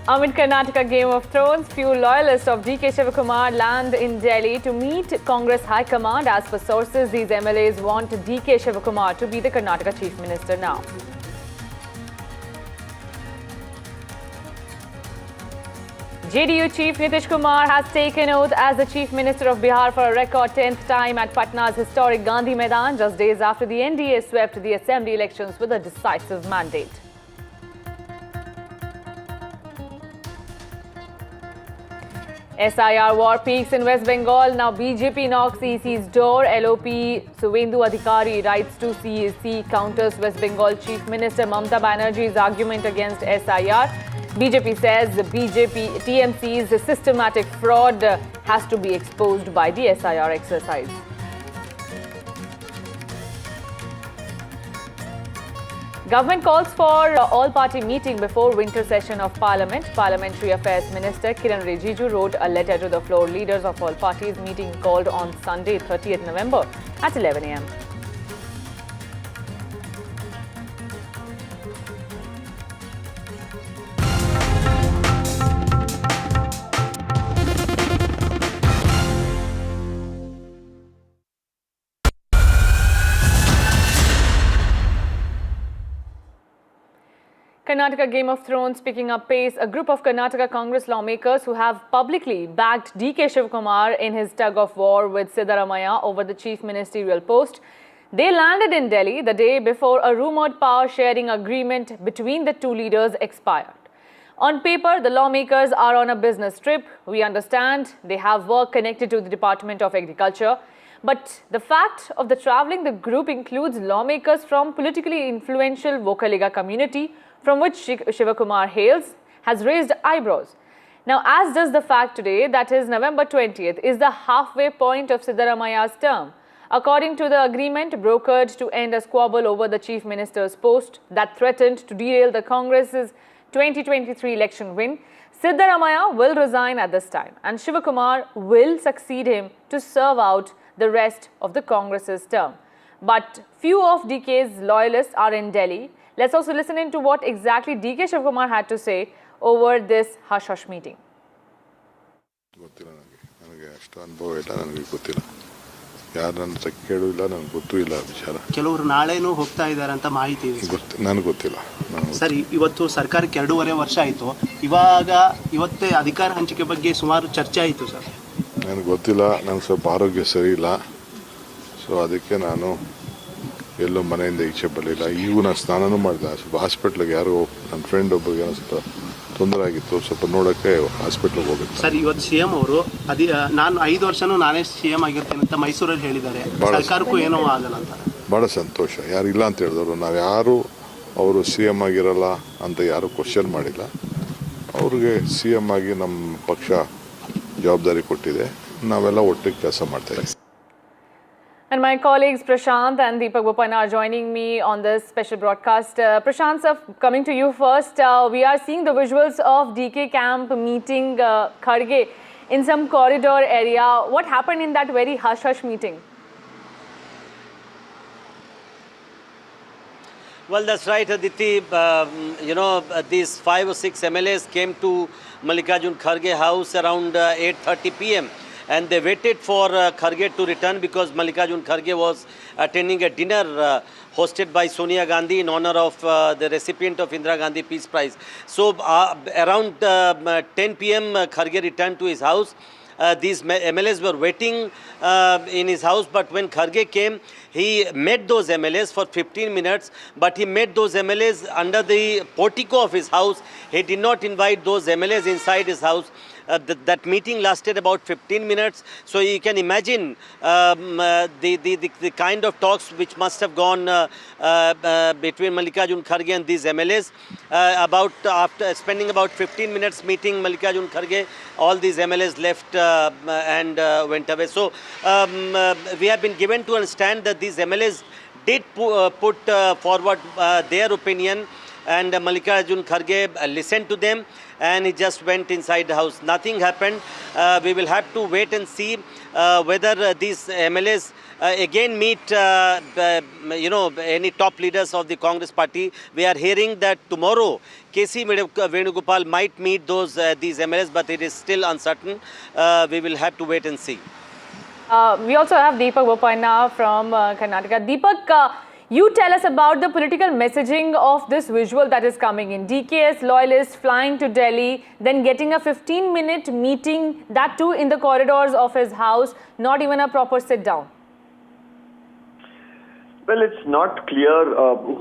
Amid Karnataka Game of Thrones, few loyalists of DK Shivakumar land in Delhi to meet Congress High Command. As per sources, these MLAs want DK Shivakumar to be the Karnataka Chief Minister now. JDU Chief Nitish Kumar has taken oath as the Chief Minister of Bihar for a record 10th time at Patna's historic Gandhi Maidan, just days after the NDA swept the assembly elections with a decisive mandate. SIR war peaks in West Bengal. Now BJP knocks EC's door. LOP Suvendu Adhikari writes to CEC, counters West Bengal Chief Minister Mamata Banerjee's argument against SIR. BJP says the TMC's systematic fraud has to be exposed by the SIR exercise. Government calls for all-party meeting before winter session of Parliament. Parliamentary Affairs Minister Kiran Rijiju wrote a letter to the floor leaders of all parties, meeting called on Sunday, 30th November at 11 a.m. Karnataka Game of Thrones picking up pace. A group of Karnataka Congress lawmakers who have publicly backed DK Shivakumar in his tug-of-war with Siddaramaiah over the chief ministerial post, they landed in Delhi the day before a rumoured power-sharing agreement between the two leaders expired. On paper, the lawmakers are on a business trip. We understand they have work connected to the Department of Agriculture. But the fact of the travelling, the group includes lawmakers from politically influential Vocaliga community, from which Shivakumar hails, has raised eyebrows. Now, as does the fact today, that is November 20th, is the halfway point of Siddaramaiah's term. According to the agreement brokered to end a squabble over the Chief Minister's post that threatened to derail the Congress's 2023 election win, Siddaramaiah will resign at this time and Shivakumar will succeed him to serve out the rest of the Congress's term. But few of DK's loyalists are in Delhi. Let's also listen into what exactly DK Shivakumar had to say over this hush-hush meeting. ಕೆಲವರು ನಾಳೆನೂ ಹೋಗ್ತಾ ಇದ್ದಾರೆ ಅಂತ ಮಾಹಿತಿ ಇದೆ. ನನಗೆ ಗೊತ್ತಿಲ್ಲ. Sir ಇವತ್ತು ಸರ್ಕಾರಕ್ಕೆ 2.5 ವರ್ಷ ಆಯಿತು. ಇವತ್ತೇ ಅಧಿಕಾರ ಹಂಚಿಕೆ ಬಗ್ಗೆ ಸುಮಾರು ಚರ್ಚೆ ಆಯಿತು ಸರ್. ನನಗೆ ಗೊತ್ತಿಲ್ಲ, ನನಗೆ ಸ್ವಲ್ಪ ಆರೋಗ್ಯ ಸರಿ ಇಲ್ಲ, ಸೊ ಅದಕ್ಕೆ ನಾನು ಎಲ್ಲೋ ಮನೆಯಿಂದ ಈಚೆ ಬರಲಿಲ್ಲ. ಈಗೂ ನಾನು ಸ್ನಾನನೂ ಮಾಡಿದೆ. ಸ್ವಲ್ಪ ಹಾಸ್ಪಿಟ್ಲಿಗೆ ಯಾರೋ ನನ್ನ ಫ್ರೆಂಡ್ ಒಬ್ಬರಿಗೆ ಏನೋ ಸ್ವಲ್ಪ ತೊಂದರೆ ಆಗಿತ್ತು, ಸ್ವಲ್ಪ ನೋಡೋಕ್ಕೆ ಹಾಸ್ಪಿಟ್ಲಿಗೆ ಹೋಗಿತ್ತು. ಸರ್ ಇವತ್ತು CM ಅವರು ನಾನು 5 ವರ್ಷನೂ ನಾನೇ CM ಆಗಿರ್ತೇನೆ ಅಂತ ಮೈಸೂರಲ್ಲಿ ಹೇಳಿದ್ದಾರೆ. ಸರ್ಕಾರಕ್ಕೂ ಏನೋ ಆಗಲ್ಲ ಅಂತ. ಭಾಳ ಸಂತೋಷ. ಯಾರು ಇಲ್ಲ ಅಂತ ಹೇಳಿದವರು, ನಾವು ಯಾರು ಅವರು CM ಆಗಿರಲ್ಲ ಅಂತ ಯಾರು ಕ್ವಶನ್ ಮಾಡಿಲ್ಲ. ಅವ್ರಿಗೆ CM ಆಗಿ ನಮ್ಮ ಪಕ್ಷ ಜವಾಬ್ದಾರಿ ಕೊಟ್ಟಿದೆ, ನಾವೆಲ್ಲ ಒಟ್ಟಿಗೆ ಕೆಲಸ ಮಾಡ್ತಾಯಿದ್ದೀವಿ. And my colleagues Prashant and Deepak Bopanna are joining me on this special broadcast. Prashant sir, coming to you first, we are seeing the visuals of DK camp meeting Kharge in some corridor area. What happened in that very hush-hush meeting? Well, that's right, Aditi. These 5 or 6 MLAs came to Mallikarjun Kharge house around 8:30 p.m. and they waited for Kharge to return because Mallikarjun Kharge was attending a dinner hosted by Sonia Gandhi in honor of the recipient of Indira Gandhi Peace Prize. So around 10 p.m. Kharge returned to his house. These MLAs were waiting in his house, but when Kharge came, he met those MLAs for 15 minutes, but he met those MLAs under the portico of his house. He did not invite those MLAs inside his house. That meeting lasted about 15 minutes, so you can imagine the kind of talks which must have gone between Mallikarjun Kharge and these MLAs. After spending about 15 minutes meeting Mallikarjun Kharge, all these MLAs left and went away. So we have been given to understand that these MLAs did put forward their opinion, and Mallikarjun Kharge listened to them, and he just went inside the house. Nothing happened. We will have to wait and see whether these MLAs again meet any top leaders of the Congress party. We are hearing that tomorrow KC Venugopal might meet these MLAs, but it is still uncertain. We will have to wait and see. We also have Deepak Bopanna from Karnataka. Deepak, you tell us about the political messaging of this visual that is coming in. DKS loyalists flying to Delhi, then getting a 15-minute meeting, that too in the corridors of his house, not even a proper sit-down. Well, it's not clear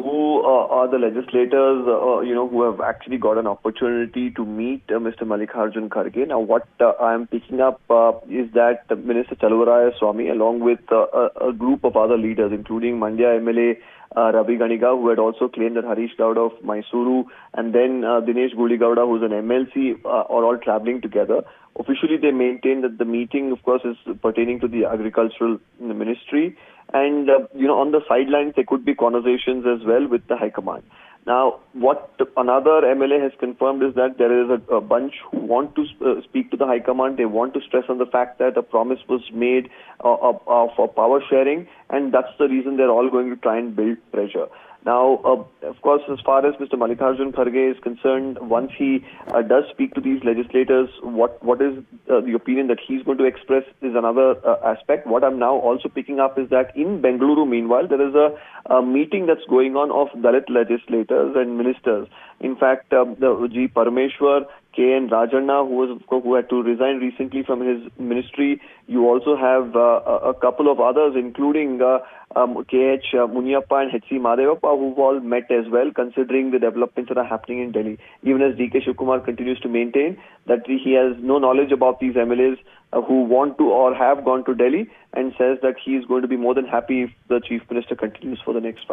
who are the legislators, who have actually got an opportunity to meet Mr. Mallikarjun Kharge. Now, what I am picking up is that Minister Chaluvaraya Swamy, along with a group of other leaders, including Mandya MLA Ravi Ganiga, who had also claimed that Harish Gowda of Mysuru, and then Dinesh Guligauda, who's an MLC, are all traveling together. Officially, they maintain that the meeting, of course, is pertaining to the agricultural ministry. And, on the sidelines, there could be conversations as well with the High Command. Now, what another MLA has confirmed is that there is a bunch who want to speak to the High Command. They want to stress on the fact that a promise was made for power sharing, and that's the reason they're all going to try and build pressure. Now, of course, as far as Mr. Mallikarjun Kharge is concerned, once he does speak to these legislators, what is the opinion that he's going to express is another aspect. What I'm now also picking up is that in Bengaluru, meanwhile, there is a meeting that's going on of Dalit legislators and ministers. In fact, the G. Parameshwar, K.N. Rajanna, who had to resign recently from his ministry. You also have a couple of others, including K.H. Muniappa and H.C. Madevappa, who've all met as well, considering the developments that are happening in Delhi. Even as D.K. Shivkumar continues to maintain that he has no knowledge about these MLAs who want to or have gone to Delhi, and says that he is going to be more than happy if the Chief Minister continues for the next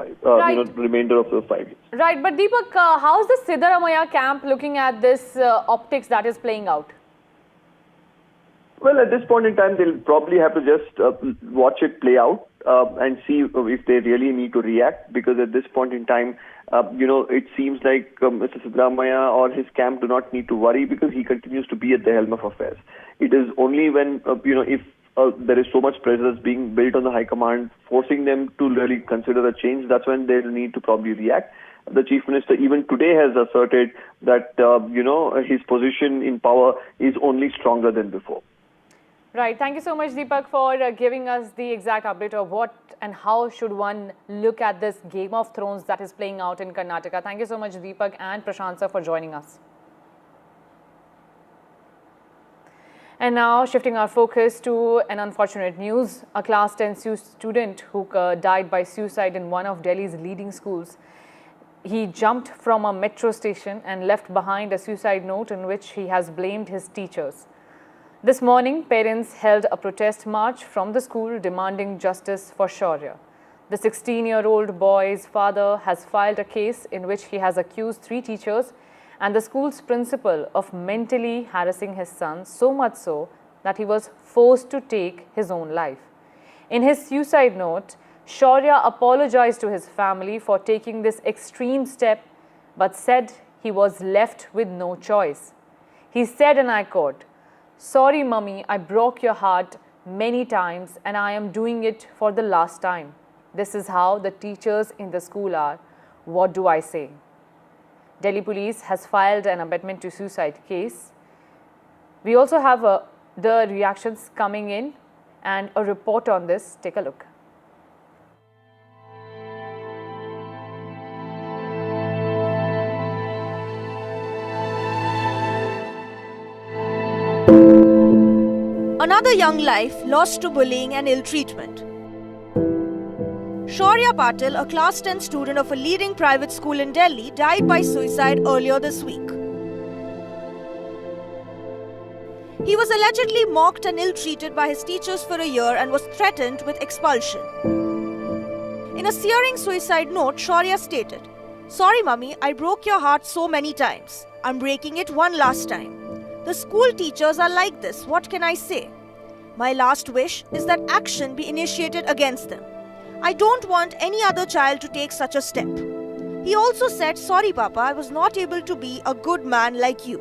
remainder of the 5 years. Right, but Deepak, how is the Siddaramaiah camp looking at this optics that is playing out? Well, at this point in time, they'll probably have to just watch it play out and see if they really need to react, because at this point in time, it seems like Mr. Siddaramaiah or his camp do not need to worry, because he continues to be at the helm of affairs. It is only when, if there is so much pressure that's being built on the High Command, forcing them to really consider a change, that's when they'll need to probably react. The Chief Minister even today has asserted that, his position in power is only stronger than before. Right. Thank you so much, Deepak, for giving us the exact update of what and how should one look at this Game of Thrones that is playing out in Karnataka. Thank you so much, Deepak and Prashant sir, for joining us. And now shifting our focus to an unfortunate news. A class 10 student who died by suicide in one of Delhi's leading schools. He jumped from a metro station and left behind a suicide note in which he has blamed his teachers. This morning, parents held a protest march from the school demanding justice for Shaurya. The 16-year-old boy's father has filed a case in which he has accused 3 teachers and the school's principal of mentally harassing his son, so much so that he was forced to take his own life. In his suicide note, Shaurya apologized to his family for taking this extreme step, but said he was left with no choice. He said, and I quote, "Sorry, mummy, I broke your heart many times and I am doing it for the last time. This is how the teachers in the school are. What do I say?" Delhi police has filed an abetment to suicide case. We also have the reactions coming in and a report on this. Take a look. Another young life lost to bullying and ill treatment. Shaurya Patil, a class 10 student of a leading private school in Delhi, died by suicide earlier this week. He was allegedly mocked and ill-treated by his teachers for a year and was threatened with expulsion. In a searing suicide note, Shaurya stated, "Sorry, mummy, I broke your heart so many times. I'm breaking it one last time. The school teachers are like this, what can I say? My last wish is that action be initiated against them. I don't want any other child to take such a step." He also said, "Sorry, Papa, I was not able to be a good man like you.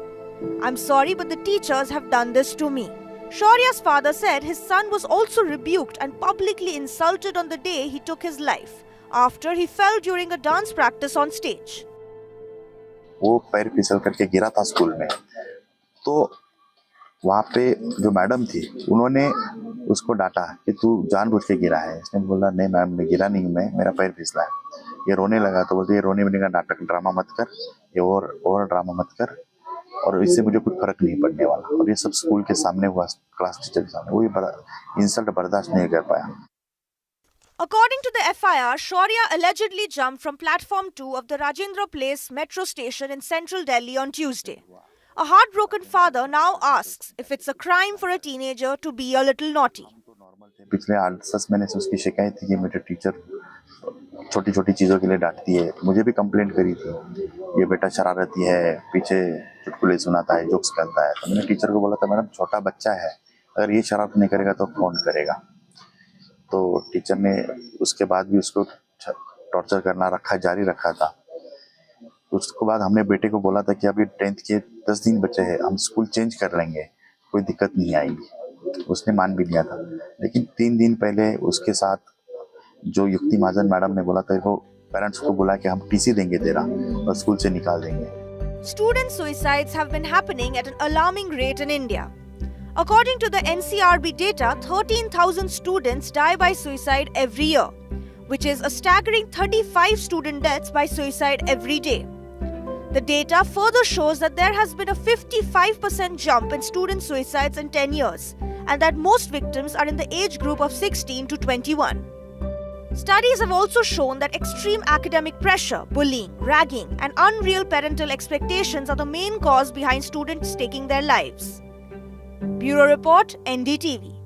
I'm sorry, but the teachers have done this to me." Shaurya's father said his son was also rebuked and publicly insulted on the day he took his life, after he fell during a dance practice on stage. वो पैर फिसल करके गिरा था school में, तो वहाँ पे जो मैडम थी उन्होंने उसको डांटा कि तू जानबूझ के गिरा है। इसने बोला, नहीं मैम, मैं गिरा नहीं, मेरा पैर फिसला है। ये रोने लगा तो बोलते, ये रोने का नाटक ड्रामा मत कर, ये और ड्रामा मत कर, और इससे मुझे कुछ फर्क नहीं पड़ने वाला। और ये सब स्कूल के सामने हुआ, क्लास टीचर के सामने। वो बड़ा इंसल्ट बर्दाश्त नहीं कर पाया। According to the FIR, Shaurya allegedly jumped from platform 2 of the Rajendra Place metro station in central Delhi on Tuesday. A heartbroken father now asks if it's a crime for a teenager to be a little naughty. पिछले 8-10 महीने से उसकी शिकायत थी कि मेरे teacher छोटी छोटी चीज़ों के लिए डांटती है। मुझे भी कंप्लेंट करी थी, ये बेटा शरारती है, पीछे चुटकुले सुनाता है, जोक्स करता है। तो मैंने टीचर को बोला था, मैडम छोटा बच्चा है, अगर ये शरारत नहीं करेगा तो कौन करेगा। तो टीचर ने उसके बाद भी उसको टॉर्चर करना जारी रखा था। उसके बाद हमने बेटे को बोला था कि अभी 10th के 10 दिन बचे हैं, हम स्कूल चेंज कर लेंगे, कोई दिक्कत नहीं आएगी। उसने मान भी लिया था, लेकिन 3 दिन पहले उसके साथ जो युक्ति महाजन मैडम ने बोला था, वो पेरेंट्स को बोला कि हम टीसी देंगे तेरा और स्कूल से निकाल देंगे। Student suicides have been happening at an alarming rate in India. According to the NCRB data, 13,000 students die by suicide every year, which is a staggering 35 student deaths by suicide every day. The data further shows that there has been a 55% jump in student suicides in 10 years, and that most victims are in the age group of 16 to 21. Studies have also shown that extreme academic pressure, bullying, ragging, and unreal parental expectations are the main cause behind students taking their lives. Bureau Report, NDTV.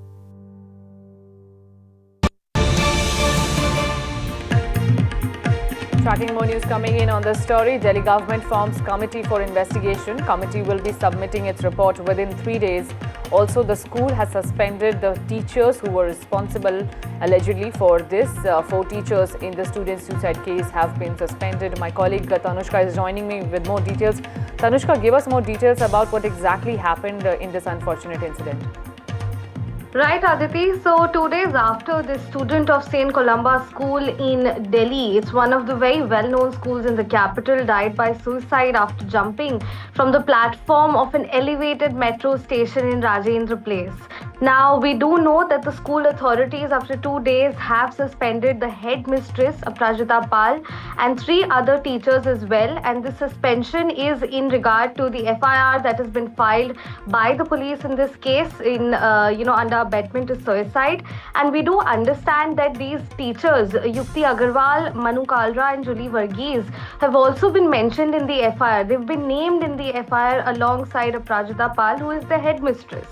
Tracking more news coming in on this story. Delhi government forms committee for investigation. Committee will be submitting its report within 3 days. Also, the school has suspended the teachers who were responsible allegedly for this. 4 teachers in the student suicide case have been suspended. My colleague Tanushka is joining me with more details. Tanushka, give us more details about what exactly happened in this unfortunate incident. Right, Aditi. So 2 days after the student of St. Columba School in Delhi, it's one of the very well-known schools in the capital, died by suicide after jumping from the platform of an elevated metro station in Rajendra Place. Now, we do know that the school authorities after 2 days have suspended the headmistress, Aprajita Pal, and 3 other teachers as well. And the suspension is in regard to the FIR that has been filed by the police in this case under abetment to suicide. And we do understand that these teachers, Yukti Agarwal, Manu Kalra and Julie Varghese, have also been mentioned in the FIR. They've been named in the FIR alongside Aprajita Pal, who is the headmistress.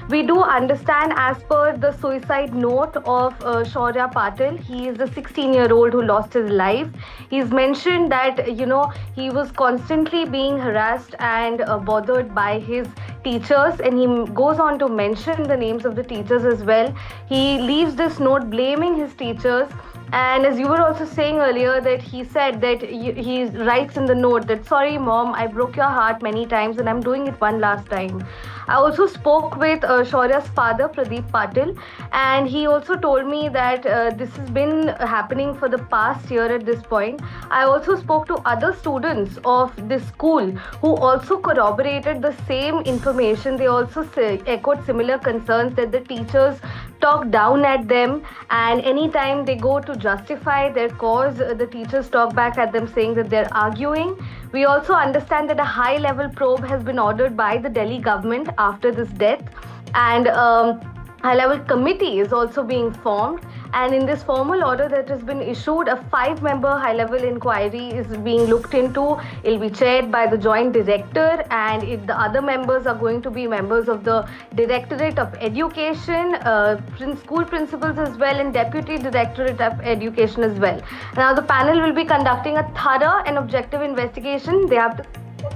We do understand, as per the suicide note of Shaurya Patil, he is a 16-year-old who lost his life. He's mentioned that, he was constantly being harassed and bothered by his teachers, and he goes on to mention the names of the teachers as well. He leaves this note blaming his teachers. And as you were also saying earlier, that he said that he writes in the note that, sorry mom, I broke your heart many times and I'm doing it one last time. I also spoke with Shaurya's father, Pradeep Patil, and he also told me that this has been happening for the past year at this point. I also spoke to other students of this school who also corroborated the same information. They also echoed similar concerns that the teachers talk down at them, and anytime they go to justify their cause, the teachers talk back at them saying that they're arguing. We also understand that a high-level probe has been ordered by the Delhi government after this death, and high-level committee is also being formed. And in this formal order that has been issued, a 5-member high-level inquiry is being looked into. It will be chaired by the joint director, and the other members are going to be members of the Directorate of Education, school principals as well, and Deputy Directorate of Education as well. Now, the panel will be conducting a thorough and objective investigation. They have to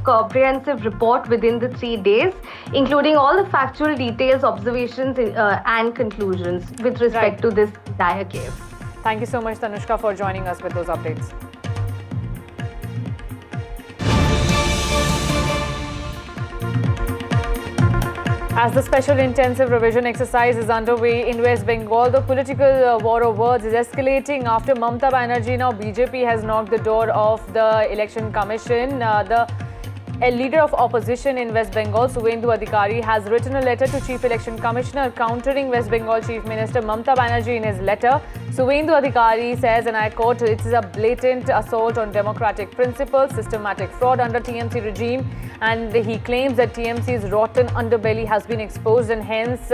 comprehensive report within the 3 days, including all the factual details, observations and conclusions with respect to this entire case. Thank you so much, Tanushka, for joining us with those updates. As the special intensive revision exercise is underway in West Bengal, the political war of words is escalating after Mamata Banerjee. Now BJP has knocked the door of the Election Commission. A leader of opposition in West Bengal, Suvendu Adhikari, has written a letter to Chief Election Commissioner countering West Bengal Chief Minister Mamata Banerjee. In his letter, Suvendu Adhikari says, and I quote, "It is a blatant assault on democratic principles, systematic fraud under TMC regime," and he claims that TMC's rotten underbelly has been exposed, and hence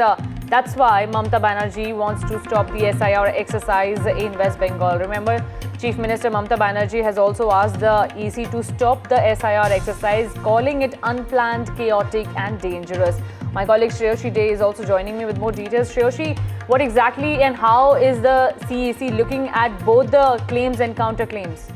that's why Mamata Banerjee wants to stop the SIR exercise in West Bengal. Remember, Chief Minister Mamata Banerjee has also asked the EC to stop the SIR exercise, calling it unplanned, chaotic and dangerous. My colleague Shreyoshi Day is also joining me with more details. Shreyoshi, what exactly and how is the CEC looking at both the claims and counterclaims?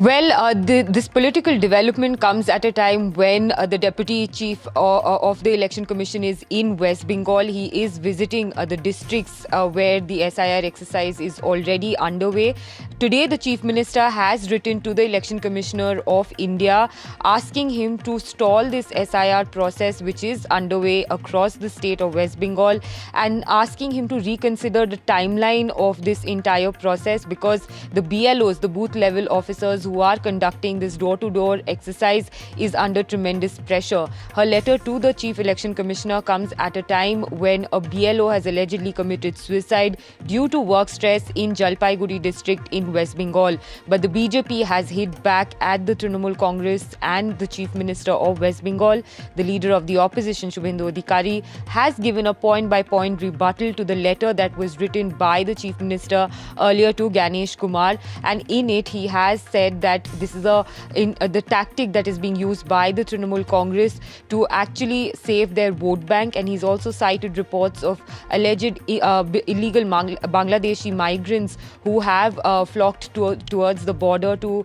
Well, this political development comes at a time when the Deputy Chief of the Election Commission is in West Bengal. He is visiting the districts where the SIR exercise is already underway. Today, the Chief Minister has written to the Election Commissioner of India asking him to stall this SIR process which is underway across the state of West Bengal, and asking him to reconsider the timeline of this entire process, because the BLOs, the booth level officers who are conducting this door-to-door exercise, is under tremendous pressure. Her letter to the Chief Election Commissioner comes at a time when a BLO has allegedly committed suicide due to work stress in Jalpaiguri district in West Bengal. But the BJP has hit back at the Trinamool Congress and the Chief Minister of West Bengal. The leader of the opposition, Suvendu Adhikari, has given a point-by-point rebuttal to the letter that was written by the Chief Minister earlier to Nitish Kumar, and in it he has said that this is the tactic that is being used by the Trinamool Congress to actually save their vote bank. And he's also cited reports of alleged illegal Bangladeshi migrants who have flocked towards the border to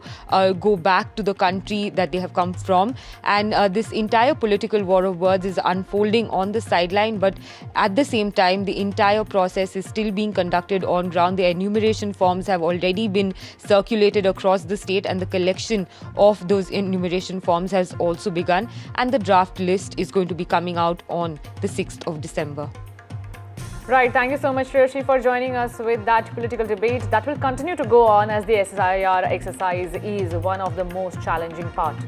go back to the country that they have come from. And this entire political war of words is unfolding on the sideline, but at the same time the entire process is still being conducted on ground. The enumeration forms have already been circulated across the state, and the collection of those enumeration forms has also begun, and the draft list is going to be coming out on the 6th of December. Right, thank you so much, Shreyoshi, for joining us with that political debate that will continue to go on, as the SIR exercise is one of the most challenging parts.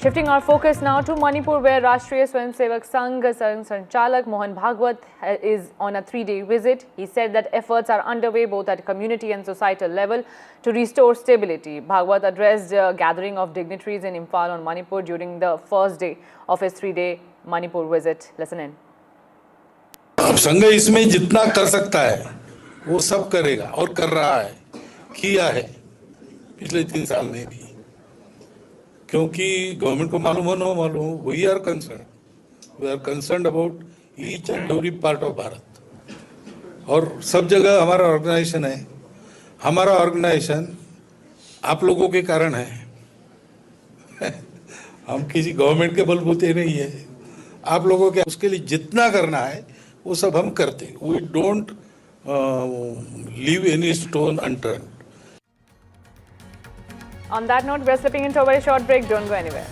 Shifting our focus now to Manipur, where Rashtriya Swayamsevak Sangh Sanchalak Mohan Bhagwat is on a 3-day visit. He said that efforts are underway both at community and societal level to restore stability. Bhagwat addressed a gathering of dignitaries in Imphal on Manipur during the first day of his 3-day Manipur visit. Listen in. अब संघ इसमें जितना कर सकता है वो सब करेगा और कर रहा है, किया है पिछले 3 साल में भी, क्योंकि गवर्नमेंट को मालूम हो ना मालूम, we are concerned about each and every part of Bharat, और सब जगह हमारा ऑर्गेनाइजेशन है. हमारा ऑर्गेनाइजेशन आप लोगों के कारण है. हम किसी गवर्नमेंट के बलबूते नहीं है, आप लोगों के, उसके लिए जितना करना है वो सब हम करते हैं. We don't leave any stone unturned. On that note, we're slipping into a very short break. Don't go anywhere.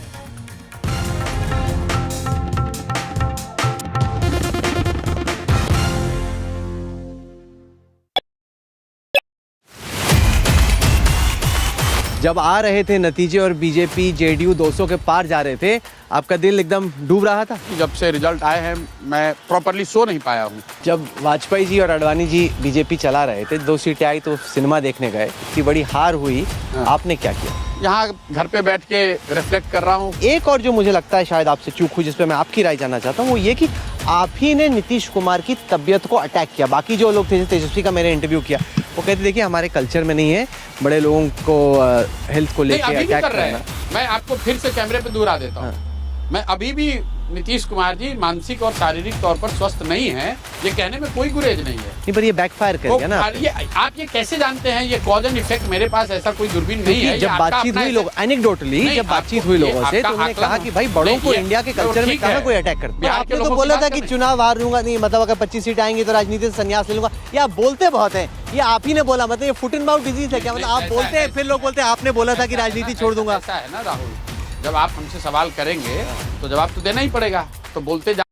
जब आ रहे थे नतीजे और बीजेपी जेडीयू 200 के पार जा रहे थे, आपका दिल एकदम डूब रहा था? जब से रिजल्ट आए हैं मैं प्रॉपर्ली सो नहीं पाया हूँ. जब वाजपेयी जी और अडवाणी जी बीजेपी चला रहे थे, 2 सीटें आई तो सिनेमा देखने गए, इतनी बड़ी हार हुई, आपने क्या किया? यहाँ घर पे बैठ के रिफ्लेक्ट कर रहा हूँ. एक और जो मुझे लगता है शायद आपसे चूक हुई, जिस पे मैं आपकी राय जानना चाहता हूँ, वो ये कि आप ही ने नीतीश कुमार की तबीयत को अटैक किया. बाकी जो लोग थे, तेजस्वी का मैंने इंटरव्यू किया, वो कहते देखिए हमारे कल्चर में नहीं है बड़े लोगों को हेल्थ को लेकर अटैक करना. मैं आपको फिर से कैमरे पे दूर आ देता हूँ. मैं अभी भी नीतीश कुमार जी मानसिक और शारीरिक तौर पर स्वस्थ नहीं है, ये कहने में कोई गुरेज नहीं है. नहीं, पर ये बैकफायर कर गया ना. आप ये कैसे जानते हैं? ये कॉज एंड इफेक्ट, मेरे पास ऐसा कोई दूरबीन नहीं है. जब बातचीत हुई लोग एनेक्डोटली जब बातचीत हुई लोगों से, तो उन्होंने कहा कि भाई बड़ों को इंडिया के कल्चर में कहाँ कोई अटैक करता है. आपने तो बोला था कि चुनाव हार लूंगा, नहीं मतलब अगर 25 सीट आएंगी तो राजनीति से संन्यास ले लूंगा. ये आप बोलते बहुत हैं, ये आप ही ने बोला, मतलब ये फुट एंड माउथ डिजीज है क्या? मतलब आप बोलते हैं फिर लोग बोलते हैं आपने बोला था कि राजनीति छोड़ दूंगा. ऐसा है ना राहुल, जब आप हमसे सवाल करेंगे तो जवाब तो देना ही पड़ेगा, तो बोलते जा.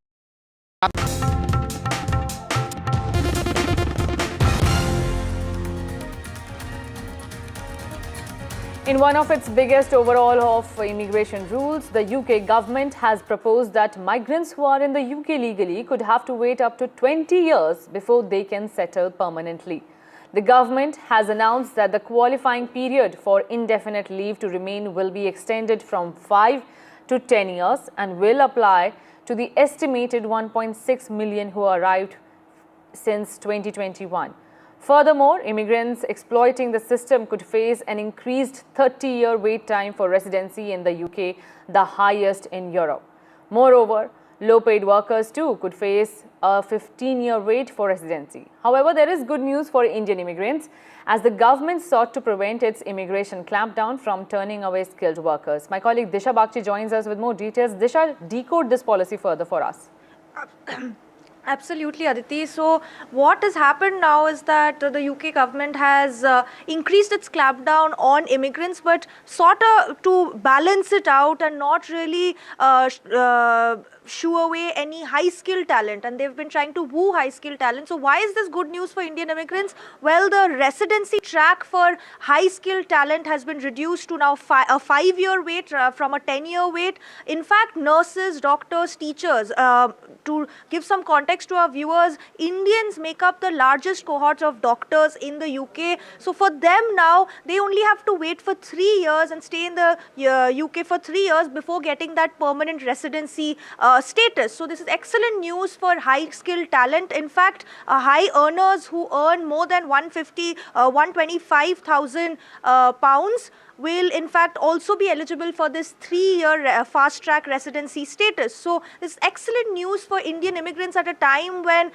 In one of its biggest overhaul of immigration rules, the UK government has proposed that migrants who are in the UK legally could have to wait up to 20 years before they can settle permanently. The government has announced that the qualifying period for indefinite leave to remain will be extended from 5 to 10 years and will apply to the estimated 1.6 million who arrived since 2021. Furthermore, immigrants exploiting the system could face an increased 30-year wait time for residency in the UK, the highest in Europe. Moreover, low-paid workers too could face a 15-year wait for residency. However, there is good news for Indian immigrants, as the government sought to prevent its immigration clampdown from turning away skilled workers. My colleague Disha Bagchi joins us with more details. Disha, decode this policy further for us. Absolutely, Aditi. So what has happened now is that the UK government has increased its clampdown on immigrants, but sort of to balance it out and not really shoo away any high-skilled talent, and they've been trying to woo high-skilled talent. So why is this good news for Indian immigrants? Well, the residency track for high-skilled talent has been reduced to now a 5-year wait from a 10-year wait. In fact, nurses, doctors, teachers, to give some context to our viewers, Indians make up the largest cohort of doctors in the UK. So for them now, they only have to wait for 3 years and stay in the UK for 3 years before getting that permanent residency status. So this is excellent news for high-skilled talent. In fact, high earners who earn more than 125,000 pounds will in fact also be eligible for this 3-year fast-track residency status. So this is excellent news for Indian immigrants at a time when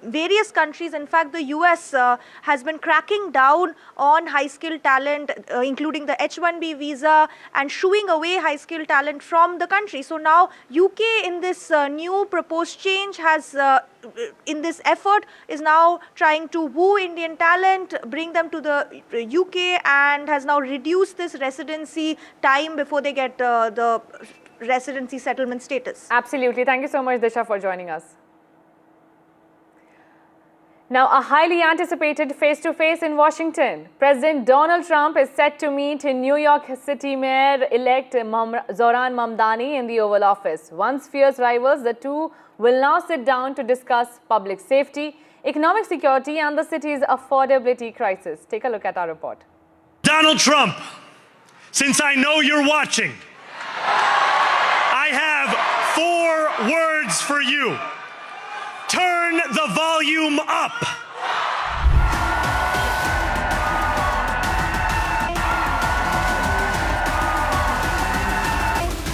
various countries, in fact the US has been cracking down on high-skilled talent, including the H-1B visa, and shooing away high-skilled talent from the country. So now UK in this new proposed change has in this effort is now trying to woo Indian talent, bring them to the UK, and has now reduced this residency time before they get the residency settlement status. Absolutely. Thank you so much, Disha, for joining us. Now, a highly anticipated face-to-face in Washington. President Donald Trump is set to meet New York City Mayor-elect Zohran Mamdani in the Oval Office. Once fierce rivals, the two will now sit down to discuss public safety, economic security and the city's affordability crisis. Take a look at our report. Donald Trump, since I know you're watching, I have 4 words for you. Turn the volume up.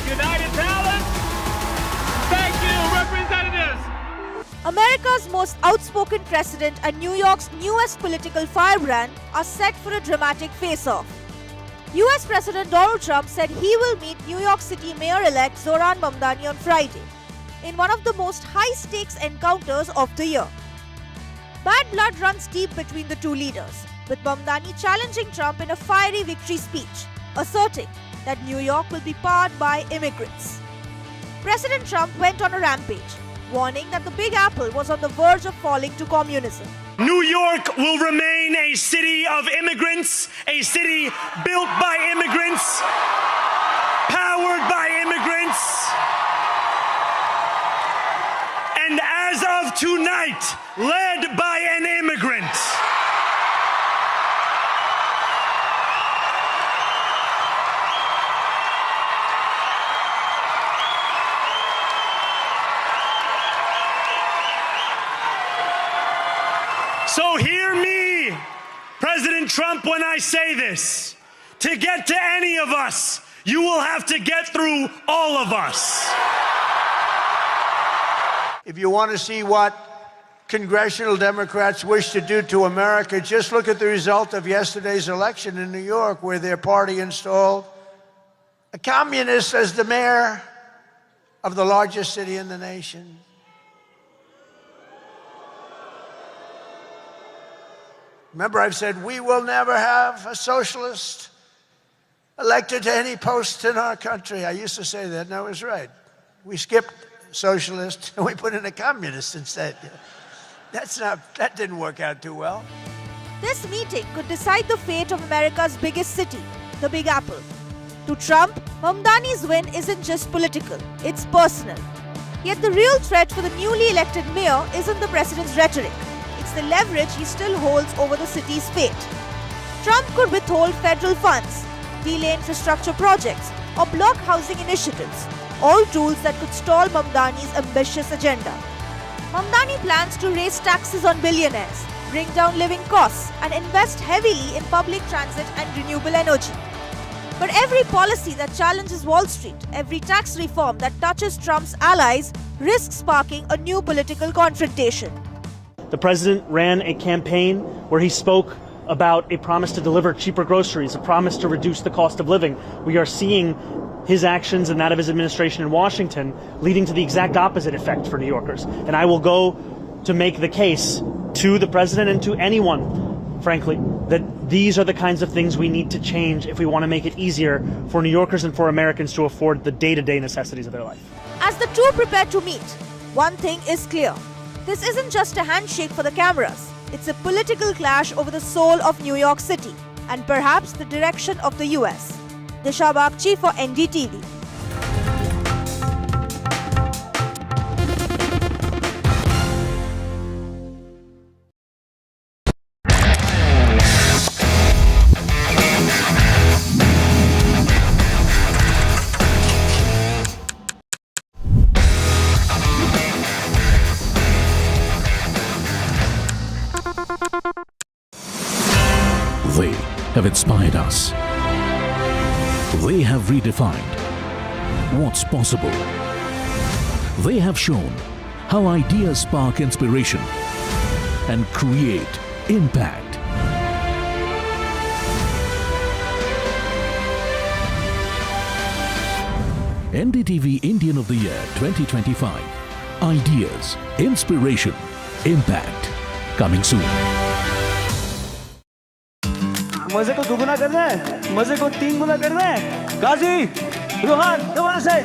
United Talent, thank you, representatives. America's most outspoken president and New York's newest political firebrand are set for a dramatic face-off. US President Donald Trump said he will meet New York City Mayor-elect Zohran Mamdani on Friday in one of the most high-stakes encounters of the year. Bad blood runs deep between the two leaders, with Mamdani challenging Trump in a fiery victory speech, asserting that New York will be powered by immigrants. President Trump went on a rampage, warning that the Big Apple was on the verge of falling to communism. New York will remain a city of immigrants, a city built by immigrants, powered by immigrants, and as of tonight, led by an immigrant. So hear me, President Trump, when I say this. To get to any of us, you will have to get through all of us. If you want to see what congressional Democrats wish to do to America, just look at the result of yesterday's election in New York, where their party installed a communist as the mayor of the largest city in the nation. Remember, I've said we will never have a socialist elected to any post in our country. I used to say that, and I was right. We skipped socialist and we put in a communist instead. That didn't work out too well. This meeting could decide the fate of America's biggest city, the Big Apple. To Trump, Mamdani's win isn't just political, it's personal. Yet the real threat for the newly elected mayor isn't the president's rhetoric. It's the leverage he still holds over the city's fate. Trump could withhold federal funds, delay infrastructure projects, or block housing initiatives, all tools that could stall Mamdani's ambitious agenda. Mamdani plans to raise taxes on billionaires, bring down living costs, and invest heavily in public transit and renewable energy. But every policy that challenges Wall Street, every tax reform that touches Trump's allies, risks sparking a new political confrontation. The president ran a campaign where he spoke about a promise to deliver cheaper groceries, a promise to reduce the cost of living. We are seeing his actions and that of his administration in Washington leading to the exact opposite effect for New Yorkers. And I will go to make the case to the president and to anyone, frankly, that these are the kinds of things we need to change if we want to make it easier for New Yorkers and for Americans to afford the day-to-day necessities of their life. As the two prepare to meet, one thing is clear. This isn't just a handshake for the cameras. It's a political clash over the soul of New York City and perhaps the direction of the US. Disha Bagchi for NDTV. They have inspired us. They have redefined what's possible. They have shown how ideas spark inspiration and create impact. NDTV Indian of the Year 2025. Ideas, inspiration, impact. Coming soon. मजे को दुगुना करना है, मजे को 3 गुना करना है। गाजी, Rohan, come on, say.